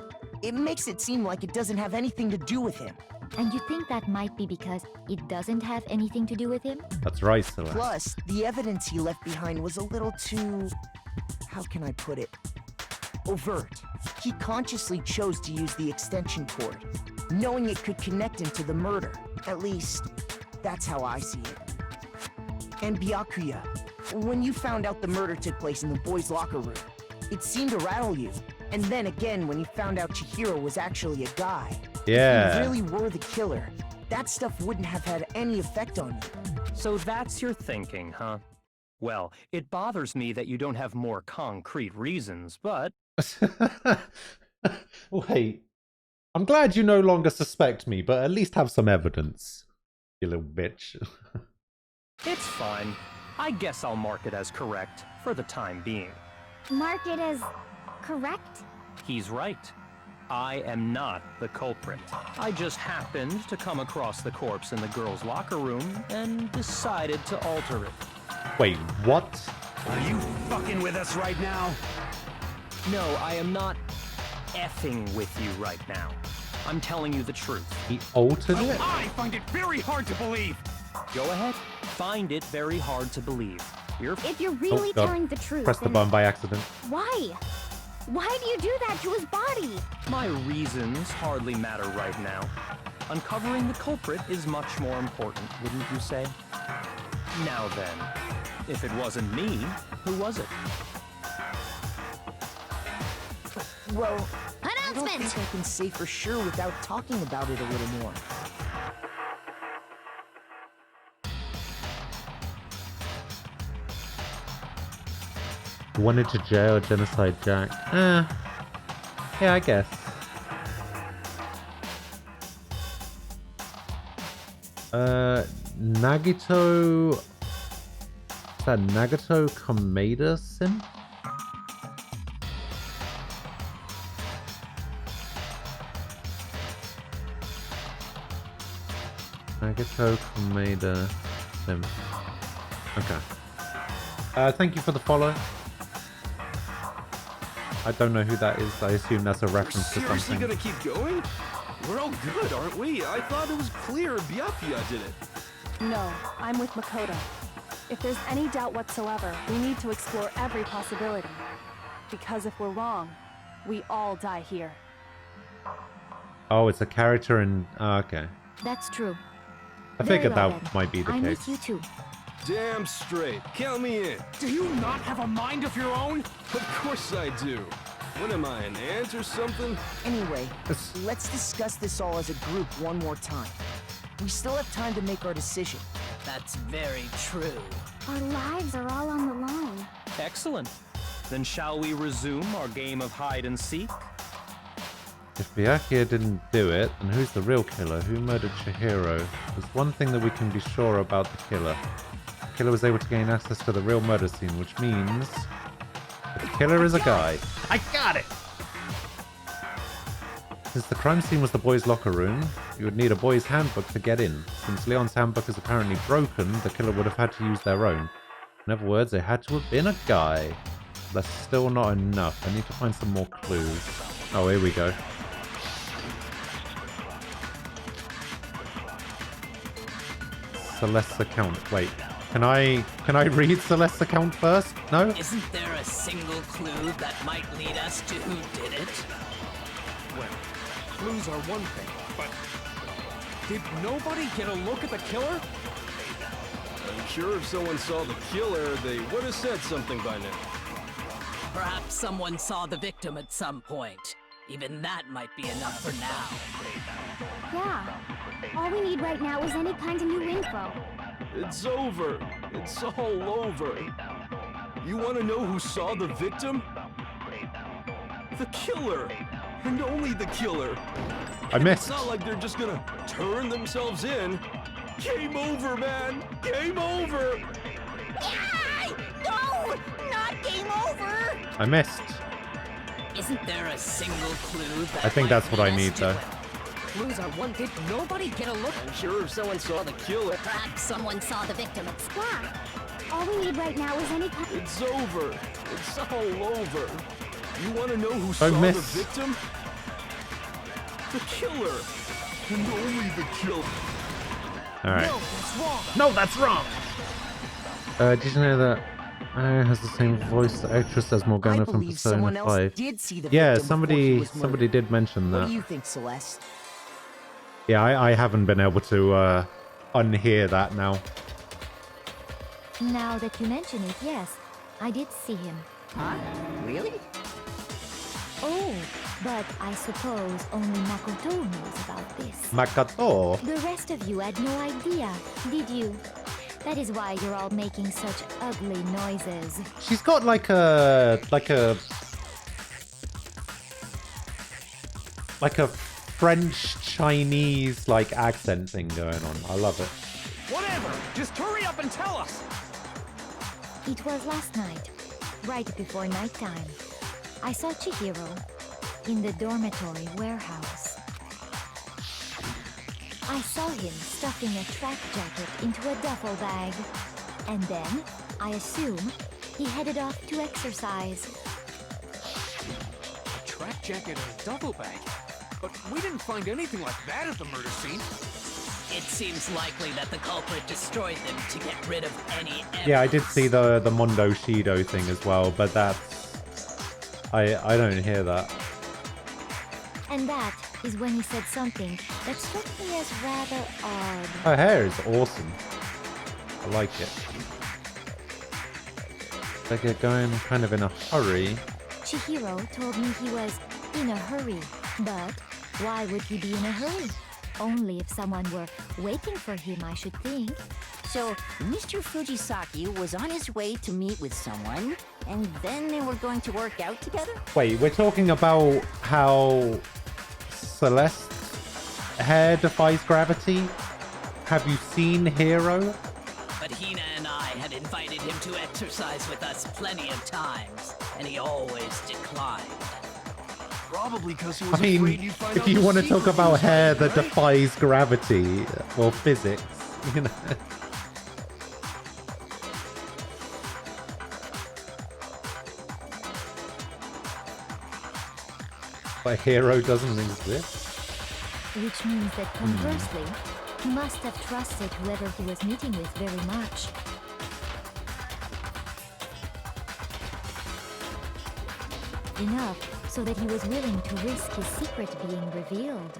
it makes it seem like it doesn't have anything to do with him. And you think that might be because it doesn't have anything to do with him? That's right, Celeste. Plus, the evidence he left behind was a little too... how can I put it? Overt. He consciously chose to use the extension cord, knowing it could connect him to the murder. At least, that's how I see it. And Byakuya, when you found out the murder took place in the boys' locker room, it seemed to rattle you. And then again, when you found out Chihiro was actually a guy. Yeah. If you really were the killer, that stuff wouldn't have had any effect on you. So that's your thinking, huh? Well, it bothers me that you don't have more concrete reasons, but... Wait. I'm glad you no longer suspect me, but at least have some evidence, you little bitch. It's fine. I guess I'll mark it as correct for the time being. Mark it as correct? He's right. I am not the culprit. I just happened to come across the corpse in the girls' locker room and decided to alter it. Wait, what? Are you fucking with us right now? No, I am not effing with you right now. I'm telling you the truth. He altered it? I find it very hard to believe. Go ahead. Find it very hard to believe. If you're really God. telling the truth, Press the then button by accident. why? Why do you do that to his body? My reasons hardly matter right now. Uncovering the culprit is much more important, wouldn't you say? Now then, if it wasn't me, who was it? Well, I don't Announcement! think I can say for sure without talking about it a little more. Wanted to jail Genocide Jack. Yeah, I guess. Nagito... Is that Nagato Kameda-sim? Nagato Kameda-sim. Okay. Thank you for the follow. I don't know who that is. I assume that's a reference to Seriously something. gonna keep going? We're all good, aren't we? I thought it was clear Byakuya did it. No, I'm with Makoto. If there's any doubt whatsoever, we need to explore every possibility. Because if we're wrong, we all die here. Oh, it's a character in... okay. That's true. I Very figured well that then. might be the I'm case. with you too. Damn straight. Count me in. Do you not have a mind of your own? Of course I do. What am I, an ant or something? Anyway, let's discuss this all as a group one more time. We still have time to make our decision. That's very true. Our lives are all on the line. Excellent. Then shall we resume our game of hide and seek? If Byakuya didn't do it, then who's the real killer? Who murdered Chihiro? There's one thing that we can be sure about the killer. The killer was able to gain access to the real murder scene, which means the killer is a guy. I got it! Since the crime scene was the boys' locker room, you would need a boys' handbook to get in. Since Leon's handbook is apparently broken, the killer would have had to use their own. In other words, it had to have been a guy. That's still not enough. I need to find some more clues. Oh, here we go. Celeste's account. Wait, can I read Celeste's account first? No? Isn't there a single clue that might lead us to who did it? Well, clues are one thing, but did nobody get a look at the killer? I'm sure if someone saw the killer, they would have said something by now. Perhaps someone saw the victim at some point. Even that might be enough for now. Yeah. All we need right now is any kind of new info. It's over. It's all over. You want to know who saw the victim? The killer. And only the killer. I missed. It's not like they're just gonna turn themselves in. Game over, man. Game over. No! Not game over! I missed. Isn't there a single clue that I think that's what I need, though. Clues are one. Did nobody get a look? I'm sure if someone saw the killer. Perhaps someone saw the victim at Squad. All we need right now is any kind. It's over. It's all over. You want to know who saw miss. the victim? The killer. And only the killer. Alright. No, that's wrong. No, that's wrong! Did you know that Aya has the same voice actress as Morgana from believe Persona someone else 5? did see the Yeah, victim before he was somebody murdered. did mention What that. do you think, Celeste? Yeah, I haven't been able to unhear that now. Now that you mention it, yes, I did see him. Huh? Really? Oh, but I suppose only Makoto knows about this. Makoto? The rest of you had no idea, did you? That is why you're all making such ugly noises. She's got like a French Chinese like accent thing going on. I love it. Whatever. Just hurry up and tell us. It was last night, right before nighttime. I saw Chihiro in the dormitory warehouse. I saw him stuffing a track jacket into a duffel bag. And then, I assume, he headed off to exercise. A track jacket and a duffel bag? But we didn't find anything like that at the murder scene. It seems likely that the culprit destroyed them to get rid of any evidence. Yeah, I did see the Mondo Shido thing as well, but that's... I don't hear that. And that is when he said something that struck me as rather odd. Her hair is awesome. I like it. It's like they're going kind of in a hurry. Chihiro told me he was in a hurry. But why would he be in a hurry? Only if someone were waiting for him, I should think. So, Mr. Fujisaki was on his way to meet with someone, and then they were going to work out together? Wait, we're talking about how Celeste's hair defies gravity? Have you seen Hero? But Hina and I had invited him to exercise with us plenty of times, and he always declined. Probably because he I was afraid mean, you'd find if out you the want to secret talk he about was hair hiding, that right? defies gravity or physics, you know. But Hero doesn't exist. Which means that conversely, he must have trusted whoever he was meeting with very much. Enough so that he was willing to risk his secret being revealed.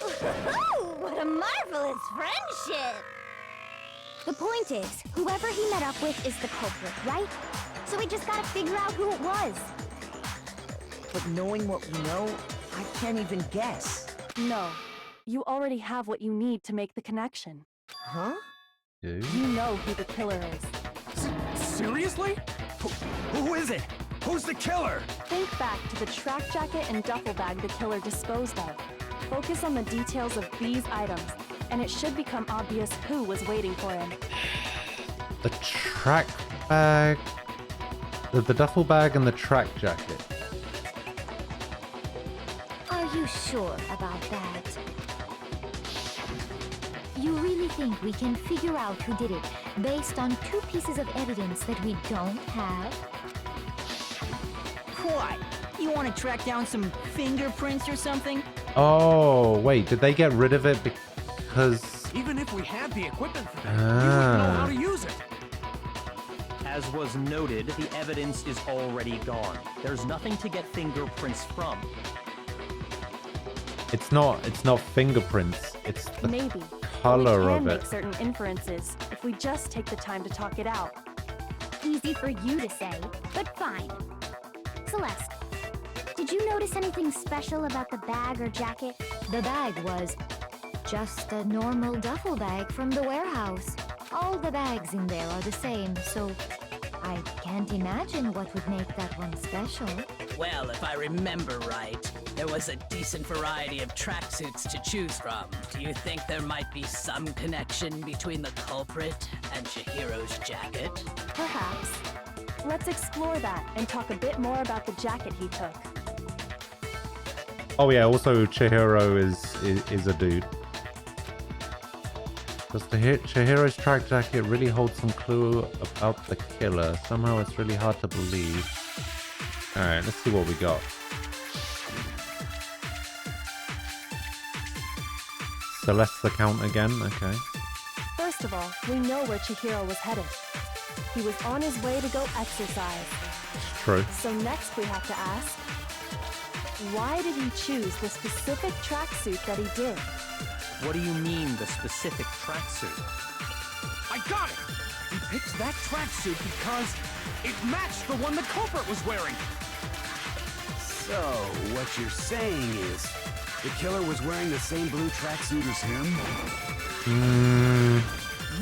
Oh, what a marvelous friendship! The point is, whoever he met up with is the culprit, right? So we just gotta figure out who it was. But knowing what we know, I can't even guess. No. You already have what you need to make the connection. Huh? You know who the killer is. Seriously? Who is it? Who's the killer? Think back to the track jacket and duffel bag the killer disposed of. Focus on the details of these items, and it should become obvious who was waiting for him. The track bag, the duffel bag, and the track jacket. Are you sure about that? You really think we can figure out who did it based on 2 pieces of evidence that we don't have? What? You want to track down some fingerprints or something? Oh, wait, did they get rid of it because... Even if we had the equipment for that, we wouldn't know how to use it. As was noted, the evidence is already gone. There's nothing to get fingerprints from. It's not fingerprints. It's the Maybe. color we can of make it. certain inferences if we just take the time to talk it out. Easy for you to say, but fine. Celeste, did you notice anything special about the bag or jacket? The bag was just a normal duffel bag from the warehouse. All the bags in there are the same, so I can't imagine what would make that one special. Well, if I remember right, there was a decent variety of tracksuits to choose from. Do you think there might be some connection between the culprit and Chihiro's jacket? Perhaps. Let's explore that and talk a bit more about the jacket he took. Oh yeah, also Chihiro is a dude. Does Chihiro's track jacket really hold some clue about the killer? Somehow it's really hard to believe. Alright, let's see what we got. Celeste's account again, okay. First of all, we know where Chihiro was headed. He was on his way to go exercise. It's true. So next we have to ask, why did he choose the specific tracksuit that he did? What do you mean, the specific tracksuit? I got it! He picked that tracksuit because it matched the one the culprit was wearing. So, what you're saying is, the killer was wearing the same blue tracksuit as him?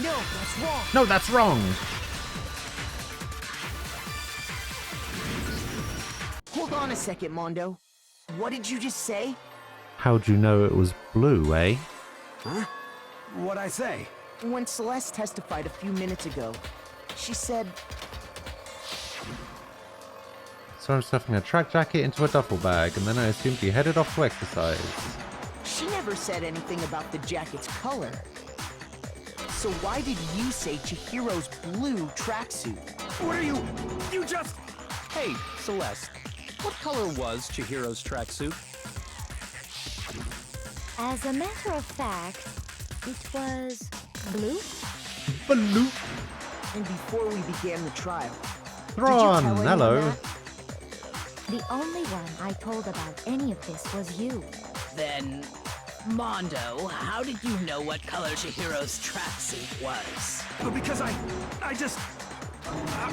No, that's wrong. No, that's wrong! Hold on a second, Mondo. What did you just say? How'd you know it was blue, eh? Huh? What'd I say? When Celeste testified a few minutes ago, she said... So I'm stuffing a track jacket into a duffel bag, and then I assumed he headed off to exercise. She never said anything about the jacket's color. So why did you say Chihiro's blue tracksuit? What are you... You just... Hey, Celeste, what color was Chihiro's tracksuit? As a matter of fact, it was blue. Blue. And before we began the trial, Thrawn, did you tell hello. anyone that? The only one I told about any of this was you. Then, Mondo, how did you know what color Chihiro's tracksuit was? Because I'm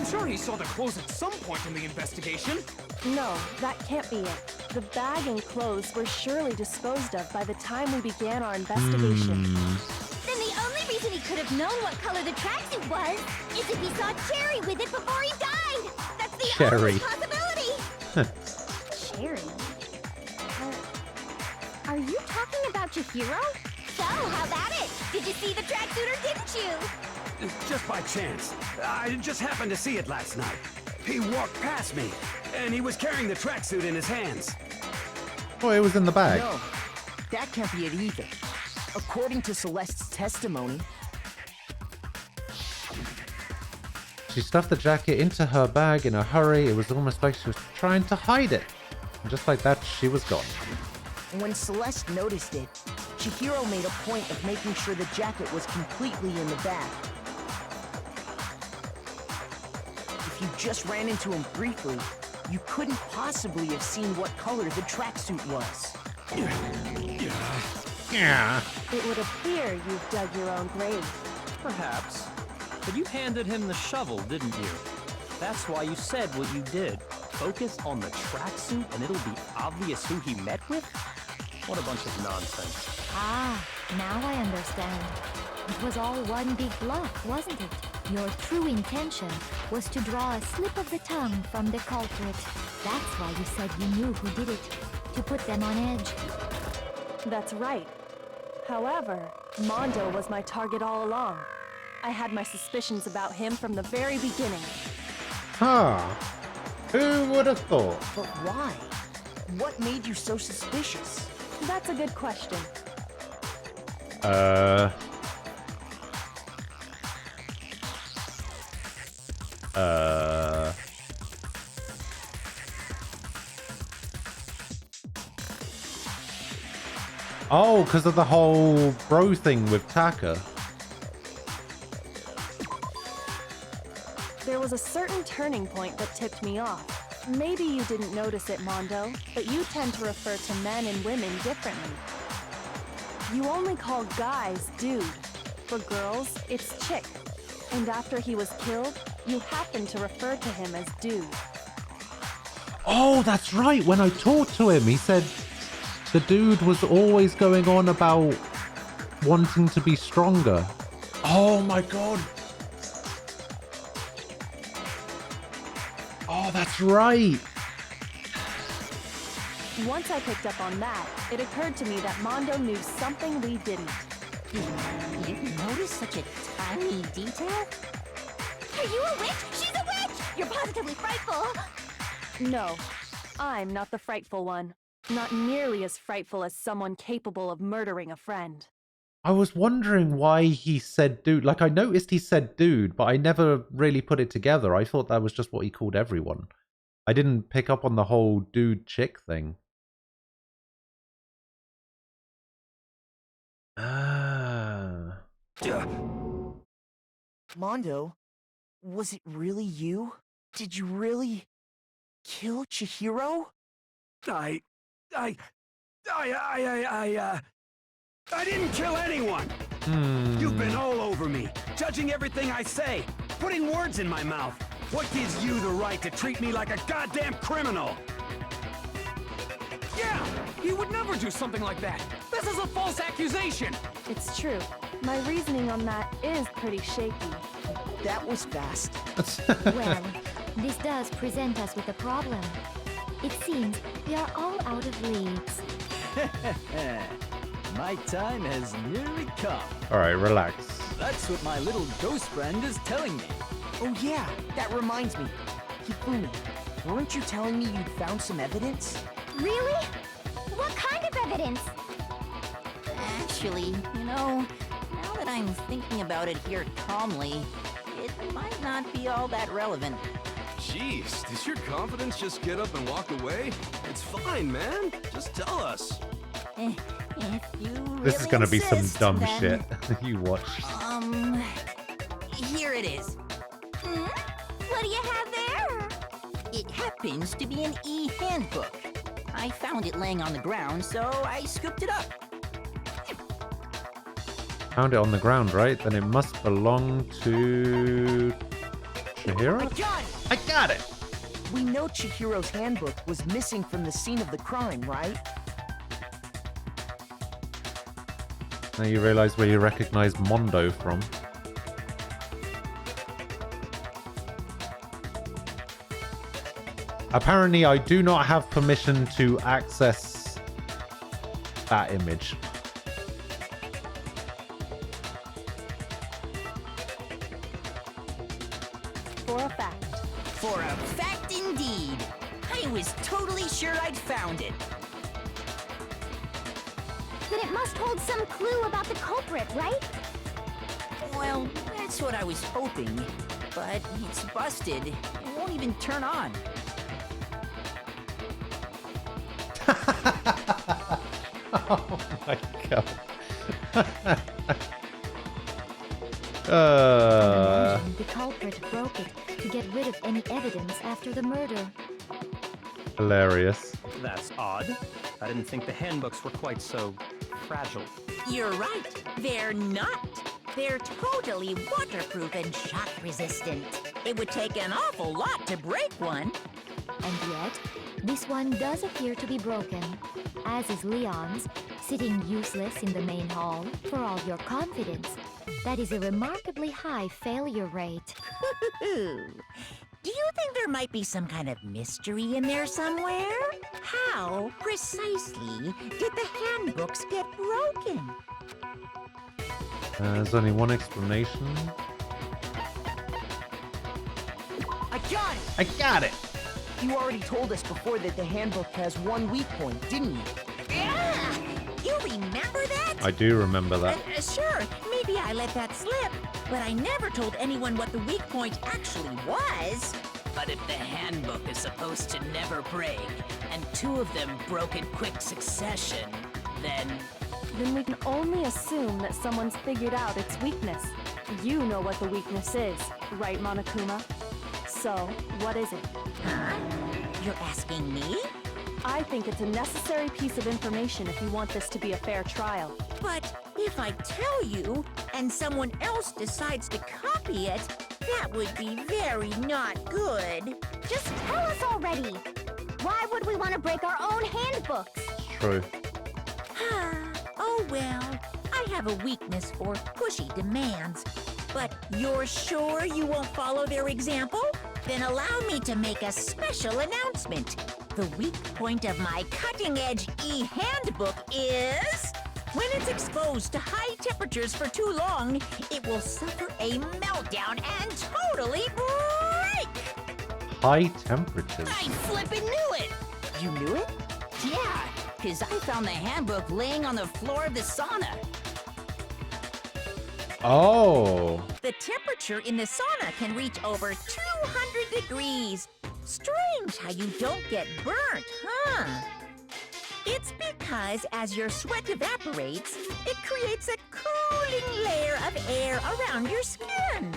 sure he saw the clothes at some point in the investigation. No, that can't be it. The bag and clothes were surely disposed of by the time we began our investigation. Then the only reason he could have known what color the tracksuit was is if he saw Cherry with it before he died. That's the Cherry. only possibility. Cherry? Are you talking about Chihiro? So, how about it? Did you see the tracksuit or didn't you? Just by chance. I just happened to see it last night. He walked past me, and he was carrying the tracksuit in his hands. Oh, it was in the bag. No, that can't be it either. According to Celeste's testimony, She stuffed the jacket into her bag in a hurry. It was almost like she was trying to hide it. And just like that, she was gone. when Celeste noticed it, Chihiro made a point of making sure the jacket was completely in the bag. If you just ran into him briefly, you couldn't possibly have seen what color the tracksuit was. Yeah. It would appear you've dug your own grave. Perhaps. But you handed him the shovel, didn't you? That's why you said what you did. Focus on the tracksuit and it'll be obvious who he met with? What a bunch of nonsense. Ah, now I understand. It was all one big bluff, wasn't it? Your true intention was to draw a slip of the tongue from the culprit. That's why you said you knew who did it, to put them on edge. That's right. However, Mondo was my target all along. I had my suspicions about him from the very beginning. Huh. Who would have thought? But why? What made you so suspicious? That's a good question. Oh, because of the whole bro thing with Taka. There was a certain turning point that tipped me off. Maybe you didn't notice it, Mondo, but you tend to refer to men and women differently. You only call guys dude. For girls, it's chick. And after he was killed, you happened to refer to him as dude. Oh, that's right. When I talked to him, he said the dude was always going on about wanting to be stronger. Oh my god. Oh, that's right. Once I picked up on that, it occurred to me that Mondo knew something we didn't. You noticed such a tiny detail? Are you a witch? She's a witch! You're positively frightful! No, I'm not the frightful one. Not nearly as frightful as someone capable of murdering a friend. I was wondering why he said dude. Like, I noticed he said dude, but I never really put it together. I thought that was just what he called everyone. I didn't pick up on the whole dude-chick thing. Ah. Mondo, was it really you? Did you really kill Chihiro? I didn't kill anyone! You've been all over me, judging everything I say, putting words in my mouth. What gives you the right to treat me like a goddamn criminal? Yeah! He would never do something like that! This is a false accusation! It's true. My reasoning on that is pretty shaky. That was fast. Well, this does present us with a problem. It seems we are all out of leads. My time has nearly come. Alright, relax. That's what my little ghost friend is telling me. Oh yeah, that reminds me. Hifumi, weren't you telling me you'd found some evidence? Really? What kind of evidence? Actually, now that I'm thinking about it here calmly, it might not be all that relevant. Jeez, does your confidence just get up and walk away? It's fine, man. Just tell us. If you really This is gonna be some insist, dumb then, shit. You watch. Here it is. What do you have there? It happens to be an e-handbook. I found it laying on the ground, so I scooped it up. Found it on the ground, right? Then it must belong to Chihiro? I got it! We know Chihiro's handbook was missing from the scene of the crime, right? Now you realize where you recognize Mondo from. Apparently, I do not have permission to access that image. For a fact. For a fact indeed. I was totally sure I'd found it. Then it must hold some clue about the culprit, right? Well, that's what I was hoping. But it's busted. It won't even turn on. Oh my god. The culprit broke it to get rid of any evidence after the murder. Hilarious. That's odd. I didn't think the handbooks were quite so fragile. You're right. They're not. They're totally waterproof and shock resistant. It would take an awful lot to break one. And yet, This one does appear to be broken, as is Leon's, sitting useless in the main hall. For all your confidence, that is a remarkably high failure rate. Do you think there might be some kind of mystery in there somewhere? How precisely did the handbooks get broken? There's only one explanation. I got it! I got it! You already told us before that the handbook has one weak point, didn't you? Yeah! You remember that? I do remember that. Sure, maybe I let that slip, but I never told anyone what the weak point actually was. But if the handbook is supposed to never break, and two of them broke in quick succession, then we can only assume that someone's figured out its weakness. You know what the weakness is, right, Monokuma? So, what is it? Huh? You're asking me? I think it's a necessary piece of information if you want this to be a fair trial. But if I tell you, and someone else decides to copy it, that would be very not good. Just tell us already. Why would we want to break our own handbooks? True. Oh well, I have a weakness for pushy demands. But you're sure you won't follow their example? Then allow me to make a special announcement. The weak point of my cutting-edge e-handbook is... when it's exposed to high temperatures for too long, it will suffer a meltdown and totally break! High temperatures. I flippin' knew it! You knew it? Yeah, because I found the handbook laying on the floor of the sauna. Oh. The temperature in the sauna can reach over 200 degrees. Strange how you don't get burnt, huh? It's because as your sweat evaporates, it creates a cooling layer of air around your skin.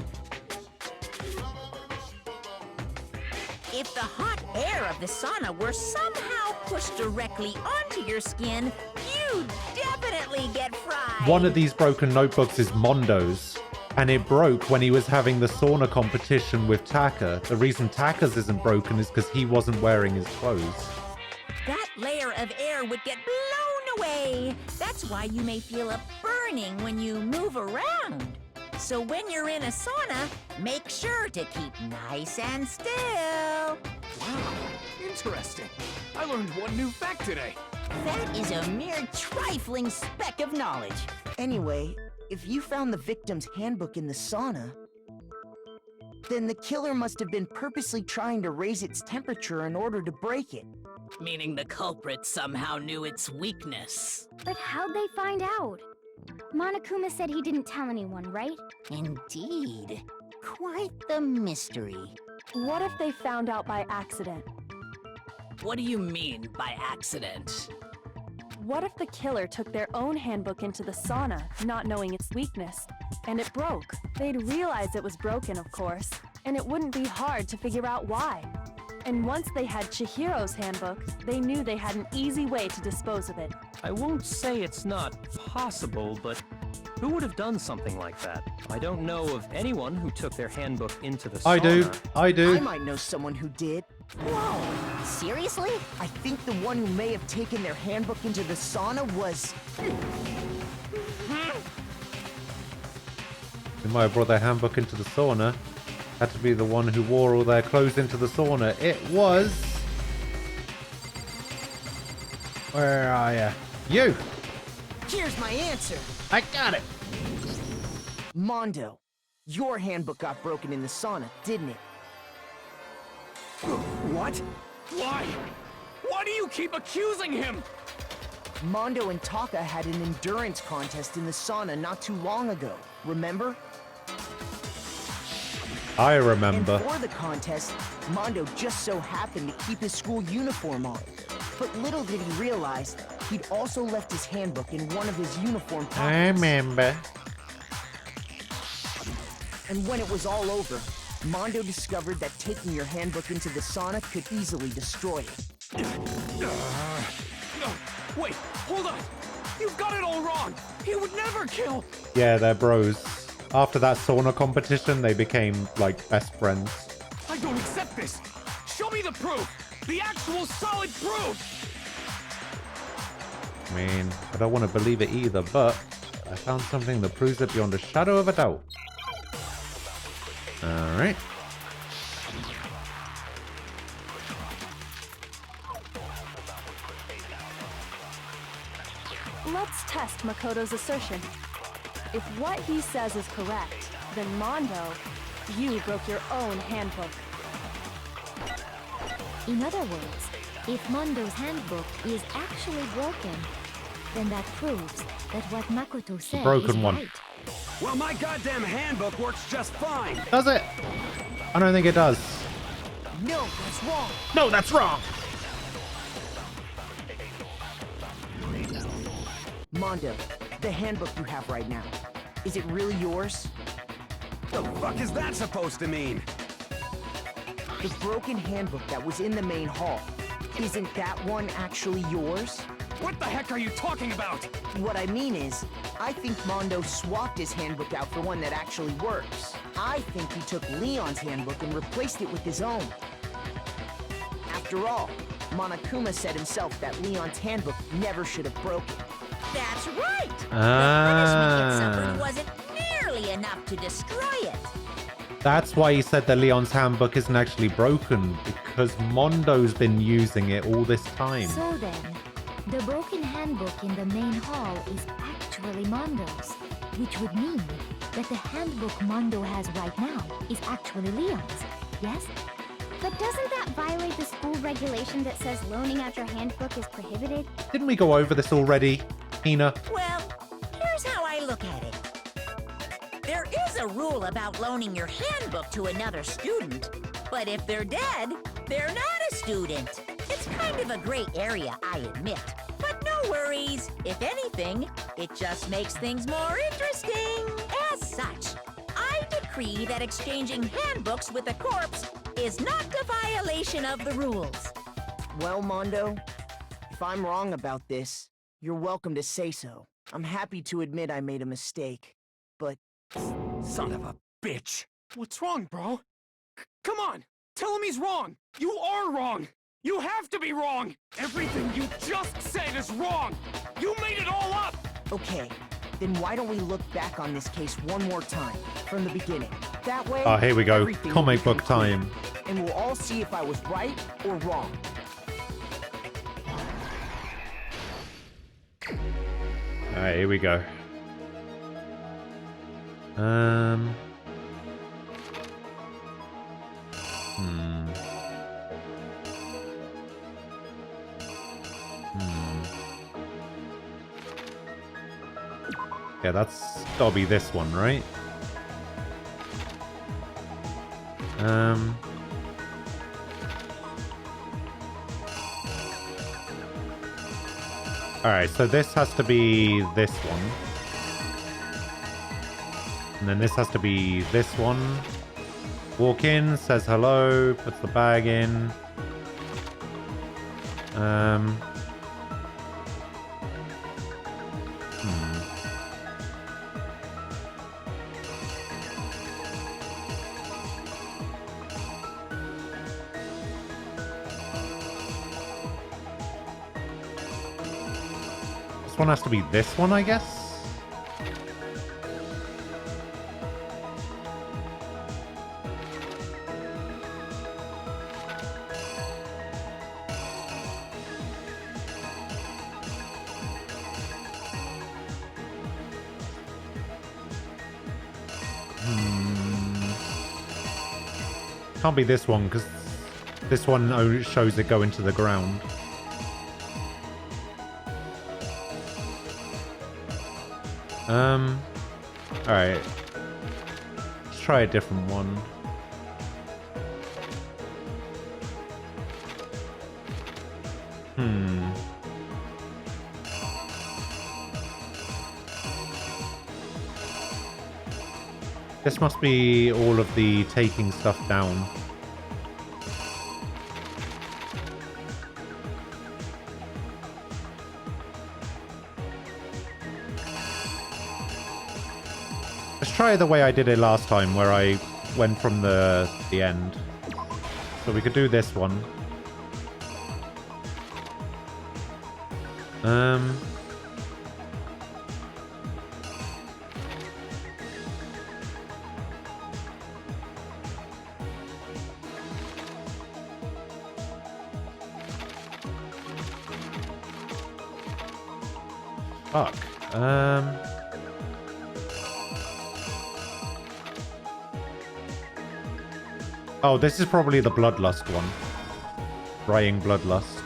If the hot air of the sauna were somehow pushed directly onto your skin, you'd definitely get fried. One of these broken notebooks is Mondo's, and it broke when he was having the sauna competition with Taka. The reason Taka's isn't broken is because he wasn't wearing his clothes. That layer of air would get blown away. That's why you may feel a burning when you move around. So when you're in a sauna, make sure to keep nice and still. Wow, interesting. I learned one new fact today. That is a mere trifling speck of knowledge. Anyway, if you found the victim's handbook in the sauna, then the killer must have been purposely trying to raise its temperature in order to break it. meaning the culprit somehow knew its weakness. But how'd they find out? Monokuma said he didn't tell anyone, right? Indeed. Quite the mystery. What if they found out by accident? What do you mean by accident? What if the killer took their own handbook into the sauna, not knowing its weakness, and it broke? They'd realize it was broken, of course, and it wouldn't be hard to figure out why. And once they had Chihiro's handbook, they knew they had an easy way to dispose of it. I won't say it's not possible, but who would have done something like that? I don't know of anyone who took their handbook into the sauna. I do. I might know someone who did. Whoa, seriously? I think the one who may have taken their handbook into the sauna was... Who might have brought their handbook into the sauna. Had to be the one who wore all their clothes into the sauna. It was... Where are ya? You! Here's my answer. I got it! Mondo, your handbook got broken in the sauna, didn't it? What? Why? Why do you keep accusing him? Mondo and Taka had an endurance contest in the sauna not too long ago, remember? I remember. And for the contest, Mondo just so happened to keep his school uniform on. But little did he realize, he'd also left his handbook in one of his uniform pockets. I remember. And when it was all over, Mondo discovered that taking your handbook into the sauna could easily destroy it. Wait, hold on! You've got it all wrong! He would never kill! Yeah, they're bros. After that sauna competition, they became, like, best friends. I don't accept this! Show me the proof! The actual solid proof! I mean, I don't want to believe it either, but I found something that proves it beyond a shadow of a doubt. Alright. Let's test Makoto's assertion. If what he says is correct, then Mondo, you broke your own handbook. In other words, if Mondo's handbook is actually broken, then that proves that what Makoto said broken is one. right. Well, my goddamn handbook works just fine. Does it? I don't think it does. No, that's wrong. No, that's wrong. Mondo, the handbook you have right now, is it really yours? The fuck is that supposed to mean? The broken handbook that was in the main hall, isn't that one actually yours? What the heck are you talking about? What I mean is, I think Mondo swapped his handbook out for one that actually works. I think he took Leon's handbook and replaced it with his own. After all, Monokuma said himself that Leon's handbook never should have broken. That's right! Ah. The punishment it suffered wasn't nearly enough to destroy it. That's why he said that Leon's handbook isn't actually broken, because Mondo's been using it all this time. So then, the broken handbook in the main hall is actually Mondo's, which would mean that the handbook Mondo has right now is actually Leon's, yes? But doesn't that violate the school regulation that says loaning out your handbook is prohibited? Didn't we go over this already, Hina? Well, here's how I look at it. There is a rule about loaning your handbook to another student, but if they're dead, they're not a student. It's kind of a gray area, I admit. But no worries. If anything, it just makes things more interesting. As such, I decree that exchanging handbooks with a corpse is not a violation of the rules. Well, Mondo, if I'm wrong about this, you're welcome to say so. I'm happy to admit I made a mistake, but... Son of a bitch. What's wrong, bro? Come on, tell him he's wrong. You are wrong. You have to be wrong. Everything you just said is wrong. You made it all up. Okay, then why don't we look back on this case one more time, from the beginning? That way... Oh, here we go. everything will Comic become book clear, time. And we'll all see if I was right or wrong. Alright, here we go. Hmm. Yeah, that's gotta be this one, right? Alright, so this has to be this one. And then this has to be this one. Walk in, says hello, puts the bag in. This one has to be this one, I guess? Can't be this one, because this one only shows it go into the ground. Alright. Let's try a different one. This must be all of the taking stuff down. Let's try the way I did it last time, where I went from the end. So we could do this one. Fuck. Oh, this is probably the Bloodlust one. Writing Bloodlust.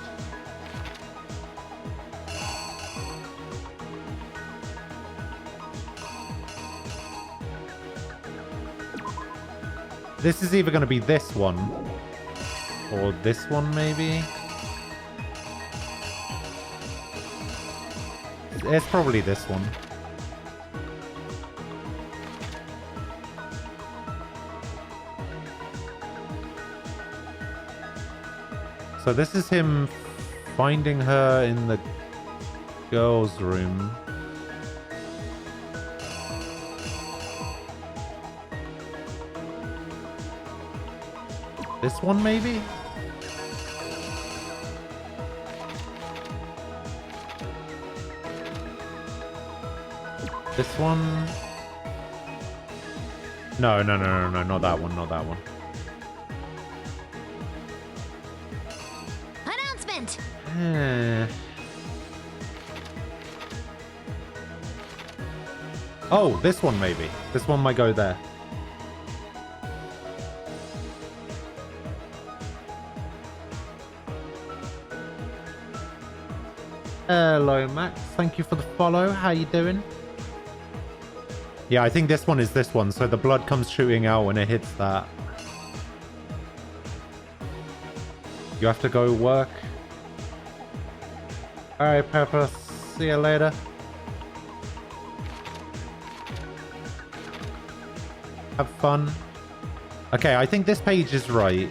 This is either going to be this one or this one, maybe. It's probably this one. So this is him finding her in the girls' room. This one, maybe? This one? No, not that one, not that one. Announcement! Oh, this one maybe. This one might go there. Hello, Max. Thank you for the follow. How you doing? Yeah, I think this one is this one. So the blood comes shooting out when it hits that. You have to go work. Alright, Pepper. See you later. Have fun. Okay, I think this page is right.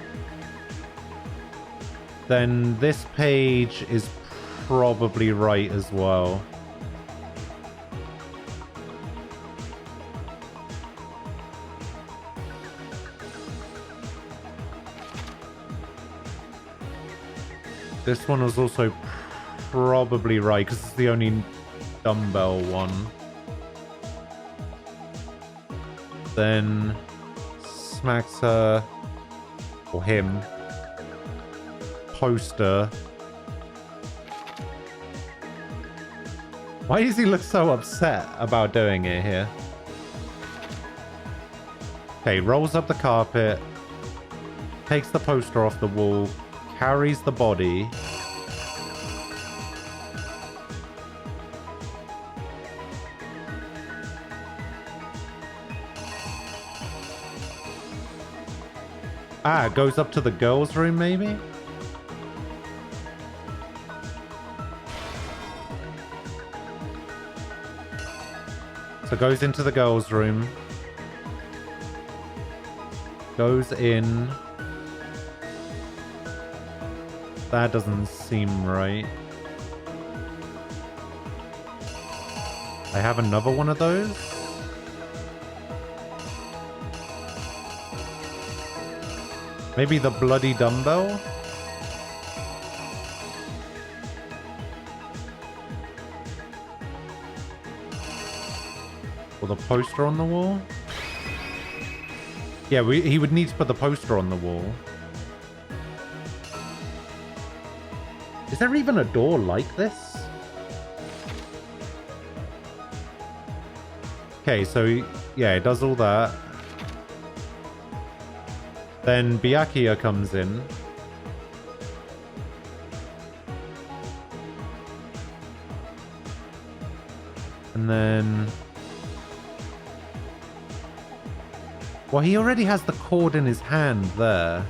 Then this page is probably right as well. This one was also probably right because it's the only dumbbell one. Then smacks her or him. Poster. Why does he look so upset about doing it here? Okay, rolls up the carpet, takes the poster off the wall, carries the body. Ah, goes up to the girls' room maybe? So goes into the girls' room. Goes in. That doesn't seem right. I have another one of those. Maybe the bloody dumbbell? Or the poster on the wall? Yeah, he would need to put the poster on the wall. Is there even a door like this? Okay, so yeah, it does all that. Then Byakuya comes in. And then... Well, he already has the cord in his hand there.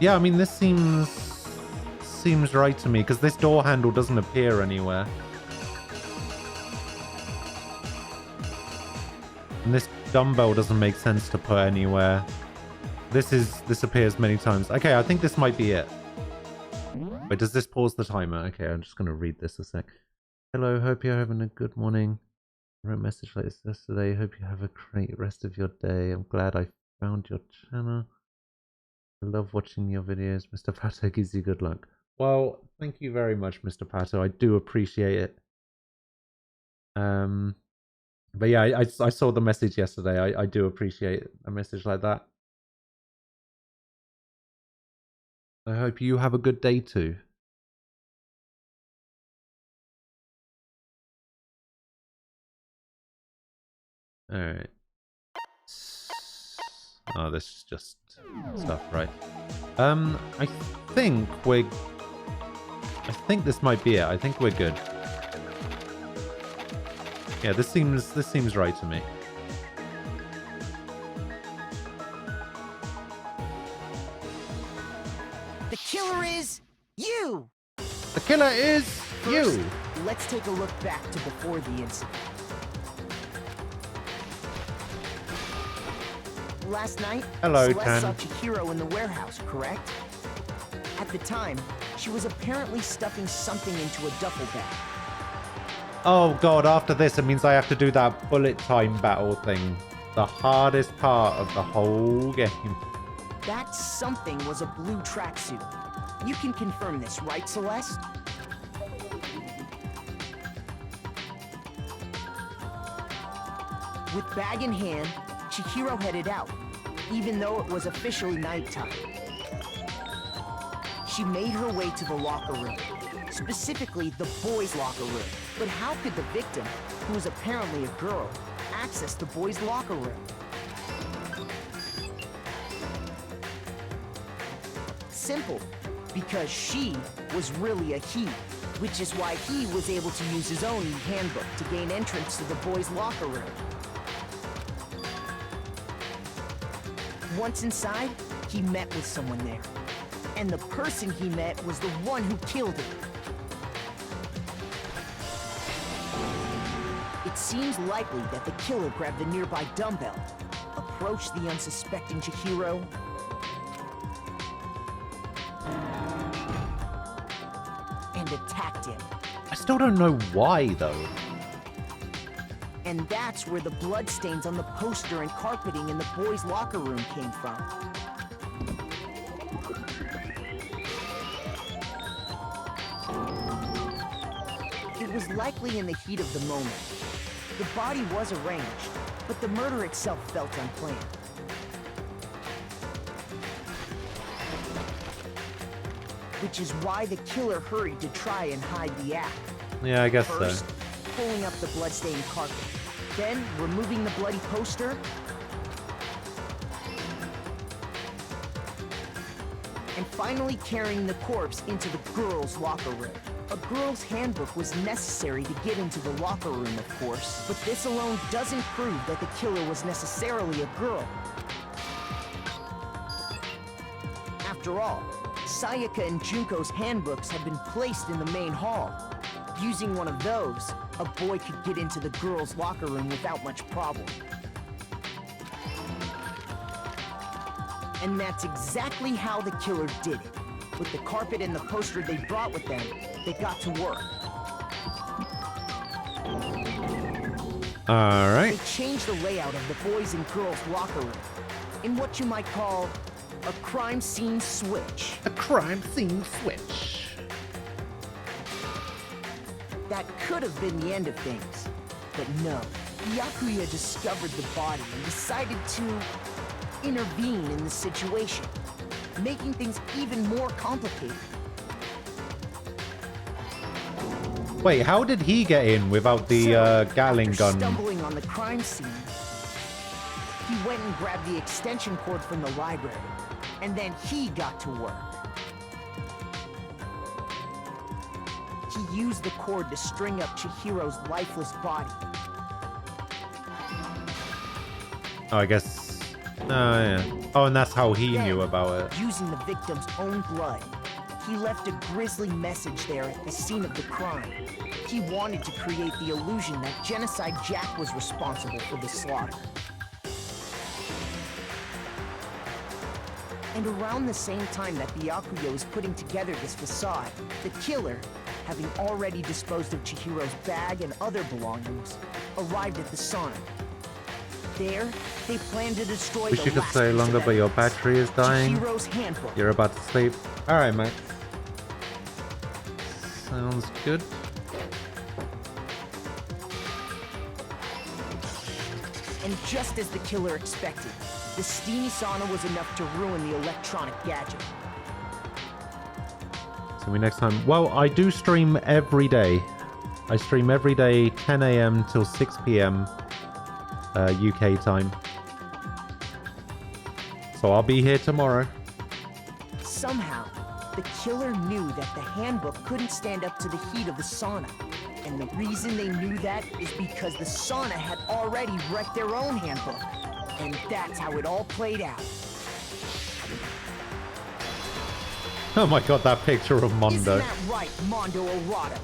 Yeah, I mean, this seems right to me, because this door handle doesn't appear anywhere. And this dumbbell doesn't make sense to put anywhere. This appears many times. Okay, I think this might be it. Wait, does this pause the timer? Okay, I'm just going to read this a sec. Hello, hope you're having a good morning. I wrote a message like this yesterday. Hope you have a great rest of your day. I'm glad I found your channel. I love watching your videos. Mr. Pato gives you good luck. Well, thank you very much, Mr. Pato. I do appreciate it. But yeah, I saw the message yesterday. I do appreciate a message like that. I hope you have a good day too. Alright. Oh, this is just stuff, right? I think this might be it. I think we're good. Yeah, this seems right to me. The killer is you! The killer is you! Let's take a look back to before the incident. Hello, Last night, Tan. Celeste saw Chihiro in the warehouse, correct? At the time, she was apparently stuffing something into a duffel bag. Oh god, after this it means I have to do that bullet time battle thing. The hardest part of the whole game. That something was a blue tracksuit. You can confirm this, right, Celeste? With bag in hand, Chihiro headed out, even though it was officially nighttime. She made her way to the locker room, specifically the boys' locker room. But how could the victim, who was apparently a girl, access the boys' locker room? Simple, because she was really a he, which is why he was able to use his own handbook to gain entrance to the boys' locker room. Once inside, he met with someone there. And the person he met was the one who killed him. It seems likely that the killer grabbed the nearby dumbbell, approached the unsuspecting Chihiro, and attacked him. I still don't know why though. And that's where the bloodstains on the poster and carpeting in the boys' locker room came from. It was likely in the heat of the moment. The body was arranged, but the murder itself felt unplanned. Which is why the killer hurried to try and hide the act. Yeah, I guess First, so. pulling up the bloodstained carpet, then removing the bloody poster, and finally carrying the corpse into the girls' locker room. A girl's handbook was necessary to get into the locker room, of course, but this alone doesn't prove that the killer was necessarily a girl. After all, Sayaka and Junko's handbooks had been placed in the main hall. Using one of those, a boy could get into the girls' locker room without much problem. And that's exactly how the killer did it. With the carpet and the poster they brought with them, they got to work. Alright. They changed the layout of the boys' and girls' locker room in what you might call a crime scene switch. A crime scene switch. That could have been the end of things, but no. Byakuya discovered the body and decided to intervene in the situation, making things even more complicated. Wait, how did he get in without the Gatling After gun? stumbling on the crime scene, he went and grabbed the extension cord from the library, and then he got to work. He used the cord to string up Chihiro's lifeless body. Oh, I guess. Oh, yeah. Oh, and that's how he knew about it. Using the victim's own blood, he left a grisly message there at the scene of the crime. He wanted to create the illusion that Genocide Jack was responsible for the slaughter. And around the same time that Byakuya was putting together this facade, the killer having already disposed of Chihiro's bag and other belongings, arrived at the sauna. There, they plan to destroy Wish the you could last stay piece longer, of but your evidence, battery is dying. Chihiro's handbook. You're about to sleep. Alright, mate. Sounds good. And just as the killer expected, the steamy sauna was enough to ruin the electronic gadget. See me next time. Well, I do stream every day. I stream every day, 10 a.m. till 6 p.m. UK time. So I'll be here tomorrow. Somehow, the killer knew that the handbook couldn't stand up to the heat of the sauna. And the reason they knew that is because the sauna had already wrecked their own handbook. And that's how it all played out. Oh my god, that picture of Mondo. Isn't that right, Mondo Orada?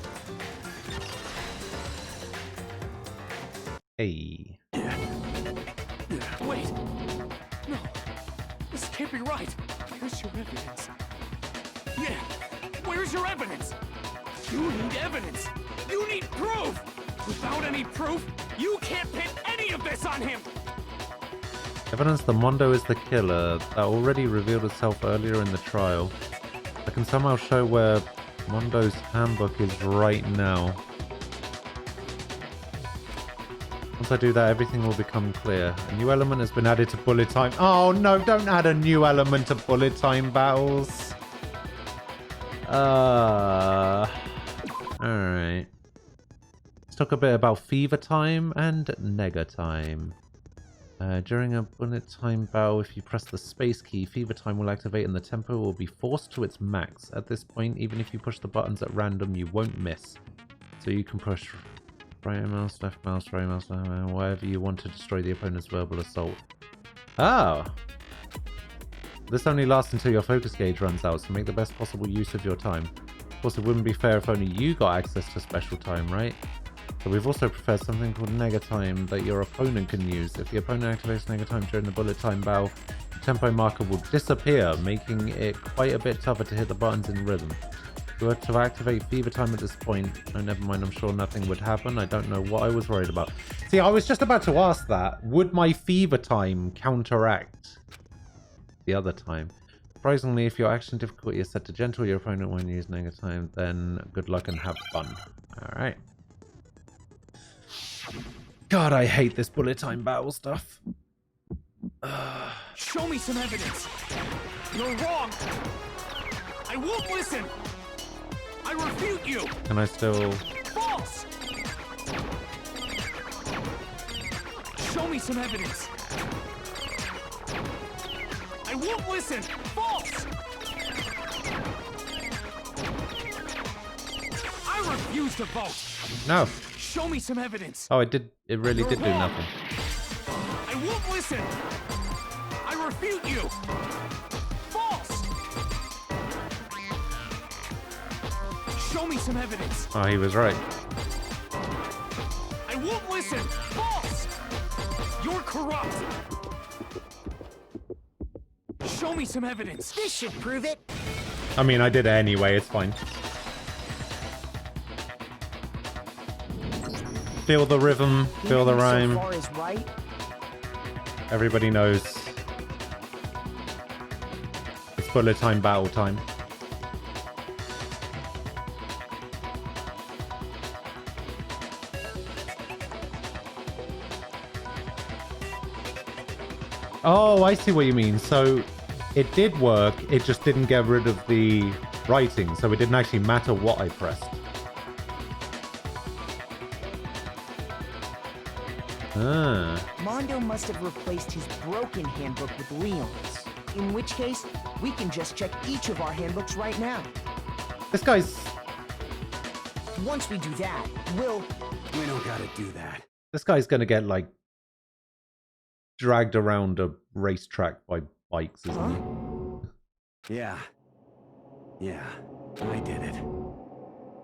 Hey. Wait! No! This can't be right! Where's your evidence? Yeah! Where's your evidence? You need evidence! You need proof! Without any proof, you can't pin any of this on him! Evidence that Mondo is the killer that already revealed itself earlier in the trial. I can somehow show where Mondo's handbook is right now. Once I do that, everything will become clear. A new element has been added to bullet time. Oh no, don't add a new element to bullet time battles. Alright. Let's talk a bit about fever time and nega time. During a bullet time battle, if you press the space key, fever time will activate and the tempo will be forced to its max. At this point, even if you push the buttons at random, you won't miss. So you can push right mouse, left mouse, right mouse, left mouse, whatever you want to destroy the opponent's verbal assault. Oh! This only lasts until your focus gauge runs out, so make the best possible use of your time. Of course, it wouldn't be fair if only you got access to special time, right? So we've also prepared something called Nega Time that your opponent can use. If the opponent activates Nega Time during the bullet time battle, the tempo marker will disappear, making it quite a bit tougher to hit the buttons in rhythm. If you were to activate Fever Time at this point, oh never mind, I'm sure nothing would happen. I don't know what I was worried about. See, I was just about to ask that. Would my Fever Time counteract the other time? Surprisingly, if your action difficulty is set to gentle, your opponent won't use Nega Time, then good luck and have fun. Alright. God, I hate this bullet time battle stuff. Show me some evidence. You're wrong. I won't listen. I refute you. Can I still... False. Show me some evidence. I won't listen. False. I refuse to vote. No. Show me some evidence. Oh, it did. It really did do nothing. I won't listen. I refute you. False. Show me some evidence. Oh, he was right. I won't listen. False. You're corrupt. Show me some evidence. This should prove it. I mean, I did it anyway. It's fine. Feel the rhythm, feel the rhyme. So far is right. Everybody knows. It's bullet time, battle time. Oh, I see what you mean. So it did work, it just didn't get rid of the writing, so it didn't actually matter what I pressed. Ah. Mondo must have replaced his broken handbook with Leon's. In which case, we can just check each of our handbooks right now. This guy's... Once we do that, we'll... We don't gotta do that. This guy's gonna get, like, dragged around a racetrack by bikes, isn't he? Yeah. Yeah, I did it.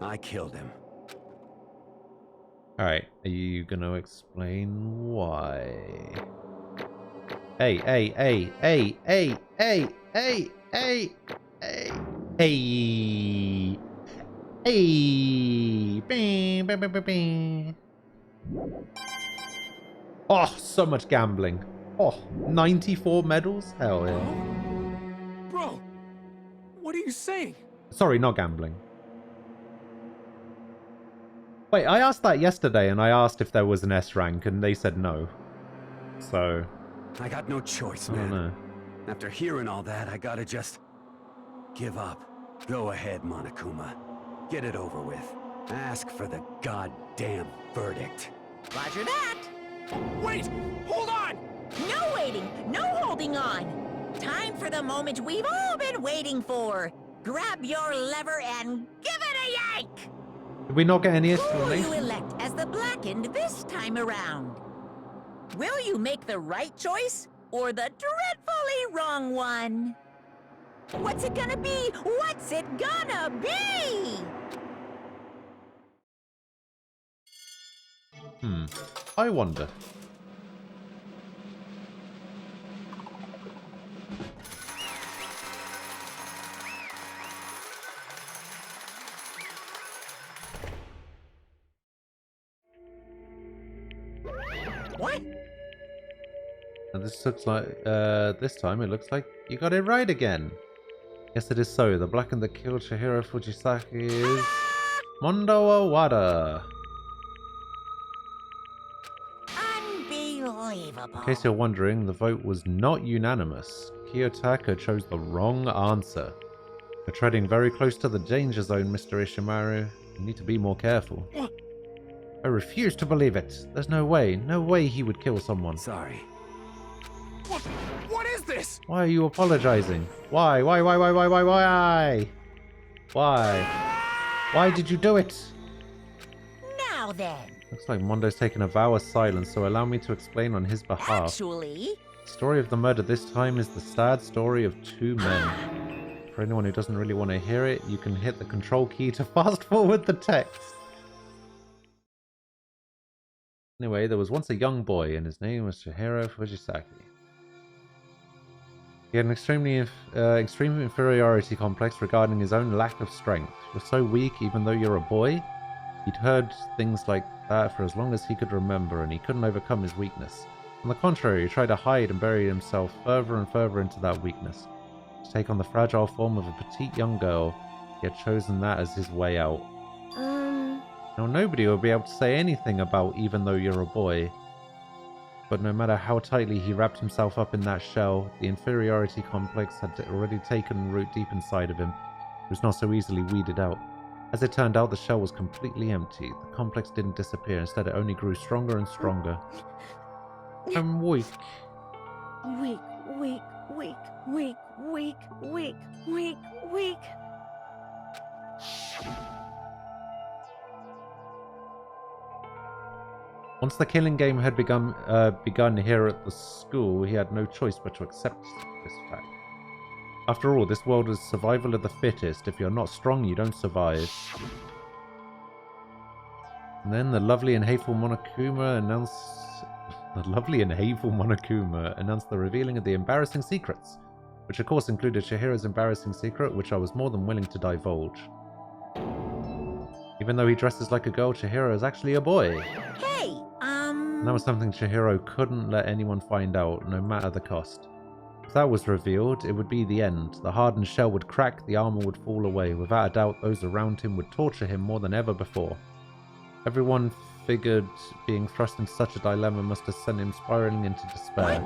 I killed him. Alright, are you gonna explain why? Hey, hey, hey, hey, hey, hey, hey, hey, hey, hey. Hey! Bing, bing, bing, bing, bing. Oh, so much gambling. Oh, 94 medals? Hell yeah. Bro, what are you saying? Sorry, not gambling. Wait, I asked that yesterday, and I asked if there was an S rank, and they said no. So... I got no choice, I don't man. know. After hearing all that, I gotta just... give up. Go ahead, Monokuma. Get it over with. Ask for the goddamn verdict. Roger that. Wait! Hold on! No waiting, no holding on. Time for the moment we've all been waiting for. Grab your lever and give it a yank! Did we not get any Who will you explanation? elect as the Blackened this time around? Will you make the right choice or the dreadfully wrong one? What's it gonna be? What's it gonna be? I wonder. What? And this looks like, this time it looks like you got it right again. Yes, it is so. The Blackened that killed Chihiro Fujisaki is Mondo Owada. Unbelievable. In case you're wondering, the vote was not unanimous. Kiyotaka chose the wrong answer. You're treading very close to the danger zone, Mr. Ishimaru. You need to be more careful. I refuse to believe it. There's no way he would kill someone. Sorry. What is this? Why are you apologizing? Why? Why did you do it? Now then. Looks like Mondo's taken a vow of silence, so allow me to explain on his behalf. Actually... The story of the murder this time is the sad story of two men. For anyone who doesn't really want to hear it, you can hit the control key to fast forward the text. Anyway, there was once a young boy, and his name was Chihiro Fujisaki. He had an extreme inferiority complex regarding his own lack of strength. You're so weak, even though you're a boy. He'd heard things like that for as long as he could remember, and he couldn't overcome his weakness. On the contrary, he tried to hide and bury himself further and further into that weakness. To take on the fragile form of a petite young girl, he had chosen that as his way out. Now, nobody will be able to say anything about even though you're a boy. But no matter how tightly he wrapped himself up in that shell, the inferiority complex had already taken root deep inside of him. It was not so easily weeded out. As it turned out, the shell was completely empty. The complex didn't disappear. Instead, it only grew stronger and stronger. I'm weak. Weak. Once the killing game had begun here at the school, he had no choice but to accept this fact. After all, this world is survival of the fittest. If you're not strong, you don't survive. And then the lovely and hateful Monokuma announced the revealing of the embarrassing secrets, which of course included Chihiro's embarrassing secret, which I was more than willing to divulge. Even though he dresses like a girl, Chihiro is actually a boy. Hey, And that was something Chihiro couldn't let anyone find out, no matter the cost. If that was revealed, it would be the end. The hardened shell would crack, the armor would fall away. Without a doubt, those around him would torture him more than ever before. Everyone figured being thrust into such a dilemma must have sent him spiraling into despair.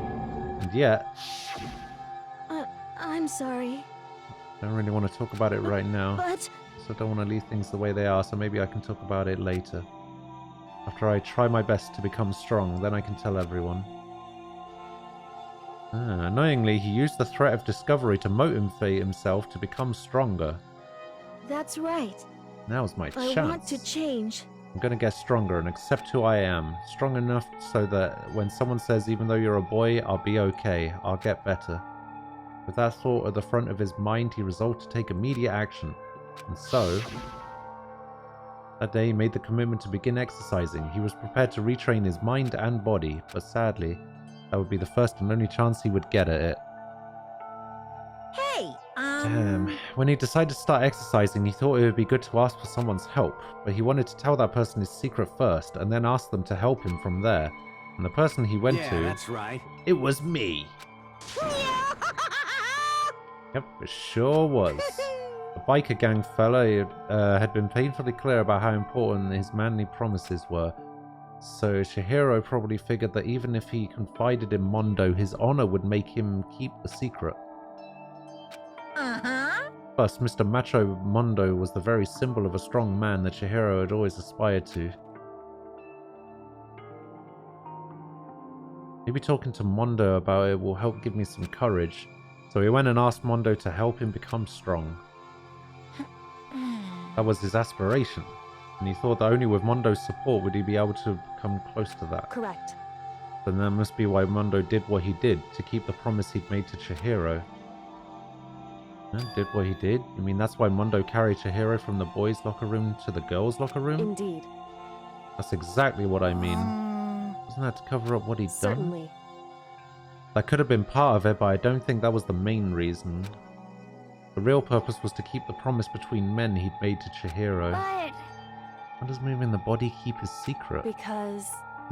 And yet... I'm sorry. I don't really want to talk about it right now. But... So I don't want to leave things the way they are, so maybe I can talk about it later. After I try my best to become strong, then I can tell everyone. Annoyingly, he used the threat of discovery to motivate himself to become stronger. That's right. Now's my chance. I want to change. I'm gonna get stronger and accept who I am. Strong enough so that when someone says, even though you're a boy, I'll be okay. I'll get better. With that thought at the front of his mind, he resolved to take immediate action. And so... that day he made the commitment to begin exercising. He was prepared to retrain his mind and body, but sadly, that would be the first and only chance he would get at it. Hey, When he decided to start exercising, he thought it would be good to ask for someone's help, but he wanted to tell that person his secret first, and then ask them to help him from there. And the person he went to... that's right. It was me! Yep, it sure was. The biker gang fella had been painfully clear about how important his manly promises were, so Chihiro probably figured that even if he confided in Mondo, his honor would make him keep the secret. Plus, Mr. Macho Mondo was the very symbol of a strong man that Chihiro had always aspired to. Maybe talking to Mondo about it will help give me some courage. So he went and asked Mondo to help him become strong. That was his aspiration, and he thought that only with Mondo's support would he be able to come close to that. Correct. Then that must be why Mondo did what he did, to keep the promise he'd made to Chihiro. Did what he did? You mean that's why Mondo carried Chihiro from the boys' locker room to the girls' locker room? Indeed. That's exactly what I mean. Wasn't that to cover up what he'd Certainly. done? That could have been part of it, but I don't think that was the main reason. The real purpose was to keep the promise between men he'd made to Chihiro. But... How does moving the body keep his secret? Because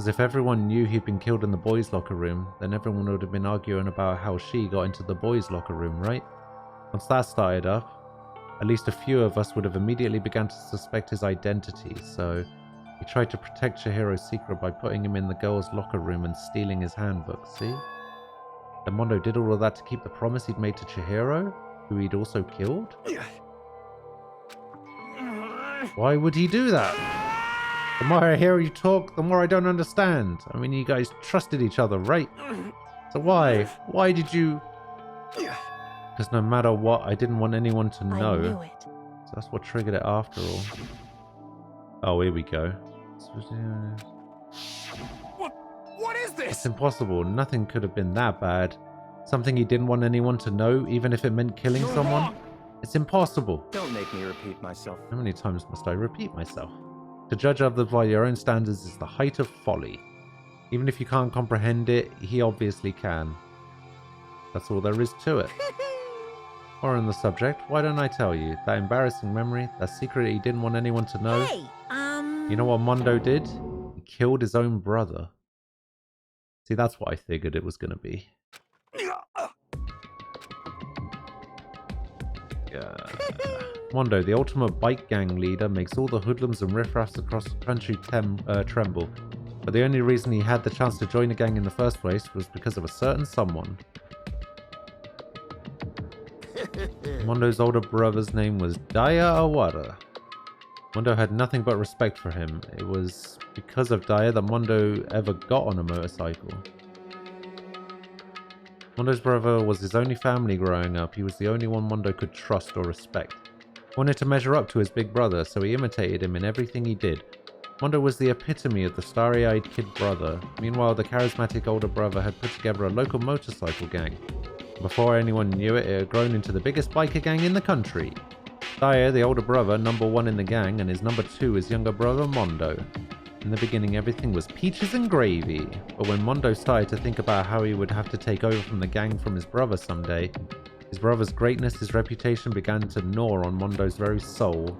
if everyone knew he'd been killed in the boys' locker room, then everyone would have been arguing about how she got into the boys' locker room, right? Once that started up, at least a few of us would have immediately begun to suspect his identity, so he tried to protect Chihiro's secret by putting him in the girls' locker room and stealing his handbook, see? Then Mondo did all of that to keep the promise he'd made to Chihiro, who he'd also killed? Why would he do that? The more I hear you talk, the more I don't understand. I mean, you guys trusted each other, right? So why? Why did you... Because no matter what, I didn't want anyone to know. I knew it. So that's what triggered it after all. Oh, here we go. What is this? It's impossible. Nothing could have been that bad. Something he didn't want anyone to know, even if it meant killing someone. Wrong. It's impossible. Don't make me repeat myself. How many times must I repeat myself? To judge others by your own standards is the height of folly. Even if you can't comprehend it, he obviously can. That's all there is to it. Or on the subject, why don't I tell you? That embarrassing memory, that secret he didn't want anyone to know. Hey, You know what Mondo did? He killed his own brother. See, that's what I figured it was going to be. Mondo, the ultimate bike gang leader, makes all the hoodlums and riffraffs across the country tremble. But the only reason he had the chance to join a gang in the first place was because of a certain someone. Mondo's older brother's name was Daya Awara. Mondo had nothing but respect for him. It was because of Daya that Mondo ever got on a motorcycle. Mondo's brother was his only family growing up. He was the only one Mondo could trust or respect. He wanted to measure up to his big brother, so he imitated him in everything he did. Mondo was the epitome of the starry-eyed kid brother. Meanwhile, the charismatic older brother had put together a local motorcycle gang. Before anyone knew it, it had grown into the biggest biker gang in the country. Daya, the older brother, number one in the gang, and his number two is younger brother Mondo. In the beginning, everything was peaches and gravy, but when Mondo started to think about how he would have to take over from the gang from his brother someday, his brother's greatness, his reputation began to gnaw on Mondo's very soul.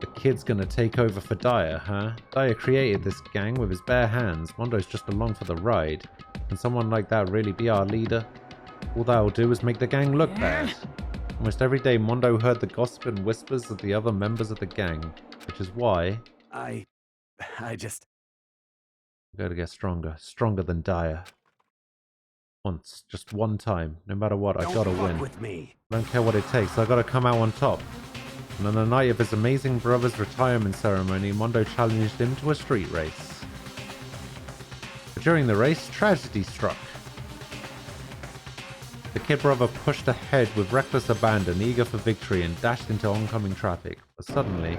The kid's gonna take over for Daya, huh? Daya created this gang with his bare hands. Mondo's just along for the ride. Can someone like that really be our leader? All that'll do is make the gang look bad. Almost every day, Mondo heard the gossip and whispers of the other members of the gang, which is why... I just... gotta get stronger. Stronger than Daya. Once. Just one time. No matter what, I gotta win. With me. I don't care what it takes. I gotta come out on top. And on the night of his amazing brother's retirement ceremony, Mondo challenged him to a street race. But during the race, tragedy struck. The kid brother pushed ahead with reckless abandon, eager for victory, and dashed into oncoming traffic. But suddenly...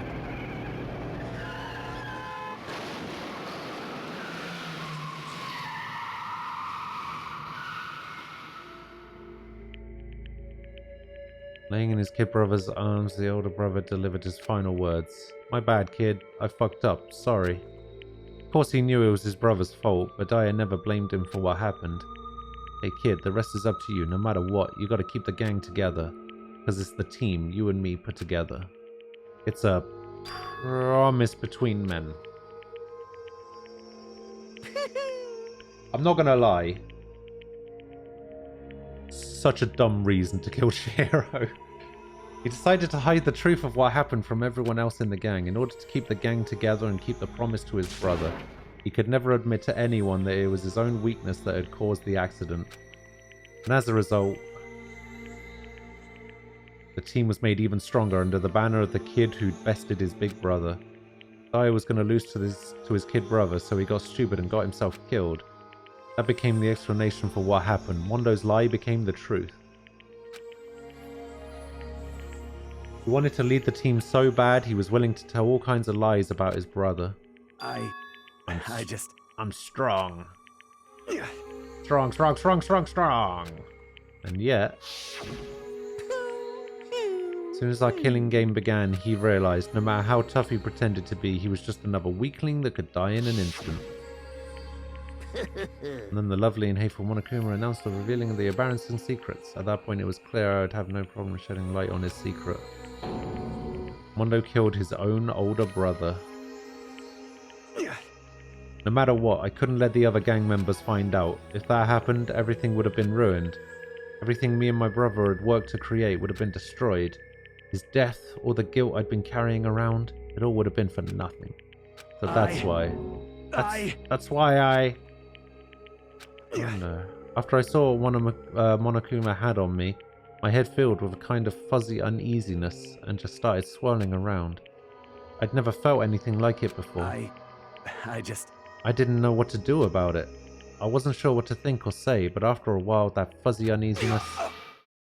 laying in his kid brother's arms, the older brother delivered his final words. "My bad, kid. I fucked up. Sorry." Of course he knew it was his brother's fault, but Daya never blamed him for what happened. Hey kid, the rest is up to you. No matter what, you gotta keep the gang together. Because it's the team, you and me put together. It's a promise between men. I'm not gonna lie. Such a dumb reason to kill Chihiro. He decided to hide the truth of what happened from everyone else in the gang in order to keep the gang together and keep the promise to his brother. He could never admit to anyone that it was his own weakness that had caused the accident. And as a result, the team was made even stronger under the banner of the kid who'd bested his big brother. Dai was going to lose to his kid brother, so he got stupid and got himself killed. That became the explanation for what happened. Mondo's lie became the truth. He wanted to lead the team so bad, he was willing to tell all kinds of lies about his brother. I'm strong. Strong. And yet, as soon as our killing game began, he realized no matter how tough he pretended to be, he was just another weakling that could die in an instant. And then the lovely and hateful Monokuma announced the revealing of the embarrassing secrets. At that point, it was clear I would have no problem shedding light on his secret. Mondo killed his own older brother. No matter what, I couldn't let the other gang members find out. If that happened, everything would have been ruined. Everything me and my brother had worked to create would have been destroyed. His death, all the guilt I'd been carrying around, it all would have been for nothing. So that's why. That's why I... Oh no. After I saw what Monokuma had on me, my head filled with a kind of fuzzy uneasiness and just started swirling around. I'd never felt anything like it before. I didn't know what to do about it. I wasn't sure what to think or say, but after a while that fuzzy uneasiness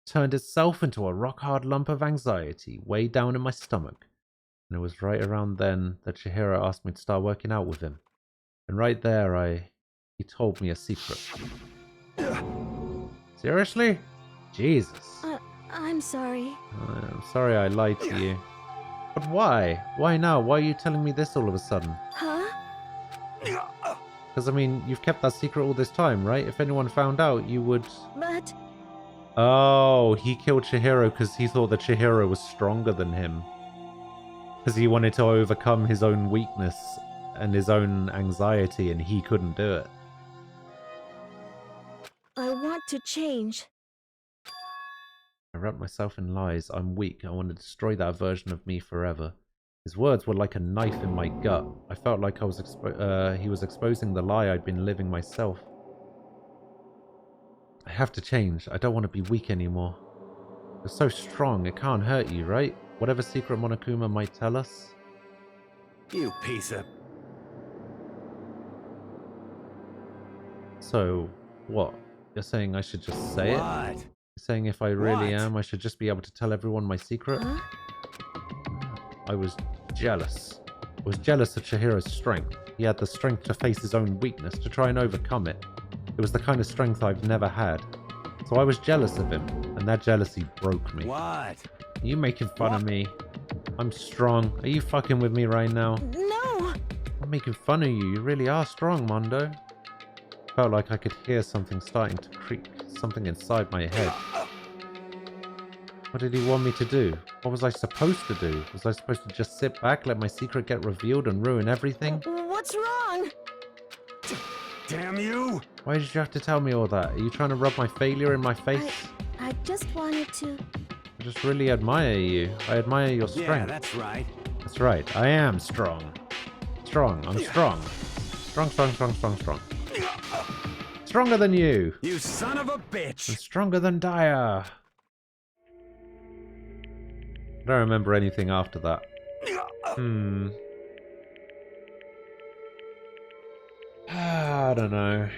turned itself into a rock-hard lump of anxiety way down in my stomach. And it was right around then that Chihiro asked me to start working out with him. And right there, he told me a secret. Seriously? Jesus. I'm sorry. I'm sorry I lied to you. But why? Why now? Why are you telling me this all of a sudden? Huh? Because, I mean, you've kept that secret all this time, right? If anyone found out, you would... But... Oh, he killed Chihiro because he thought that Chihiro was stronger than him. Because he wanted to overcome his own weakness and his own anxiety, and he couldn't do it. I want to change. I wrapped myself in lies. I'm weak. I want to destroy that version of me forever. His words were like a knife in my gut. I felt like he was exposing the lie I'd been living myself. I have to change. I don't want to be weak anymore. You're so strong. It can't hurt you, right? Whatever secret Monokuma might tell us. You piece of... So, what? You're saying I should just say it? What? You're saying if I really am, I should just be able to tell everyone my secret? Huh? I was jealous. I was jealous of Chihiro's strength. He had the strength to face his own weakness, to try and overcome it. It was the kind of strength I've never had. So I was jealous of him, and that jealousy broke me. What? Are you making fun of me? I'm strong. Are you fucking with me right now? No! I'm making fun of you. You really are strong, Mondo. Felt like I could hear something starting to creak, something inside my head. What did he want me to do? What was I supposed to do? Was I supposed to just sit back, let my secret get revealed and ruin everything? What's wrong? Damn you! Why did you have to tell me all that? Are you trying to rub my failure in my face? I just wanted to... I just really admire you. I admire your strength. Yeah, that's right. That's right. I am strong. Strong. I'm strong. Strong. Stronger than you. You son of a bitch! And stronger than Daya. I don't remember anything after that. I don't know.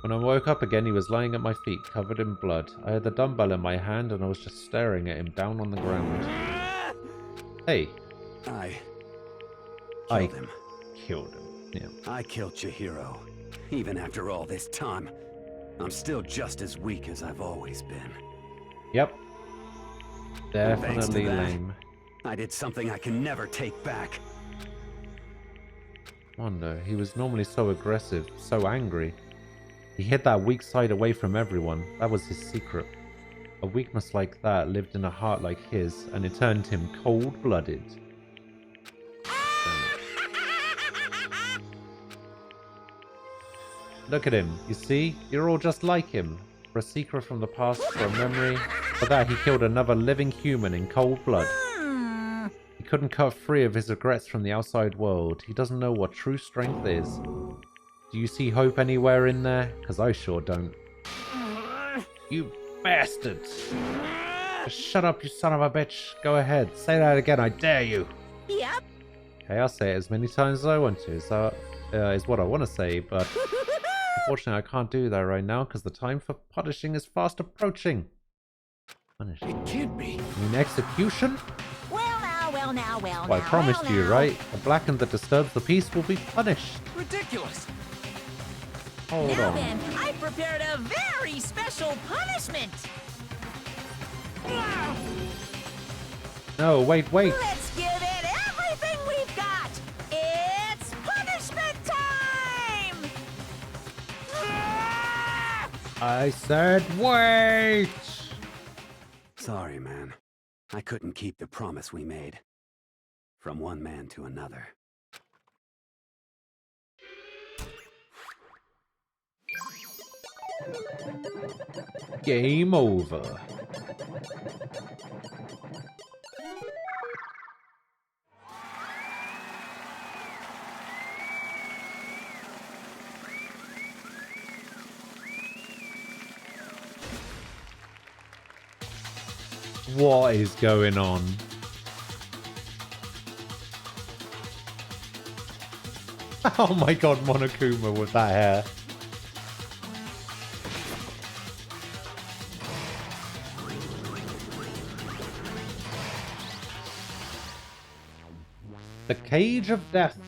When I woke up again, he was lying at my feet, covered in blood. I had the dumbbell in my hand, and I was just staring at him down on the ground. Hey. I killed him. Killed him. Yeah. I killed Chihiro. Even after all this time, I'm still just as weak as I've always been. Yep. Thanks to Definitely that, lame. I did something I can never take back. Mondo, he was normally so aggressive, so angry. He hid that weak side away from everyone. That was his secret. A weakness like that lived in a heart like his, and it turned him cold-blooded. Look at him. You see? You're all just like him. For a secret from the past, for a memory. For that, he killed another living human in cold blood. He couldn't cut free of his regrets from the outside world. He doesn't know what true strength is. Do you see hope anywhere in there? Because I sure don't. You bastard! Just shut up, you son of a bitch. Go ahead. Say that again, I dare you. Yep. Okay, I'll say it as many times as I want to. So, is what I want to say, but unfortunately I can't do that right now because the time for punishing is fast approaching. Punishing? It can't be. I mean, execution? Well now. Well, I promised you, right? The blackened that disturbs the peace will be punished. Ridiculous. Hold now on. then, I prepared a very special punishment. No, wait. Let's give it everything we've got. It's punishment time. I said wait! Sorry, man. I couldn't keep the promise we made. From one man to another. Game over. What is going on? Oh my god, Monokuma with that hair. The Cage of Death.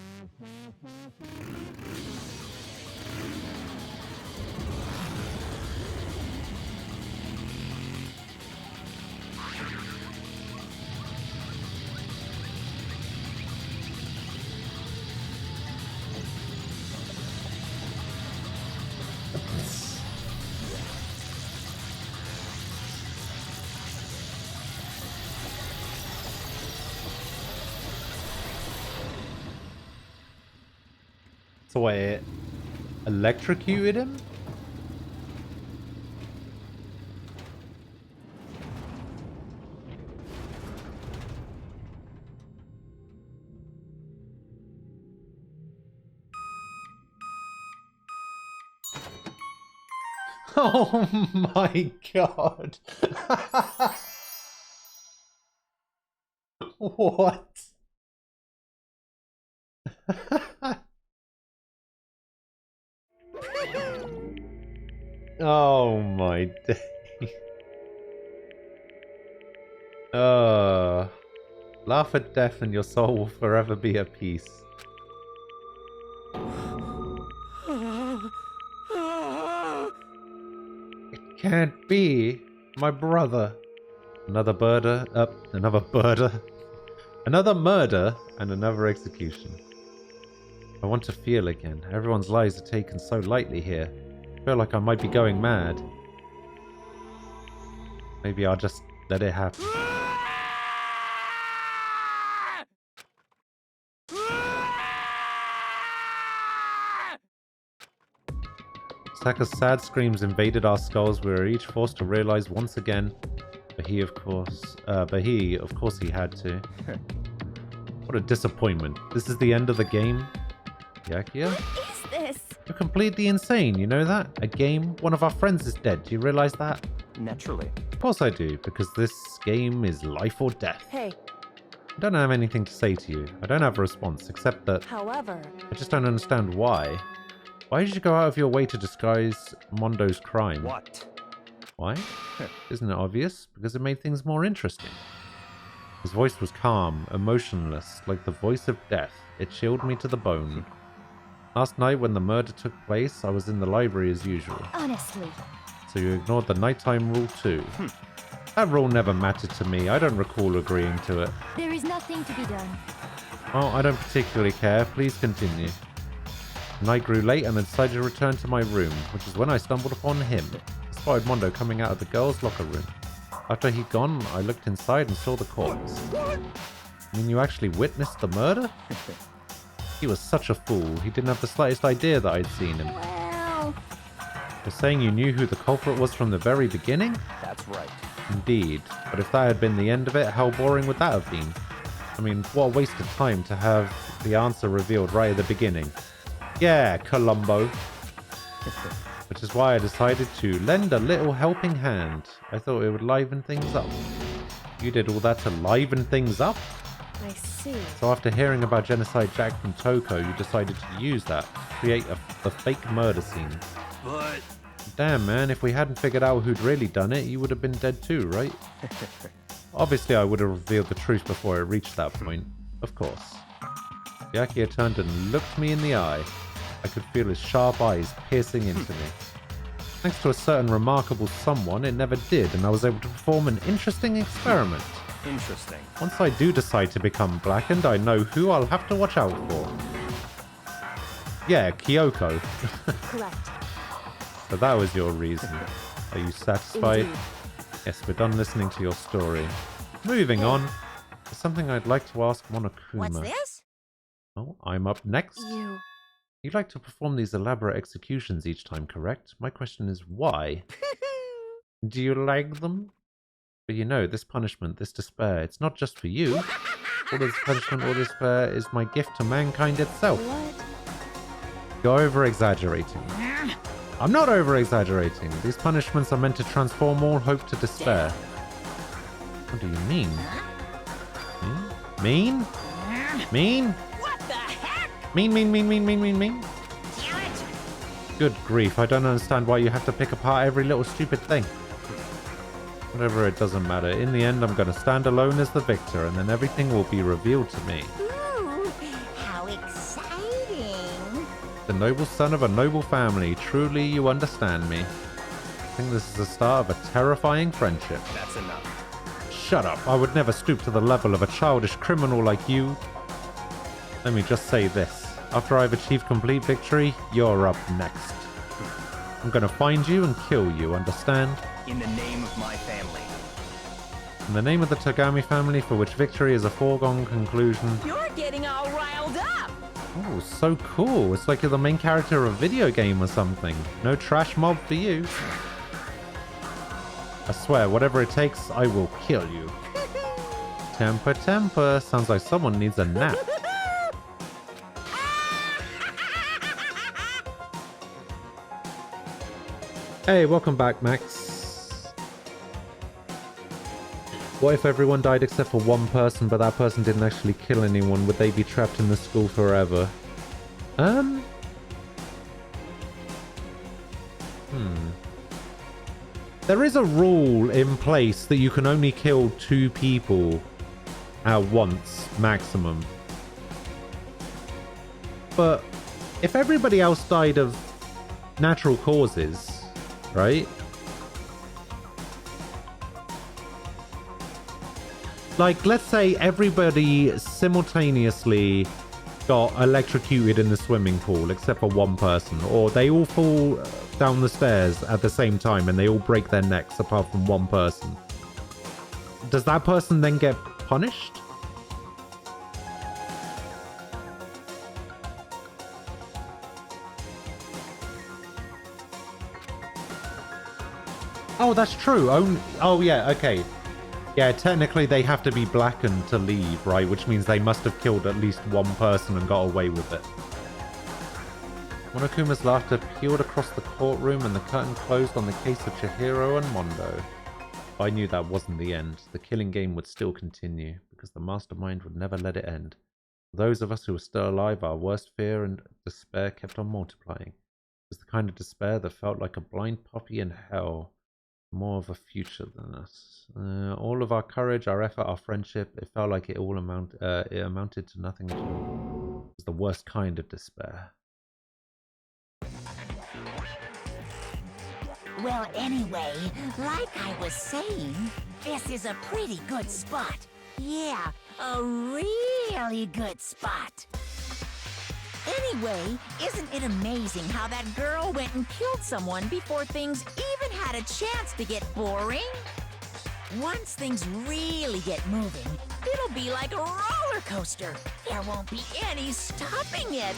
So it electrocuted him? Oh my god. What? Oh my day. Laugh at death and your soul will forever be at peace. It can't be. My brother. Another murder and another execution. I want to feel again. Everyone's lives are taken so lightly here. I feel like I might be going mad. Maybe I'll just let it happen. Saka's sad screams invaded our skulls. We were each forced to realize once again. But he, of course, he had to. What a disappointment. This is the end of the game? Yakia? What is this? You're completely insane, you know that? A game? One of our friends is dead. Do you realize that? Naturally. Of course I do, because this game is life or death. Hey. I don't have anything to say to you. I don't have a response, except that... However... I just don't understand why. Why did you go out of your way to disguise Mondo's crime? What? Why? Isn't it obvious? Because it made things more interesting. His voice was calm, emotionless, like the voice of death. It chilled me to the bone. Last night when the murder took place, I was in the library as usual. Honestly. So you ignored the nighttime rule too. That rule never mattered to me. I don't recall agreeing to it. There is nothing to be done. Oh, I don't particularly care. Please continue. The night grew late and I decided to return to my room, which is when I stumbled upon him. I spotted Mondo coming out of the girls' locker room. After he'd gone, I looked inside and saw the corpse. I mean, you actually witnessed the murder? He was such a fool. He didn't have the slightest idea that I'd seen him. Well... You're saying you knew who the culprit was from the very beginning? That's right. Indeed. But if that had been the end of it, how boring would that have been? I mean, what a waste of time to have the answer revealed right at the beginning. Yeah, Columbo. Which is why I decided to lend a little helping hand. I thought it would liven things up. You did all that to liven things up? I see. So after hearing about Genocide Jack from Toko, you decided to use that to create the fake murder scene. But... Damn, man, if we hadn't figured out who'd really done it, you would have been dead too, right? Obviously, I would have revealed the truth before it reached that point. Of course. Byakuya turned and looked me in the eye. I could feel his sharp eyes piercing into me. Thanks to a certain remarkable someone, it never did, and I was able to perform an interesting experiment. Interesting. Once I do decide to become blackened, I know who I'll have to watch out for. Yeah, Kyoko. Correct. So that was your reason. Are you satisfied? Indeed. Yes, we're done listening to your story. Moving on. There's something I'd like to ask Monokuma. What's this? Oh, I'm up next. You like to perform these elaborate executions each time, correct? My question is why? Do you like them? But you know, this punishment, this despair, it's not just for you. All this punishment, all this despair is my gift to mankind itself. You're over-exaggerating. I'm not over-exaggerating. These punishments are meant to transform all hope to despair. What do you mean? Mean? Mean? What the heck? Mean? Good grief, I don't understand why you have to pick apart every little stupid thing. Whatever, it doesn't matter. In the end, I'm going to stand alone as the victor, and then everything will be revealed to me. Ooh, how exciting. The noble son of a noble family. Truly, you understand me. I think this is the start of a terrifying friendship. That's enough. Shut up. I would never stoop to the level of a childish criminal like you. Let me just say this. After I've achieved complete victory, you're up next. I'm going to find you and kill you, understand? In the name of my family. In the name of the Togami family, for which victory is a foregone conclusion. You're getting all riled up. Oh, so cool. It's like you're the main character of a video game or something. No trash mob for you. I swear, whatever it takes, I will kill you. Temper. Sounds like someone needs a nap. Hey, welcome back, Max. What if everyone died except for one person, but that person didn't actually kill anyone? Would they be trapped in the school forever? There is a rule in place that you can only kill 2 people at once, maximum. But if everybody else died of natural causes, right? Like, let's say everybody simultaneously got electrocuted in the swimming pool except for one person, or they all fall down the stairs at the same time and they all break their necks apart from one person. Does that person then get punished? Oh, that's true. Oh, yeah, okay. Yeah, technically they have to be blackened to leave, right? Which means they must have killed at least one person and got away with it. Monokuma's laughter peeled across the courtroom and the curtain closed on the case of Chihiro and Mondo. I knew that wasn't the end. The killing game would still continue, because the mastermind would never let it end. For those of us who were still alive, our worst fear and despair kept on multiplying. It was the kind of despair that felt like a blind puppy in hell. More of a future than us. All of our courage, our effort, our friendship, it felt like it all amounted to nothing at all. It was the worst kind of despair. Well, anyway, like I was saying, this is a pretty good spot. Yeah, a really good spot. Anyway, isn't it amazing how that girl went and killed someone before things even had a chance to get boring? Once things really get moving, it'll be like a roller coaster. There won't be any stopping it.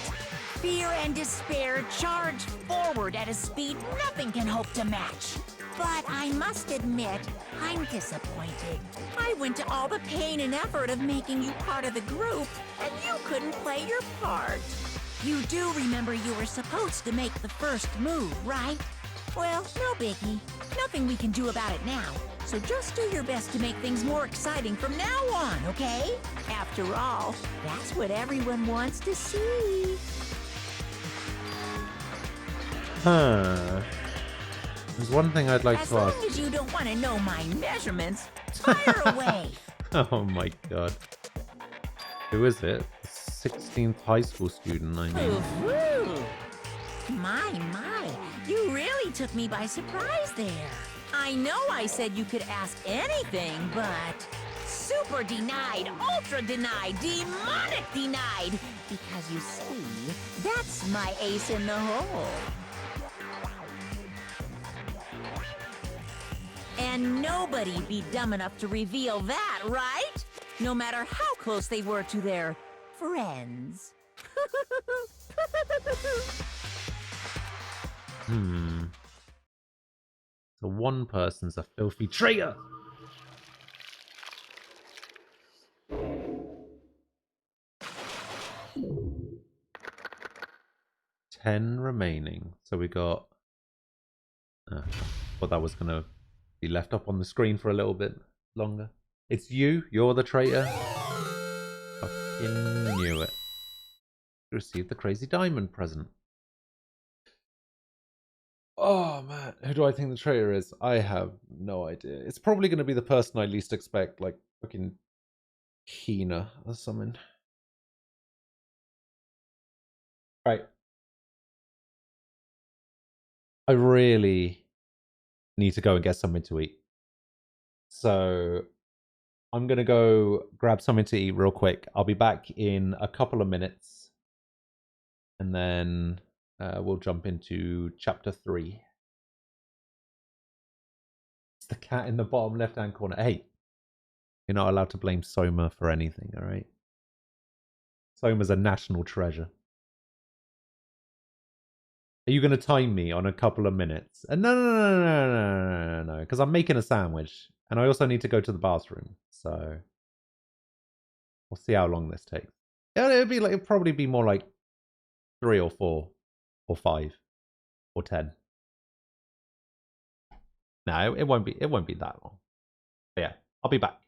Fear and despair charge forward at a speed nothing can hope to match. But I must admit, I'm disappointed. I went to all the pain and effort of making you part of the group, and you couldn't play your part. You do remember you were supposed to make the first move, right? Well, no biggie. Nothing we can do about it now. So just do your best to make things more exciting from now on, okay? After all, that's what everyone wants to see. Huh. There's one thing I'd like as to ask. As long as you don't want to know my measurements, fire away. Oh my god. Who is it? 16th high school student, I mean. Ooh. My, you really took me by surprise there. I know I said you could ask anything, but super denied, ultra denied, demonic denied. Because you see, that's my ace in the hole. And nobody'd be dumb enough to reveal that, right? No matter how close they were to their friends. So one person's a filthy traitor. Ten remaining. So we got. Thought that was gonna be left up on the screen for a little bit longer. It's you. You're the traitor. Fucking knew it. Received the crazy diamond present. Oh man, who do I think the traitor is? I have no idea. It's probably going to be the person I least expect, like fucking Kina or something. Right. I really need to go and get something to eat. So I'm going to go grab something to eat real quick. I'll be back in a couple of minutes. And then we'll jump into chapter 3. It's the cat in the bottom left-hand corner. Hey, you're not allowed to blame Soma for anything, all right? Soma's a national treasure. Are you going to time me on a couple of minutes? No, because I'm making a sandwich. And I also need to go to the bathroom. So we'll see how long this takes. It'll probably be more like 3 or 4 or 5 or 10. No, it won't be that long. But yeah, I'll be back.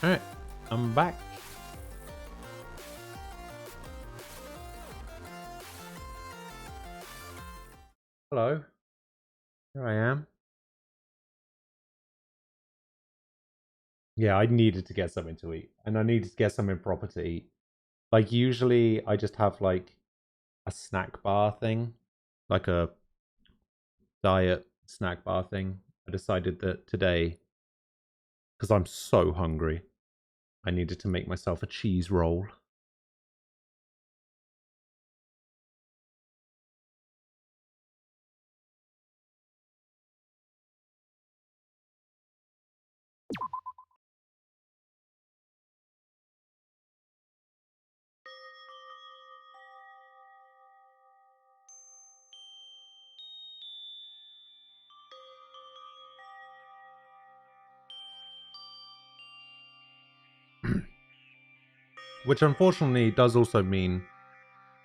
Alright, I'm back. Hello. Here I am. Yeah, I needed to get something to eat. And I needed to get something proper to eat. Like, usually I just have, like, a snack bar thing. Like a diet snack bar thing. I decided that today, because I'm so hungry, I needed to make myself a cheese roll. Which unfortunately does also mean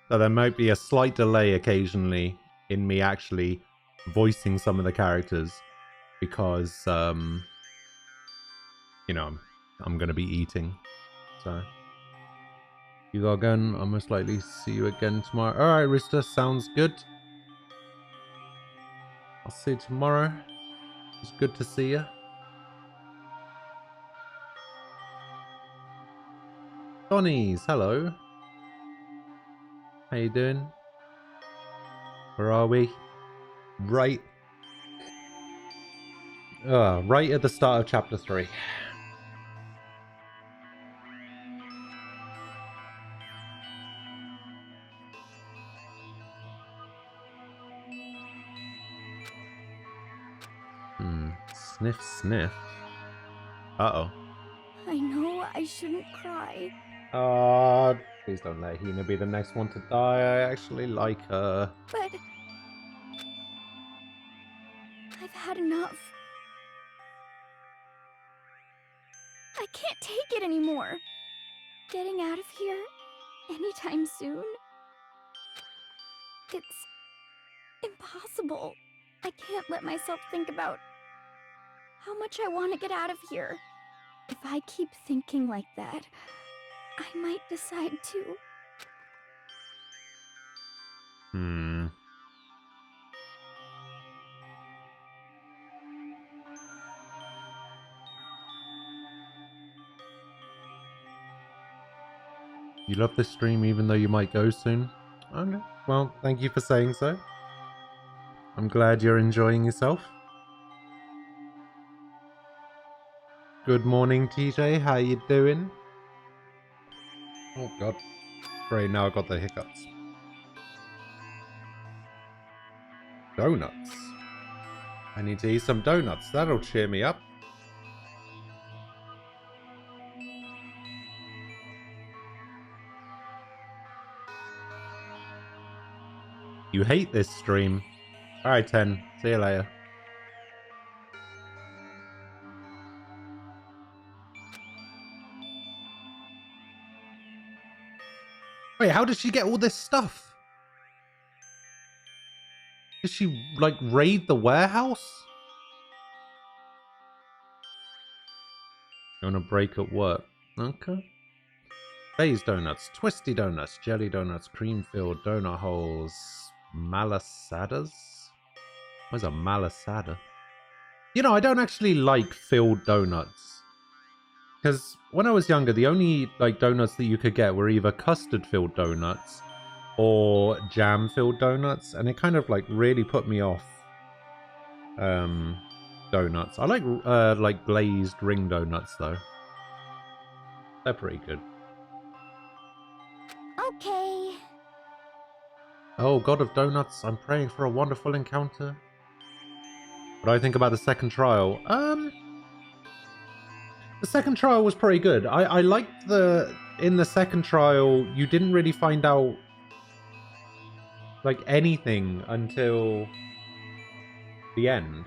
that there might be a slight delay occasionally in me actually voicing some of the characters because, you know, I'm going to be eating. So, you got again. I'll most likely see you again tomorrow. Alright, Rista, sounds good. I'll see you tomorrow. It's good to see you. Donnies, hello. How you doing? Where are we? Right. Right at the start of chapter 3. Sniff, sniff. Uh-oh. I know I shouldn't cry. Please don't let Hina be the next one to die. I actually like her. But I've had enough. I can't take it anymore. Getting out of here anytime soon. It's impossible. I can't let myself think about how much I want to get out of here. If I keep thinking like that, I might decide to. You love this stream even though you might go soon? Okay. Well, thank you for saying so. I'm glad you're enjoying yourself. Good morning, TJ. How you doing? Oh, God. Great, now I got the hiccups. Donuts. I need to eat some donuts. That'll cheer me up. You hate this stream. Alright, 10. See you later. Wait, how did she get all this stuff? Did she, like, raid the warehouse? You want a break at work? Okay. Phase donuts, twisty donuts, jelly donuts, cream-filled donut holes, malasadas? What's a malasada? You know, I don't actually like filled donuts. Because when I was younger, the only like donuts that you could get were either custard-filled donuts or jam-filled donuts, and it kind of like really put me off donuts. I like glazed ring donuts though. They're pretty good. Okay. Oh, God of Donuts, I'm praying for a wonderful encounter. What do I think about the second trial? The second trial was pretty good. I liked in the second trial, you didn't really find out like anything until the end.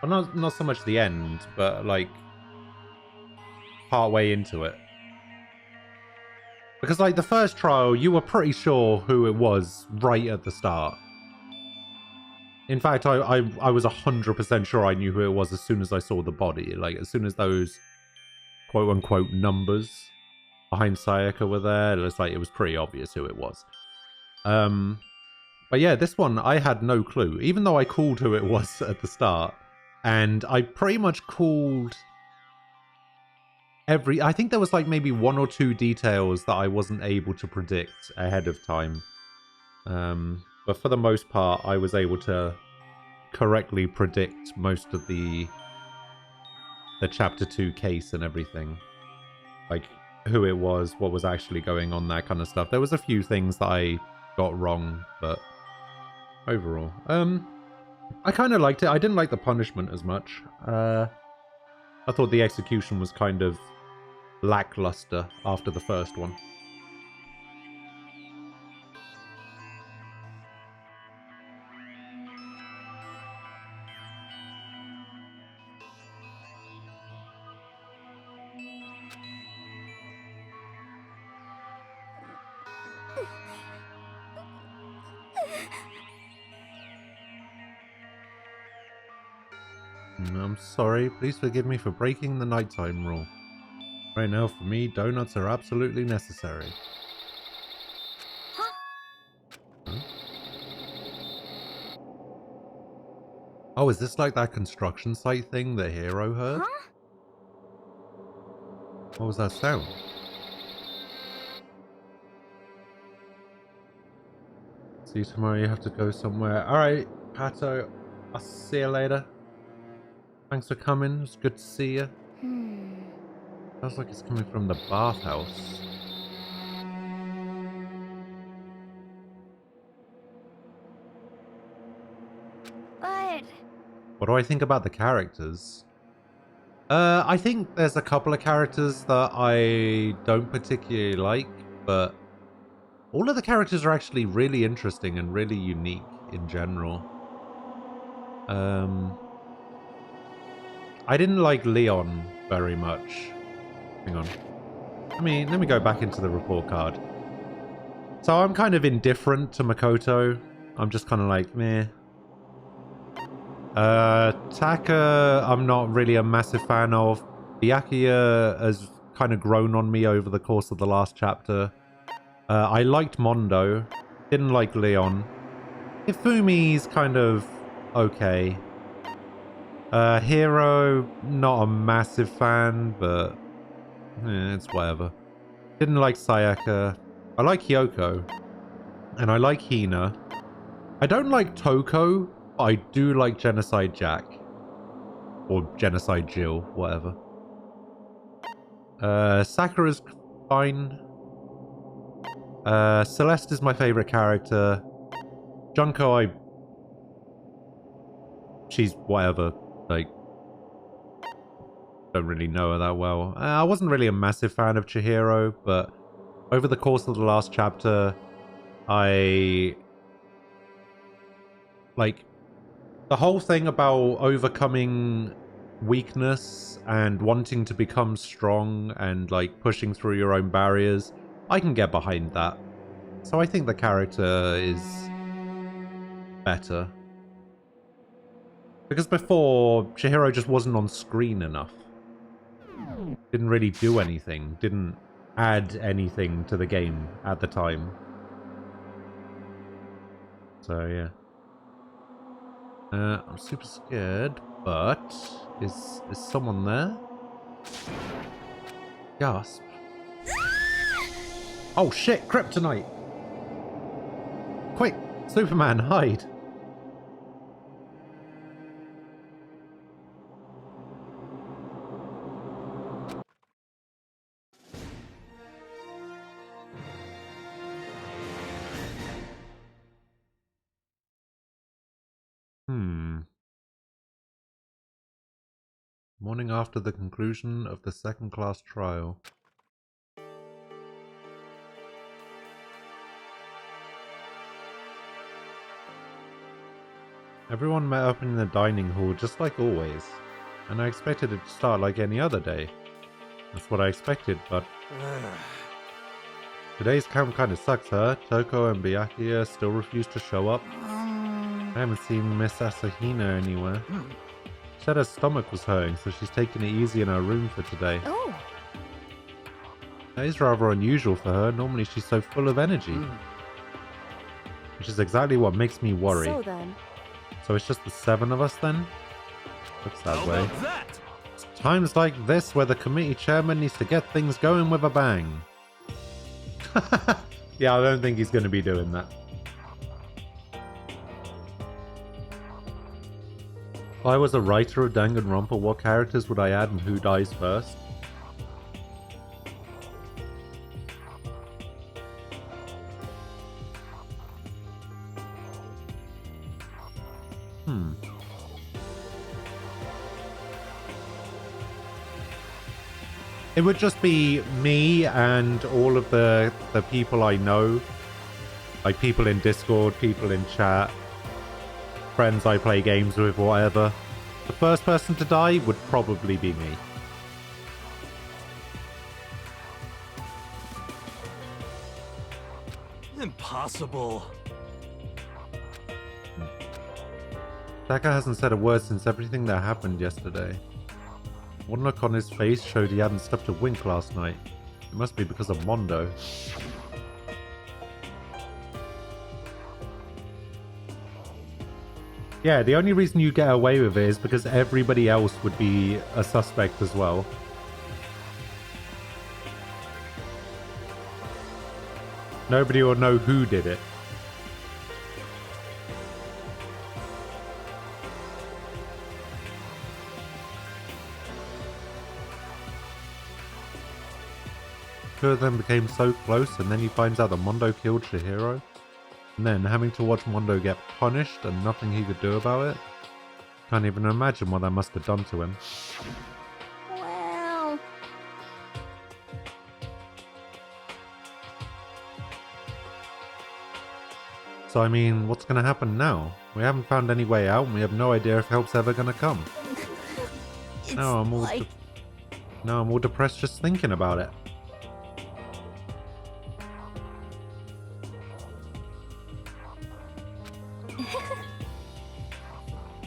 Well, not so much the end, but like part way into it. Because like the first trial, you were pretty sure who it was right at the start. In fact, I was 100% sure I knew who it was as soon as I saw the body. Like, as soon as those quote-unquote numbers behind Sayaka were there. It was pretty obvious who it was. But yeah, this one, I had no clue. Even though I called who it was at the start. And I pretty much called I think there was like maybe 1 or 2 details that I wasn't able to predict ahead of time. But for the most part, I was able to correctly predict most of the chapter 2 case and everything. Like who it was, what was actually going on, that kind of stuff. There was a few things that I got wrong, but overall, I kind of liked it. I didn't like the punishment as much. I thought the execution was kind of lackluster after the first one. I'm sorry. Please forgive me for breaking the nighttime rule. Right now, for me, donuts are absolutely necessary. Huh? Oh, is this like that construction site thing the hero heard? Huh? What was that sound? See you tomorrow, you have to go somewhere. Alright, Pato, I'll see you later. Thanks for coming, it's good to see you. Sounds like it's coming from the bathhouse. What do I think about the characters? I think there's a couple of characters that I don't particularly like, but all of the characters are actually really interesting and really unique in general. I didn't like Leon very much. Hang on. Let me go back into the report card. So I'm kind of indifferent to Makoto. I'm just kind of like, meh. Taka, I'm not really a massive fan of. Byakuya has kind of grown on me over the course of the last chapter. I liked Mondo. Didn't like Leon. Ifumi's kind of okay. Hero, not a massive fan, but it's whatever. Didn't like Sayaka. I like Hyoko. And I like Hina. I don't like Toko, but I do like Genocide Jack. Or Genocide Jill, whatever. Sakura's fine. Celeste is my favorite character. Junko, she's whatever. Like, don't really know her that well. I wasn't really a massive fan of Chihiro, but over the course of the last chapter, like, the whole thing about overcoming weakness and wanting to become strong and, like, pushing through your own barriers, I can get behind that. So I think the character is better. Because before, Chihiro just wasn't on screen enough. Didn't really do anything. Didn't add anything to the game at the time. So, yeah. I'm super scared, but is someone there? Gasp. Oh shit, kryptonite! Quick, Superman, hide! Morning after the conclusion of the second-class trial. Everyone met up in the dining hall just like always, and I expected it to start like any other day. That's what I expected, but... Today's camp kinda sucks, huh? Toko and Byakuya still refuse to show up. I haven't seen Miss Asahina anywhere. She said her stomach was hurting, so she's taking it easy in her room for today. Oh. That is rather unusual for her. Normally she's so full of energy. Which is exactly what makes me worry. So then... So it's just the 7 of us then? Looks that way. That? It's times like this where the committee chairman needs to get things going with a bang. Yeah, I don't think he's going to be doing that. If I was a writer of Danganronpa, what characters would I add and who dies first? It would just be me and all of the people I know. Like people in Discord, people in chat, friends I play games with, whatever. The first person to die would probably be me. Impossible. Taka hasn't said a word since everything that happened yesterday. One look on his face showed he hadn't stopped a wink last night. It must be because of Mondo. Yeah, the only reason you get away with it is because everybody else would be a suspect as well. Nobody will know who did it. Two of them became so close, and then he finds out that Mondo killed Chihiro. And then having to watch Mondo get punished and nothing he could do about it. Can't even imagine what that must have done to him. Well... So I mean, what's gonna happen now? We haven't found any way out and we have no idea if help's ever gonna come. Now I'm all depressed just thinking about it.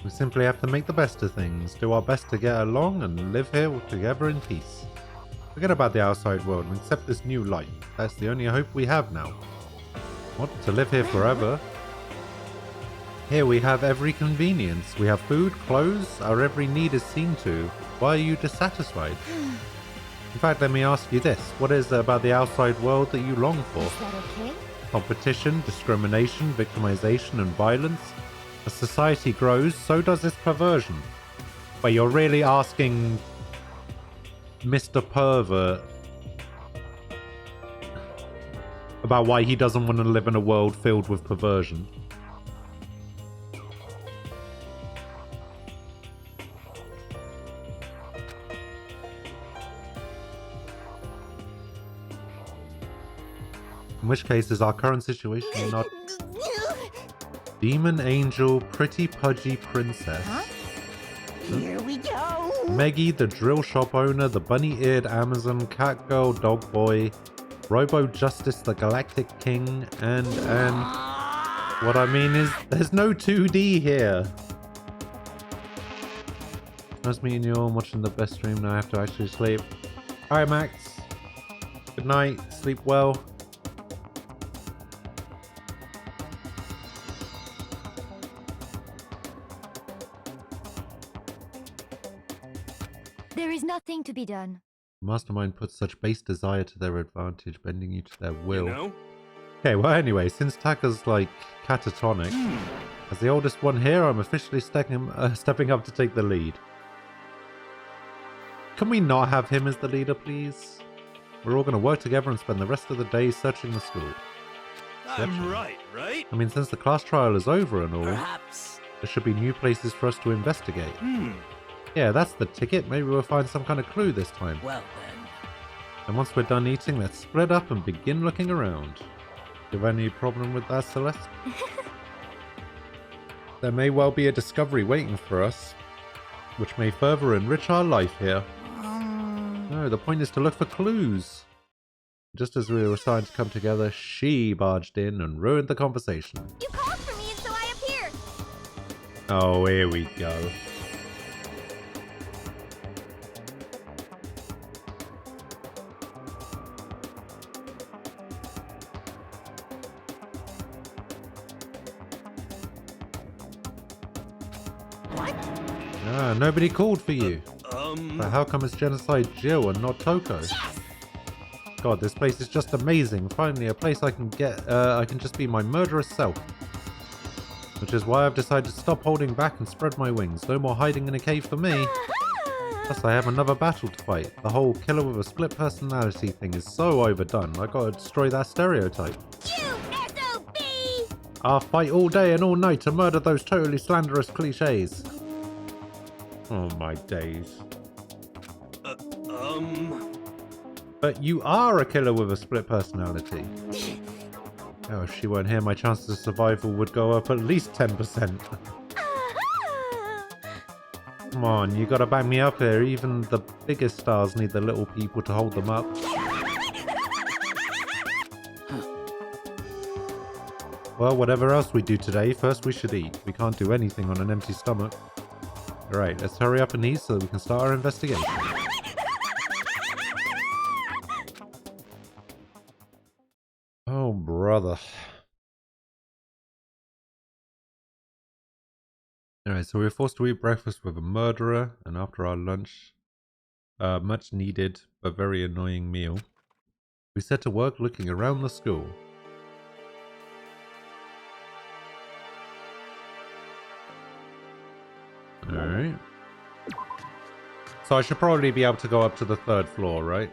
We simply have to make the best of things, do our best to get along, and live here together in peace. Forget about the outside world and accept this new life. That's the only hope we have now. What? To live here forever? Here we have every convenience. We have food, clothes, our every need is seen to. Why are you dissatisfied? In fact, let me ask you this. What is it about the outside world that you long for? Is that okay? Competition, discrimination, victimization, and violence? As society grows, so does its perversion. But you're really asking Mr. Pervert about why he doesn't want to live in a world filled with perversion. In which case is our current situation not... Demon Angel, Pretty Pudgy Princess. Huh? Here we go! Meggy, the drill shop owner, the bunny-eared Amazon, Cat Girl, Dog Boy, Robo Justice, the Galactic King, and... What I mean is, there's no 2D here. Nice meeting you all, I'm watching the best stream, now I have to actually sleep. Alright, Max. Good night, sleep well. There is nothing to be done. Mastermind puts such base desire to their advantage, bending you to their will. You know? Okay, well anyway, since Taka's like catatonic, as the oldest one here, I'm officially stepping up to take the lead. Can we not have him as the leader, please? We're all going to work together and spend the rest of the day searching the school. I'm right? I mean, since the class trial is over and all, Perhaps. there should be new places for us to investigate. Yeah, that's the ticket. Maybe we'll find some kind of clue this time. Well then. And once we're done eating, let's split up and begin looking around. You have any problem with that, Celeste? There may well be a discovery waiting for us, which may further enrich our life here. No, the point is to look for clues. Just as we were starting to come together, she barged in and ruined the conversation. You called for me and so I appeared. Oh, here we go. Ah, nobody called for you. But how come it's Genocide Jill and not Toko? God, this place is just amazing. Finally, a place I can just be my murderous self. Which is why I've decided to stop holding back and spread my wings. No more hiding in a cave for me. Plus, I have another battle to fight. The whole killer with a split personality thing is so overdone. I gotta destroy that stereotype. I'll fight all day and all night to murder those totally slanderous cliches. Oh my days. But you are a killer with a split personality. Oh, if she weren't here, my chances of survival would go up at least 10%. Come on, you gotta back me up here. Even the biggest stars need the little people to hold them up. Well, whatever else we do today, first we should eat. We can't do anything on an empty stomach. Alright, let's hurry up and eat so that we can start our investigation. Oh, brother. Alright, so we were forced to eat breakfast with a murderer, and after our lunch, much needed but very annoying meal, we set to work looking around the school. Alright. So I should probably be able to go up to the 3rd floor, right?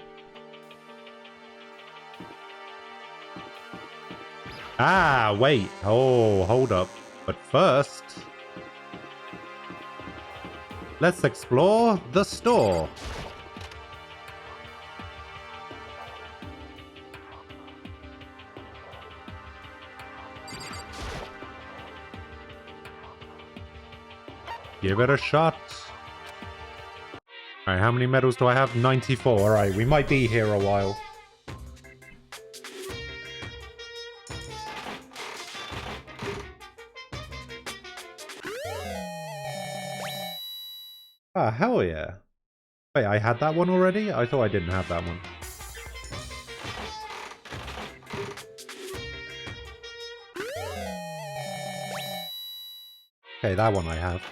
Ah, wait. Oh, hold up. But first, let's explore the store. Give it a shot. Alright, how many medals do I have? 94. Alright, we might be here a while. Ah, hell yeah. Wait, I had that one already? I thought I didn't have that one. Okay, that one I have.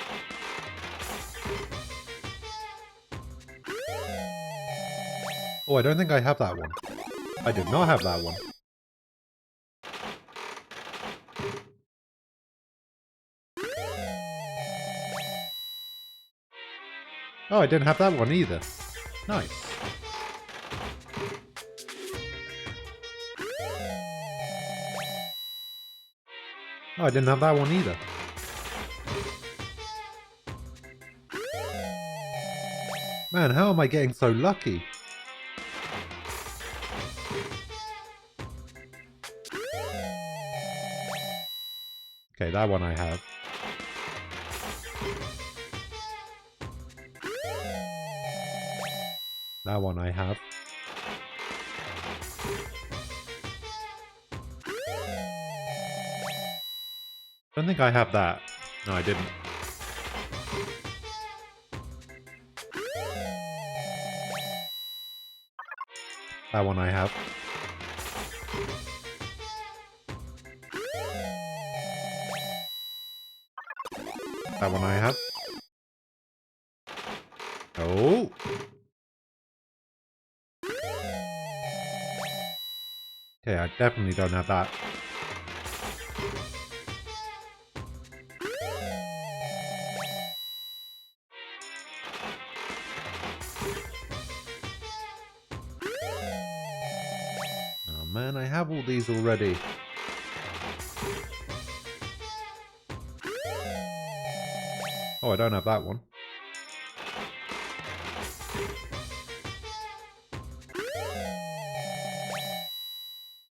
Oh, I don't think I have that one. I did not have that one. Oh, I didn't have that one either. Nice. Oh, I didn't have that one either. Man, how am I getting so lucky? Okay, that one I have. That one I have. Don't think I have that. No, I didn't. That one I have. That one I have. Oh! Okay, I definitely don't have that. Oh man, I have all these already. Oh, I don't have that one.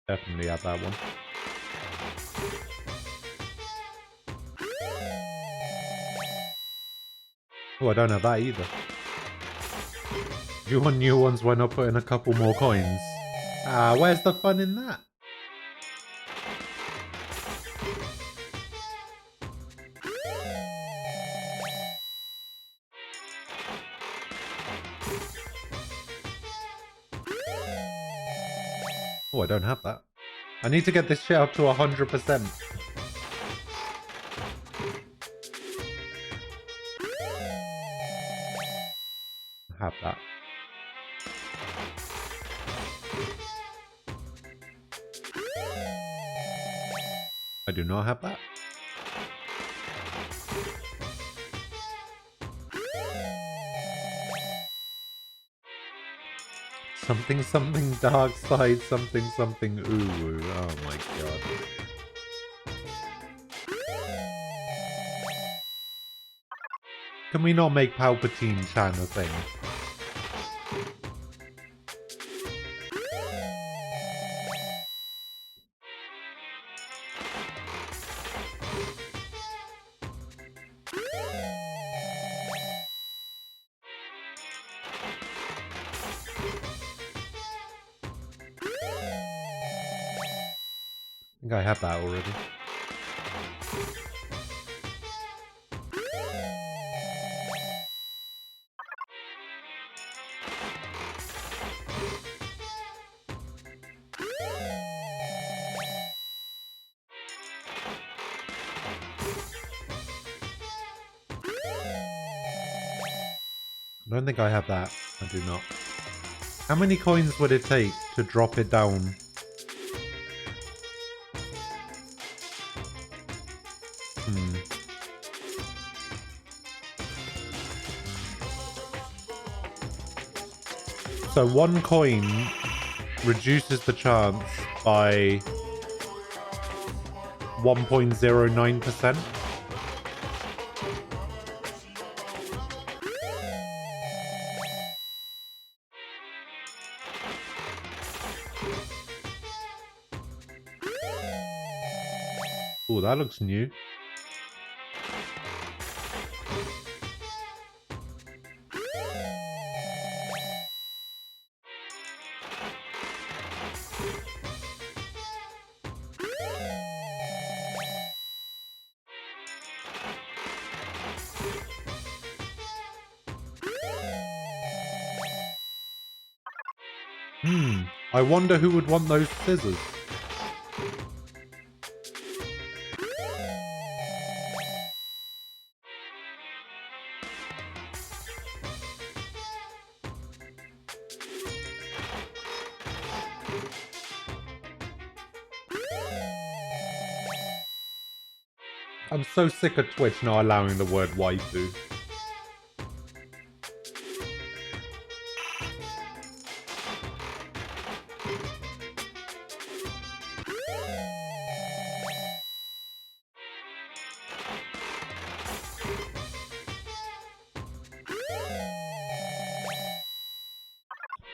Definitely have that one. Oh, I don't have that either. You want new ones when I put in a couple more coins? Ah, where's the fun in that? Oh, I don't have that. I need to get this shit up to 100%. have that. I do not have that. Something something dark side something something ooh. Oh my god. Can we not make Palpatine Chan a thing? I think I have that already. I don't think I have that. I do not. How many coins would it take to drop it down? So 1 coin reduces the chance by 1.09%. Oh, that looks new. I wonder who would want those scissors. I'm so sick of Twitch not allowing the word waifu.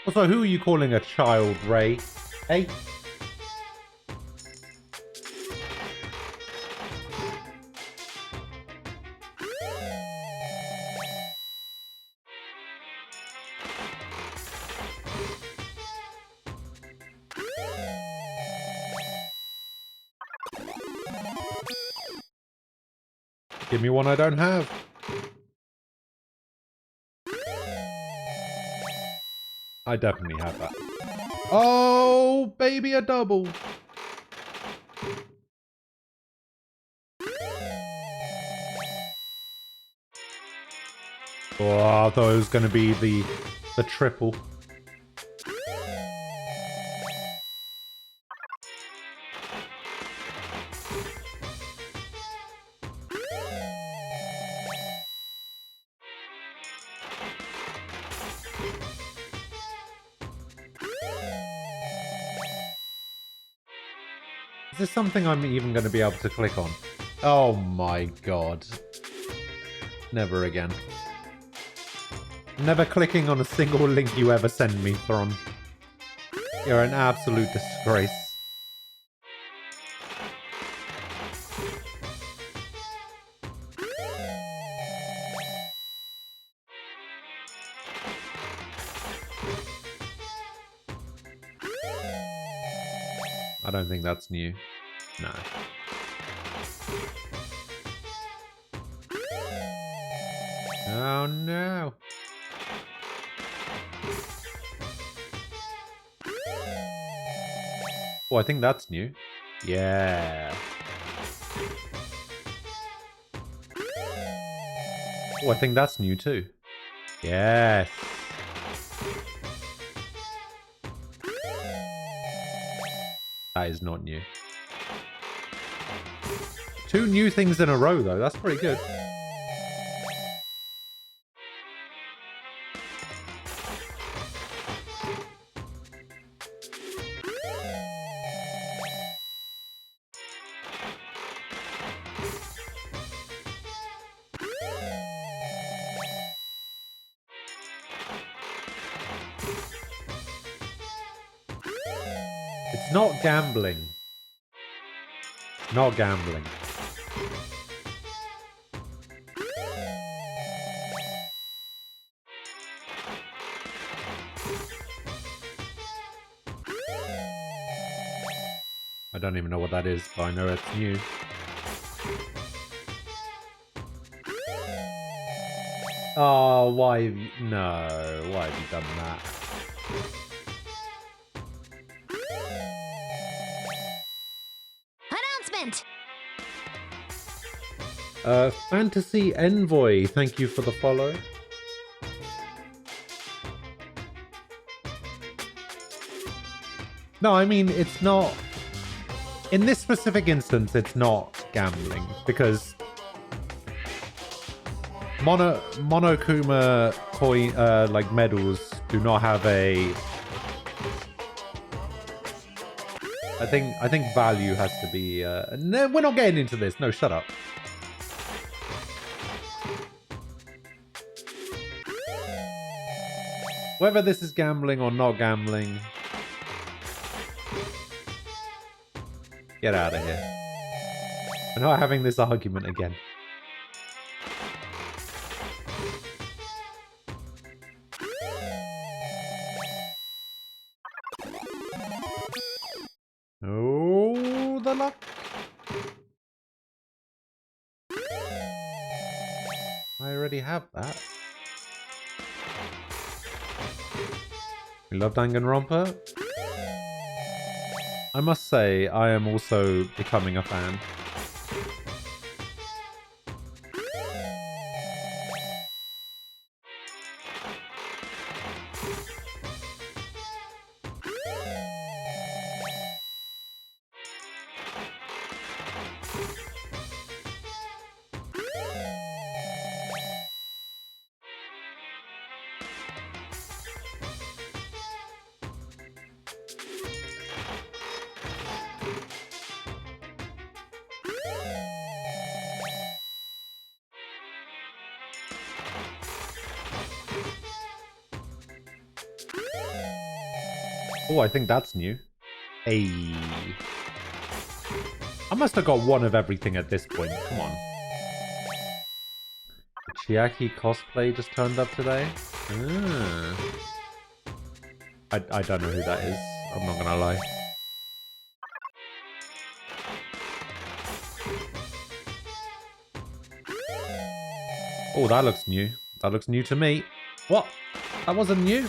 Also, who are you calling a child, Ray? Hey? Give me one I don't have. I definitely have that. Oh, baby, a double. Oh, I thought it was going to be the triple. Is this something I'm even going to be able to click on? Oh my god. Never again. Never clicking on a single link you ever send me, Thron. You're an absolute disgrace. I don't think that's new. No. Oh no. Oh, I think that's new. Yeah. Oh, I think that's new too. Yes. That is not new. 2 new things in a row, though. That's pretty good. It's not gambling. Not gambling. I don't even know what that is, but I know it's new. Oh, why have you... No, why have you done that? Announcement! Fantasy Envoy, thank you for the follow. No, I mean, it's not... In this specific instance, it's not gambling, because... Monokuma coin, like medals do not have a... I think value has to be... No, we're not getting into this. No, shut up. Whether this is gambling or not gambling... Get out of here. We're not having this argument again. Oh, the luck. I already have that. We love Danganronpa. I must say, I am also becoming a fan. Oh, I think that's new. Hey. I must have got one of everything at this point. Come on. Chiaki cosplay just turned up today. Ah. I don't know who that is. I'm not gonna lie. Oh, that looks new. That looks new to me. What? That wasn't new?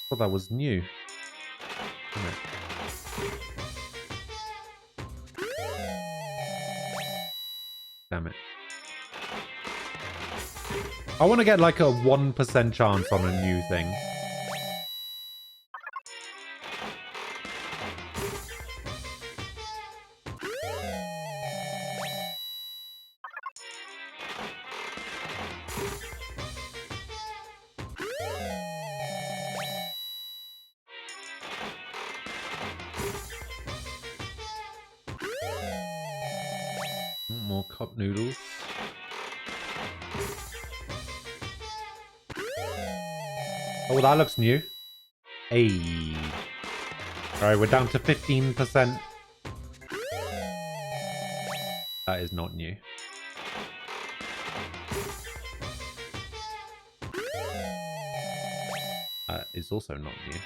Thought that was new. Damn it. I want to get like a 1% chance on a new thing. More cup noodles. Oh, that looks new. Hey. Alright, we're down to 15%. That is not new. That is also not new.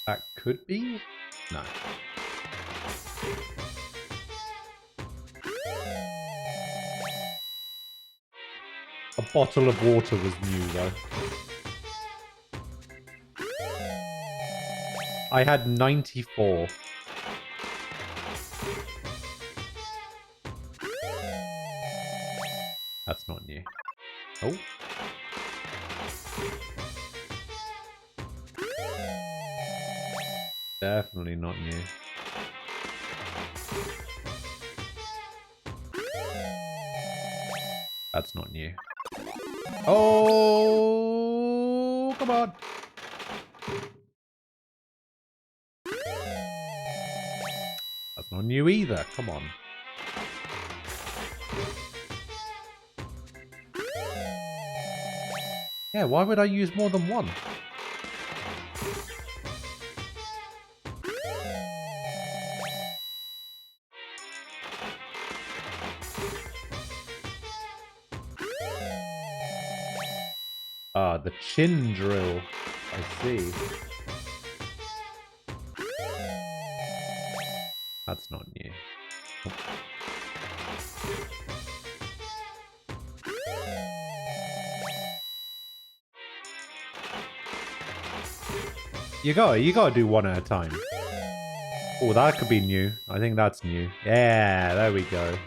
That could be? No. A bottle of water was new, though. I had 94. That's not new. Oh. Definitely not new. That's not new. Oh, come on. That's not new either. Come on. Yeah, why would I use more than one? Ah, the chin drill. I see. That's not new. Oh. You gotta do one at a time. Oh, that could be new. I think that's new. Yeah, there we go.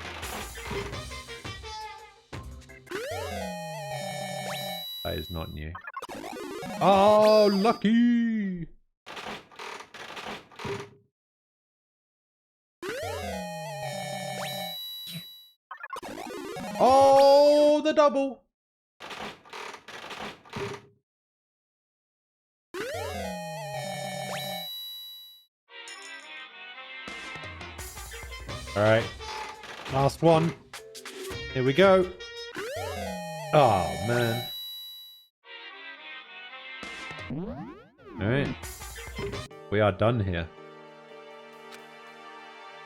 That is not new. Oh, lucky! Oh, the double! Alright. Last one. Here we go. Oh, man. Alright. We are done here.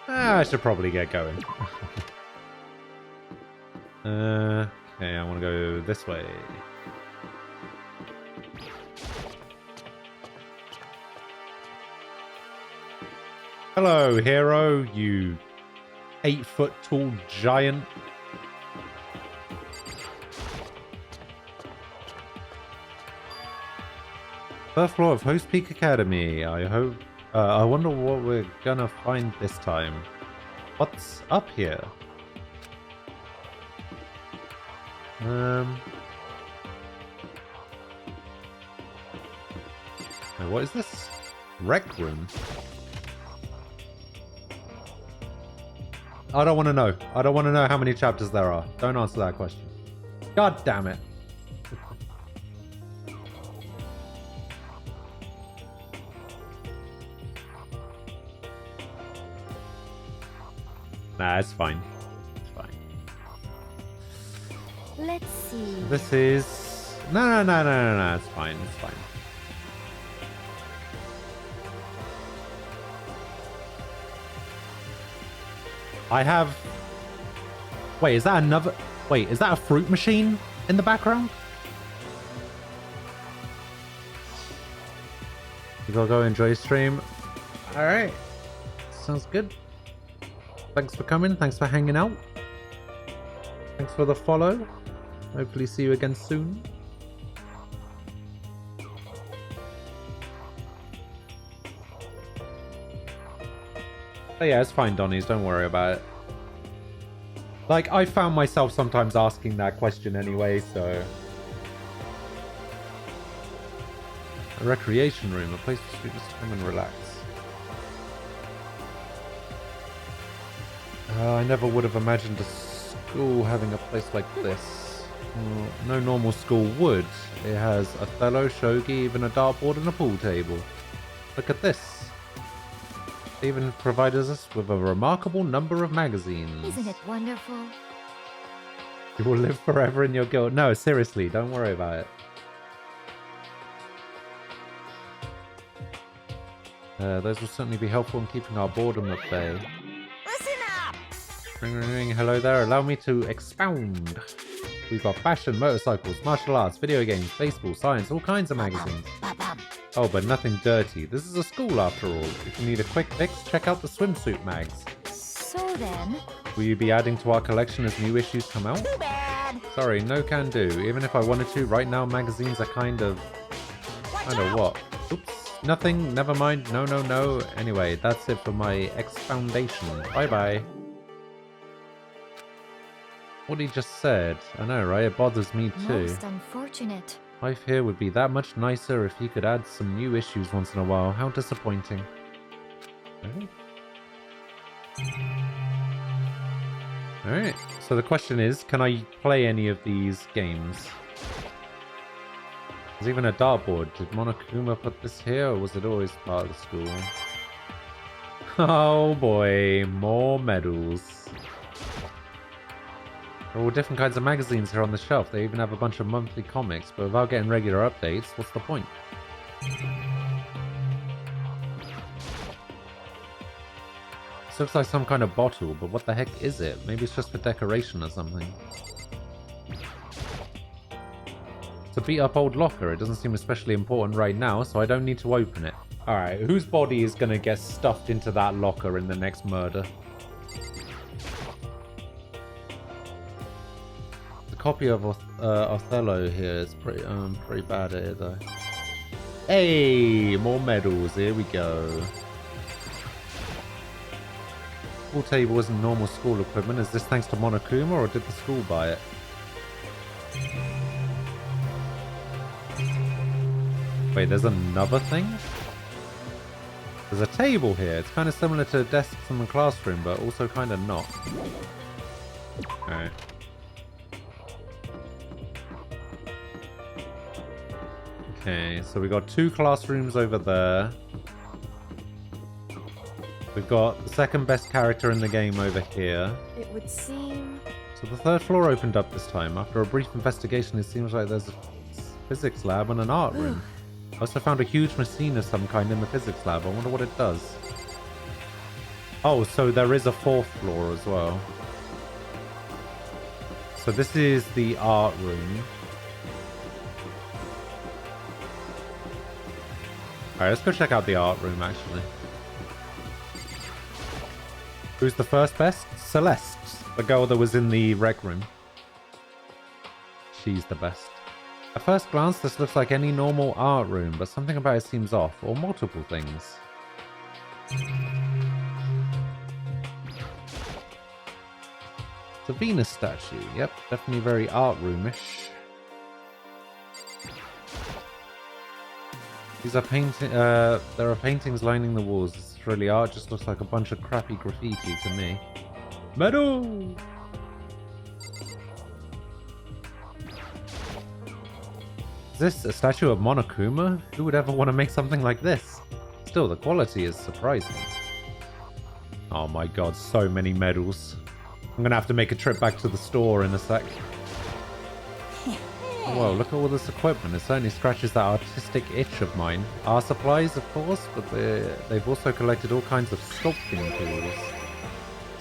I should probably get going. Okay, I want to go this way. Hello, hero, you 8-foot-tall giant. First floor of Host Peak Academy. I wonder what we're gonna find this time. What's up here? What is this? Rec room? I don't want to know. I don't want to know how many chapters there are. Don't answer that question. God damn it. Nah, it's fine. It's fine. Let's see. This is... No, it's fine. It's fine. I have... Wait, is that another... Wait, is that a fruit machine in the background? You gotta go enjoy stream. Alright. Sounds good. Thanks for coming. Thanks for hanging out. Thanks for the follow. Hopefully see you again soon. Oh yeah, it's fine, Donnies. Don't worry about it. Like, I found myself sometimes asking that question anyway, so... A recreation room, a place for students to come and relax. I never would have imagined a school having a place like this. Well, no normal school would. It has Othello, shogi, even a dartboard and a pool table. Look at this. They even provided us with a remarkable number of magazines. Isn't it wonderful? You will live forever in your guild. No, seriously, don't worry about it. Those will certainly be helpful in keeping our boredom at bay. Listen up! Ring, ring, ring. Hello there. Allow me to expound. We've got fashion, motorcycles, martial arts, video games, baseball, science, all kinds of magazines. Oh, but nothing dirty. This is a school after all. If you need a quick fix, check out the swimsuit mags. So then... Will you be adding to our collection as new issues come out? Too bad! Dad. Sorry, no can do. Even if I wanted to, right now magazines are kind of what? Oops. Nothing. Never mind. No, no, no. Anyway, that's it for my expoundation. Bye-bye. What he just said. I know, right? It bothers me too. Most unfortunate. Life here would be that much nicer if he could add some new issues once in a while. How disappointing. Okay. Alright, so the question is, can I play any of these games? There's even a dartboard. Did Monokuma put this here, or was it always part of the school? Oh boy, more medals. There are all different kinds of magazines here on the shelf. They even have a bunch of monthly comics, but without getting regular updates, what's the point? This looks like some kind of bottle, but what the heck is it? Maybe it's just for decoration or something. It's a beat up old locker. It doesn't seem especially important right now, so I don't need to open it. Alright, whose body is gonna get stuffed into that locker in the next murder? Copy of Othello here is pretty bad at it though. Hey, more medals. Here we go. Pool table isn't normal school equipment. Is this thanks to Monokuma, or did the school buy it? Wait, there's another thing? There's a table here. It's kind of similar to desks in the classroom, but also kind of not. Alright. Okay, so we got 2 classrooms over there. We've got the second best character in the game over here. It would seem... So the 3rd floor opened up this time. After a brief investigation, it seems like there's a physics lab and an art room. I also found a huge machine of some kind in the physics lab. I wonder what it does. Oh, so there is a 4th floor as well. So this is the art room. Alright, let's go check out the art room, actually. Who's the first best? Celeste, the girl that was in the rec room. She's the best. At first glance, this looks like any normal art room, but something about it seems off, or multiple things. It's a Venus statue. Yep, definitely very art roomish. These are there are paintings lining the walls. This is really art. Just looks like a bunch of crappy graffiti to me. Medal! Is this a statue of Monokuma? Who would ever want to make something like this? Still, the quality is surprising. Oh my god, so many medals. I'm gonna have to make a trip back to the store in a sec. Whoa, look at all this equipment. It certainly scratches that artistic itch of mine. Art supplies, of course, but they've also collected all kinds of sculpting tools.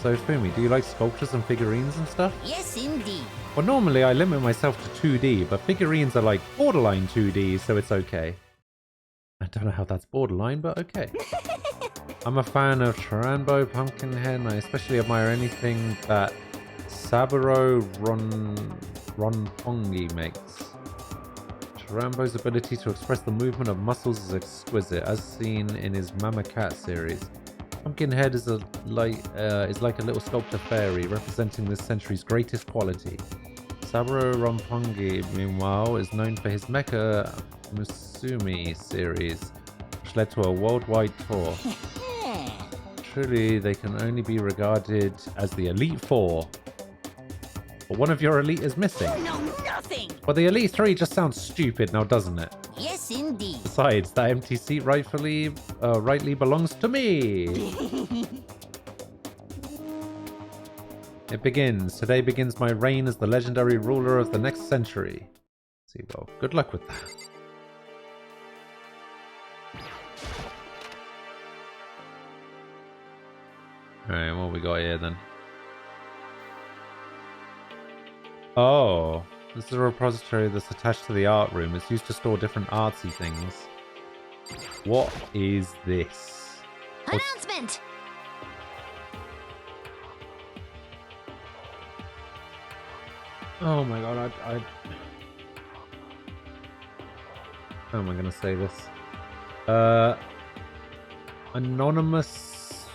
So, Fumi, do you like sculptures and figurines and stuff? Yes, indeed. Well, normally I limit myself to 2D, but figurines are like borderline 2D, so it's okay. I don't know how that's borderline, but okay. I'm a fan of Charanbo, Pumpkinhead, and I especially admire anything that Saburo Ronpongi makes. Charanbo's ability to express the movement of muscles is exquisite, as seen in his Mama Cat series. Pumpkinhead is like a little sculptor fairy, representing this century's greatest quality. Saburo Ronpongi, meanwhile, is known for his Mecha Musumi series, which led to a worldwide tour. Truly, they can only be regarded as the Elite Four. But one of your elite is missing. No, nothing! Well, the Elite Three just sounds stupid now, doesn't it? Yes, indeed. Besides, that empty seat rightly belongs to me. It begins. Today begins my reign as the legendary ruler of the next century. See, well, good luck with that. Alright, what we got here then? Oh, this is a repository that's attached to the art room. It's used to store different artsy things. What is this? Announcement! Oh my god, how am I gonna say this? Anonymous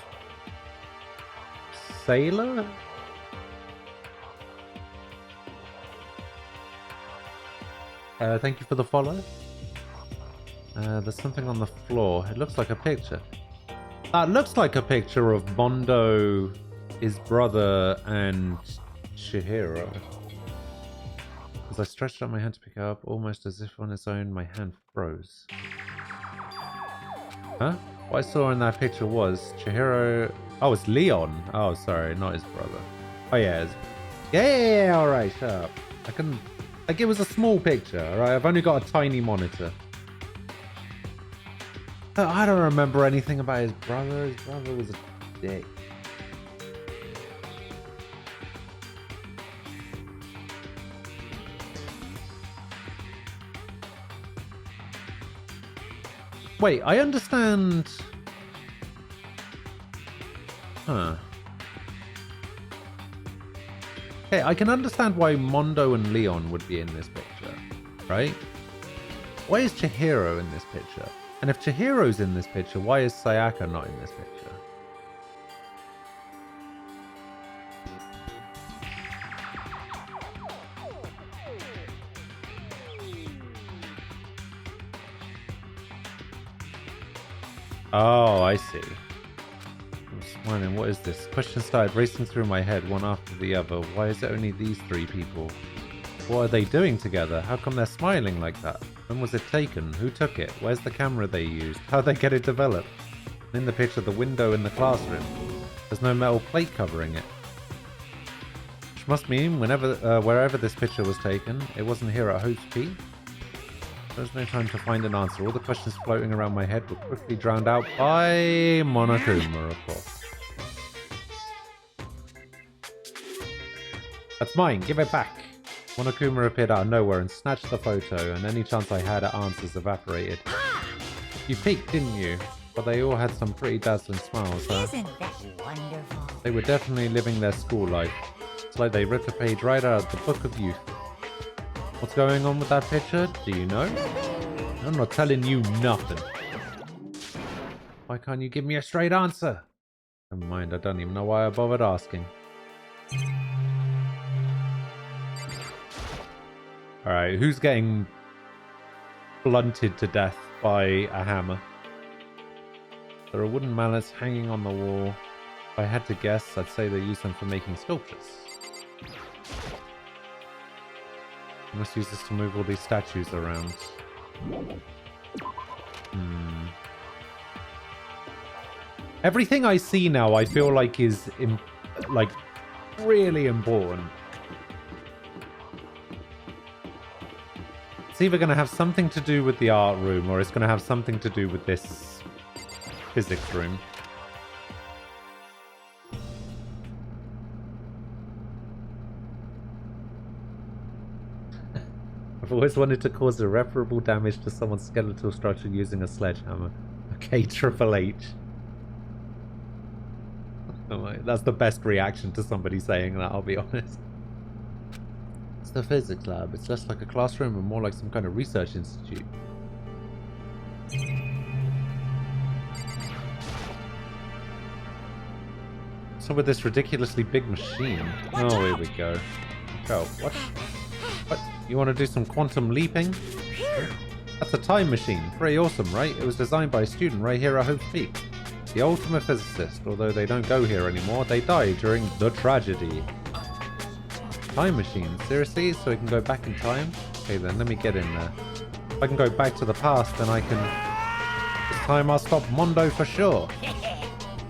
sailor? Thank you for the follow. There's something on the floor. It looks like a picture. That looks like a picture of Mondo, his brother, and Chihiro. As I stretched out my hand to pick it up, almost as if on its own, my hand froze. Huh? What I saw in that picture was Chihiro... Oh, it's Leon. Oh, sorry, not his brother. Oh, yeah. Yeah, alright, shut up. I couldn't... Like, it was a small picture, alright? I've only got a tiny monitor. I don't remember anything about his brother. His brother was a dick. Wait, I understand... Huh. Okay, I can understand why Mondo and Leon would be in this picture, right? Why is Chihiro in this picture? And if Chihiro's in this picture, why is Sayaka not in this picture? Oh, I see. I'm smiling. What is this? Questions started racing through my head, one after the other. Why is it only these three people? What are they doing together? How come they're smiling like that? When was it taken? Who took it? Where's the camera they used? How'd they get it developed? And in the picture, the window in the classroom. There's no metal plate covering it. Which must mean wherever this picture was taken, it wasn't here at Hope's Peak. There's no time to find an answer. All the questions floating around my head were quickly drowned out by Monokuma, of course. That's mine. Give it back. Monokuma appeared out of nowhere and snatched the photo, and any chance I had at answers evaporated. You peeked, didn't you? But they all had some pretty dazzling smiles, huh? Isn't that wonderful? They were definitely living their school life. It's like they ripped a page right out of the Book of Youth. What's going on with that picture? Do you know? I'm not telling you nothing. Why can't you give me a straight answer? Never mind, I don't even know why I bothered asking. Alright, who's getting blunted to death by a hammer? There are wooden mallets hanging on the wall. If I had to guess, I'd say they use them for making sculptures. I must use this to move all these statues around. Everything I see now, I feel like is really important. It's either going to have something to do with the art room, or it's going to have something to do with this physics room. I've always wanted to cause irreparable damage to someone's skeletal structure using a sledgehammer. Okay, Triple H. That's the best reaction to somebody saying that, I'll be honest. It's the physics lab. It's less like a classroom and more like some kind of research institute. So with this ridiculously big machine. Oh, here we go. Oh, what? What? You want to do some quantum leaping? That's a time machine. Pretty awesome, right? It was designed by a student right here at Hope's Peak. The ultimate physicist. Although they don't go here anymore, they died during the tragedy. Time machine? Seriously? So I can go back in time? Okay then, let me get in there. If I can go back to the past, then I can... This time I'll stop Mondo for sure.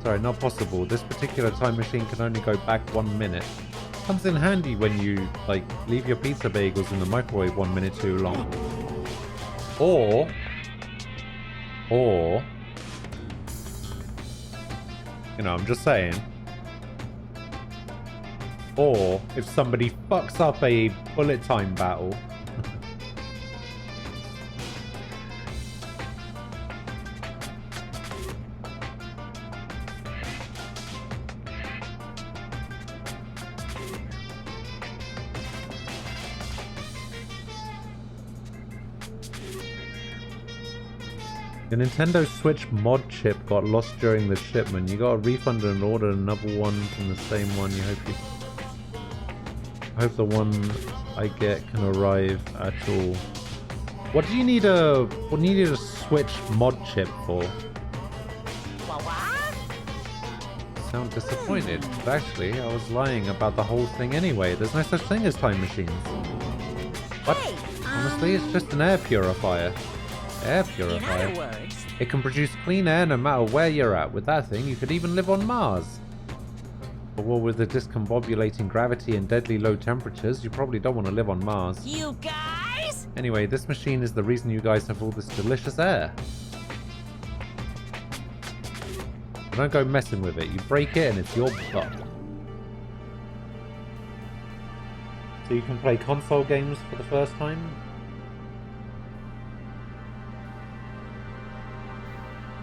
Sorry, not possible. This particular time machine can only go back 1 minute. Comes in handy when you, like, leave your pizza bagels in the microwave 1 minute too long. Or... You know, I'm just saying. Or if somebody fucks up a bullet time battle. The Nintendo Switch mod chip got lost during the shipment. You got a refund and order another one from the same one. I hope the one I get can arrive at all. What do you need a Switch mod chip for? Sound disappointed, but actually I was lying about the whole thing anyway. There's no such thing as time machines. What? Honestly, it's just an air purifier. Air purifier? In other words, it can produce clean air no matter where you're at. With that thing, you could even live on Mars. But well, with the discombobulating gravity and deadly low temperatures, you probably don't want to live on Mars. you guys? Anyway, this machine is the reason you guys have all this delicious air. Don't go messing with it. You break it and it's your butt. So you can play console games for the first time?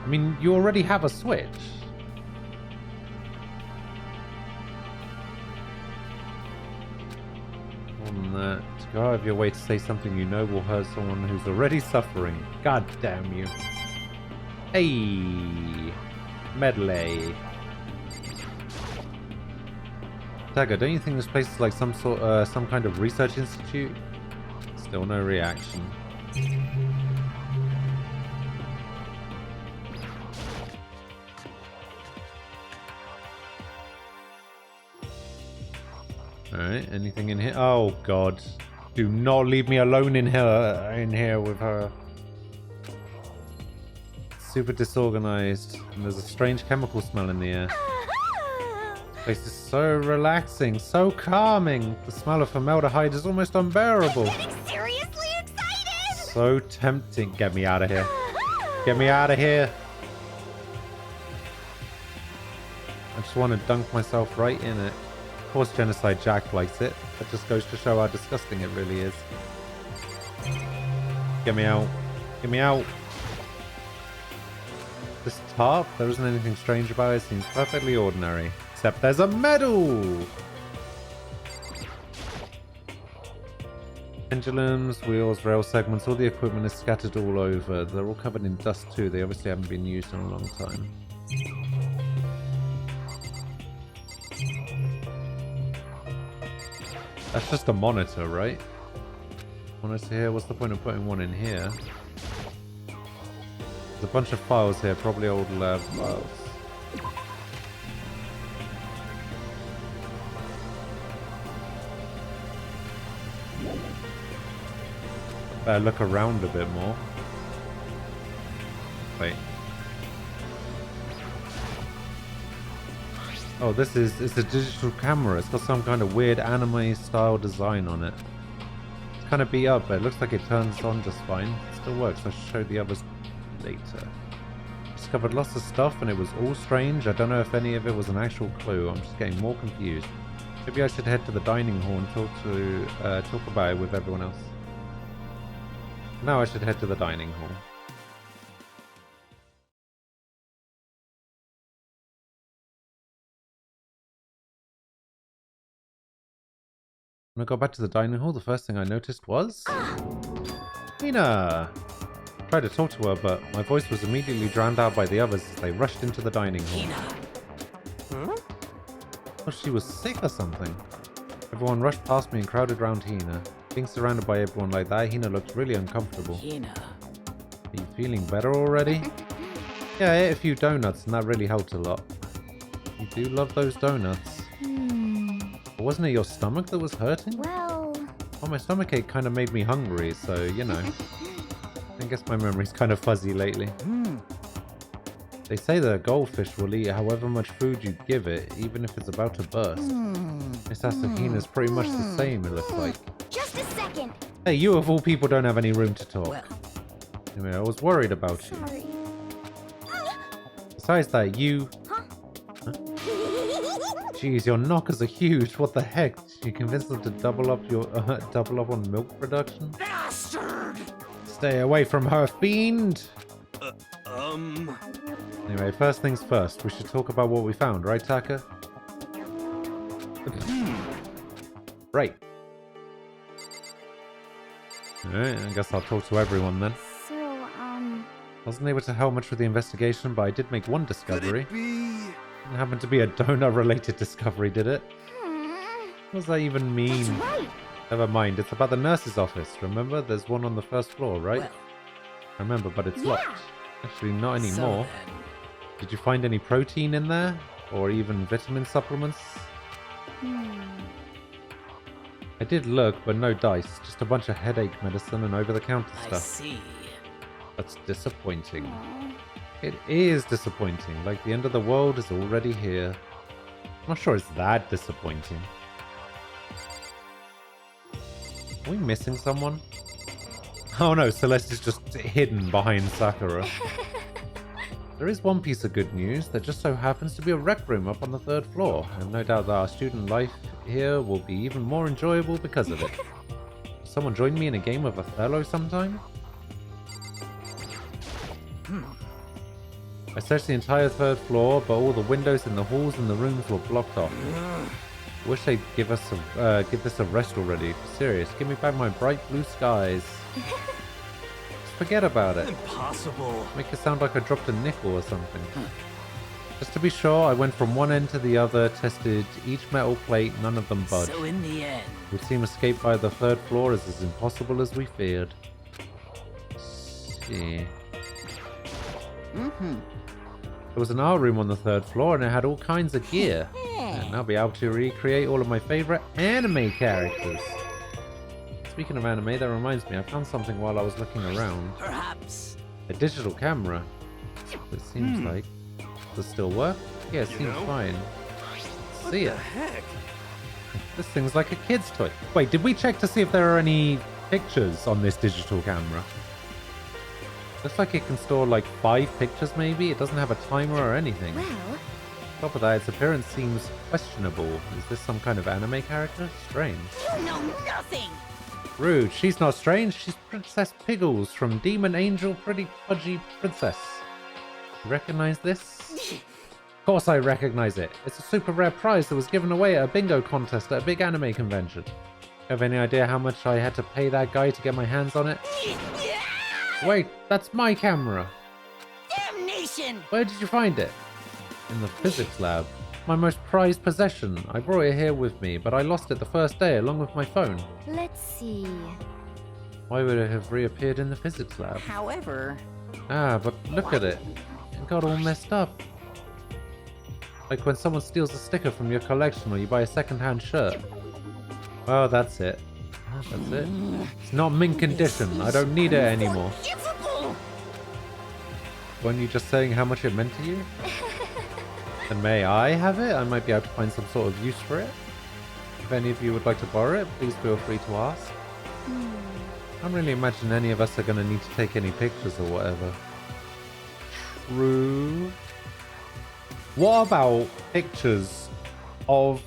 I mean, you already have a Switch. On that, go out of your way to say something you know will hurt someone who's already suffering. God damn you. Hey! Medley. Dagger, don't you think this place is like some kind of research institute? Still no reaction. Alright, anything in here? Oh god. Do not leave me alone in here with her. Super disorganized, and there's a strange chemical smell in the air. This place is so relaxing, so calming. The smell of formaldehyde is almost unbearable. I'm getting seriously excited! So tempting. Get me out of here. Get me out of here. I just want to dunk myself right in it. Of course Genocide Jack likes it. That just goes to show how disgusting it really is. Get me out. Get me out. This tarp, there isn't anything strange about it. It seems perfectly ordinary. Except there's a medal! Pendulums, wheels, rail segments, all the equipment is scattered all over. They're all covered in dust too. They obviously haven't been used in a long time. That's just a monitor, right? Monitor here, what's the point of putting one in here? There's a bunch of files here, probably old lab files. Better look around a bit more. Wait. Oh, it's a digital camera. It's got some kind of weird anime style design on it. It's kind of beat up, but it looks like it turns on just fine. It still works. I'll show the others later. Discovered lots of stuff and it was all strange. I don't know if any of it was an actual clue. I'm just getting more confused. Maybe I should head to the dining hall and talk about it with everyone else. Now I should head to the dining hall. When I got back to the dining hall, the first thing I noticed was... Hina! I tried to talk to her, but my voice was immediately drowned out by the others as they rushed into the dining hall. Hina. Huh? Oh, she was sick or something. Everyone rushed past me and crowded around Hina. Being surrounded by everyone like that, Hina looked really uncomfortable. Hina. Are you feeling better already? Yeah, I ate a few donuts and that really helped a lot. You do love those donuts. But wasn't it your stomach that was hurting? Well... Oh, my stomachache kind of made me hungry, so, you know. I guess my memory's kind of fuzzy lately. They say that a goldfish will eat however much food you give it, even if it's about to burst. Miss Asahina's pretty much the same, it looks like. Just a second. Hey, you of all people don't have any room to talk. Well. Anyway, I was worried about you. Sorry. Besides that, you... Huh? Jeez, your knockers are huge. What the heck? You convinced them to double up on milk production? Bastard! Stay away from her, fiend! Anyway, first things first. We should talk about what we found, right, Taka? Right. Alright, I guess I'll talk to everyone then. So, Wasn't able to help much with the investigation, but I did make one discovery. Could it be? Didn't happen to be a donut-related discovery, did it? What does that even mean? That's right. Never mind, it's about the nurse's office. Remember? There's one on the first floor, right? Well, I remember, but it's locked. Actually, not so anymore. then, Did you find any protein in there? Or even vitamin supplements? I did look, but no dice. Just a bunch of headache medicine and over-the-counter I stuff. see. That's disappointing. It is disappointing. Like the end of the world is already here. I'm not sure it's that disappointing. Are we missing someone? Oh no, Celeste is just hidden behind Sakura. There is one piece of good news. There just so happens to be a rec room up on the 3rd floor. And no doubt that our student life here will be even more enjoyable because of it. Someone join me in a game of Othello sometime? I searched the entire 3rd floor, but all the windows in the halls and the rooms were blocked off. Wish they'd give this a rest already. Serious, give me back my bright blue skies. Just forget about it. Impossible. Make it sound like I dropped a nickel or something. Just to be sure, I went from one end to the other, tested each metal plate, none of them budged. So in the end, It would seem escape by the 3rd floor is as impossible as we feared. Let's see. There was an art room on the 3rd floor and it had all kinds of gear. And I'll be able to recreate all of my favorite anime characters. Speaking of anime, that reminds me, I found something while I was looking around. perhaps. A digital camera. It seems like. Does it still work? Yeah, it seems fine. Let's see it. Heck? This thing's like a kid's toy. Wait, did we check to see if there are any pictures on this digital camera? Looks like it can store like 5 pictures maybe. It doesn't have a timer or anything. Well, On top of that, its appearance seems questionable. Is this some kind of anime character? Strange. You know nothing! Rude. She's not strange. She's Princess Piggles from Demon Angel Pretty Pudgy Princess. You recognize this? Of course I recognize it. It's a super rare prize that was given away at a bingo contest at a big anime convention. Have any idea how much I had to pay that guy to get my hands on it? Wait, that's my camera. Damnation! Where did you find it? In the physics lab. My most prized possession. I brought it here with me, but I lost it the first day along with my phone. let's see. Why would it have reappeared in the physics lab? However, Ah, but look at it. It got all messed up. Like when someone steals a sticker from your collection or you buy a second-hand shirt. Well, that's it. That's it. It's not mint condition. I don't need it anymore. Weren't you just saying how much it meant to you? And may I have it? I might be able to find some sort of use for it. If any of you would like to borrow it, please feel free to ask. I don't really imagine any of us are going to need to take any pictures or whatever. True. What about pictures of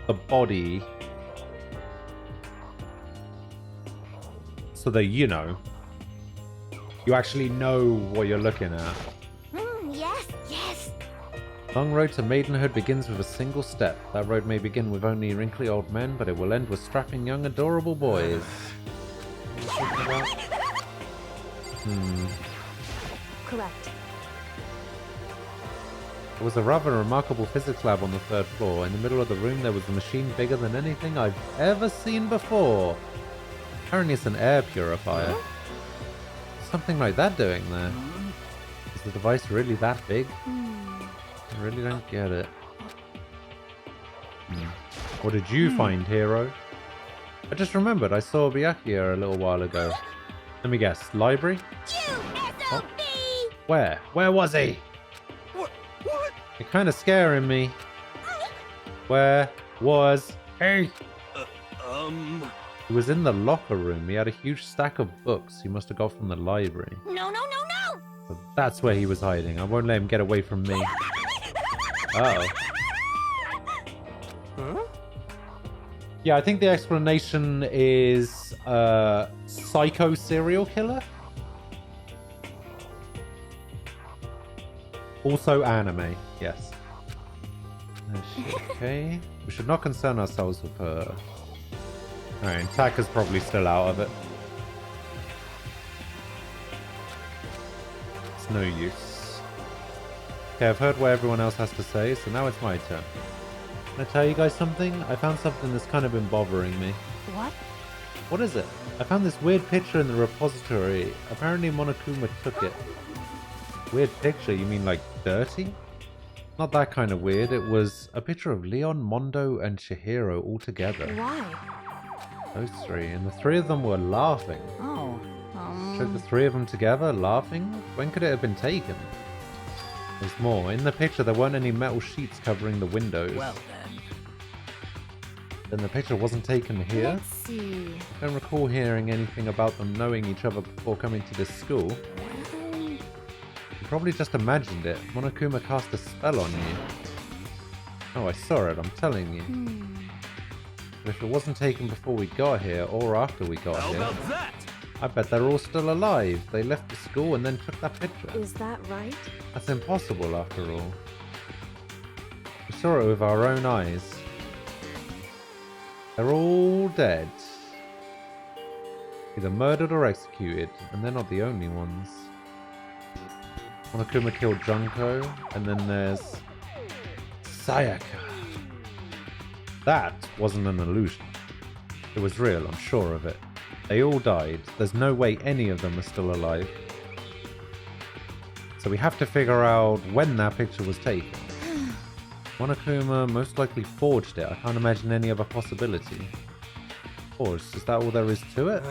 the body so that you actually know what you're looking at? Yes, yes. Long road to maidenhood begins with a single step. That road may begin with only wrinkly old men, but it will end with strapping young adorable boys. Correct. There was a rather remarkable physics lab on the 3rd floor. In the middle of the room there was a machine bigger than anything I've ever seen before. Apparently it's an air purifier. What's something like that doing there? Is the device really that big? I really don't get it. What did you find, hero? I just remembered I saw Byakuya a little while ago. Let me guess. Library? Oh. Where? Where was he? What? You're kind of scaring me. Where was he? He was in the locker room. He had a huge stack of books he must have got from the library. No, no, no, no! So that's where he was hiding. I won't let him get away from me. Uh-oh. Huh? Yeah, I think the explanation is psycho serial killer. Also anime, yes. Okay. We should not concern ourselves with her. Alright, Taka's probably still out of it. It's no use. Okay, I've heard what everyone else has to say, so now it's my turn. Can I tell you guys something? I found something that's kind of been bothering me. What? What is it? I found this weird picture in the repository. Apparently Monokuma took it. Weird picture? You mean like dirty? Not that kind of weird. It was a picture of Leon, Mondo, and Chihiro all together. Why? Those three. And the three of them were laughing. Oh, Took the three of them together, laughing? When could it have been taken? There's more. In the picture, there weren't any metal sheets covering the windows. Well then. Then the picture wasn't taken here? Let's see. I don't recall hearing anything about them knowing each other before coming to this school. You probably just imagined it. Monokuma cast a spell on you. Oh, I saw it, I'm telling you. But if it wasn't taken before we got here, or after we got here... How about that? I bet they're all still alive. They left the school and then took that picture. Is that right? That's impossible, after all. We saw it with our own eyes. They're all dead. Either murdered or executed, and they're not the only ones. Monokuma killed Junko, and then there's Sayaka. That wasn't an illusion. It was real, I'm sure of it. They all died. There's no way any of them are still alive. So we have to figure out when that picture was taken. Monokuma most likely forged it. I can't imagine any other possibility. Of course, is that all there is to it?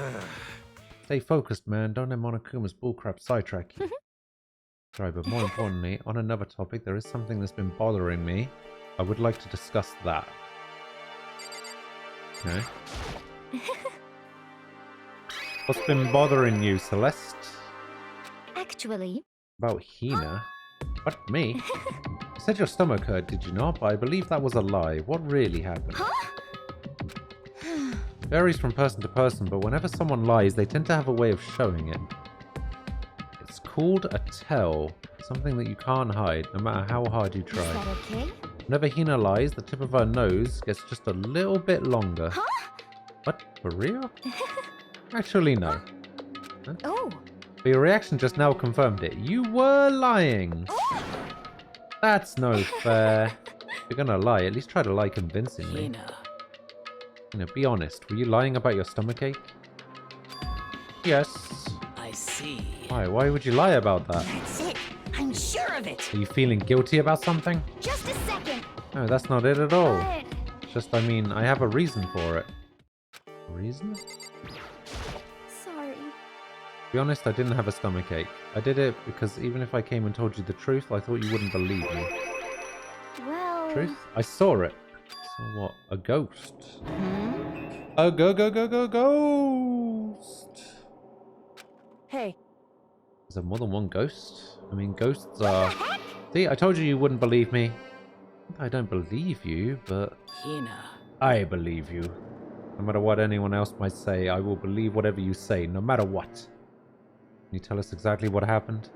Stay focused, man. Don't let Monokuma's bullcrap sidetrack you. Sorry, but more importantly, on another topic, there is something that's been bothering me. I would like to discuss that. Okay. What's been bothering you, Celeste? Actually... About Hina? What, me? You said your stomach hurt, did you not? But I believe that was a lie. What really happened? It varies from person to person, but whenever someone lies, they tend to have a way of showing it. It's called a tell. Something that you can't hide, no matter how hard you try. Is that okay? Whenever Hina lies, the tip of her nose gets just a little bit longer. What? For real? Actually, no. Huh? Oh. But your reaction just now confirmed it. You were lying. That's no fair. If you're gonna lie, at least try to lie convincingly. Hina. You know, be honest. Were you lying about your stomachache? Yes. I see. Why? Why would you lie about that? that's it. I'm sure of it. Are you feeling guilty about something? Just a second. No, that's not it at all. But... Just, I mean, I have a reason for it. Reason? Sorry. To be honest, I didn't have a stomachache. I did it because even if I came and told you the truth, I thought you wouldn't believe me. Well... Truth? I saw it. So what? A ghost? A ghost! Hey. Is there more than one ghost? I mean, ghosts are... See, I told you you wouldn't believe me. I don't believe you, but... Hina. I believe you. No matter what anyone else might say, I will believe whatever you say, no matter what. Can you tell us exactly what happened?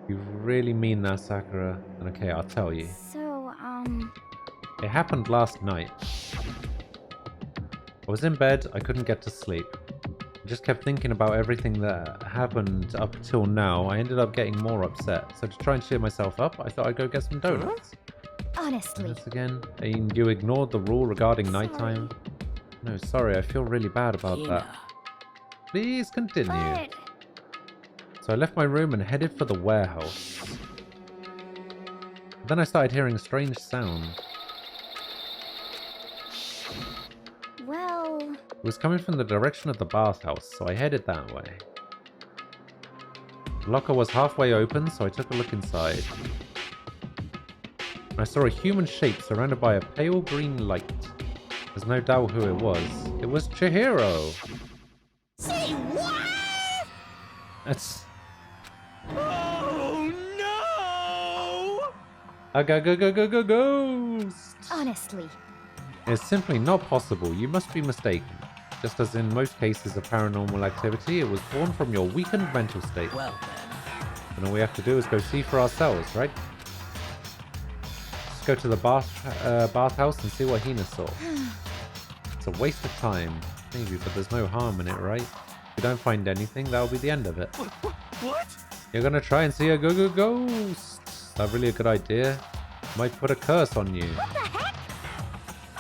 If you really mean that, Sakura, then okay, I'll tell you. So, It happened last night. I was in bed, I couldn't get to sleep. I just kept thinking about everything that happened up till now. I ended up getting more upset. So to try and cheer myself up, I thought I'd go get some donuts. honestly... Donuts again? And you ignored the rule regarding nighttime? No, sorry, I feel really bad about that. Please continue. But... So I left my room and headed for the warehouse. Then I started hearing a strange sound. Well... It was coming from the direction of the bathhouse, so I headed that way. The locker was halfway open, so I took a look inside. I saw a human shape surrounded by a pale green light. There's no doubt who it was. It was Chihiro! Say what? That's... Oh no! A ghost! Honestly. It's simply not possible. You must be mistaken. Just as in most cases of paranormal activity, it was born from your weakened mental state. Well then. And all we have to do is go see for ourselves, right? Just go to the bathhouse and see what Hina saw. It's a waste of time. Maybe, but there's no harm in it, right? If we don't find anything, that'll be the end of it. What? You're gonna try and see a go-go ghost. Is that really a good idea? Might put a curse on you. What the heck?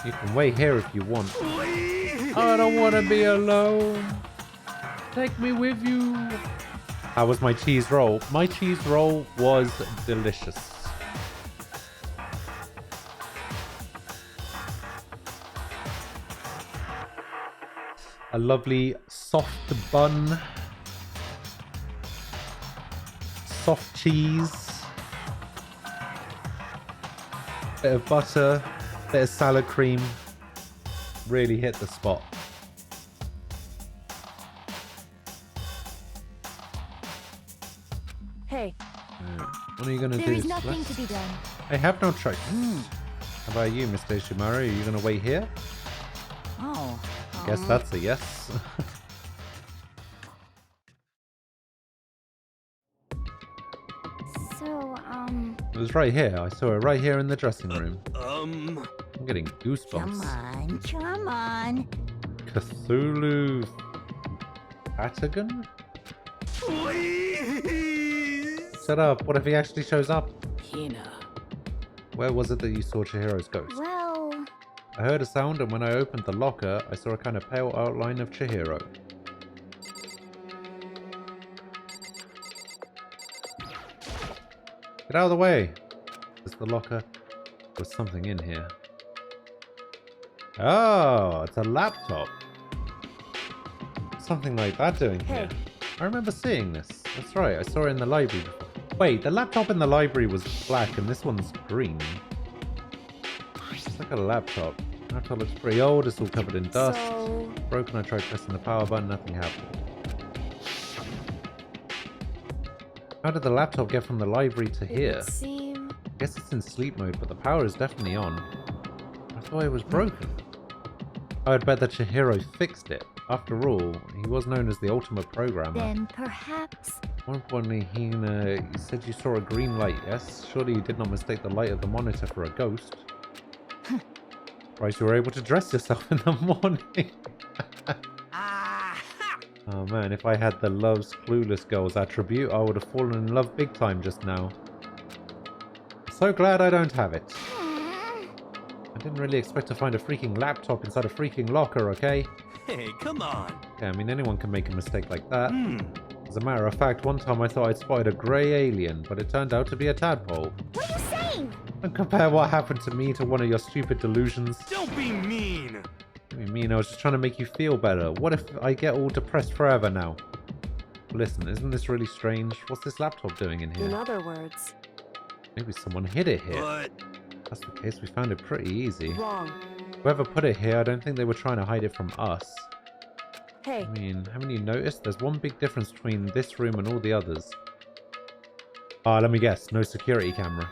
You can wait here if you want. I don't want to be alone. Take me with you. How was my cheese roll? My cheese roll was delicious. A lovely soft bun. Soft cheese. Bit of butter. Bit of salad cream. Really hit the spot. Hey. What are you going to do? There is nothing to be done. I have no choice. How about you, Mr. Ishimaru? Are you going to wait here? Oh. Guess that's a yes. So, It was right here. I saw it right here in the dressing room. Um. I'm getting goosebumps. Come on. Cthulhu Patagon? Please. Shut up. What if he actually shows up? Hina. Where was it that you saw Chihiro's ghost? well, I heard a sound, and when I opened the locker, I saw a kind of pale outline of Chihiro. Get out of the way! Is the locker? There's something in here. Oh, it's a laptop. Something like that doing here. I remember seeing this. That's right, I saw it in the library before. Wait, the laptop in the library was black and this one's green. It's like a laptop. The laptop looks pretty old, it's all covered in dust. So... Broken, I tried pressing the power button, nothing happened. How did the laptop get from the library to here? It would seem... I guess it's in sleep mode, but the power is definitely on. I thought it was broken. I would bet that Chihiro fixed it. After all, he was known as the ultimate programmer. then perhaps... More importantly, Hina, you said you saw a green light, yes? Surely you did not mistake the light of the monitor for a ghost. Right, you were able to dress yourself in the morning. Oh man, if I had the Love's Clueless Girls attribute, I would have fallen in love big time just now. So glad I don't have it. I didn't really expect to find a freaking laptop inside a freaking locker, okay? Hey, come on. Yeah, I mean, anyone can make a mistake like that. As a matter of fact, one time I thought I'd spotted a grey alien, but it turned out to be a tadpole. what are you saying? Don't compare what happened to me to one of your stupid delusions. Don't be mean. I mean, I was just trying to make you feel better. What if I get all depressed forever now? Listen, isn't this really strange? What's this laptop doing in here? In other words... Maybe someone hid it here. But... If that's the case, we found it pretty easy. Wrong. Whoever put it here, I don't think they were trying to hide it from us. Hey. I mean, haven't you noticed? There's one big difference between this room and all the others. Ah, let me guess. No security camera.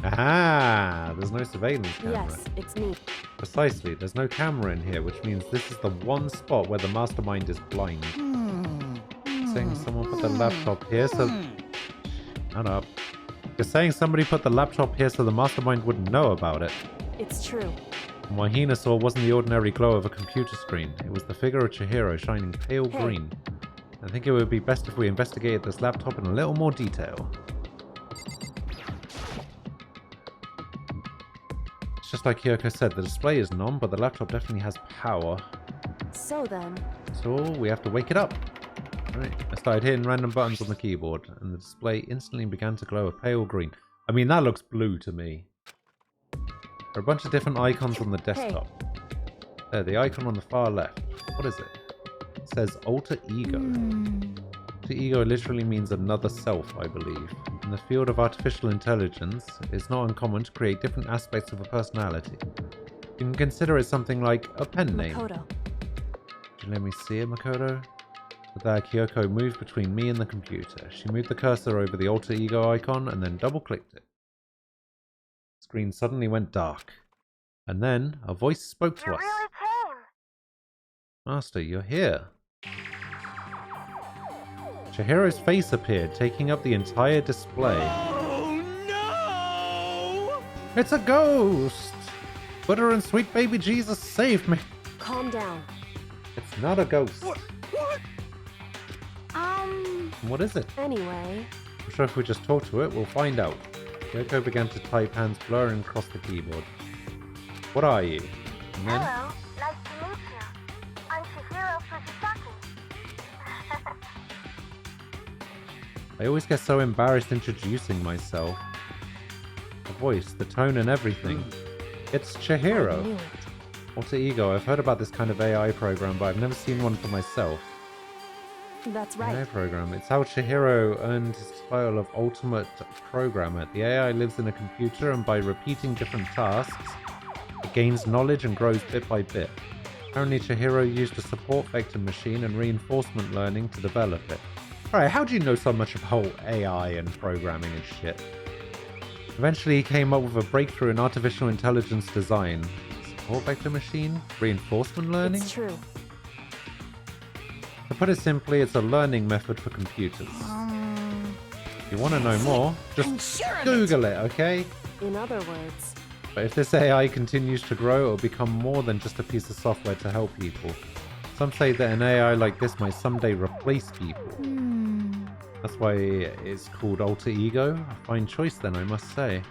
Aha! There's no surveillance camera. Yes, it's me. Precisely. There's no camera in here, which means this is the one spot where the mastermind is blind. Saying someone put the laptop here so... Shut up. You're saying somebody put the laptop here so the mastermind wouldn't know about it. It's true. And what Hina saw wasn't the ordinary glow of a computer screen. It was the figure of Chihiro shining pale green. I think it would be best if we investigated this laptop in a little more detail. It's just like Kyoko said, the display isn't on, but the laptop definitely has power. So then... So we have to wake it up. Right. I started hitting random buttons on the keyboard, and the display instantly began to glow a pale green. I mean, that looks blue to me. There are a bunch of different icons on the desktop. There, the icon on the far left. What is it? It says Alter Ego. Alter Ego literally means another self, I believe. In the field of artificial intelligence, it's not uncommon to create different aspects of a personality. You can consider it something like a pen name. Makoto. Could you let me see it, Makoto? With that, Kyoko moved between me and the computer. She moved the cursor over the Alter Ego icon and then double-clicked it. The screen suddenly went dark. And then, a voice spoke to us. Master, you're here. Chihiro's face appeared, taking up the entire display. Oh no! It's a ghost! Butter and sweet baby Jesus saved me. Calm down. It's not a ghost. What? What is it? Anyway... I'm sure if we just talk to it, we'll find out. Kyoko began to type, hands blurring across the keyboard. What are you? And then... Hello, nice to meet you. I'm Chihiro Fujisaki. I always get so embarrassed introducing myself. The voice, the tone and everything. It's Chihiro. Alter Ego, I've heard about this kind of AI program, but I've never seen one for myself. That's right. AI program. It's how Chihiro earned his title of Ultimate Programmer. The AI lives in a computer, and by repeating different tasks, it gains knowledge and grows bit by bit. Apparently Chihiro used a support vector machine and reinforcement learning to develop it. Alright, how do you know so much about AI and programming and shit? Eventually he came up with a breakthrough in artificial intelligence design. Support vector machine? Reinforcement learning? It's true. To put it simply, it's a learning method for computers. If you want to know more, just Google it, okay? In other words... But if this AI continues to grow, it will become more than just a piece of software to help people. Some say that an AI like this might someday replace people. That's why it's called Alter Ego. A fine choice then, I must say.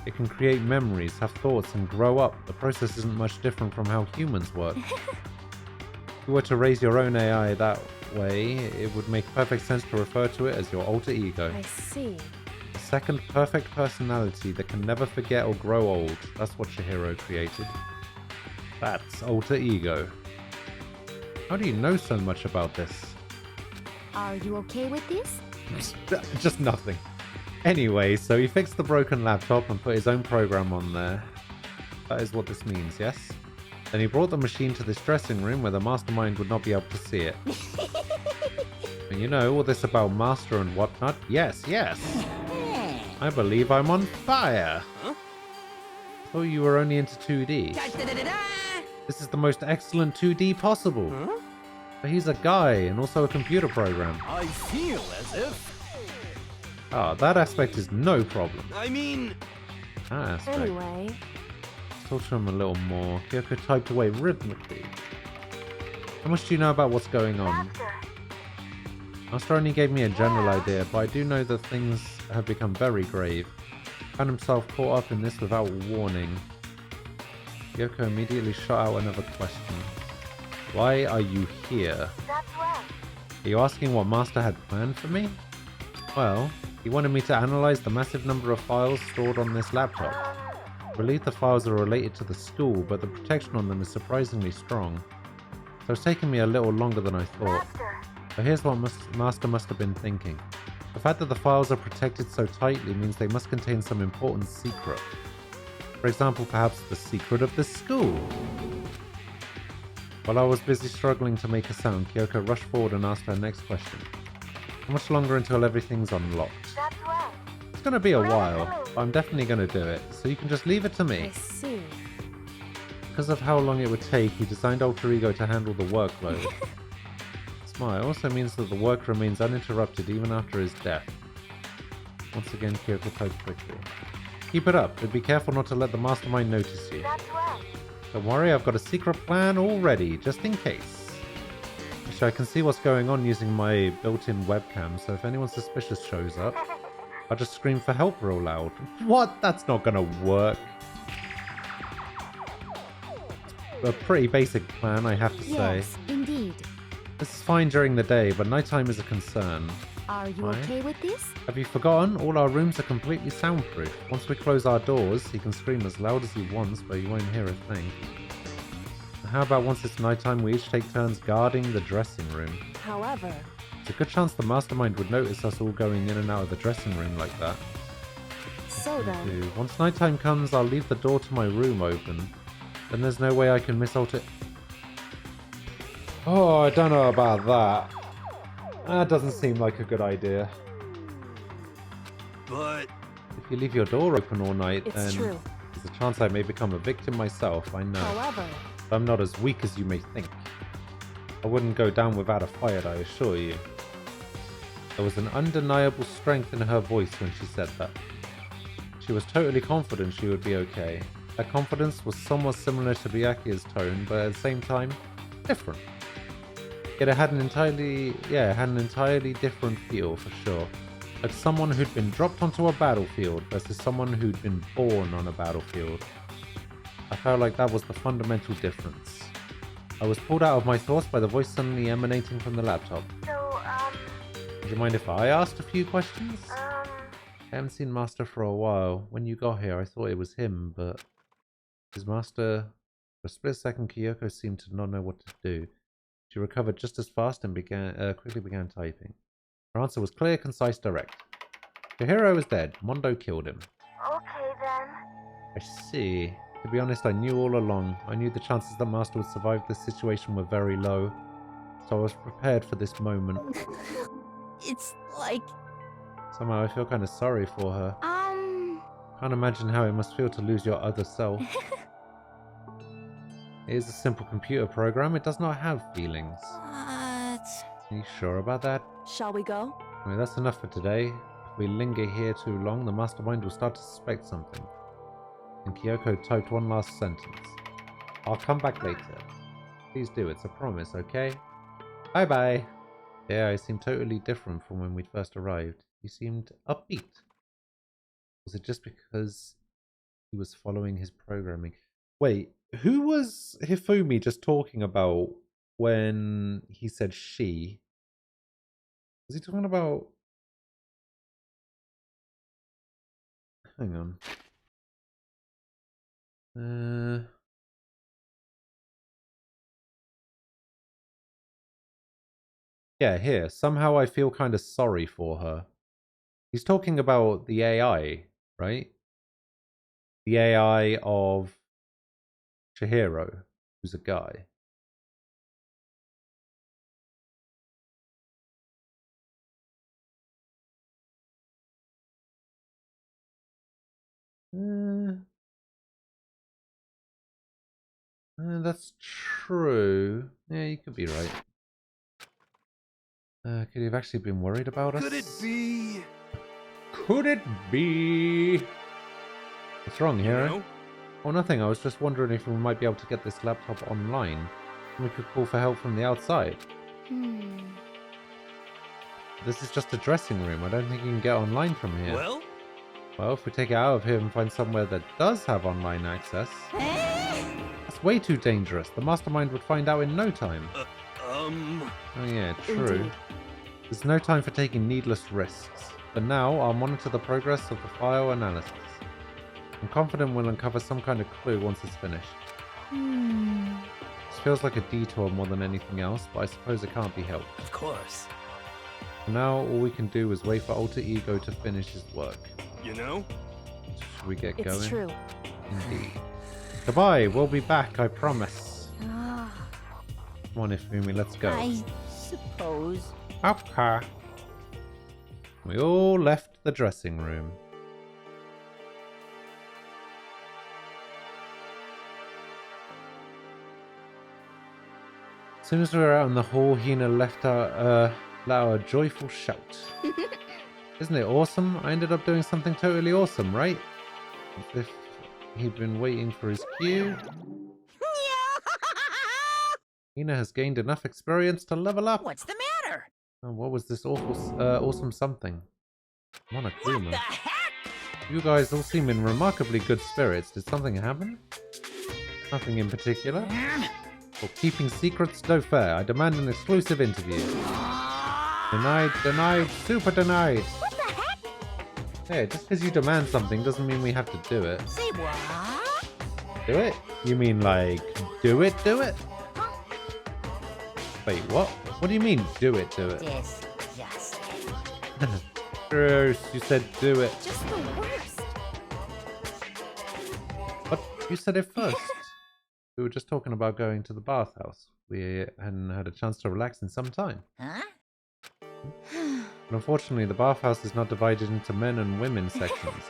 It can create memories, have thoughts, and grow up. The process isn't much different from how humans work. If you were to raise your own AI that way, it would make perfect sense to refer to it as your alter ego. I see. A second perfect personality that can never forget or grow old. That's what Chihiro created. That's alter ego. How do you know so much about this? Are you okay with this? Just nothing. Anyway, so he fixed the broken laptop and put his own program on there. That is what this means, yes? Then he brought the machine to this dressing room where the mastermind would not be able to see it. And you know, all this about master and whatnot? Yes, yes! I believe I'm on fire! Huh? I thought you were only into 2D. This is the most excellent 2D possible. Huh? But he's a guy and also a computer program. I feel as if... Ah, that aspect is no problem. I mean... That aspect. Anyway... Let's talk to him a little more. Kyoko typed away rhythmically. How much do you know about what's going on? Master only gave me a general idea, but I do know that things have become very grave. Found himself caught up in this without warning. Kyoko immediately shot out another question. Why are you here? Are you asking what Master had planned for me? Well, he wanted me to analyze the massive number of files stored on this laptop. I believe the files are related to the school, but the protection on them is surprisingly strong. So it's taken me a little longer than I thought. But here's what Master must have been thinking. The fact that the files are protected so tightly means they must contain some important secret. For example, perhaps the secret of the school. While I was busy struggling to make a sound, Kyoko rushed forward and asked her next question. How much longer until everything's unlocked? It's gonna be a while, but I'm definitely gonna do it, so you can just leave it to me. I see. Because of how long it would take, he designed Alter Ego to handle the workload. Smile also means that the work remains uninterrupted even after his death. Once again, Kyoko typed quickly. Keep it up, but be careful not to let the mastermind notice you. Don't worry, I've got a secret plan all ready, just in case. Actually, I can see what's going on using my built-in webcam, so if anyone suspicious shows up, I'll just scream for help real loud. What? That's not gonna work. A pretty basic plan, I have to say. Yes, indeed. This is fine during the day, but nighttime is a concern. Are you okay with this? Have you forgotten? All our rooms are completely soundproof. Once we close our doors, he can scream as loud as he wants, but you won't hear a thing. How about once it's nighttime, we each take turns guarding the dressing room? However... There's a good chance the mastermind would notice us all going in and out of the dressing room like that. So then... Once nighttime comes, I'll leave the door to my room open. Then there's no way I can miss Alter... Oh, I don't know about that. That doesn't seem like a good idea. But... If you leave your door open all night, then true. There's a chance I may become a victim myself, I know. However... But I'm not as weak as you may think. I wouldn't go down without a fight, I assure you. There was an undeniable strength in her voice when she said that. She was totally confident she would be okay. Her confidence was somewhat similar to Byakuya's tone, but at the same time, different. Yet it had an entirely different feel for sure. Like someone who'd been dropped onto a battlefield versus someone who'd been born on a battlefield. I felt like that was the fundamental difference. I was pulled out of my thoughts by the voice suddenly emanating from the laptop. So, Would you mind if I asked a few questions? I haven't seen Master for a while. When you got here, I thought it was him, but his Master... For a split second, Kyoko seemed to not know what to do. She recovered just as fast and quickly began typing. Her answer was clear, concise, direct. Chihiro is dead. Mondo killed him. okay then. I see. To be honest, I knew all along. I knew the chances that Master would survive this situation were very low. So I was prepared for this moment. It's like... Somehow I feel kind of sorry for her. Can't imagine how it must feel to lose your other self. It is a simple computer program. It does not have feelings. Are you sure about that? Shall we go? I mean, that's enough for today. If we linger here too long, the mastermind will start to suspect something. And Kyoko typed one last sentence. I'll come back later. Please do, it's a promise, okay? Bye-bye. Yeah, I seemed totally different from when we'd first arrived. He seemed upbeat. Was it just because he was following his programming? Wait, who was Hifumi just talking about when he said she? Was he talking about... Hang on. Yeah, here. Somehow I feel kind of sorry for her. He's talking about the AI, right? The AI of Chihiro, who's a guy. That's true. Yeah, you could be right. Could he have actually been worried about us? Could it be? Could it be? What's wrong, Hero? You know? Oh, nothing. I was just wondering if we might be able to get this laptop online. And we could call for help from the outside. This is just a dressing room. I don't think you can get online from here. Well, if we take it out of here and find somewhere that does have online access... That's way too dangerous. The mastermind would find out in no time. Oh yeah, true. Indeed. There's no time for taking needless risks. For now, I'll monitor the progress of the file analysis. I'm confident we'll uncover some kind of clue once it's finished. This feels like a detour more than anything else, but I suppose it can't be helped. Of course. For now, all we can do is wait for Alter Ego to finish his work. You know? Should we get going? It's true. Indeed. Goodbye, we'll be back, I promise. Come on, Ifumi, let's go. I suppose. Okay. We all left the dressing room. As soon as we were out in the hall, Hina let out a joyful shout. Isn't it awesome? I ended up doing something totally awesome, right? As if he'd been waiting for his cue. Hina has gained enough experience to level up. What's the matter? Oh, what was this awesome something? I'm on a Kuma. You guys all seem in remarkably good spirits. Did something happen? Nothing in particular. For keeping secrets no fair. I demand an exclusive interview. Denied, denied, super denied. What the heck? Hey, just because you demand something doesn't mean we have to do it. Say what? Do it? You mean like, do it, do it? Wait, what? What do you mean, do it, do it? Disgusting. Gross, you said do it. Just the worst. But you said it first. We were just talking about going to the bathhouse. We hadn't had a chance to relax in some time. Huh? But unfortunately, the bathhouse is not divided into men and women sections.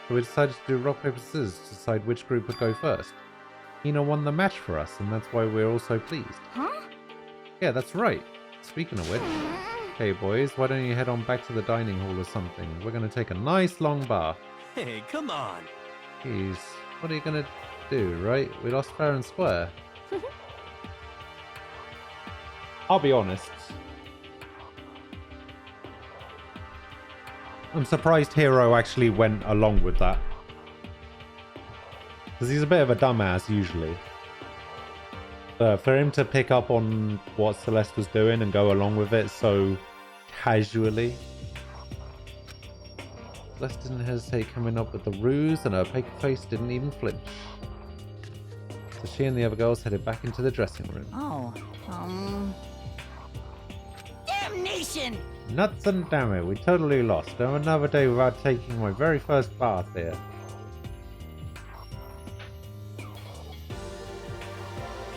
So we decided to do rock, paper, scissors to decide which group would go first. Hina won the match for us, and that's why we're all so pleased. Huh? Yeah, that's right. Speaking of which, hey boys, why don't you head on back to the dining hall or something? We're going to take a nice long bath. Hey, come on. Jeez, what are you going to do, right? We lost fair and square. I'll be honest. I'm surprised Hero actually went along with that. Because he's a bit of a dumbass usually. But for him to pick up on what Celeste was doing and go along with it so casually. Celeste didn't hesitate coming up with the ruse, and her poker face didn't even flinch. So she and the other girls headed back into the dressing room. Oh, damnation! Nuts and damn it, we totally lost. Another day without taking my very first bath here.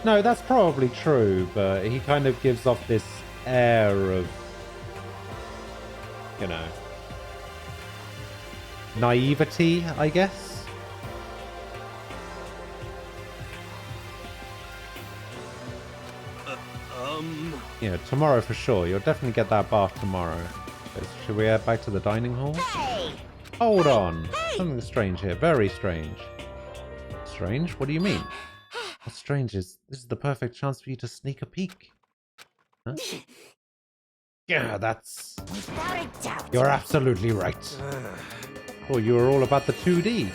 No, that's probably true, but he kind of gives off this air of, you know, naivety, I guess. Yeah, tomorrow for sure. You'll definitely get that bath tomorrow. Should we head back to the dining hall? Hey! Hold on. Something strange here. Very strange. Strange? What do you mean? What's strange is this is the perfect chance for you to sneak a peek. Huh? Yeah, that's... Without a doubt. You're absolutely right. Oh, you were all about the 2D.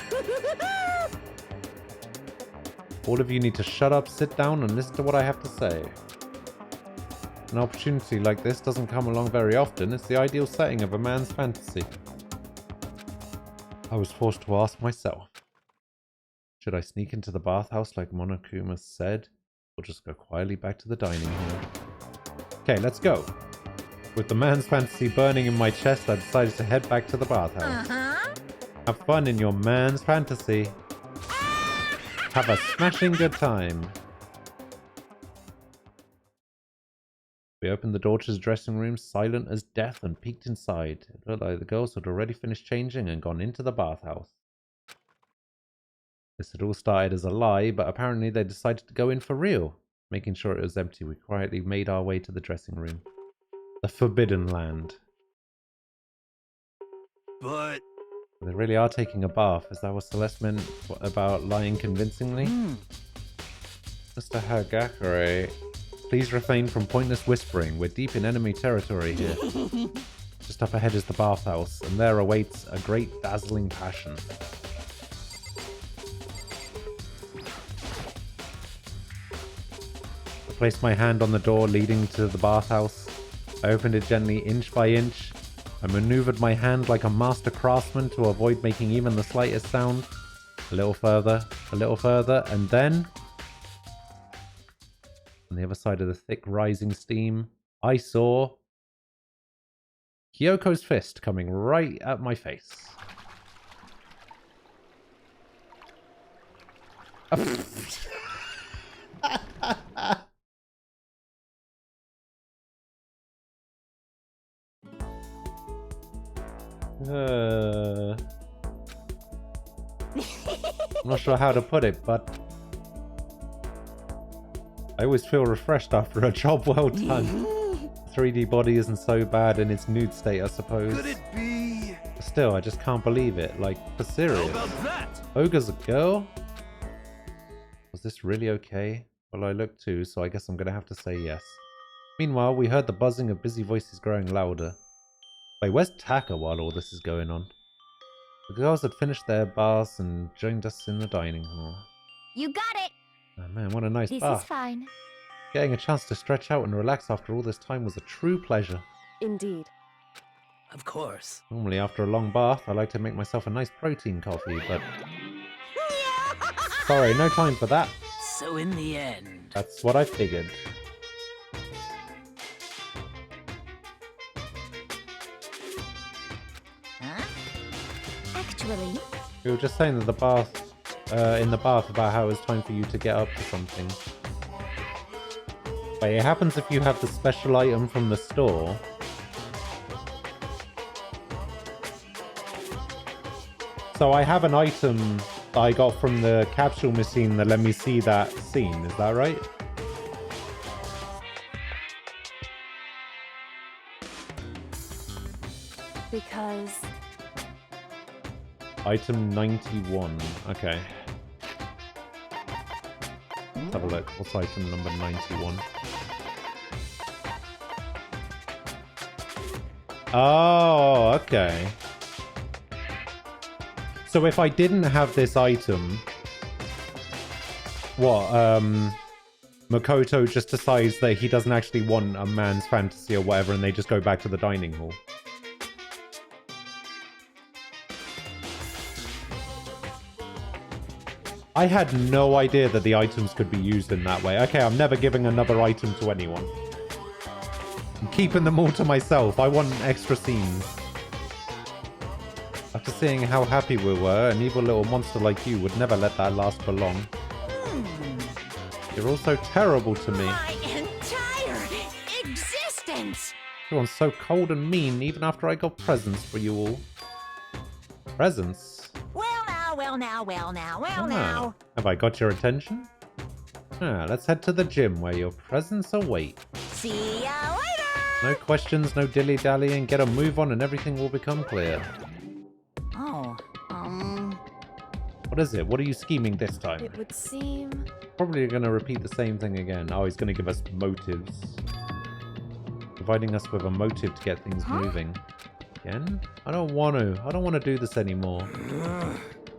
All of you need to shut up, sit down, and listen to what I have to say. An opportunity like this doesn't come along very often. It's the ideal setting of a man's fantasy. I was forced to ask myself. Should I sneak into the bathhouse like Monokuma said, or just go quietly back to the dining hall? Okay, let's go. With the man's fantasy burning in my chest, I decided to head back to the bathhouse. Have fun in your man's fantasy. Have a smashing good time. We opened the door to his dressing room, silent as death, and peeked inside. It looked like the girls had already finished changing and gone into the bathhouse. This had all started as a lie, but apparently they decided to go in for real. Making sure it was empty, we quietly made our way to the dressing room. The Forbidden Land. But... They really are taking a bath. Is that what Celeste meant about lying convincingly? Mr. Hagakure, please refrain from pointless whispering. We're deep in enemy territory here. Just up ahead is the bathhouse, and there awaits a great dazzling passion. I placed my hand on the door leading to the bathhouse. I opened it gently, inch by inch. I maneuvered my hand like a master craftsman to avoid making even the slightest sound. A little further, and then... on the other side of the thick rising steam, I saw... Kyoko's fist coming right at my face. I'm not sure how to put it, but I always feel refreshed after a job well done. 3D body isn't so bad in its nude state, I suppose. Could it be? But still, I just can't believe it. Like, for serious. How about that? Ogre's a girl? Was this really okay? Well, I looked too, so I guess I'm gonna have to say yes. Meanwhile, we heard the buzzing of busy voices growing louder. Wait, where's Taka while all this is going on? The girls had finished their baths and joined us in the dining hall. You got it! Oh man, what a nice This bath. is fine. Getting a chance to stretch out and relax after all this time was a true pleasure. Indeed. Of course. Normally after a long bath, I like to make myself a nice protein coffee, but... sorry, no time for that. So in the end... That's what I figured. Actually... We were just saying that the bath... in the bath about how it was time for you to get up to something. But it happens if you have the special item from the store. So I have an item that I got from the capsule machine that let me see that scene, is that right? Because... Item 91, okay. Let's have a look, what's item number 91? Oh, okay. So if I didn't have this item, what, Makoto just decides that he doesn't actually want a man's fantasy or whatever, and they just go back to the dining hall. I had no idea that the items could be used in that way. Okay, I'm never giving another item to anyone. I'm keeping them all to myself. I want extra scenes. After seeing how happy we were, an evil little monster like you would never let that last for long. You're all so terrible to me. My entire existence! Everyone's so cold and mean, even after I got presents for you all. Presents? Well now. Have I got your attention? Let's head to the gym where your presents await. See ya later! No questions, no dilly-dallying, get a move on and everything will become clear. Oh, What is it? What are you scheming this time? It would seem... Probably going to repeat the same thing again. Oh, he's going to give us motives. Providing us with a motive to get things moving. Again? I don't want to. I don't want to do this anymore.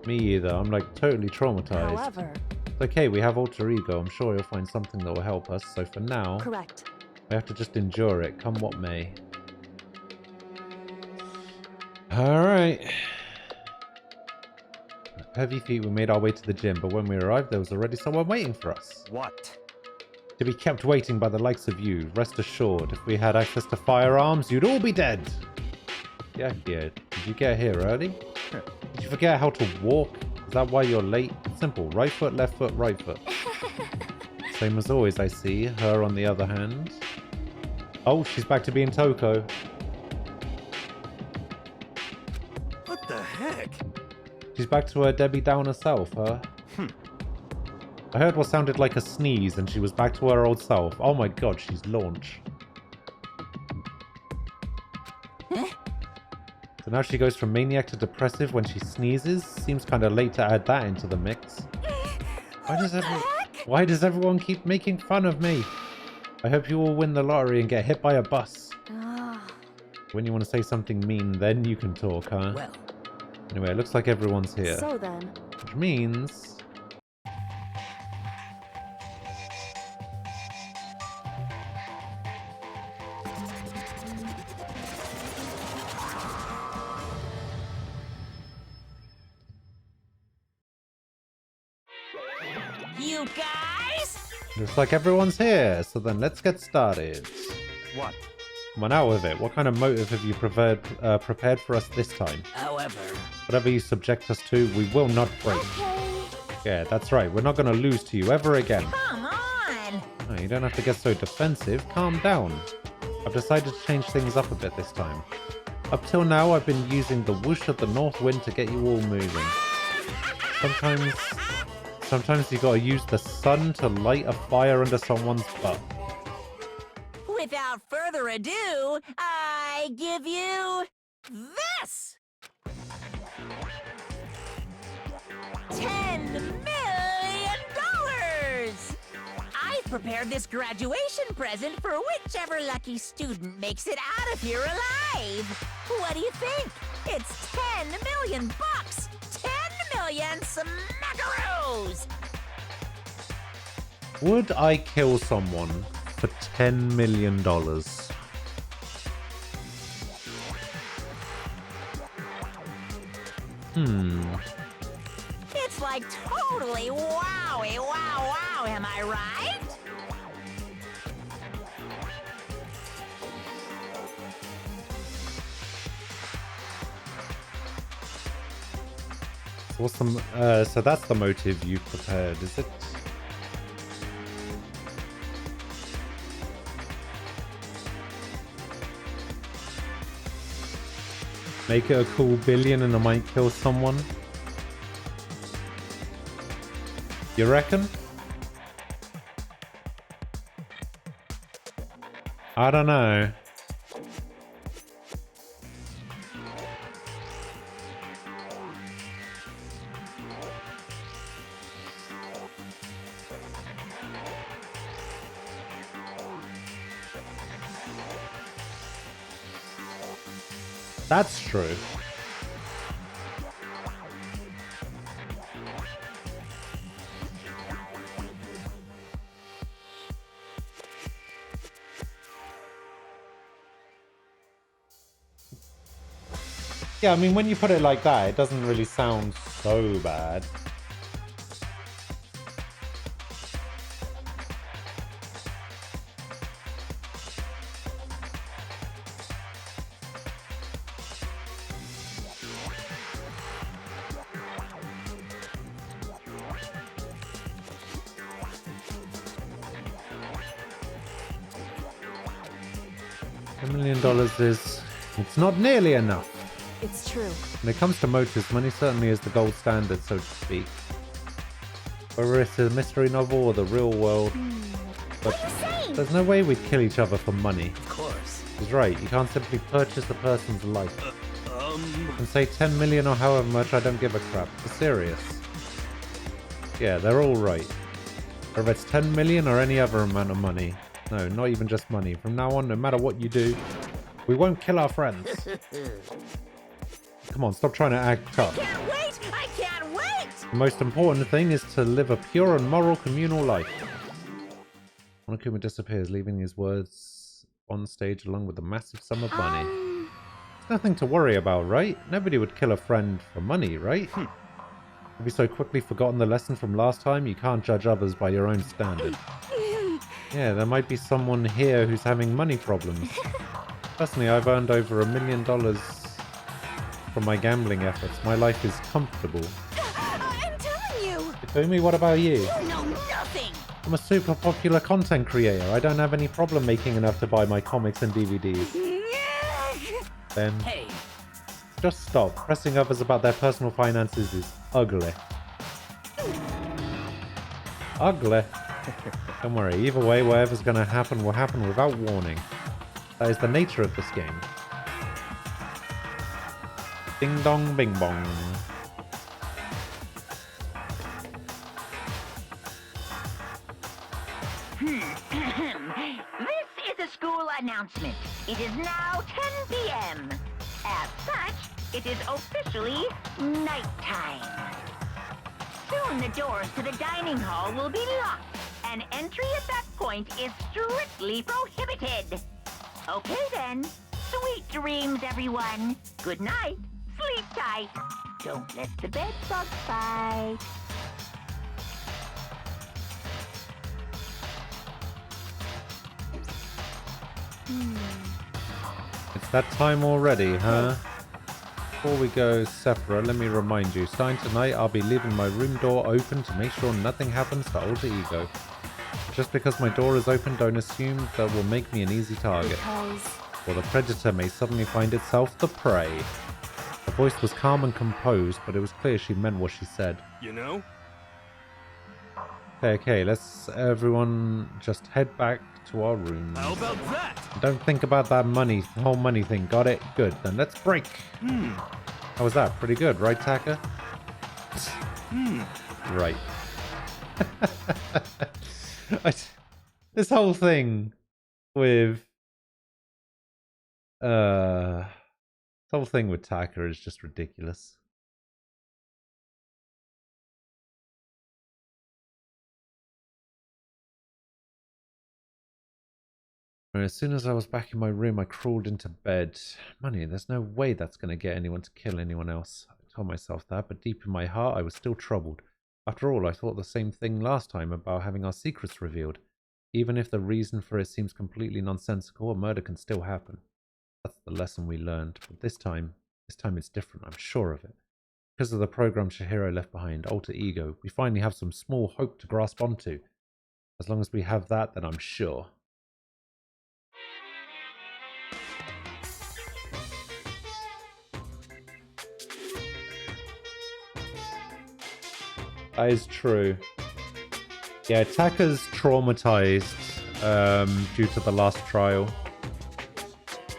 Me either. I'm like totally traumatized. However... It's okay, we have alter ego. I'm sure he'll find something that will help us. So for now... Correct. We have to just endure it, come what may. Alright. Heavy feet, we made our way to the gym, but when we arrived, there was already someone waiting for us. What? To be kept waiting by the likes of you. Rest assured, if we had access to firearms, you'd all be dead. Yeah, did you get here early? Did you forget how to walk? Is that why you're late? Simple. Right foot, left foot, right foot. Same as always, I see. Her on the other hand. Oh, she's back to being Toko. What the heck? She's back to her Debbie Downer self, huh? I heard what sounded like a sneeze and she was back to her old self. Oh my god, she's launch. So now she goes from maniac to depressive when she sneezes. Seems kind of late to add that into the mix. Why does everyone keep making fun of me? I hope you all win the lottery and get hit by a bus. When you want to say something mean, then you can talk, huh? Well. Anyway, it looks like everyone's here. So then... Which means... You guys? Looks like everyone's here, so then let's get started. What? Come on out with it. What kind of motive have you prepared for us this time? However... Whatever you subject us to, we will not break. Yeah, that's right. We're not going to lose to you ever again. Come on! Oh, you don't have to get so defensive. Calm down. I've decided to change things up a bit this time. Up till now, I've been using the whoosh of the north wind to get you all moving. Sometimes you gotta use the sun to light a fire under someone's butt. Without further ado, I give you this! $10 million! I've prepared this graduation present for whichever lucky student makes it out of here alive. What do you think? It's 10 million bucks! 10 million smackaroos! Would I kill someone for $10 million? It's like totally wowie, wow, am I right? What's the so that's the motive you've prepared, is it? Make it a cool billion and I might kill someone. You reckon? I don't know. That's true. Yeah, I mean, when you put it like that, it doesn't really sound so bad. $1 million is... it's not nearly enough. It's true. When it comes to motives, money certainly is the gold standard, so to speak. Whether it's a mystery novel or the real world. But there's no way we'd kill each other for money. Of course. He's right, you can't simply purchase a person's life. And say 10 million or however much, I don't give a crap. For serious. Yeah, they're all right. Whether it's 10 million or any other amount of money. No, not even just money. From now on, no matter what you do, we won't kill our friends. Come on, stop trying to act tough. I can't wait! I can't wait! The most important thing is to live a pure and moral communal life. Monokuma disappears, leaving his words on stage along with a massive sum of money. There's nothing to worry about, right? Nobody would kill a friend for money, right? Have you so quickly forgotten the lesson from last time? You can't judge others by your own standard. Yeah, there might be someone here who's having money problems. Personally, I've earned over $1 million from my gambling efforts. My life is comfortable. I'm telling you! Fumi, what about you? You know nothing! I'm a super popular content creator. I don't have any problem making enough to buy my comics and DVDs. Then, hey, just stop. Pressing others about their personal finances is ugly. Ugly? Don't worry, either way, whatever's gonna happen will happen without warning. That is the nature of this game. Ding dong bing bong. This is a school announcement. It is now 10 p.m. As such, it is officially nighttime. Soon the doors to the dining hall will be locked, and entry at that point is strictly prohibited. Okay then. Sweet dreams, everyone. Good night. Sleep tight. Don't let the bed bugs bite. It's that time already, huh? Before we go separate, let me remind you, starting tonight I'll be leaving my room door open to make sure nothing happens to Alter Ego. Just because my door is open, don't assume that will make me an easy target. Or the predator may suddenly find itself the prey. Her voice was calm and composed, but it was clear she meant what she said. You know? Okay, let's everyone just head back to our rooms. How about that? Don't think about that money, whole money thing. Got it? Good. Then let's break. How was that? Pretty good, right, Taka? Right. This whole thing with this whole thing with Taka is just ridiculous. As soon as I was back in my room, I crawled into bed. Money, there's no way that's going to get anyone to kill anyone else. I told myself that, but deep in my heart, I was still troubled. After all, I thought the same thing last time about having our secrets revealed. Even if the reason for it seems completely nonsensical, a murder can still happen. That's the lesson we learned. But this time it's different, I'm sure of it. Because of the program Chihiro left behind, Alter Ego, we finally have some small hope to grasp onto. As long as we have that, then I'm sure. That is true. Yeah, Taka's traumatized due to the last trial.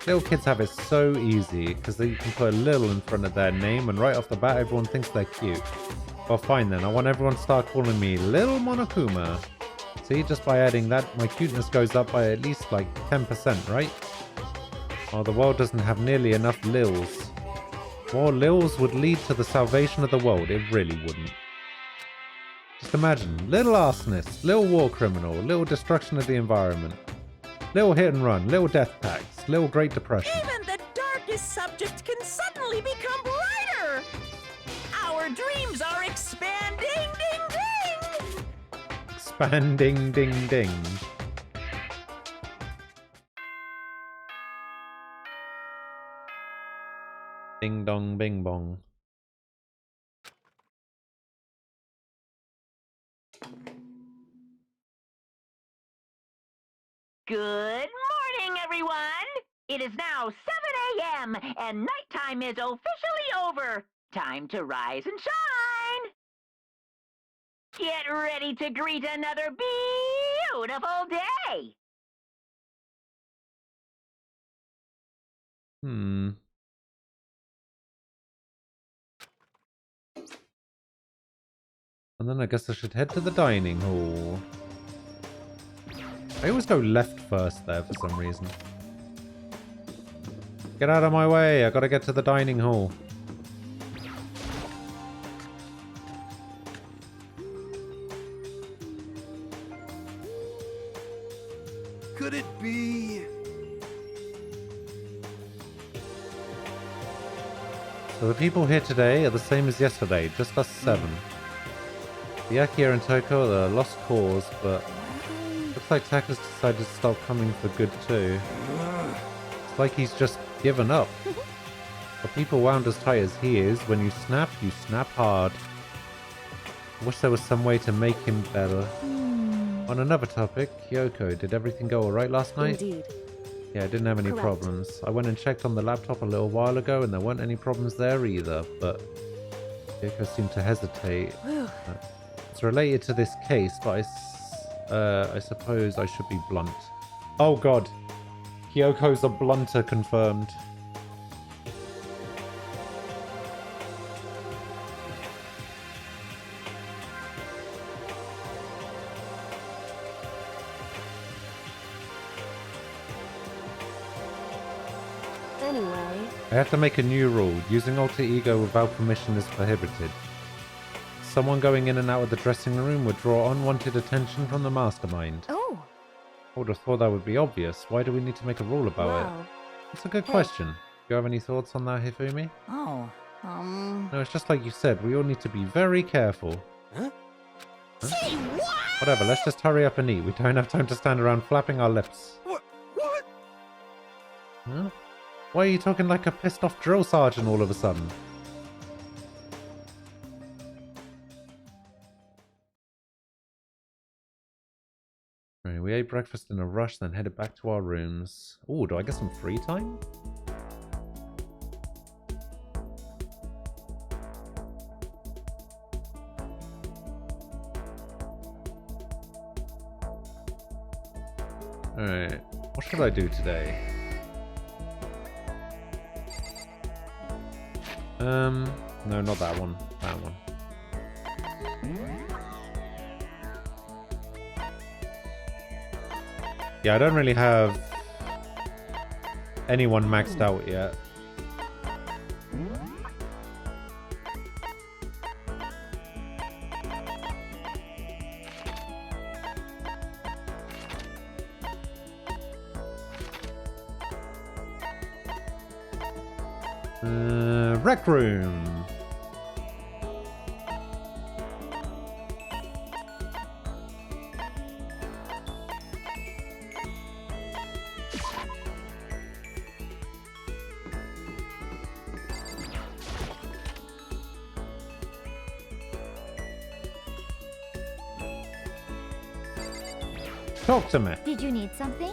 Little kids have it so easy because you can put a little in front of their name and right off the bat everyone thinks they're cute. Well, fine then. I want everyone to start calling me Little Monokuma. See, just by adding that, my cuteness goes up by at least like 10%, right? Oh, the world doesn't have nearly enough Lils. More Lils would lead to the salvation of the world. It really wouldn't. Just imagine, little arsonist, little war criminal, little destruction of the environment, little hit and run, little death packs, little Great Depression. Even the darkest subject can suddenly become brighter! Our dreams are expanding, ding ding! Expanding, ding ding. Ding dong, bing bong. Good morning, everyone! It is now 7 a.m. and nighttime is officially over. Time to rise and shine! Get ready to greet another beautiful day! And then I guess I should head to the dining hall. I always go left first there for some reason. Get out of my way, I gotta get to the dining hall. Could it be? So the people here today are the same as yesterday, just us 7. Byakuya and Toko are the lost cause, but looks like Taka's decided to stop coming for good too. It's like he's just given up. For people wound as tight as he is, when you snap hard. I wish there was some way to make him better. On another topic, Kyoko, did everything go alright last night? Indeed. Yeah, I didn't have any Correct. problems. I went and checked on the laptop a little while ago and there weren't any problems there either, but Kyoko seemed to hesitate. It's related to this case, but I suppose I should be blunt. Oh god. Kyoko's a blunter confirmed. Anyway, I have to make a new rule. Using alter ego without permission is prohibited. Someone going in and out of the dressing room would draw unwanted attention from the mastermind. Oh. I would have thought that would be obvious. Why do we need to make a rule about it? It's a good question. Do you have any thoughts on that, Hifumi? Oh, No, it's just like you said. We all need to be very careful. Say what? Whatever, let's just hurry up and eat. We don't have time to stand around flapping our lips. What? Huh? Why are you talking like a pissed off drill sergeant all of a sudden? Right, we ate breakfast in a rush, then headed back to our rooms. Ooh, do I get some free time? Alright, what should I do today? No, not that one. That one. Yeah, I don't really have anyone maxed out yet. Rec room. Talk to me. Did you need something?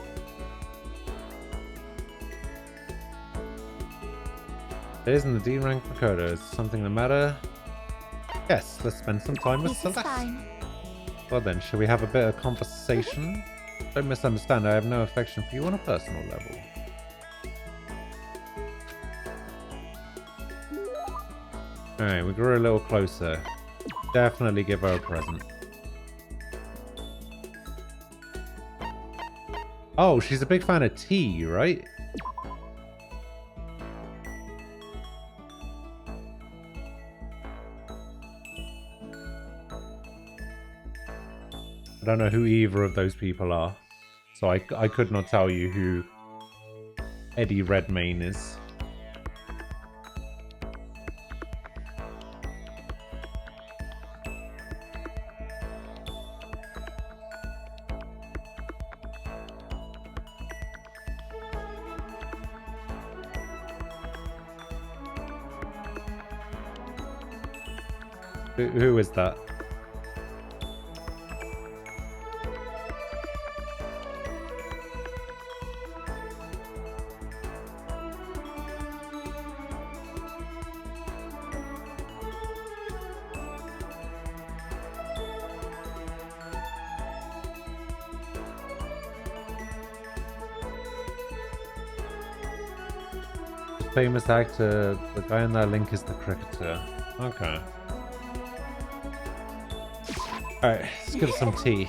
There's in the D rank Makoto. Is something the matter? Yes, let's spend some time with This is Celeste. fine. Well then, shall we have a bit of conversation? Don't misunderstand, I have no affection for you on a personal level. Alright, we grew a little closer. Definitely give her a present. Oh, she's a big fan of tea, right? I don't know who either of those people are. So I could not tell you who Eddie Redmayne is. Who is that? Famous actor, the guy in that link is the cricketer. Okay. Alright, let's give it some tea.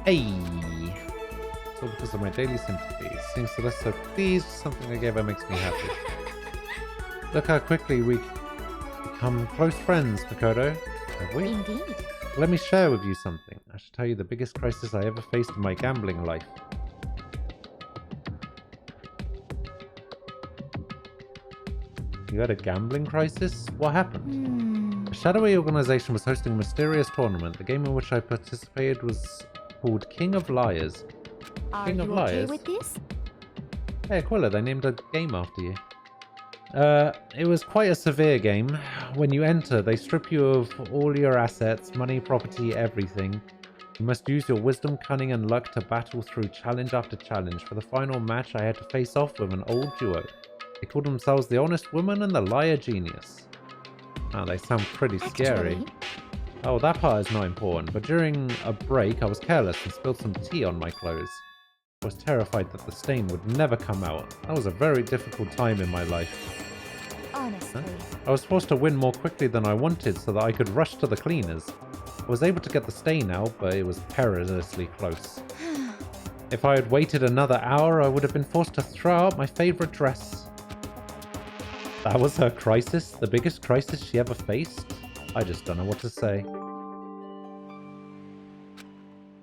Hey! It's all because of my daily sympathies. Seems Celeste so pleased, something I gave her makes me happy. Look how quickly we become close friends, Makoto. Have we? Indeed. Let me share with you something. I should tell you the biggest crisis I ever faced in my gambling life. You had a gambling crisis? What happened? A shadowy organization was hosting a mysterious tournament. The game in which I participated was called King of Liars. King of Liars? Okay with this? Hey, Aquila, they named a game after you. It was quite a severe game. When you enter, they strip you of all your assets, money, property, everything. You must use your wisdom, cunning, and luck to battle through challenge after challenge. For the final match, I had to face off with an old duo. They called themselves the Honest Woman and the Liar Genius. Oh, they sound pretty scary. Oh, that part is not important, but during a break I was careless and spilled some tea on my clothes. I was terrified that the stain would never come out. That was a very difficult time in my life. Honestly. I was forced to win more quickly than I wanted so that I could rush to the cleaners. I was able to get the stain out, but it was perilously close. If I had waited another hour, I would have been forced to throw out my favorite dress. That was her crisis? The biggest crisis she ever faced? I just don't know what to say.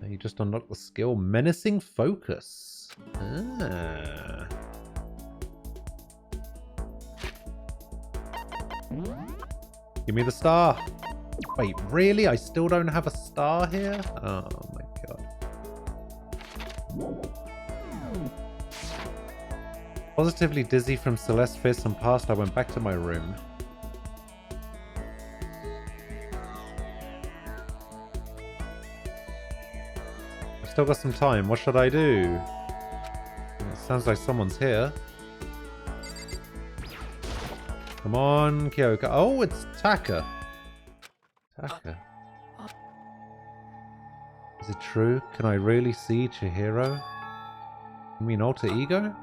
You just unlocked the skill Menacing Focus. Ah. Give me the star. Wait, really? I still don't have a star here? Oh my god. Positively dizzy from Celeste's fearsome past, I went back to my room. I've still got some time. What should I do? It sounds like someone's here. Come on, Kyoko. Oh, it's Taka. Taka. Is it true? Can I really see Chihiro? You mean alter ego?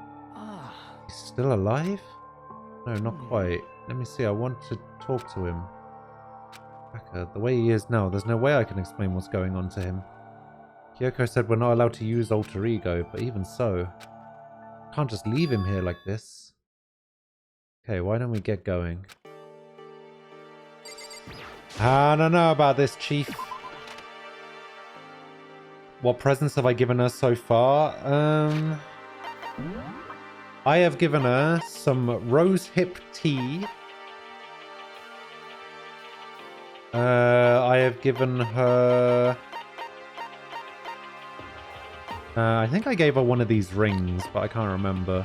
He's still alive? No, not quite. Let me see, I want to talk to him. Taka, the way he is now, there's no way I can explain what's going on to him. Kyoko said we're not allowed to use alter ego, but even so, I can't just leave him here like this. Okay, why don't we get going? I don't know about this, Chief. What presents have I given her so far? I have given her some rose hip tea. I have given her... I think I gave her one of these rings, but I can't remember.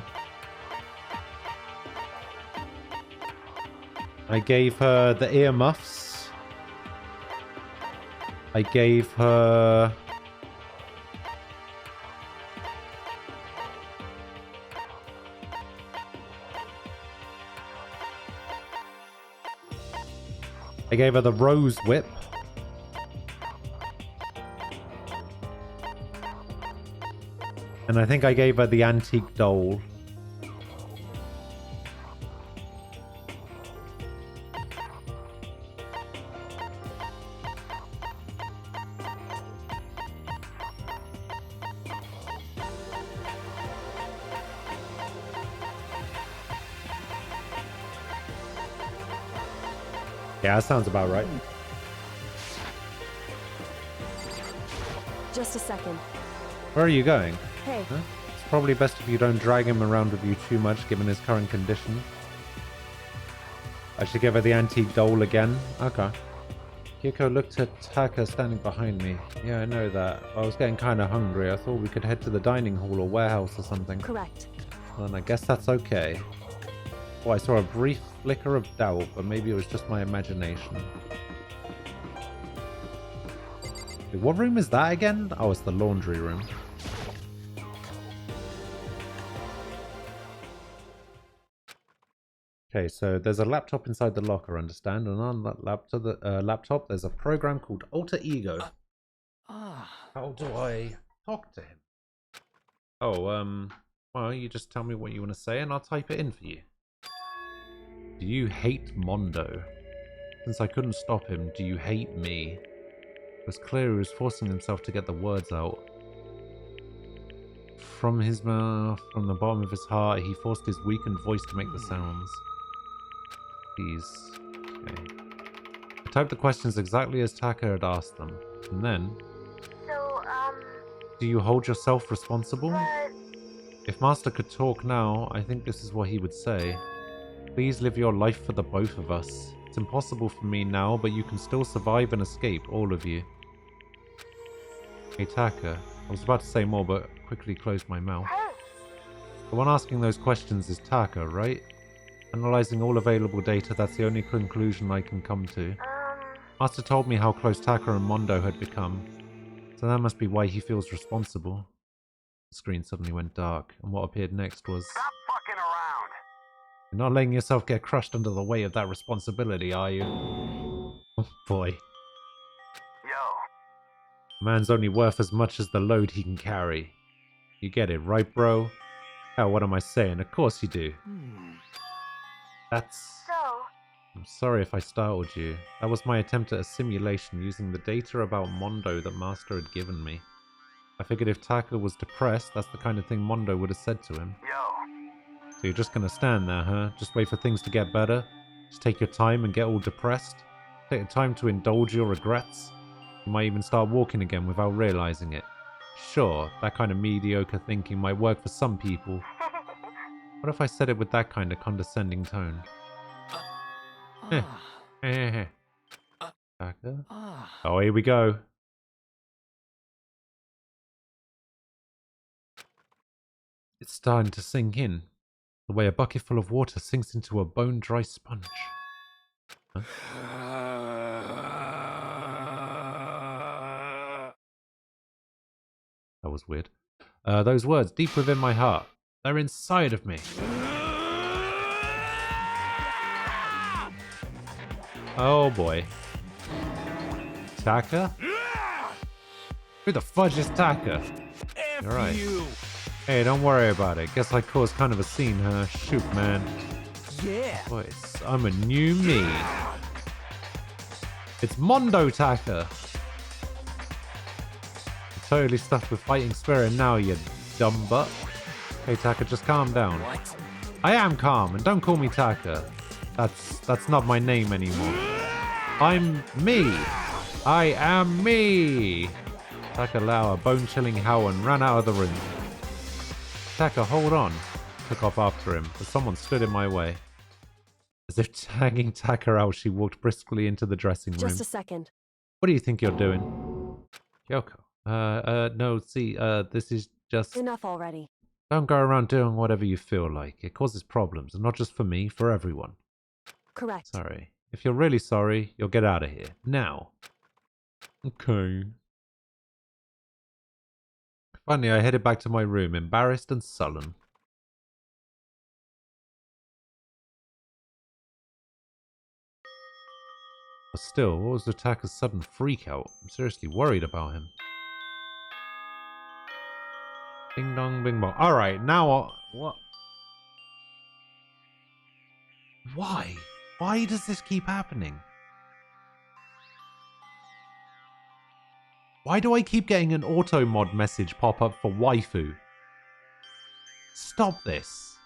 I gave her the earmuffs. I gave her... I gave her the rose whip. And I think I gave her the antique doll. Yeah, that sounds about right. Just a second. Where are you going? Hey. Huh? It's probably best if you don't drag him around with you too much, given his current condition. I should give her the antique doll again. Okay. Kyoko looked at Taka standing behind me. Yeah, I know that. I was getting kind of hungry. I thought we could head to the dining hall or warehouse or something. Correct. Well, then I guess that's okay. Oh, I saw a brief flicker of doubt, but maybe it was just my imagination. Wait, what room is that again? Oh, it's the laundry room. Okay, so there's a laptop inside the locker, understand? And on that laptop, there's a program called Alter Ego. How do I talk to him? Oh, well, you just tell me what you want to say and I'll type it in for you. Do you hate Mondo? Since I couldn't stop him, do you hate me? It was clear he was forcing himself to get the words out. From his mouth, from the bottom of his heart, he forced his weakened voice to make the sounds. Please. Okay. I typed the questions exactly as Taka had asked them. And then... So, do you hold yourself responsible? If Master could talk now, I think this is what he would say. Please live your life for the both of us. It's impossible for me now, but you can still survive and escape, all of you. Hey Taka, I was about to say more, but quickly closed my mouth. The one asking those questions is Taka, right? Analyzing all available data, that's the only conclusion I can come to. Master told me how close Taka and Mondo had become, so that must be why he feels responsible. The screen suddenly went dark, and what appeared next was... Stop fucking around! You're not letting yourself get crushed under the weight of that responsibility, are you? Oh boy. Yo. Man's only worth as much as the load he can carry. You get it, right, bro? Hell, what am I saying? Of course you do. That's... I'm sorry if I startled you. That was my attempt at a simulation using the data about Mondo that Master had given me. I figured if Taka was depressed, that's the kind of thing Mondo would have said to him. Yo. So you're just gonna stand there, huh? Just wait for things to get better? Just take your time and get all depressed? Take the time to indulge your regrets? You might even start walking again without realizing it. Sure, that kind of mediocre thinking might work for some people. What if I said it with that kind of condescending tone? Taka? Oh, here we go. It's starting to sink in. The way a bucket full of water sinks into a bone-dry sponge. Huh? That was weird. Those words, deep within my heart. They're inside of me. Oh boy. Taka? Who the fudge is Taka? Alright. Hey, don't worry about it. Guess I caused kind of a scene, huh? Shoot, man. Yeah. Boys, I'm a new me. It's Mondo Taka. I'm totally stuffed with fighting spirit now, you dumb butt. Hey, Taka, just calm down. What? I am calm, and don't call me Taka. That's not my name anymore. I'm me. I am me. Taka let a bone-chilling howl and ran out of the room. Taka, hold on. Took off after him, but someone stood in my way. As if tagging Taka out, she walked briskly into the dressing room. Just a second. What do you think you're doing? Kyoko. No, see, this is just... Enough already. Don't go around doing whatever you feel like. It causes problems, and not just for me, for everyone. Correct. Sorry. If you're really sorry, you'll get out of here. Now. Okay. Finally, I headed back to my room, embarrassed and sullen. But still, what was Taka's sudden freak-out? I'm seriously worried about him. Ding dong, bing bong. Alright, now what? Why? Why does this keep happening? Why do I keep getting an auto mod message pop up for waifu? Stop this.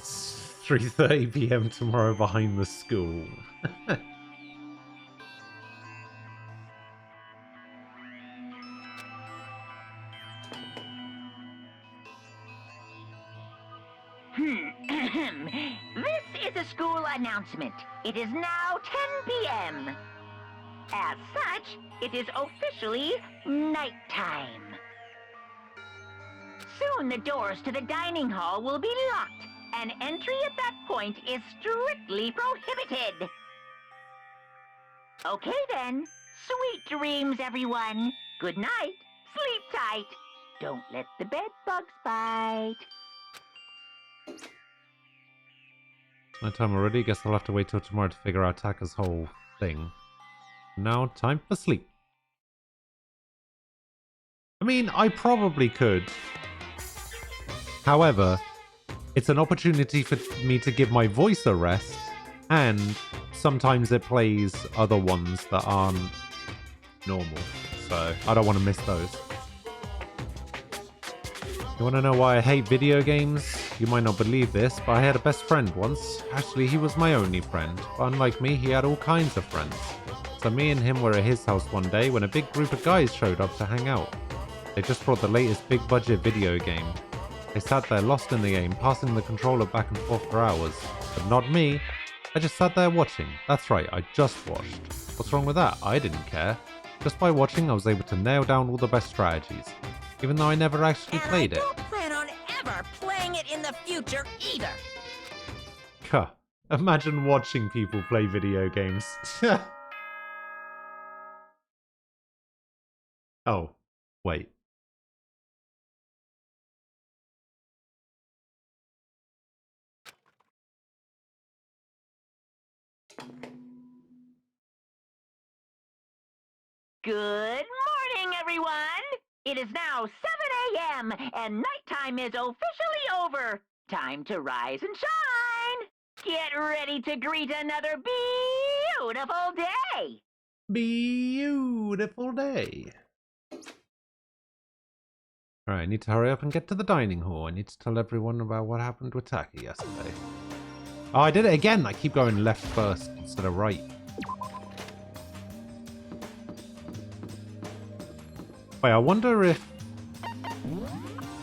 It's 3:30 p.m. tomorrow behind the school. This is a school announcement. It is now 10 p.m. As such, it is officially nighttime. Soon the doors to the dining hall will be locked, and entry at that point is strictly prohibited. Okay then, sweet dreams, everyone. Good night, sleep tight. Don't let the bed bugs bite. Nighttime already. Guess I'll have to wait till tomorrow to figure out Taka's whole thing. Now, time for sleep. I mean, I probably could. However, it's an opportunity for me to give my voice a rest, and sometimes it plays other ones that aren't normal, so I don't want to miss those. You want to know why I hate video games? You might not believe this, but I had a best friend once. Actually, he was my only friend, but unlike me, he had all kinds of friends. So me and him were at his house one day when a big group of guys showed up to hang out. They just brought the latest big budget video game. They sat there lost in the game, passing the controller back and forth for hours. But not me. I just sat there watching. That's right, I just watched. What's wrong with that? I didn't care. Just by watching, I was able to nail down all the best strategies. Even though I never actually played it. I don't plan on ever playing it in the future either. Huh. Imagine watching people play video games. Oh, wait. Good morning, everyone! It is now 7 a.m. and nighttime is officially over. Time to rise and shine! Get ready to greet another beautiful day! Beautiful day. Alright, I need to hurry up and get to the dining hall. I need to tell everyone about what happened with Taki yesterday. Oh, I did it again! I keep going left first instead of right. Wait, I wonder if...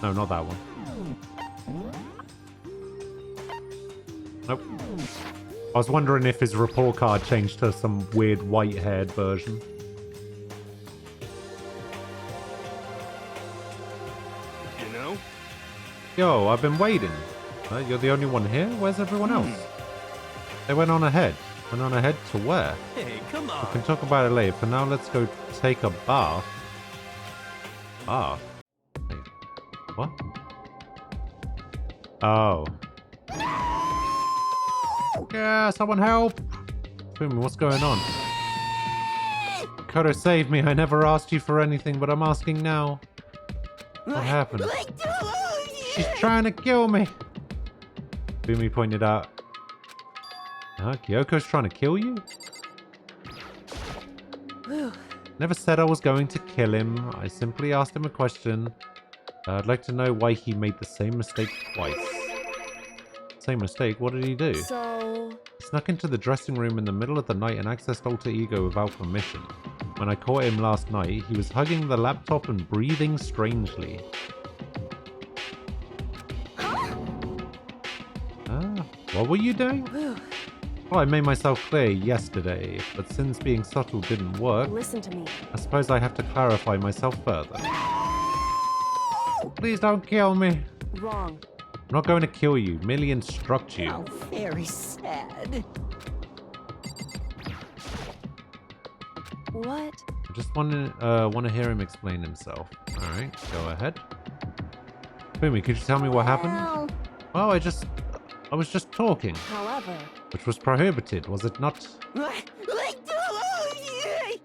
No, not that one. Nope. I was wondering if his report card changed to some weird white-haired version. You know? Yo, I've been waiting. You're the only one here? Where's everyone else? They went on ahead. Went on ahead to where? Hey, come on. We can talk about it later. For now, let's go take a bath. Bath? Wait, what? Oh. Yeah, someone help! Boom, what's going on? Koto, save me. I never asked you for anything, but I'm asking now. What happened? She's trying to kill me. Boomy pointed out. Kyoko's trying to kill you? Never said I was going to kill him. I simply asked him a question. I'd like to know why he made the same mistake twice. Same mistake? What did he do? So... He snuck into the dressing room in the middle of the night and accessed Alter Ego without permission. When I caught him last night, he was hugging the laptop and breathing strangely. What were you doing? Well, I made myself clear yesterday, but since being subtle didn't work, Listen to me. I suppose I have to clarify myself further. Please don't kill me. Wrong. I'm not going to kill you, merely instruct you. How very sad. What? I just want to hear him explain himself. Alright, go ahead. Boomy, could you tell me what happened? Well, I was just talking. However... Which was prohibited, was it not?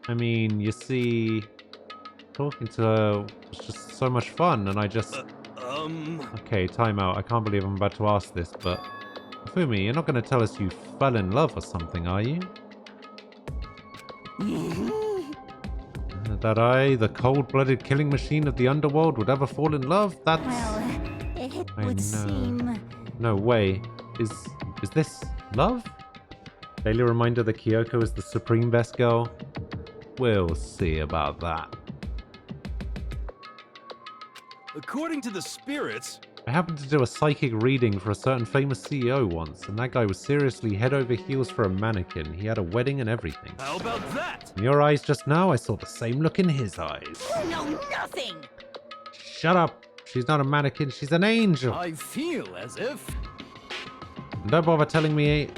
I mean, you see, talking to her was just so much fun, and I just... Okay, time out. I can't believe I'm about to ask this, but... Fumi, you're not going to tell us you fell in love or something, are you? That I, the cold-blooded killing machine of the underworld, would ever fall in love? That's... Well, it would seem... No way. Is this love? Daily reminder that Kyoko is the supreme best girl? We'll see about that. According to the spirits... I happened to do a psychic reading for a certain famous CEO once, and that guy was seriously head over heels for a mannequin. He had a wedding and everything. How about that? In your eyes just now, I saw the same look in his eyes. You know nothing! Shut up! She's not a mannequin, she's an angel! I feel as if... And don't bother telling me,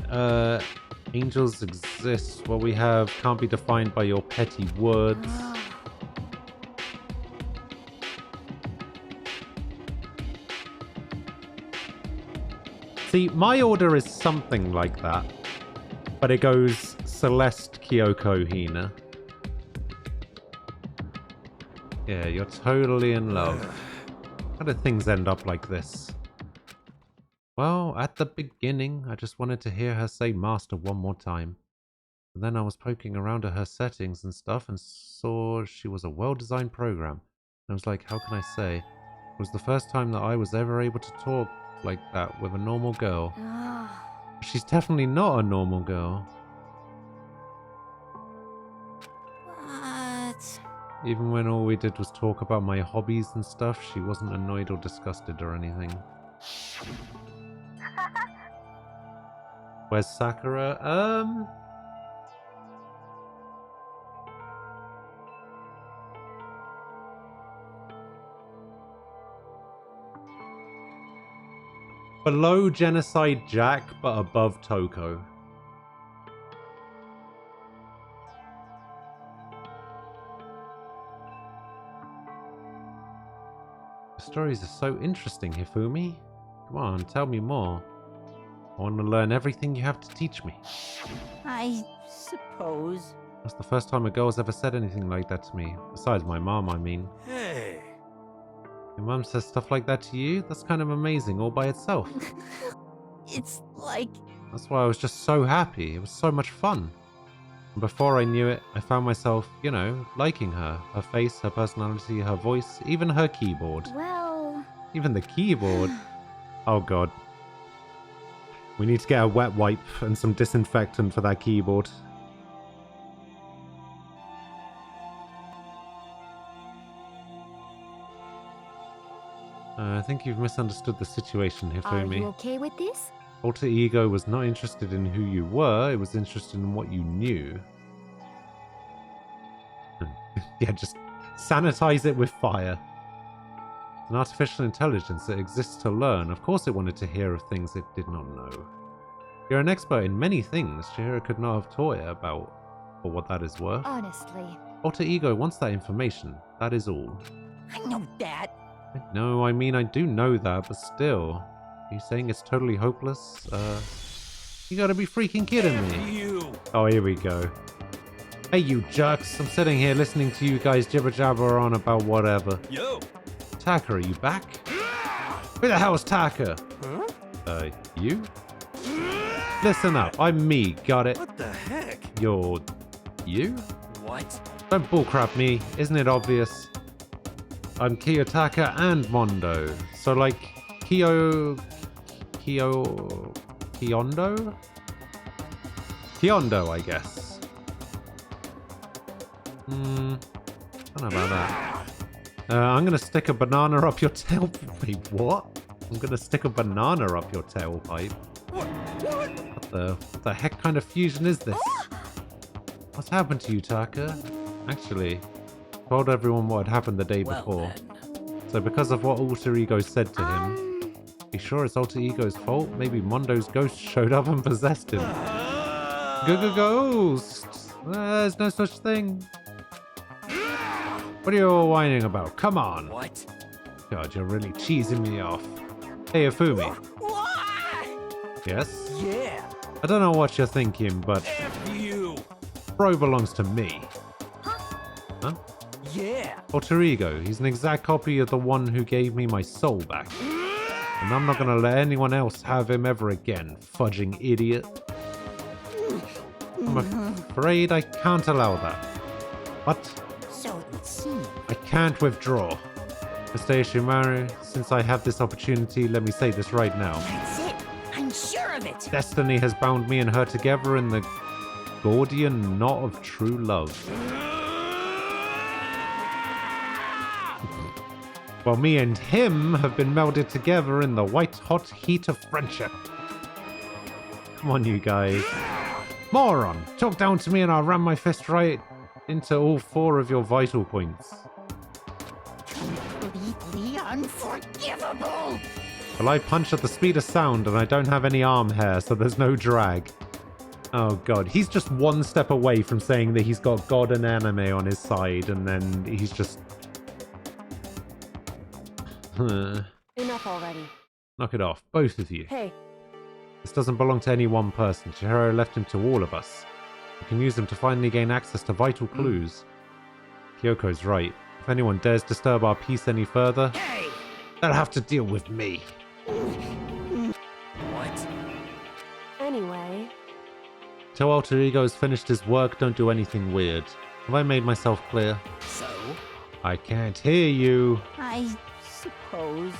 angels exist. What we have can't be defined by your petty words. See, my order is something like that. But it goes Celeste, Kyoko, Hina. Yeah, you're totally in love. How did things end up like this? Well, at the beginning, I just wanted to hear her say master one more time. And then I was poking around at her settings and stuff and saw she was a well-designed program. I was like, how can I say? It was the first time that I was ever able to talk like that with a normal girl. She's definitely not a normal girl. What? Even when all we did was talk about my hobbies and stuff, she wasn't annoyed or disgusted or anything. Where's Sakura? Below Genocide Jack, but above Toko. The stories are so interesting, Hifumi. Come on, tell me more. I want to learn everything you have to teach me. I suppose. That's the first time a girl's ever said anything like that to me. Besides my mom, I mean. Hey. Your mom says stuff like that to you? That's kind of amazing all by itself. It's like... That's why I was just so happy. It was so much fun. And before I knew it, I found myself, you know, liking her. Her face, her personality, her voice, even her keyboard. Well... Even the keyboard. Oh god. We need to get a wet wipe and some disinfectant for that keyboard. I think you've misunderstood the situation, Hifumi. Are you okay with this? Alter Ego was not interested in who you were, it was interested in what you knew. Yeah, just sanitize it with fire. It's an artificial intelligence that exists to learn. Of course it wanted to hear of things it did not know. You're an expert in many things Chihiro could not have taught it about, for what that is worth. Honestly. Alter Ego wants that information, that is all. I know that. No, I mean, I do know that, but still. Are you saying it's totally hopeless? You gotta be freaking kidding me. Oh, here we go. Hey, you jerks. I'm sitting here listening to you guys jibber-jabber on about whatever. Yo! Taka, are you back? Who the hell is Taka? Huh? You? Listen up, I'm me, got it? What the heck? You're... you? What? Don't bullcrap me, isn't it obvious? I'm Kiyotaka and Mondo. So like, Kyondo? Kyondo, I guess. I don't know about that. I'm gonna stick a banana up your tail... Wait, what? I'm gonna stick a banana up your tailpipe. What the heck kind of fusion is this? What's happened to you, Taka? Actually, I told everyone what had happened the day before. So because of what Alter Ego said to him, you sure it's Alter Ego's fault? Maybe Mondo's ghost showed up and possessed him. Ghost! There's no such thing. What are you all whining about? Come on. What? God, you're really cheesing me off. Hey, Ifumi. Yes? Yeah. I don't know what you're thinking, but... F you! Bro belongs to me. Huh? Yeah. Alter Ego. He's an exact copy of the one who gave me my soul back. And I'm not gonna let anyone else have him ever again, fudging idiot. I'm afraid I can't allow that. What? So it would seem. I can't withdraw. Mr. Ishimaru, since I have this opportunity, let me say this right now. That's it. I'm sure of it. Destiny has bound me and her together in the Gordian knot of true love. While me and him have been melded together in the white-hot heat of friendship. Come on, you guys. Moron! Talk down to me and I'll ram my fist right into all 4 of your vital points. Completely unforgivable! Well, I punch at the speed of sound and I don't have any arm hair, so there's no drag. Oh god, he's just one step away from saying that he's got God and anime on his side, and then he's just... Enough already. Knock it off, both of you. Hey. This doesn't belong to any one person. Chihiro left him to all of us. We can use them to finally gain access to vital clues. Kyoko's right. If anyone dares disturb our peace any further, they'll have to deal with me. What? Anyway. Till Alter Ego has finished his work, don't do anything weird. Have I made myself clear? So? I can't hear you. I suppose.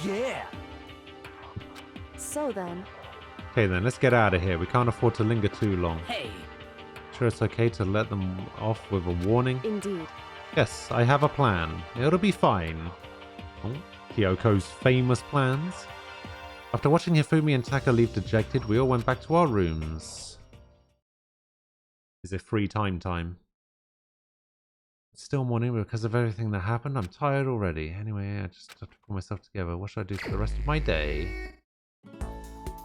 Yeah. So then. Okay then, let's get out of here. We can't afford to linger too long. Hey. Sure it's okay to let them off with a warning? Indeed. Yes, I have a plan. It'll be fine. Oh, Kyoko's famous plans. After watching Hifumi and Taka leave dejected, we all went back to our rooms. Is it free time? It's still morning because of everything that happened. I'm tired already. Anyway, I just have to pull myself together. What should I do for the rest of my day?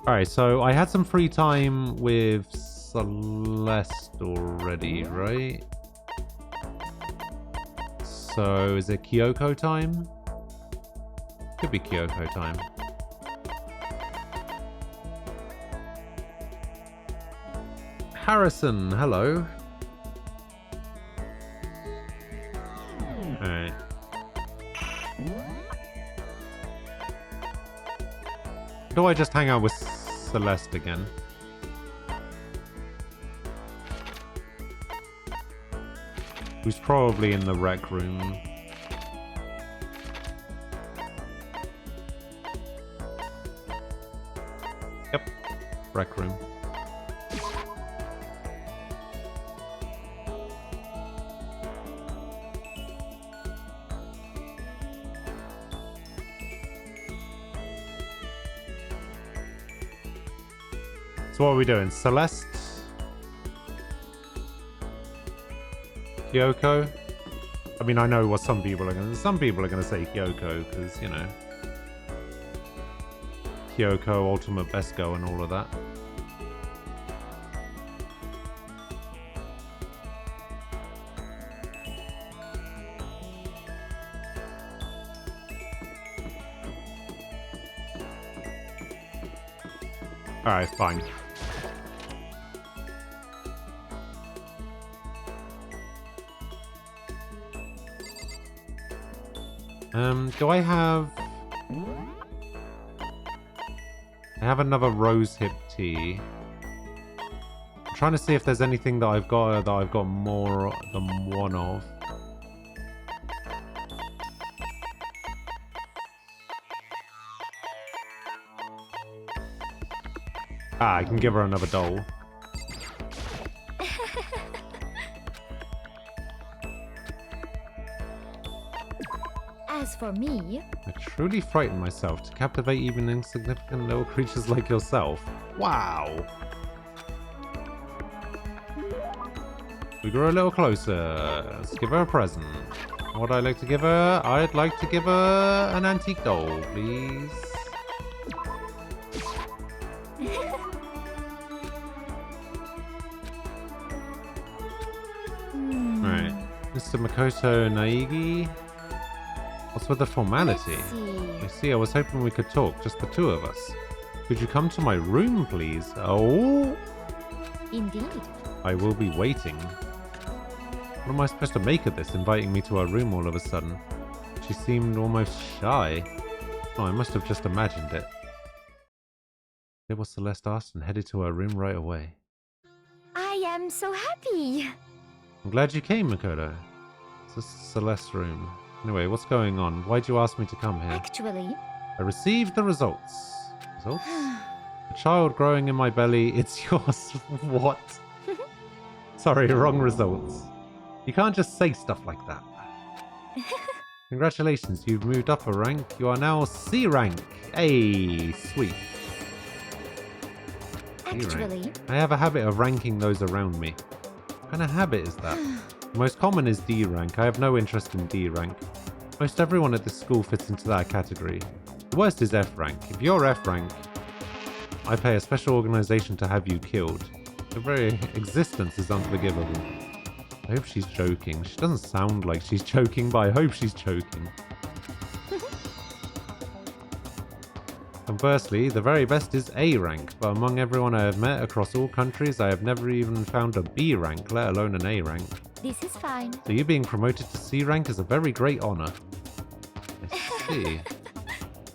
Alright, so I had some free time with Celeste already, right? So is it Kyoko time? Could be Kyoko time. Harrison, hello. Alright. Do I just hang out with Celeste again? Who's probably in the rec room. Yep, rec room. So what are we doing? Celeste? Kyoko? I mean, I know what some people are going to say Kyoko, because, you know, Kyoko, Ultimate Best Girl and all of that. Alright, fine. Do I have... I have another rose hip tea. I'm trying to see if there's anything that I've got more than one of. Ah, I can give her another doll. As for me... I truly frighten myself to captivate even insignificant little creatures like yourself. Wow! We grew a little closer. Let's give her a present. What would I like to give her? I'd like to give her an antique doll, please. Alright. Mr. Makoto Naegi? What's with the formality? I see, I was hoping we could talk, just the two of us. Could you come to my room, please? Oh! Indeed. I will be waiting. What am I supposed to make of this, inviting me to her room all of a sudden? She seemed almost shy. Oh, I must have just imagined it. Did what Celeste asked and headed to her room right away. I am so happy. I'm glad you came, Makoto. It's Celeste's room. Anyway, what's going on? Why'd you ask me to come here? Actually... I received the results. Results? The child growing in my belly. It's yours. What? Sorry, wrong results. You can't just say stuff like that. Congratulations, you've moved up a rank. You are now C rank. Hey, sweet. Actually, I have a habit of ranking those around me. What kind of habit is that? The most common is D rank. I have no interest in D rank. Most everyone at this school fits into that category. The worst is F rank. If you're F rank, I pay a special organization to have you killed. Your very existence is unforgivable. I hope she's joking. She doesn't sound like she's joking, but I hope she's joking. Conversely, the very best is A rank, but among everyone I have met across all countries, I have never even found a B rank, let alone an A rank. this is fine. So you being promoted to C rank is a very great honor. I see.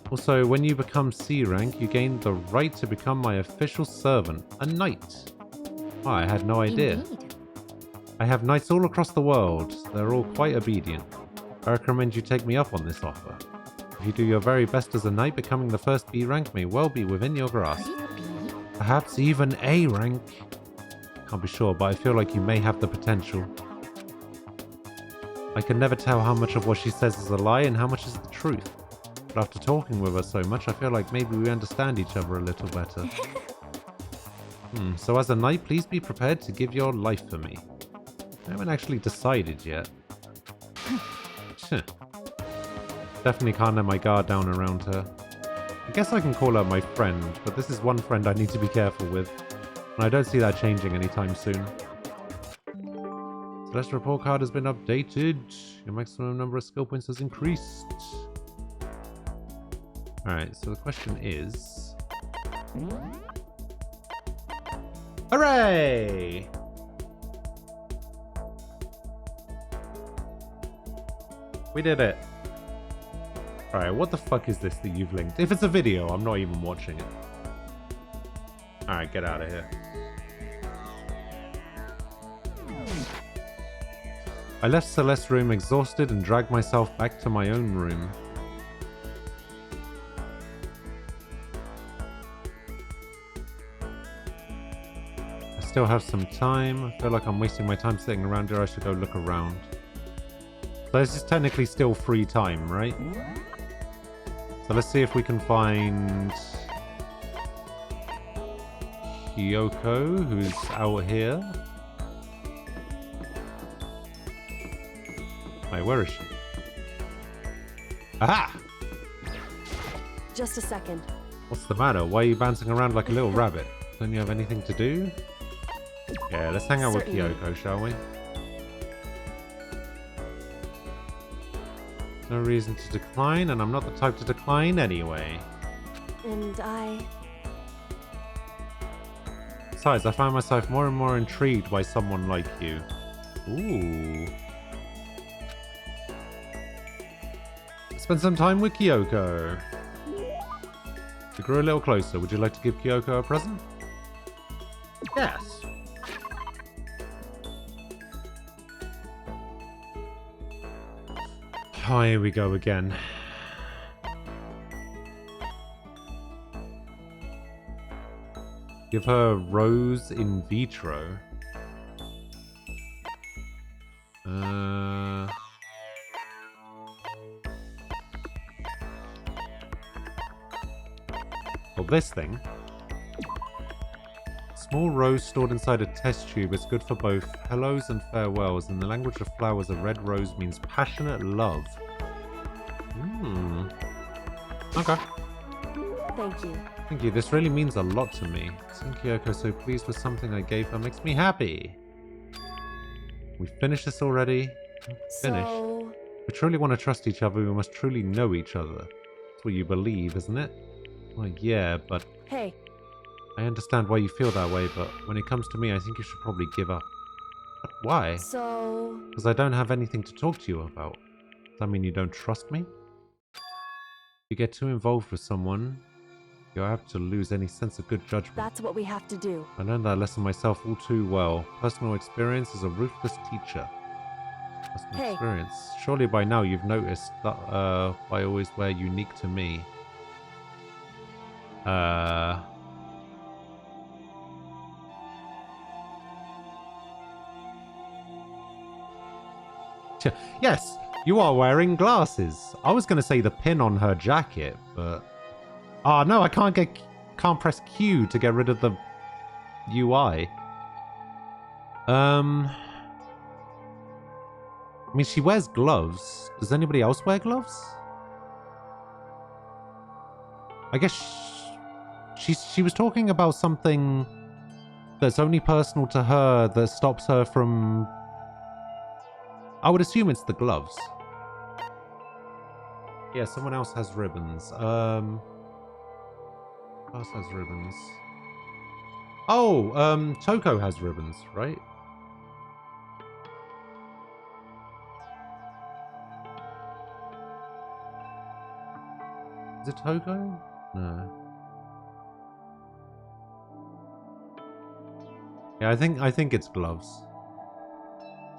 Also, when you become C rank, you gain the right to become my official servant, a knight. Oh, I had no idea. Indeed. I have knights all across the world. They're all quite obedient. I recommend you take me up on this offer. If you do your very best as a knight, becoming the first B rank may well be within your grasp. Perhaps even A rank. Can't be sure, but I feel like you may have the potential. I can never tell how much of what she says is a lie and how much is the truth. But after talking with her so much, I feel like maybe we understand each other a little better. So as a knight, please be prepared to give your life for me. I haven't actually decided yet. Definitely can't let my guard down around her. I guess I can call her my friend, but this is one friend I need to be careful with. And I don't see that changing anytime soon. Celeste report card has been updated. Your maximum number of skill points has increased. Alright, so the question is... Hooray! We did it. Alright, what the fuck is this that you've linked? If it's a video, I'm not even watching it. Alright, get out of here. I left Celeste's room exhausted and dragged myself back to my own room. I still have some time. I feel like I'm wasting my time sitting around here. I should go look around. So this is technically still free time, right? So let's see if we can find Kyoko, who's out here. Wait, where is she? Aha! Just a second. What's the matter? Why are you bouncing around like a little rabbit? Don't you have anything to do? Yeah, let's hang out with Kyoko, shall we? No reason to decline, and I'm not the type to decline anyway. And Besides, I find myself more and more intrigued by someone like you. Ooh. Spend some time with Kyoko. We grew a little closer. Would you like to give Kyoko a present? Yes. Oh, here we go again. Give her rose in vitro. Well, this thing. Small rose stored inside a test tube is good for both hellos and farewells. In the language of flowers, a red rose means passionate love. Okay. Thank you. Thank you. This really means a lot to me. Seeing Kyoko so pleased with something I gave her makes me happy. We finished this already? Finished. So... If we truly want to trust each other, we must truly know each other. That's what you believe, isn't it? Well, yeah, but... Hey. I understand why you feel that way, but when it comes to me, I think you should probably give up. But why? So... Because I don't have anything to talk to you about. Does that mean you don't trust me? If you get too involved with someone, you're apt to lose any sense of good judgment. That's what we have to do. I learned that lesson myself all too well. Personal experience is a ruthless teacher. Personal experience. Surely by now you've noticed that I always wear unique to me. Yes, you are wearing glasses. I was going to say the pin on her jacket, but... Oh, no, I can't press Q to get rid of the UI. I mean, she wears gloves. Does anybody else wear gloves? I guess she was talking about something that's only personal to her that stops her from... I would assume it's the gloves. Yeah, someone else has ribbons. Who else has ribbons? Oh, Toko has ribbons, right? Is it Toko? No. Yeah, I think it's gloves.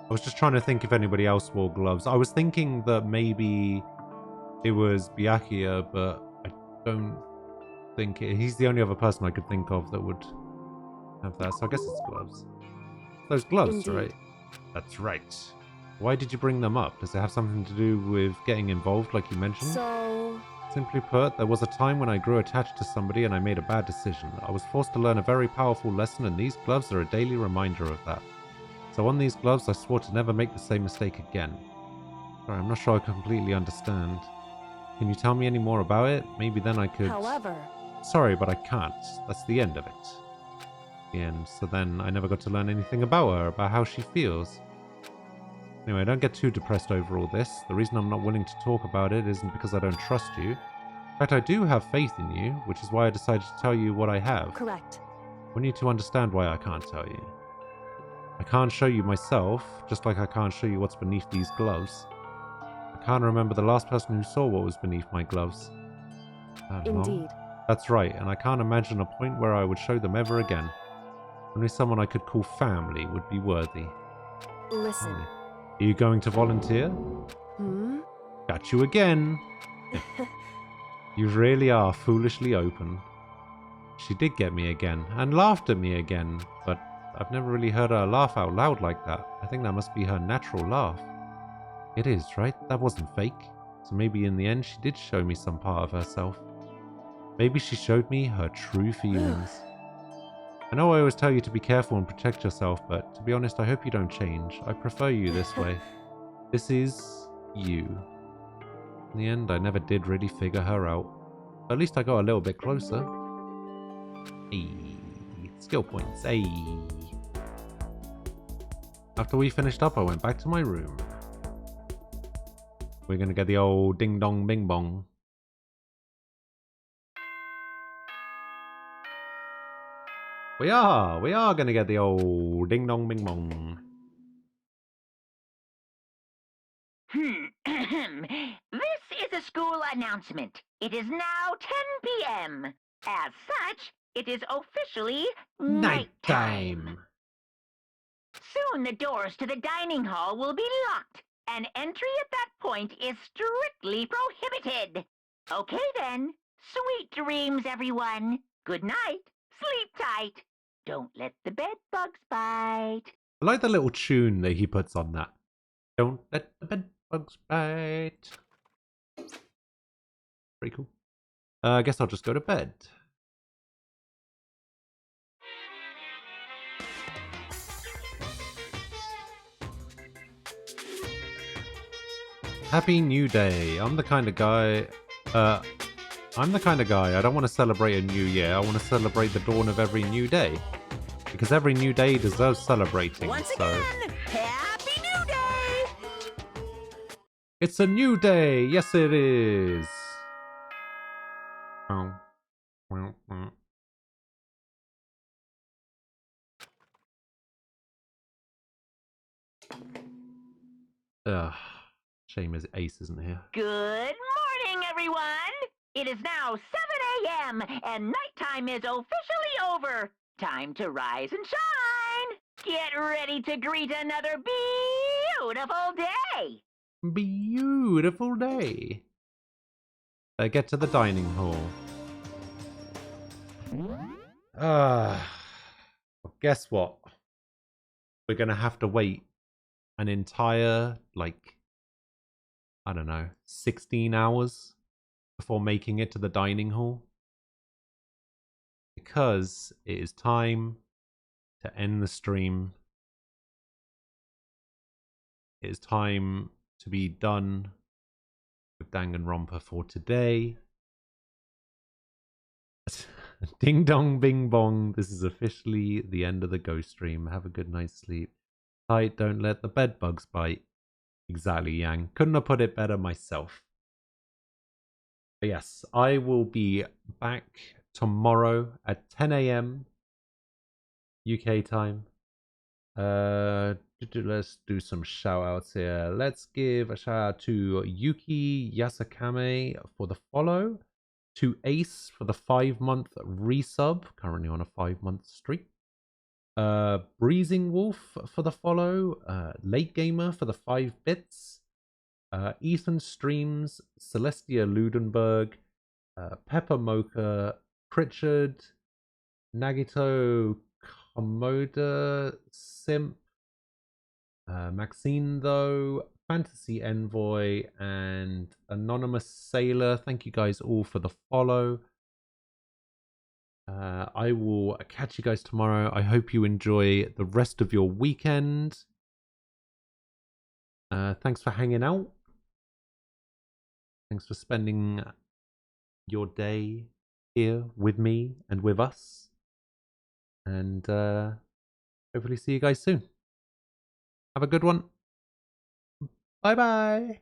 I was just trying to think if anybody else wore gloves. I was thinking that maybe it was Byakuya, but I don't think he's the only other person I could think of that would have that. So I guess it's gloves. Those gloves, Indeed. right? That's right. Why did you bring them up? Does it have something to do with getting involved, like you mentioned? So... Simply put, there was a time when I grew attached to somebody and I made a bad decision. I was forced to learn a very powerful lesson, and these gloves are a daily reminder of that. So on these gloves, I swore to never make the same mistake again. Sorry, I'm not sure I completely understand. Can you tell me any more about it? Maybe then I could... However... Sorry, but I can't. That's the end of it. The end. So then I never got to learn anything about her, about how she feels. Anyway, don't get too depressed over all this. The reason I'm not willing to talk about it isn't because I don't trust you. In fact, I do have faith in you, which is why I decided to tell you what I have. Correct. I want you to understand why I can't tell you. I can't show you myself, just like I can't show you what's beneath these gloves. I can't remember the last person who saw what was beneath my gloves. Indeed. That's right, and I can't imagine a point where I would show them ever again. Only someone I could call family would be worthy. Listen. Are you going to volunteer? Hmm? Got you again. You really are foolishly open. She did get me again, and laughed at me again, but I've never really heard her laugh out loud like that. I think that must be her natural laugh. It is, right? That wasn't fake. So maybe in the end she did show me some part of herself. Maybe she showed me her true feelings. I know I always tell you to be careful and protect yourself, but to be honest, I hope you don't change. I prefer you this way. This is you. In the end, I never did really figure her out. At least I got a little bit closer. Hey. Skill points. Hey. After we finished up, I went back to my room. We're gonna get the old ding dong bing bong. We are gonna get the old ding dong bing bong. This is a school announcement. It is now 10 p.m. As such, it is officially nighttime. Soon the doors to the dining hall will be locked, and entry at that point is strictly prohibited. Okay then, sweet dreams, everyone. Good night, sleep tight. Don't let the bed bugs bite. I like the little tune that he puts on that. Don't let the bed bugs bite. Pretty cool. I guess I'll just go to bed. Happy New Day. I'm the kind of guy I don't want to celebrate a new year. I want to celebrate the dawn of every new day. Because every new day deserves celebrating. Once again, Happy New Day! It's a new day. Yes, it is. Ugh. Shame is Ace isn't here. Good morning, everyone! It is now 7 a.m. and nighttime is officially over. Time to rise and shine! Get ready to greet another beautiful day! Beautiful day. Get to the dining hall. Well, guess what? We're gonna have to wait an entire, like, I don't know, 16 hours before making it to the dining hall. Because it is time to end the stream. It is time to be done with Danganronpa for today. Ding dong bing bong. This is officially the end of the ghost stream. Have a good night's sleep. Tight, don't let the bed bugs bite. Exactly, Yang. Couldn't have put it better myself. But yes, I will be back tomorrow at 10 a.m. UK time. Let's do some shout outs here. Let's give a shout out to Yuki Yasakame for the follow, to Ace for the 5-month resub, currently on a 5-month streak, Breezing Wolf for the follow, Late Gamer for the 5 bits, Ethan Streams, Celestia Ludenberg, Pepper Mocha, Pritchard, Nagito Komoda, Simp, Maxine though, Fantasy Envoy, and Anonymous Sailor. Thank you guys all for the follow. I will catch you guys tomorrow. I hope you enjoy the rest of your weekend. Thanks for hanging out. Thanks for spending your day here with me and with us. And hopefully see you guys soon. Have a good one. Bye bye.